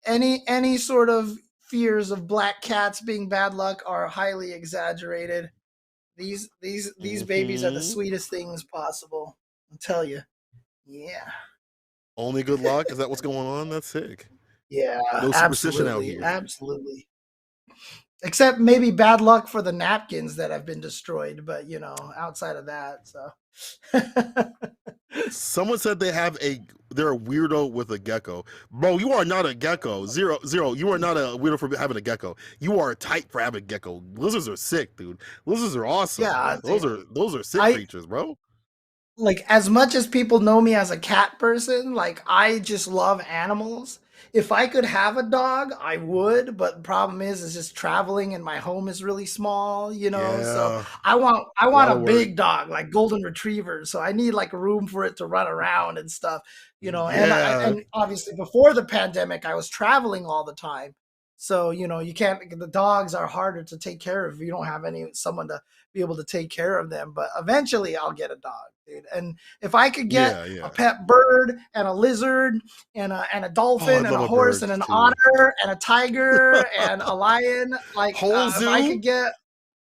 any sort of fears of black cats being bad luck are highly exaggerated. These babies are the sweetest things possible. I'll tell you. Yeah. Only good luck? Is that what's going on? That's sick. Yeah. No superstition out here. Absolutely. Except maybe bad luck for the napkins that have been destroyed, but outside of that, so. Someone said they're a weirdo with a gecko. Bro, you are not a gecko. Zero. You are not a weirdo for having a gecko. You are tight for having a gecko. Lizards are sick, dude. Lizards are awesome. Yeah, those are sick creatures, bro. like as much as people know me as a cat person, like I just love animals. If I could have a dog, I would, but the problem is just traveling and my home is really small, you know. So Yeah, I a want lot a of work. big dog, like golden retriever. So I need like room for it to run around and stuff, you know. Yeah, And obviously before the pandemic, I was traveling all the time. So, you know, you can't the dogs are harder to take care of if you don't have someone to be able to take care of them. But eventually I'll get a dog, dude. And if I could get yeah, a yeah. pet bird and a lizard and a Oh, dolphin I'd and love a a horse bird and an too. otter and a tiger and a lion, like Whole if I zoo? could get,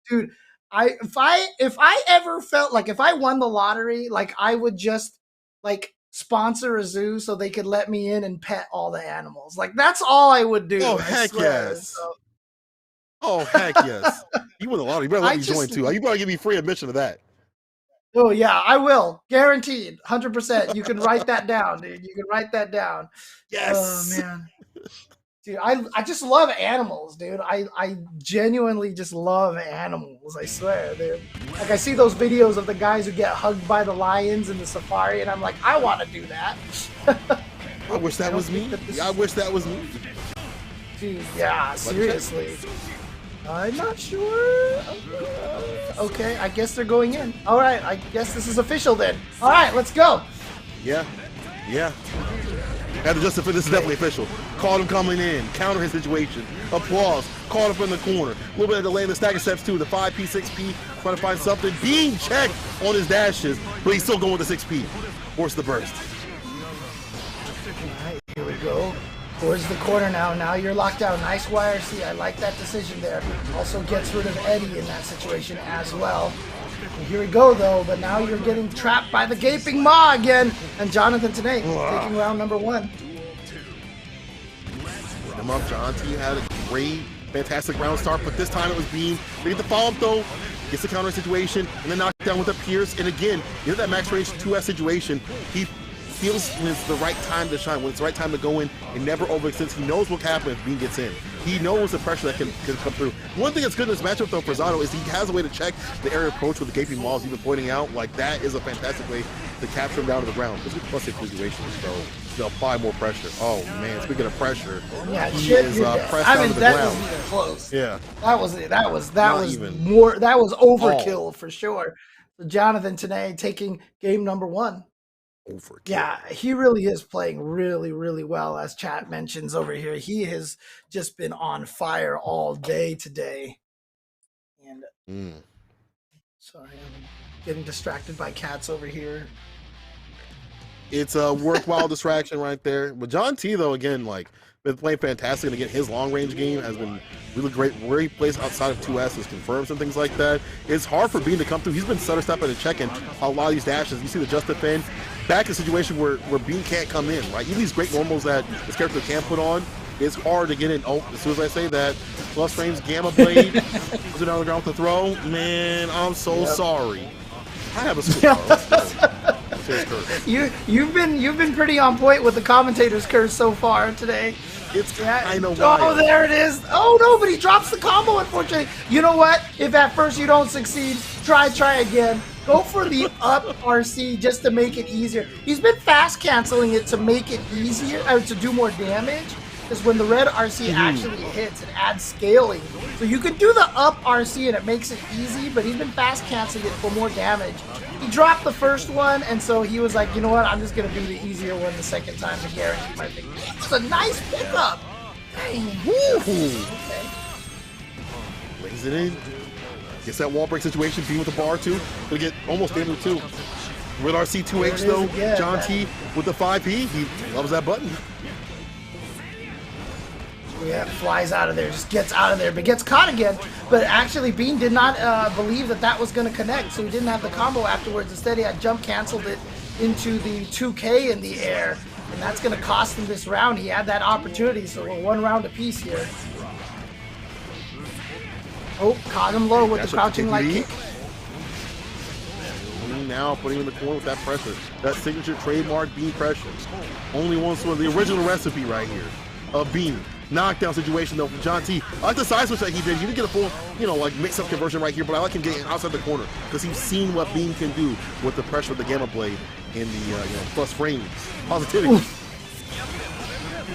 dude, if I ever felt like if I won the lottery, like I would just like sponsor a zoo so they could let me in and pet all the animals. Like that's all I would Oh, do. I heck swear. yes. Oh, heck yes. You win a lottery. You better let I me join just too. You better give me free admission to that. Oh yeah, I will. Guaranteed. 100%. You can write that down, dude. You can write that down. Oh Yes. man. Dude, I just love animals, dude. I genuinely just love animals. I swear, dude. Like I see those videos of the guys who get hugged by the lions in the safari, and I'm like, I want to do that. I wish that was me. I wish that was me. Dude, yeah, seriously. I'm not sure. Okay, I guess they're going in. All right, I guess this is official then. All right, let's go. Yeah. Yeah. After Justin, this is definitely official. Caught him coming in, counter his situation. Applause. Caught him in the corner. A little bit of delay in the stagger steps too. The 5P, 6P, trying to find something. Being checked on his dashes, but he's still going with the 6P. Force the burst. All right, here we go. Towards the corner now. Now you're locked down. Nice YRC. I like that decision there. Also gets rid of Eddie in that situation as well. And here we go though, but now you're getting trapped by the gaping maw again. And Jonathan Tanay taking round number 1. Him up, John T had a great, fantastic round start, but this time it was Beam. They get the follow-up though, gets the counter situation, and then knocked down with the Pierce. And again, you know that max range 2S situation, he feels when it's the right time to shine, when it's the right time to go in and never overextends. He knows what happens if Bean gets in. He knows the pressure that can come through. One thing that's good in this matchup though for Zato is he has a way to check the area approach with the gaping walls he's been pointing out. Like that is a fantastic way to capture him down to the ground. This is plus 6 situations, so they'll apply more pressure. Oh man, speaking of pressure, yeah, he is pressed down to the ground. Wasn't even close. Yeah, that was overkill for sure. So Jonathan Tanay taking game number 1. Overkill. Yeah, he really is playing really, really well, as chat mentions over here. He has just been on fire all day today. And sorry, I'm getting distracted by cats over here. It's a worthwhile distraction right there. But John T, though, again, like, been playing fantastic, and again, his long-range game has been really great. Where he plays outside of 2S is confirms and things like that. It's hard for Bean to come through. He's been stutter stepping and checking a lot of these dashes. You see the just defend. Back in a situation where Bean can't come in, right? Even these great normals that this character can put on, it's hard to get in. Oh, as soon as I say that, plus frames, Gamma Blade, puts it on the ground with the throw. Man, I'm so sorry. I have a score. You've been pretty on point with the commentator's curse so far today. It's kind of wild. Oh, there it is. Oh no, but he drops the combo, unfortunately. You know what? If at first you don't succeed, try again. Go for the up RC just to make it easier. He's been fast canceling it to make it easier, to do more damage. Because when the red RC actually hits, it adds scaling. So you can do the up RC and it makes it easy, but he's been fast canceling it for more damage. He dropped the first one, and so he was like, you know what, I'm just going to do the easier one the second time to guarantee my victory. It's a nice pickup. Dang. Okay. Lays it in. Gets that wall break situation, Beam with the bar too. Gonna get almost damage too. With RC2H though, again, John T with the 5P, he loves that button. Yeah, flies out of there, just gets out of there, but gets caught again. But actually, Bean did not believe that was going to connect, so he didn't have the combo afterwards. Instead, he had jump canceled it into the 2K in the air, and that's going to cost him this round. He had that opportunity, so we're 1 round apiece here. Oh, caught him low with the crouching light kick. Now putting him in the corner with that pressure. That signature trademark Bean pressure. Only one sort of the original recipe right here of Bean. knockdown situation though from John T. I like the side switch that he did. He didn't get a full, like mix-up conversion right here, but I like him getting outside the corner because he's seen what Bean can do with the pressure of the Gamma Blade and the plus frames. Positivity.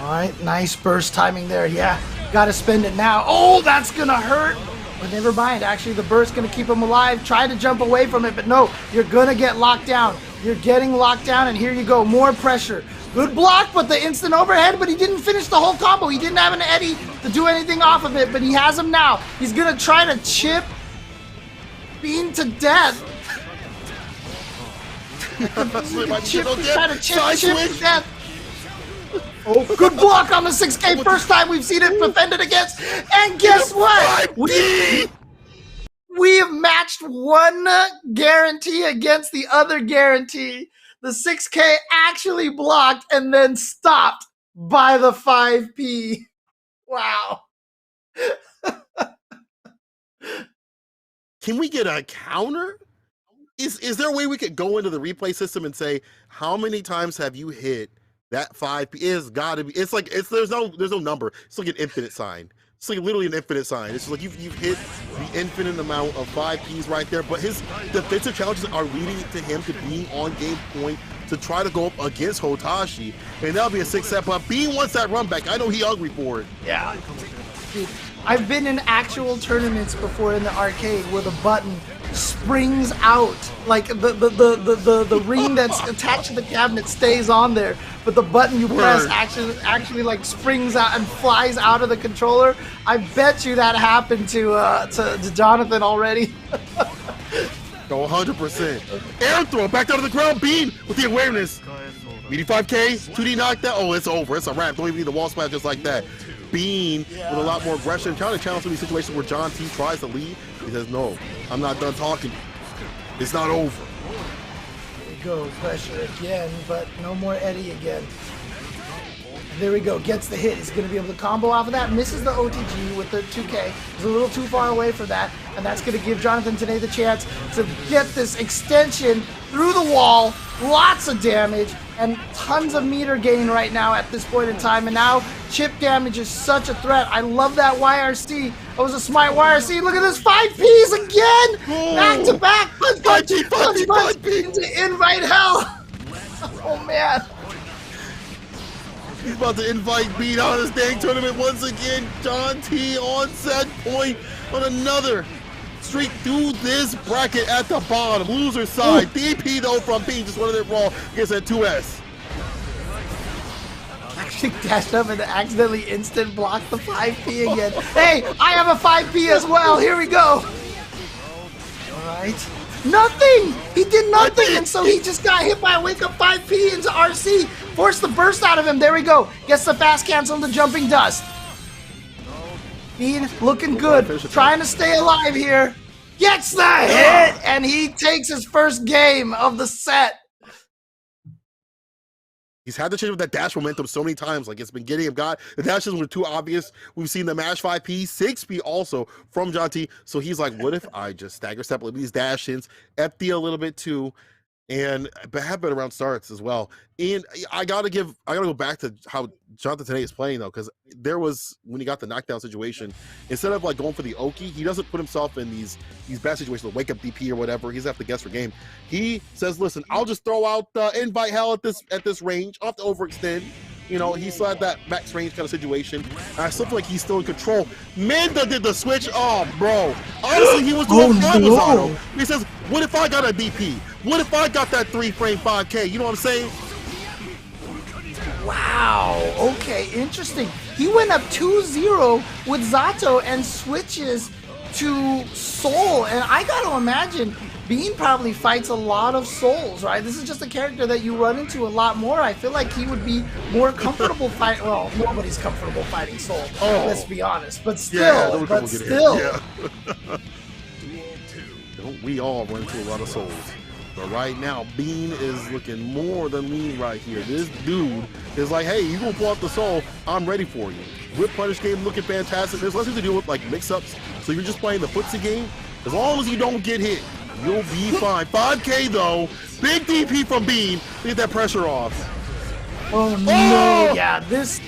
All right, nice burst timing there. Yeah, got to spend it now. Oh, that's going to hurt. But never mind. Actually, the burst going to keep him alive. Try to jump away from it, but no, you're going to get locked down. You're getting locked down, and here you go. More pressure. Good block, but the instant overhead, but he didn't finish the whole combo. He didn't have an Eddie to do anything off of it, but he has him now. He's going to try to chip Bean to death. Chip to death. Oh, good block on the 6K. First time we've seen it defended against. And guess what? We have matched one guarantee against the other guarantee. The 6K actually blocked and then stopped by the 5P. Wow. Can we get a counter? Is there a way we could go into the replay system and say, how many times have you hit that 5P? It's gotta be, there's no number. It's like an infinite sign. It's like literally an infinite sign. It's just like you've hit the infinite amount of 5Ps right there, but his defensive challenges are leading to him to being on game point to try to go up against Hotashi, and that'll be a 6-set, but Bean wants that run back. I know he hungry for it. Yeah. Dude, I've been in actual tournaments before in the arcade where the button springs out, like the ring that's attached to the cabinet stays on there, but the button you press actually like springs out and flies out of the controller. I bet you that happened to Jonathan already. Go 100%. Air throw back down to the ground. Bean with the awareness. Meaty 5K, 2D knockdown. Oh, it's over. It's a wrap. Don't even need the wall splash just like that. Bean with a lot more aggression, trying to challenge some of these situations where John T tries to lead. He says, no, I'm not done talking. It's not over. There we go, pressure again, but no more Eddie again. And there we go, gets the hit. He's going to be able to combo off of that. Misses the OTG with the 2K. He's a little too far away for that, and that's going to give Jonathan today the chance to get this extension through the wall. Lots of damage and tons of meter gain right now at this point in time. And now chip damage is such a threat. I love that YRC. That was a smart YRC. Look at this, 5Ps again. Back to back. Punch into invite hell. Oh man. He's about to invite Bean out of this dang tournament once again. John T on set point on another streak through this bracket at the bottom. Loser side. DP though from Bean, just wanted it raw against that 2S. Actually dashed up and accidentally instant blocked the 5P again. Hey, I have a 5P as well. Here we go. All right. Nothing! He did nothing, and so he just got hit by a wake-up 5P into RC. Forced the burst out of him. There we go. Gets the fast cancel into jumping dust. Bean looking good. Trying to stay alive here. Gets the hit, and he takes his first game of the set. He's had to change with that dash momentum so many times. Like, it's been getting him got. The dashes were too obvious. We've seen the mash 5P, 6P also from John T. So he's like, what if I just stagger step with these dash-ins, FD a little bit too, and have better round starts as well. And I gotta go back to how Jonathan today is playing though, because there was, when he got the knockdown situation, instead of like going for the Oki, he doesn't put himself in these bad situations, the wake up DP or whatever. He's have to guess for game. He says, listen, I'll just throw out invite hell at this range. I'll have to overextend. You know, he still had that max range kind of situation. And I still feel like he's still in control. Manda did the switch. Oh, bro. Honestly, he was doing fine with Zato. He says, what if I got a DP? What if I got that 3-frame 5K? You know what I'm saying? Wow. Okay, interesting. He went up 2-0 with Zato and switches to Soul. And I got to imagine Bean probably fights a lot of Souls, right? This is just a character that you run into a lot more. I feel like he would be more comfortable fighting. Well, nobody's comfortable fighting Soul. Oh. Let's be honest. But still, Yeah. Don't we all run into a lot of Souls? But right now, Bean is looking more than lean right here. This dude is like, hey, you gonna pull out the Soul, I'm ready for you. Whip punish game looking fantastic. There's less to do with like mix-ups. So you're just playing the footsie game. As long as you don't get hit, you'll be fine. 5K though, big DP from Bean. Get that pressure off. Oh no, yeah, this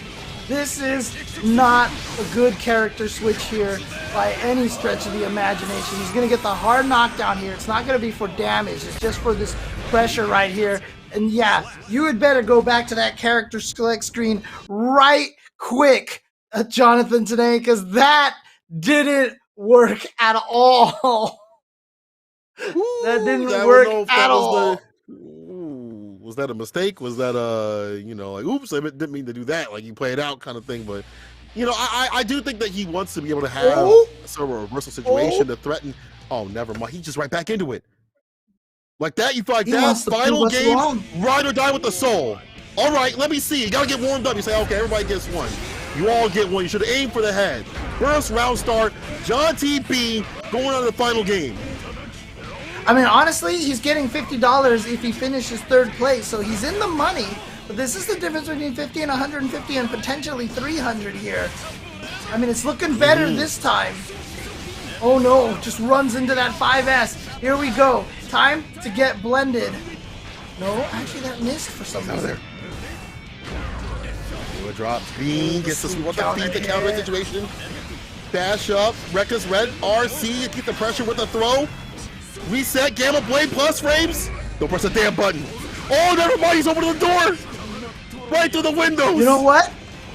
This is not a good character switch here by any stretch of the imagination. He's going to get the hard knockdown here. It's not going to be for damage. It's just for this pressure right here. And yeah, you had better go back to that character select screen right quick, Jonathan, today, because that didn't work at all. That didn't work at all. Was that a mistake? Was that like, oops, I didn't mean to do that, like you play it out kind of thing. But I do think that he wants to be able to have sort of a reversal situation to threaten. Oh, never mind. He's just right back into it. Like that, you feel like that final game, ride or die with the soul. All right, let me see. You gotta get warmed up. You say, okay, everybody gets one. You all get one. You should aim for the head. First round start, John TP going on to the final game. I mean, honestly, he's getting $50 if he finishes third place, so he's in the money. But this is the difference between 50 and 150 and potentially 300 here. I mean, it's looking better this time. Oh no, just runs into that 5S. Here we go. Time to get blended. No, actually that missed for some reason. Drop. Bean gets the feed the counter situation. Dash up. Reckless Red. RC. Keep the pressure with the throw. Reset. Gamma Blade plus frames. Don't press the damn button. Oh, never mind. He's opening the door. Right through the windows. You know what?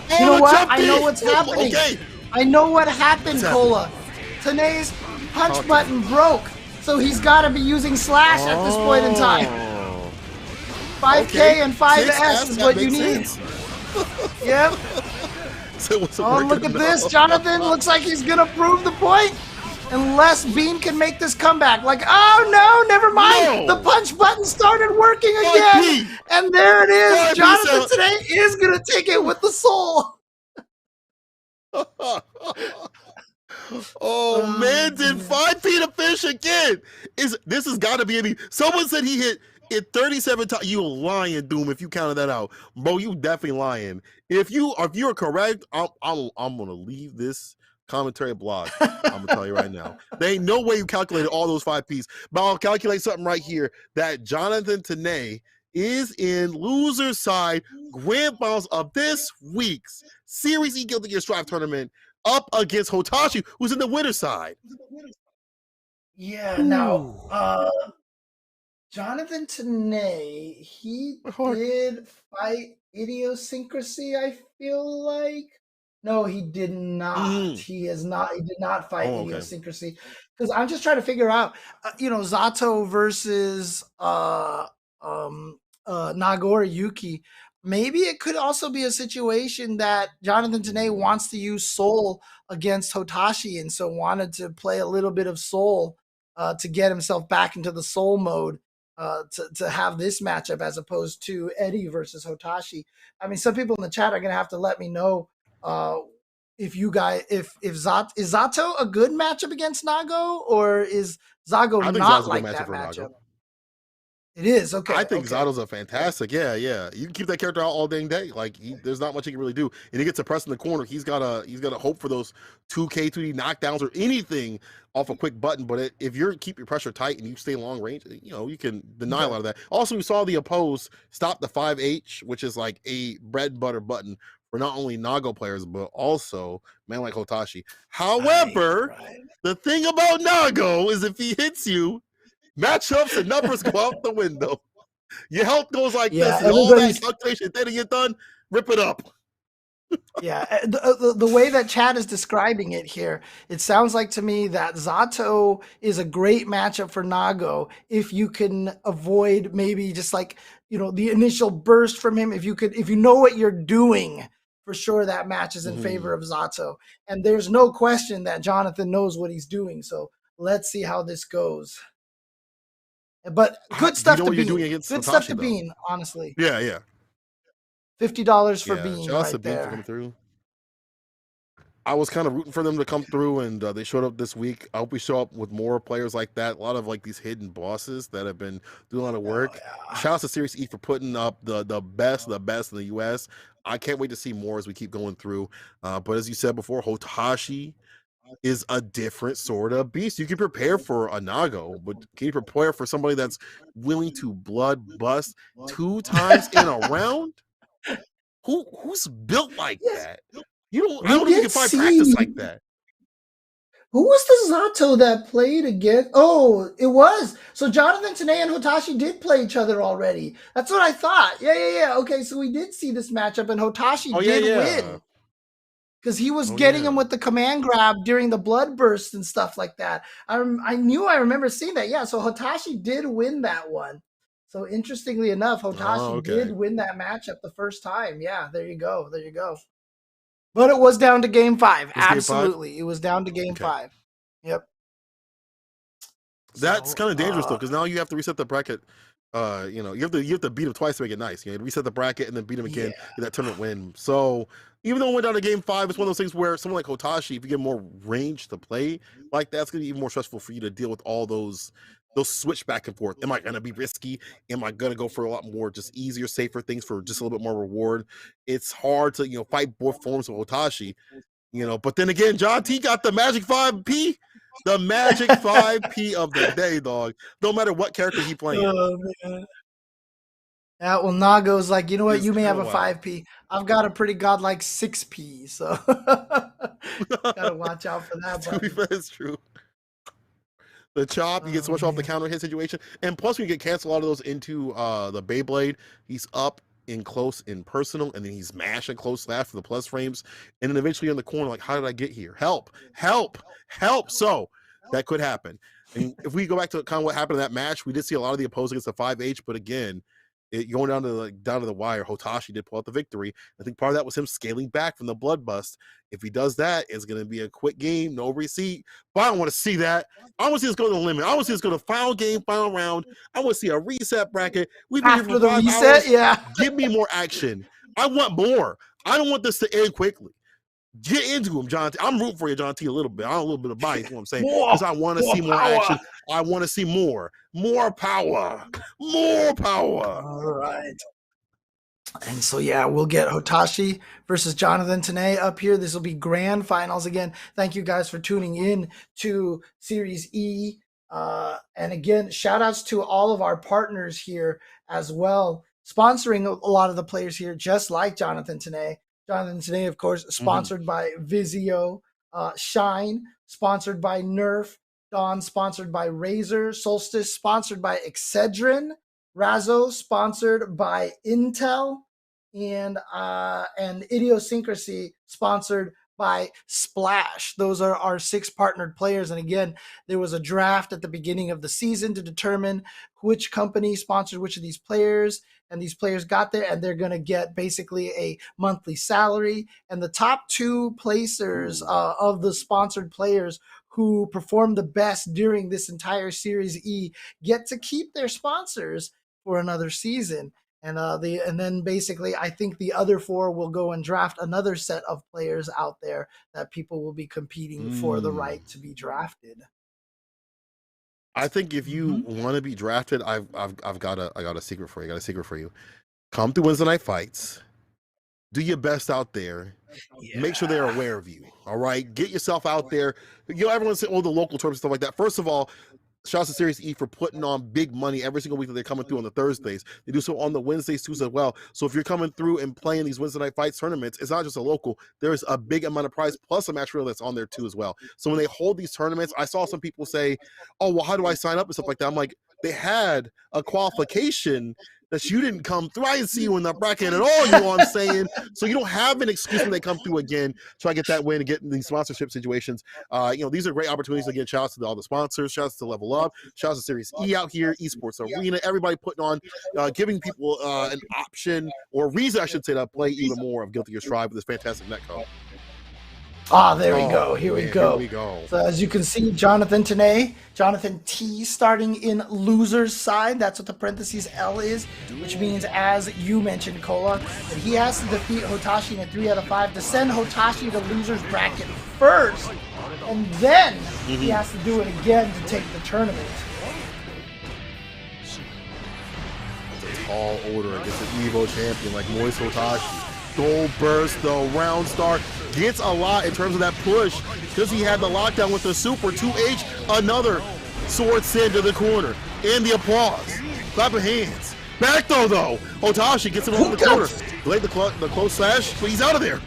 Oh, you know what? I know what's happening. Okay. I know what happened, Cola. Tane's punch button broke, so he's got to be using slash at this point in time. 5K and 5S is what you need. Yep. Oh, look at this. Jonathan looks like he's going to prove the point. Unless Bean can make this comeback. Like, oh no, never mind. The punch button started working again. And there it is. Jonathan today is going to take it with the soul. Oh man, did 5 feet of fish again? This has got to be someone said he hit it 37 times. You lying, Doom, if you counted that out. Bro, you definitely lying. If you're correct, I'm gonna leave this commentary blog. I'm gonna tell you right now. There ain't no way you calculated all those 5 Ps. But I'll calculate something right here that Jonathan Tanay is in loser side grand finals of this week's Series E Guilty Gear Strive tournament up against Hotashi, who's in the winner side. Yeah, now Jonathan Tanay, he did fight Idiosyncrasy, I feel like. No, he did not. He did not fight Idiosyncrasy. Because I'm just trying to figure out, Zato versus Nagore Yuki. Maybe it could also be a situation that Jonathan Tanay wants to use Soul against Hotashi, and so wanted to play a little bit of Soul to get himself back into the Soul mode to have this matchup as opposed to Eddie versus Hotashi. I mean, some people in the chat are going to have to let me know if you guys, if Zato, is Zato a good matchup against Nago, or is Zago not like that matchup? It is, okay. I think Zato's a fantastic, yeah. You can keep that character out all dang day. Like there's not much he can really do. And he gets to press in the corner. He's gotta hope for those 2K 2D knockdowns or anything off a quick button. But if you keep your pressure tight and you stay long range, you can deny a lot of that. Also, we saw the oppose stop the 5H, which is like a bread and butter button for not only Nago players, but also man like Hotashi. However, the thing about Nago is if he hits you, matchups and numbers go out the window. Your health goes like this, and all that calculation, then you're done, rip it up. Yeah, the way that Chad is describing it here, it sounds like to me that Zato is a great matchup for Nago if you can avoid maybe just like, the initial burst from him. If you know what you're doing, for sure that match is in favor of Zato. And there's no question that Jonathan knows what he's doing. So let's see how this goes. But good stuff to Bean. Good stuff to Bean, honestly. Yeah. $50 for Bean right there. For coming through. I was kind of rooting for them to come through, and they showed up this week. I hope we show up with more players like that. A lot of like these hidden bosses that have been doing a lot of work. Shout out to Series E for putting up the best in the US. I can't wait to see more as we keep going through. But as you said before, Hotashi is a different sort of beast. You can prepare for a Nago, but can you prepare for somebody that's willing to blood bust 2 times in a round? who's built like Yes. that? I don't We think you did can find see- practice like that. Who was the Zato that played against? Oh, it was. So Jonathan Tanay and Hotashi did play each other already. That's what I thought. Yeah. Okay, so we did see this matchup, and Hotashi did win. Because he was getting him with the command grab during the blood burst and stuff like that. I remember seeing that. Yeah, so Hotashi did win that one. So interestingly enough, Hotashi did win that matchup the first time. Yeah, there you go. But it was down to game 5. Absolutely. It was down to game 5. Yep. That's kind of dangerous though, because now you have to reset the bracket. You have to beat him twice to make it nice. Reset the bracket and then beat him again, get that tournament win. So even though it went down to game 5, it's one of those things where someone like Hotashi, if you get more range to play like that, it's gonna be even more stressful for you to deal with all those switch back and forth. Am I gonna be risky? Am I gonna go for a lot more just easier, safer things for just a little bit more reward? It's hard to fight both forms of Hotashi. But then again, John T got the magic 5P. The magic 5P of the day, dog. No matter what character he playing. Oh, man. Yeah, well, Nago's like, you know what? You may have a 5P. I've got a pretty godlike 6P, so gotta watch out for that. To be fair, it's true. The chop, you get so much off the counter hit situation, and plus we get cancel a lot of those into the Beyblade. He's up in close in personal, and then he's mashing close slash for the plus frames, and then eventually in the corner, like, how did I get here? Help! So that could happen. And if we go back to kind of what happened in that match, we did see a lot of the opposing against the 5H, but again, going down to the wire, Hotashi did pull out the victory. I think part of that was him scaling back from the bloodbust. If he does that, it's going to be a quick game, no receipt. But I don't want to see that. I want to see us go to the limit. I want to see us go to final game, final round. I want to see a reset bracket. We've been here for 5 hours. Yeah. Give me more action. I want more. I don't want this to end quickly. Get into him, John T. I'm rooting for you, John T, a little bit. I have a little bit of bias, you know what I'm saying? Because I want to see more action. I want to see more power. All right. And so, yeah, we'll get Hotashi versus Jonathan Tanay up here. This will be grand finals again. Thank you guys for tuning in to Series E. And again, shout outs to all of our partners here as well, sponsoring a lot of the players here, just like Jonathan Tanay. Jonathan Tanay, of course, sponsored by Vizio. Shine, sponsored by Nerf. Dawn, sponsored by Razer. Solstice, sponsored by Excedrin. Razzo, sponsored by Intel. And Idiosyncrasy, sponsored by Splash. Those are our 6 partnered players. And again, there was a draft at the beginning of the season to determine which company sponsored which of these players. And these players got there, and they're going to get basically a monthly salary. And the top 2 placers of the sponsored players who performed the best during this entire Series E get to keep their sponsors for another season. And then basically, I think the other 4 will go and draft another set of players out there that people will be competing for the right to be drafted. I think if you want to be drafted, I got a secret for you. Come to Wednesday Night Fights. Do your best out there. Yeah. Make sure they're aware of you. All right. Get yourself out there. Everyone's saying, the local tournaments, stuff like that. First of all, shout out to Series E for putting on big money every single week that they're coming through on the Thursdays. They do so on the Wednesdays too as well. So if you're coming through and playing these Wednesday Night Fights tournaments, it's not just a local. There's a big amount of prize plus a match reel that's on there too as well. So when they hold these tournaments, I saw some people say, oh, well, how do I sign up and stuff like that? I'm like, they had a qualification that you didn't come through. I didn't see you in the bracket at all, you know what I'm saying? So you don't have an excuse when they come through again, try to get that win and get in these sponsorship situations. These are great opportunities. Again, shout out to all the sponsors, shout out to Level Up, shout out to Series E out here, Esports Arena, everybody putting on, giving people an option or reason, I should say, to play even more of Guilty Gear Strive with this fantastic netcode. There we go. Here we go. So as you can see, Jonathan T starting in loser's side. That's what the parentheses L is, which means, as you mentioned, Cola, that he has to defeat Hotashi in a 3 out of 5 to send Hotashi to loser's bracket first, and then he has to do it again to take the tournament. It's a tall order against an Evo champion like Moist Hotashi. Gold burst, the round start, gets a lot in terms of that push because he had the lockdown with the super 2H, another sword send to the corner, and the applause. Clap of hands. Back though, Hotashi gets him over the corner. Delayed the close slash, but he's out of there.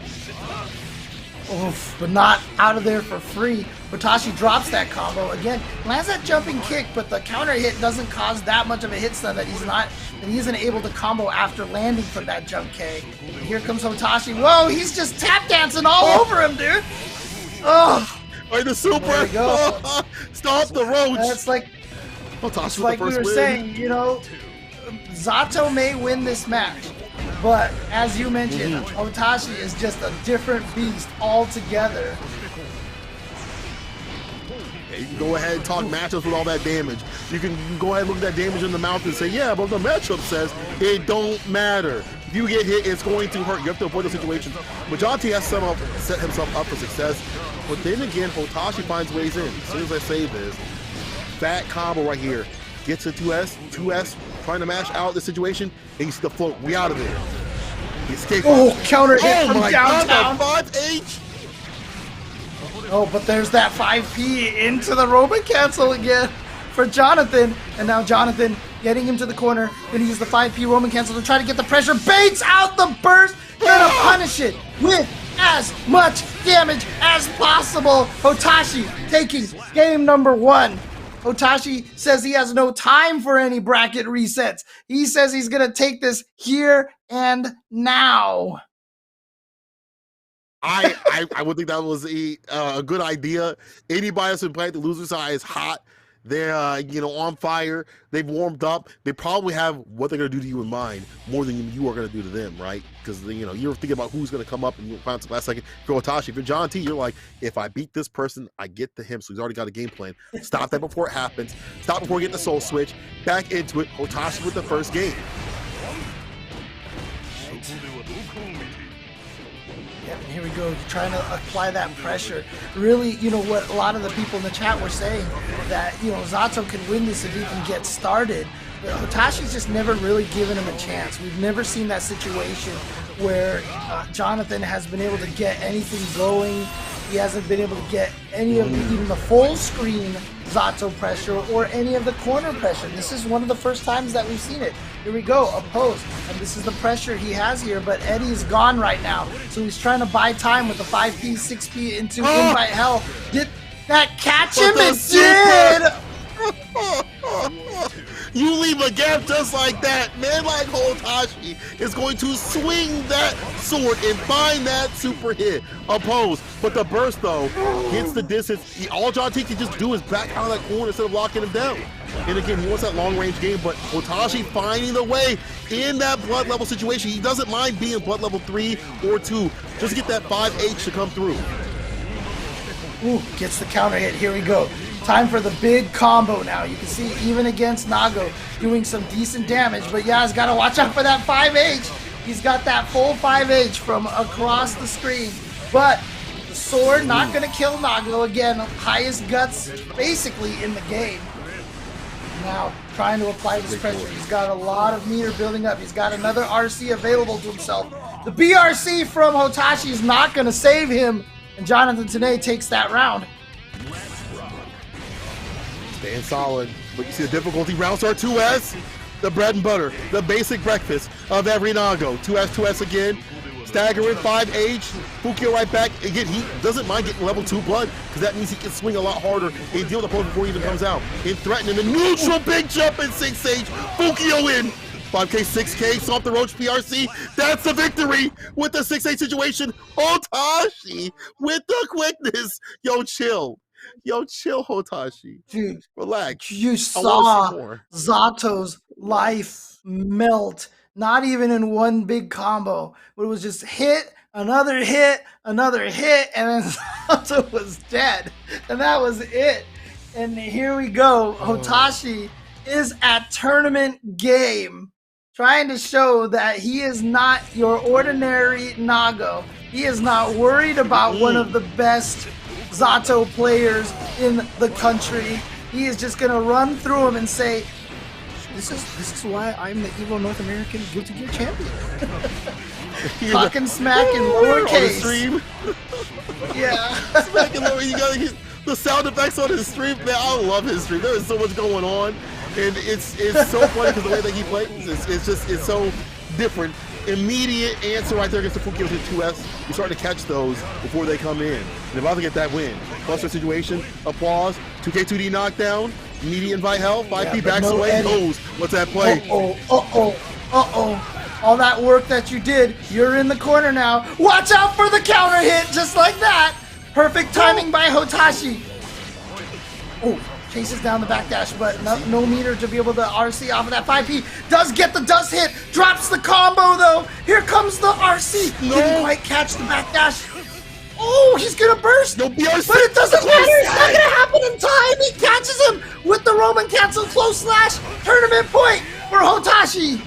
Oof, but not out of there for free. Hotashi drops that combo again, lands that jumping kick, but the counter hit doesn't cause that much of a hit stun that he isn't able to combo after landing from that jump K. But here comes Hotashi. Whoa, he's just tap dancing all over him, dude. Oh, right, the super. There we go. Stop the roach. It's like Hotashi with like the we first were win. saying, you know, Zato may win this match, but as you mentioned, Hotashi is just a different beast altogether. You can go ahead and talk matchups with all that damage. You can go ahead and look at that damage in the mouth and say, yeah, but the matchup says it don't matter. If you get hit, it's going to hurt. You have to avoid those situations. But John T has set himself up for success. But then again, Hotashi finds ways in. As soon as I say this, that combo right here gets a 2S, trying to mash out the situation, and you see the float. We out of there. He escaped. Oh, counter hit from my downtown. God, 5H. Oh, but there's that 5P into the Roman cancel again for Jonathan. And now Jonathan getting him to the corner. Gonna use the 5P Roman cancel to try to get the pressure. Baits out the burst. Gonna punish it with as much damage as possible. Hotashi taking game number 1. Hotashi says he has no time for any bracket resets. He says he's gonna take this here and now. I would think that was a good idea. Anybody that's been playing the loser side is hot. They're on fire. They've warmed up. They probably have what they're gonna do to you in mind more than you are gonna do to them, right? Because you're thinking about who's gonna come up and you find out the last second. For Hotashi, if you're John T, you're like, if I beat this person, I get to him. So he's already got a game plan. Stop that before it happens. Stop before we get the soul switch. Back into it. Hotashi with the first game. Yeah, here we go, trying to apply that pressure. Really, what a lot of the people in the chat were saying, that, Zato can win this if he can get started. But Hotashi's just never really given him a chance. We've never seen that situation where Jonathan has been able to get anything going. He hasn't been able to get any of even the full screen Zato pressure or any of the corner pressure. This is one of the first times that we've seen it. Here we go, a post, and this is the pressure he has here, but Eddie's gone right now, so he's trying to buy time with the 5P, 6P into invite hell. Did that catch him? It did! You leave a gap just like that. Man like Hotashi is going to swing that sword and find that super hit. Opposed. But the burst, though, gets the distance. All John T can just do is back out of that corner instead of locking him down. And again, he wants that long-range game, but Hotashi finding the way in that blood level situation. He doesn't mind being blood level 3 or 2. Just get that 5H to come through. Ooh, gets the counter hit. Here we go. Time for the big combo now. You can see even against Nago doing some decent damage, but yeah, he's got to watch out for that 5H. He's got that full 5H from across the screen, but the sword not going to kill Nago again. Highest guts basically in the game. Now trying to apply this pressure. He's got a lot of meter building up. He's got another RC available to himself. The BRC from Hotashi is not going to save him, and Jonathan today takes that round. Staying solid, but you see the difficulty. Round start 2S, the bread and butter, the basic breakfast of every Nago. 2S, 2S again, staggering 5H, Fukio right back. Again, he doesn't mind getting level 2 blood, because that means he can swing a lot harder and deal with the opponent before he even comes out. And threatening the neutral big jump in 6H, Fukio in. 5K, 6K, stop the Roach PRC. That's the victory with the 6H situation. Hotashi with the quickness. Yo, chill. Yo, chill, Hotashi. Dude, relax. You saw Zato's life melt. Not even in one big combo, but it was just hit, another hit, and then Zato was dead. And that was it. And here we go. Hotashi is at tournament game, trying to show that he is not your ordinary Nago. He is not worried about one of the best Zato players in the country. He is just gonna run through him and say, this is why I'm the Evo North American Guilty Gear champion. Talking smack in lowercase. Stream. Yeah. Smack in lowercase. You gotta get the sound effects on his stream. Man, I love his stream. There is so much going on, and it's so funny because the way that he plays, it's so different. Immediate answer right there against the Fukio 2S. You're starting to catch those before they come in. And about to get that win. Cluster situation, applause, 2K2D knockdown, immediate invite help, 5P backs away, goes. What's that play? All that work that you did, you're in the corner now. Watch out for the counter hit, just like that. Perfect timing by Hotashi. Oh, chases down the backdash, but no meter to be able to RC off of that 5P. Does get the dust hit, drops the combo though. Here comes the RC. Didn't quite catch the backdash. Oh, he's gonna burst. No BRC. But it doesn't matter. It's not gonna happen in time. He catches him with the Roman cancel close slash. Tournament point for Hotashi.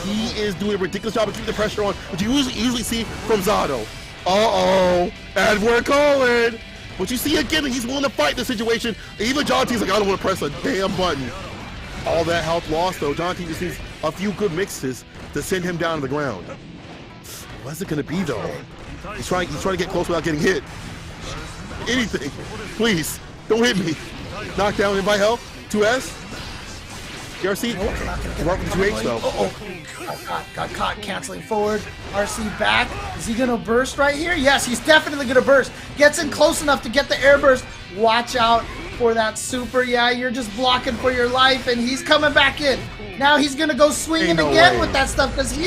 He is doing a ridiculous job of keeping the pressure on, which you usually see from Zato. And we're calling. But you see again, he's willing to fight the situation. Even John T's like, I don't want to press a damn button. All that health lost though. John T just needs a few good mixes to send him down to the ground. What's it gonna be though? He's trying to get close without getting hit. Anything, please, don't hit me. Knockdown, invite help. 2S. RC, right with the 2H though. Got caught canceling forward. RC back. Is he gonna burst right here? Yes, he's definitely gonna burst. Gets in close enough to get the air burst. Watch out for that super. Yeah, you're just blocking for your life, and he's coming back in. Now he's gonna go swinging again with that stuff because he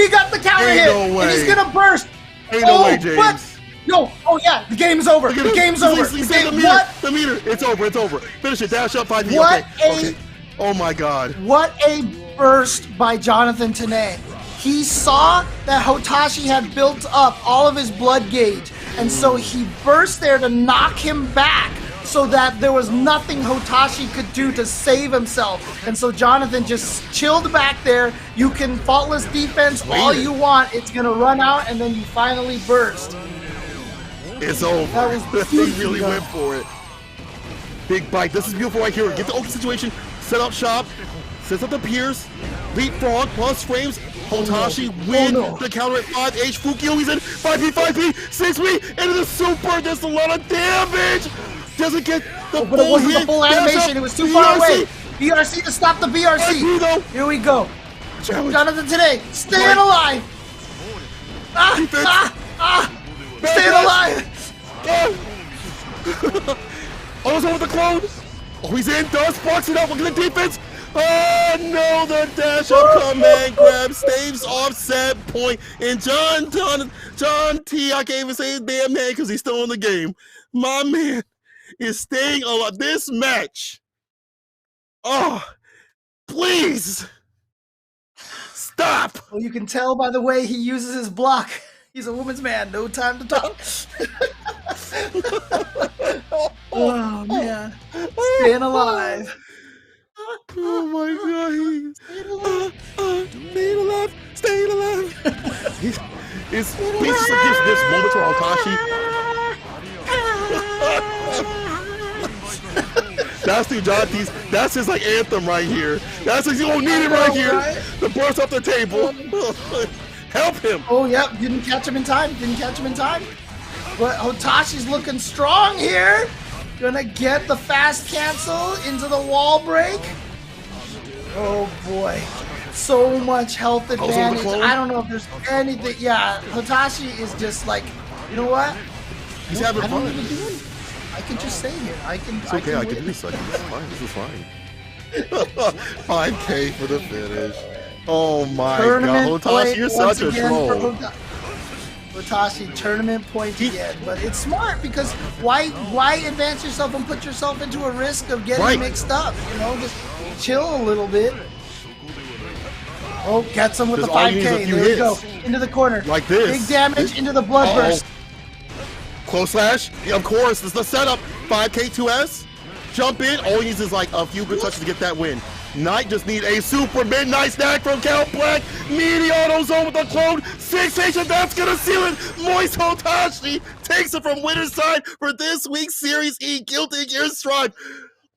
got the counter hit, and he's gonna burst. Ain't no way, James. What? No, yeah, the game's over. The game's over. The meter, it's over. Finish it, dash up 5P. Okay. Oh my God. What a burst by Jonathan Tanay. He saw that Hotashi had built up all of his blood gauge, and so he burst there to knock him back so that there was nothing Hotashi could do to save himself. And so Jonathan just chilled back there. You can faultless defense all you want. It's going to run out, and then you finally burst. It's over. That was he really went for it. Big bite. This is beautiful right here. Get the open situation. Set up shop, sets up the Pierce, leapfrog, plus frames, Hotashi win the counter at 5H, Fukio, he's in, 5P, 6P, into the super, there's a lot of damage, doesn't get the but it wasn't the full animation, it was too far away. BRC to stop the BRC. Here we go. Jonathan Tanay, staying alive. Staying alive. Almost over the clone. Oh, he's in, does, sparks it up, look at the defense. Oh, no, the dash up command grab, staves offset point, and John T, I can't even say his damn name because he's still in the game. My man is staying alive. This match, oh, please, stop. Well, you can tell by the way he uses his block. He's a woman's man, no time to talk. Oh, man. Staying alive. Oh, my God. Staying alive. It's basically this moment for Hotashi. That's the John T's. That's his like anthem right here. That's his, you don't need it right here. The burst off the table. Help him. Oh, yep. Didn't catch him in time. But Hotashi's looking strong here. Gonna get the fast cancel into the wall break. Oh, boy. So much health advantage. I don't know if there's anything. Yeah, Hotashi is just like, you know what? He's having fun. I can just stay here. It's okay. I can do this. This is fine. 5K for the finish. Oh my God, Hotashi, you're such a troll. Hotashi, tournament point again, but it's smart because why advance yourself and put yourself into a risk of getting mixed up? You know, just chill a little bit. Oh, gets him with the 5K. There we go. Into the corner. Like this. Big damage into the blood burst. Close slash. Yeah, of course, this is the setup. 5K 2S. Jump in. All he needs is like a few good touches to get that win. Knight just need a super midnight stack from Count Black. Meaty auto zone with the clone. 6H, and that's gonna seal it. Moist Hotashi takes it from winner's side for this week's Series E Guilty Gear Strive.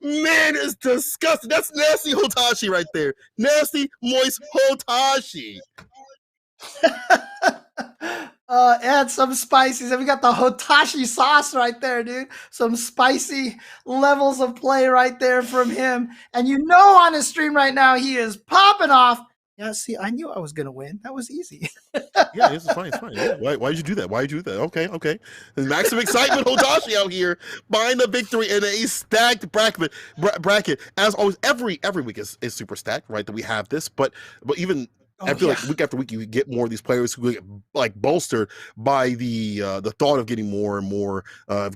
Man, it's disgusting. That's nasty Hotashi right there. Nasty, moist Hotashi. Add some spices. And we got the Hotashi sauce right there, dude. Some spicy levels of play right there from him. And you know on his stream right now, he is popping off. Yeah, see, I knew I was gonna win. That was easy. Yeah, it's fine. It's fine. Yeah. Why did you do that? Why did you do that? Okay. And maximum excitement, Hotashi out here buying the victory in a stacked bracket. As always, every week is super stacked, right? That we have this, but even I feel like week after week you get more of these players who get like bolstered by the thought of getting more and more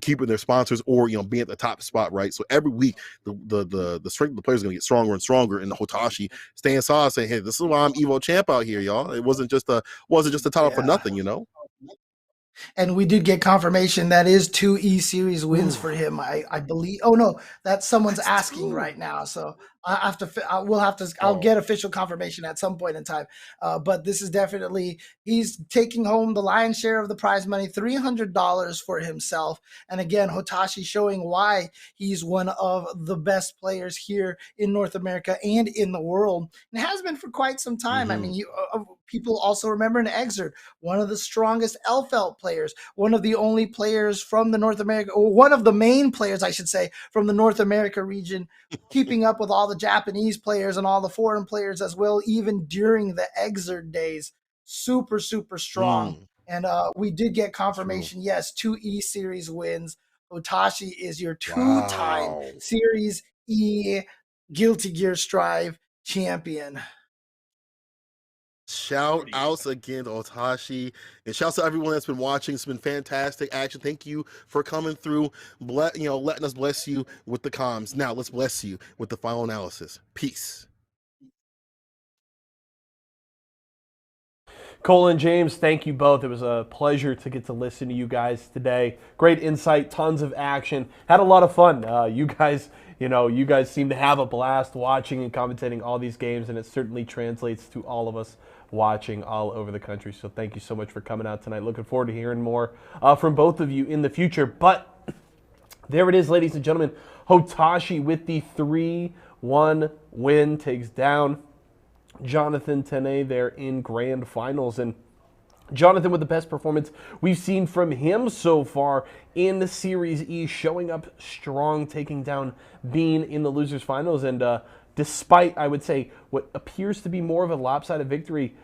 keeping their sponsors or being at the top spot, right? So every week the strength of the players is going to get stronger and stronger. And the Hotashi staying solid, saying, "Hey, this is why I'm Evo champ out here, y'all. It wasn't just a title for nothing, you know." And we did get confirmation that is 2 E-Series wins for him. I believe. Oh no, that's someone's asking right now. So I have to. We'll have to. I'll get official confirmation at some point in time. But this is definitely he's taking home the lion's share of the prize money, $300 for himself. And again, Hotashi showing why he's one of the best players here in North America and in the world, and has been for quite some time. I mean, people also remember an Exert, one of the strongest LFL players, one of the only players from the North America, or one of the main players, I should say, from the North America region, keeping up with all the Japanese players and all the foreign players as well, even during the Exert days. Super, super strong. And we did get confirmation, yes, 2 E-Series wins. Hotashi is your two-time Series E Guilty Gear Strive champion. Shout outs again to Otashi, and shouts to everyone that's been watching. It's been fantastic action. Thank you for coming through, letting us bless you with the comms. Now let's bless you with the final analysis. Peace. Cole and James, thank you both. It was a pleasure to get to listen to you guys today. Great insight, tons of action. Had a lot of fun. You guys seem to have a blast watching and commentating all these games, and it certainly translates to all of us watching all over the country. So thank you so much for coming out tonight. Looking forward to hearing more from both of you in the future. But there it is, ladies and gentlemen. Hotashi with the 3-1 win takes down Jonathan Tene there in grand finals. And Jonathan with the best performance we've seen from him so far in the Series E, showing up strong, taking down Bean in the losers finals. And despite, I would say, what appears to be more of a lopsided victory,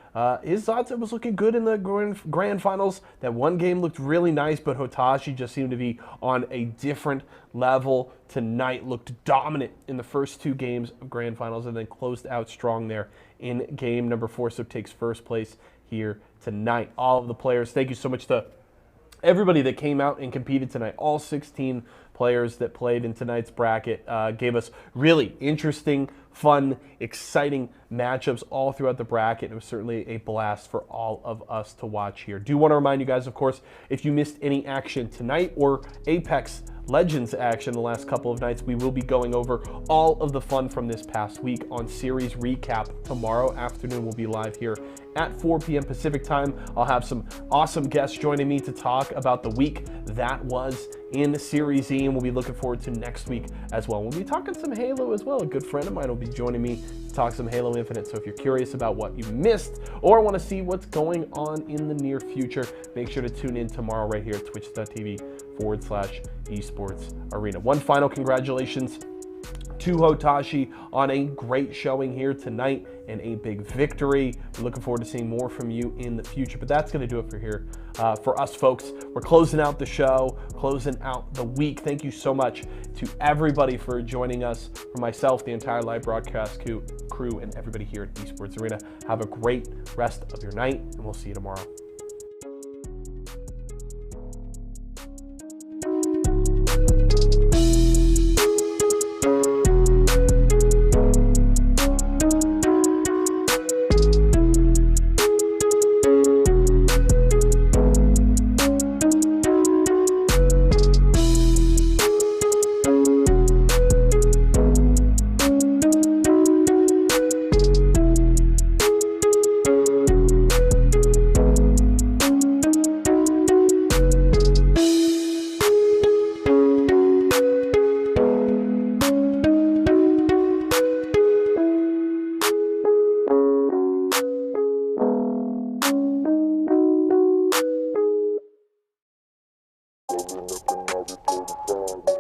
his odds was looking good in the grand finals. That one game looked really nice, but Hotashi just seemed to be on a different level tonight. Looked dominant in the first 2 games of grand finals and then closed out strong there in game number 4, so takes first place here tonight. All of the players, thank you so much to everybody that came out and competed tonight. All 16 players that played in tonight's bracket gave us really interesting, fun, exciting matchups all throughout the bracket. It was certainly a blast for all of us to watch here. Do want to remind you guys, of course, if you missed any action tonight or Apex Legends action the last couple of nights, we will be going over all of the fun from this past week on Series Recap tomorrow afternoon. We'll be live here at 4 p.m. Pacific time. I'll have some awesome guests joining me to talk about the week that was in Series E, and we'll be looking forward to next week as well. We'll be talking some Halo as well. A good friend of mine will be joining me to talk some Halo Infinite. So if you're curious about what you missed or want to see what's going on in the near future, make sure to tune in tomorrow right here at twitch.tv/esports arena. One final congratulations to Hotashi on a great showing here tonight and a big victory. We're looking forward to seeing more from you in the future, but that's going to do it for us, folks. We're closing out the show, closing out the week. Thank you so much to everybody for joining us. For myself, the entire live broadcast crew, and everybody here at Esports Arena, have a great rest of your night, and we'll see you tomorrow. Looking up and now we 45.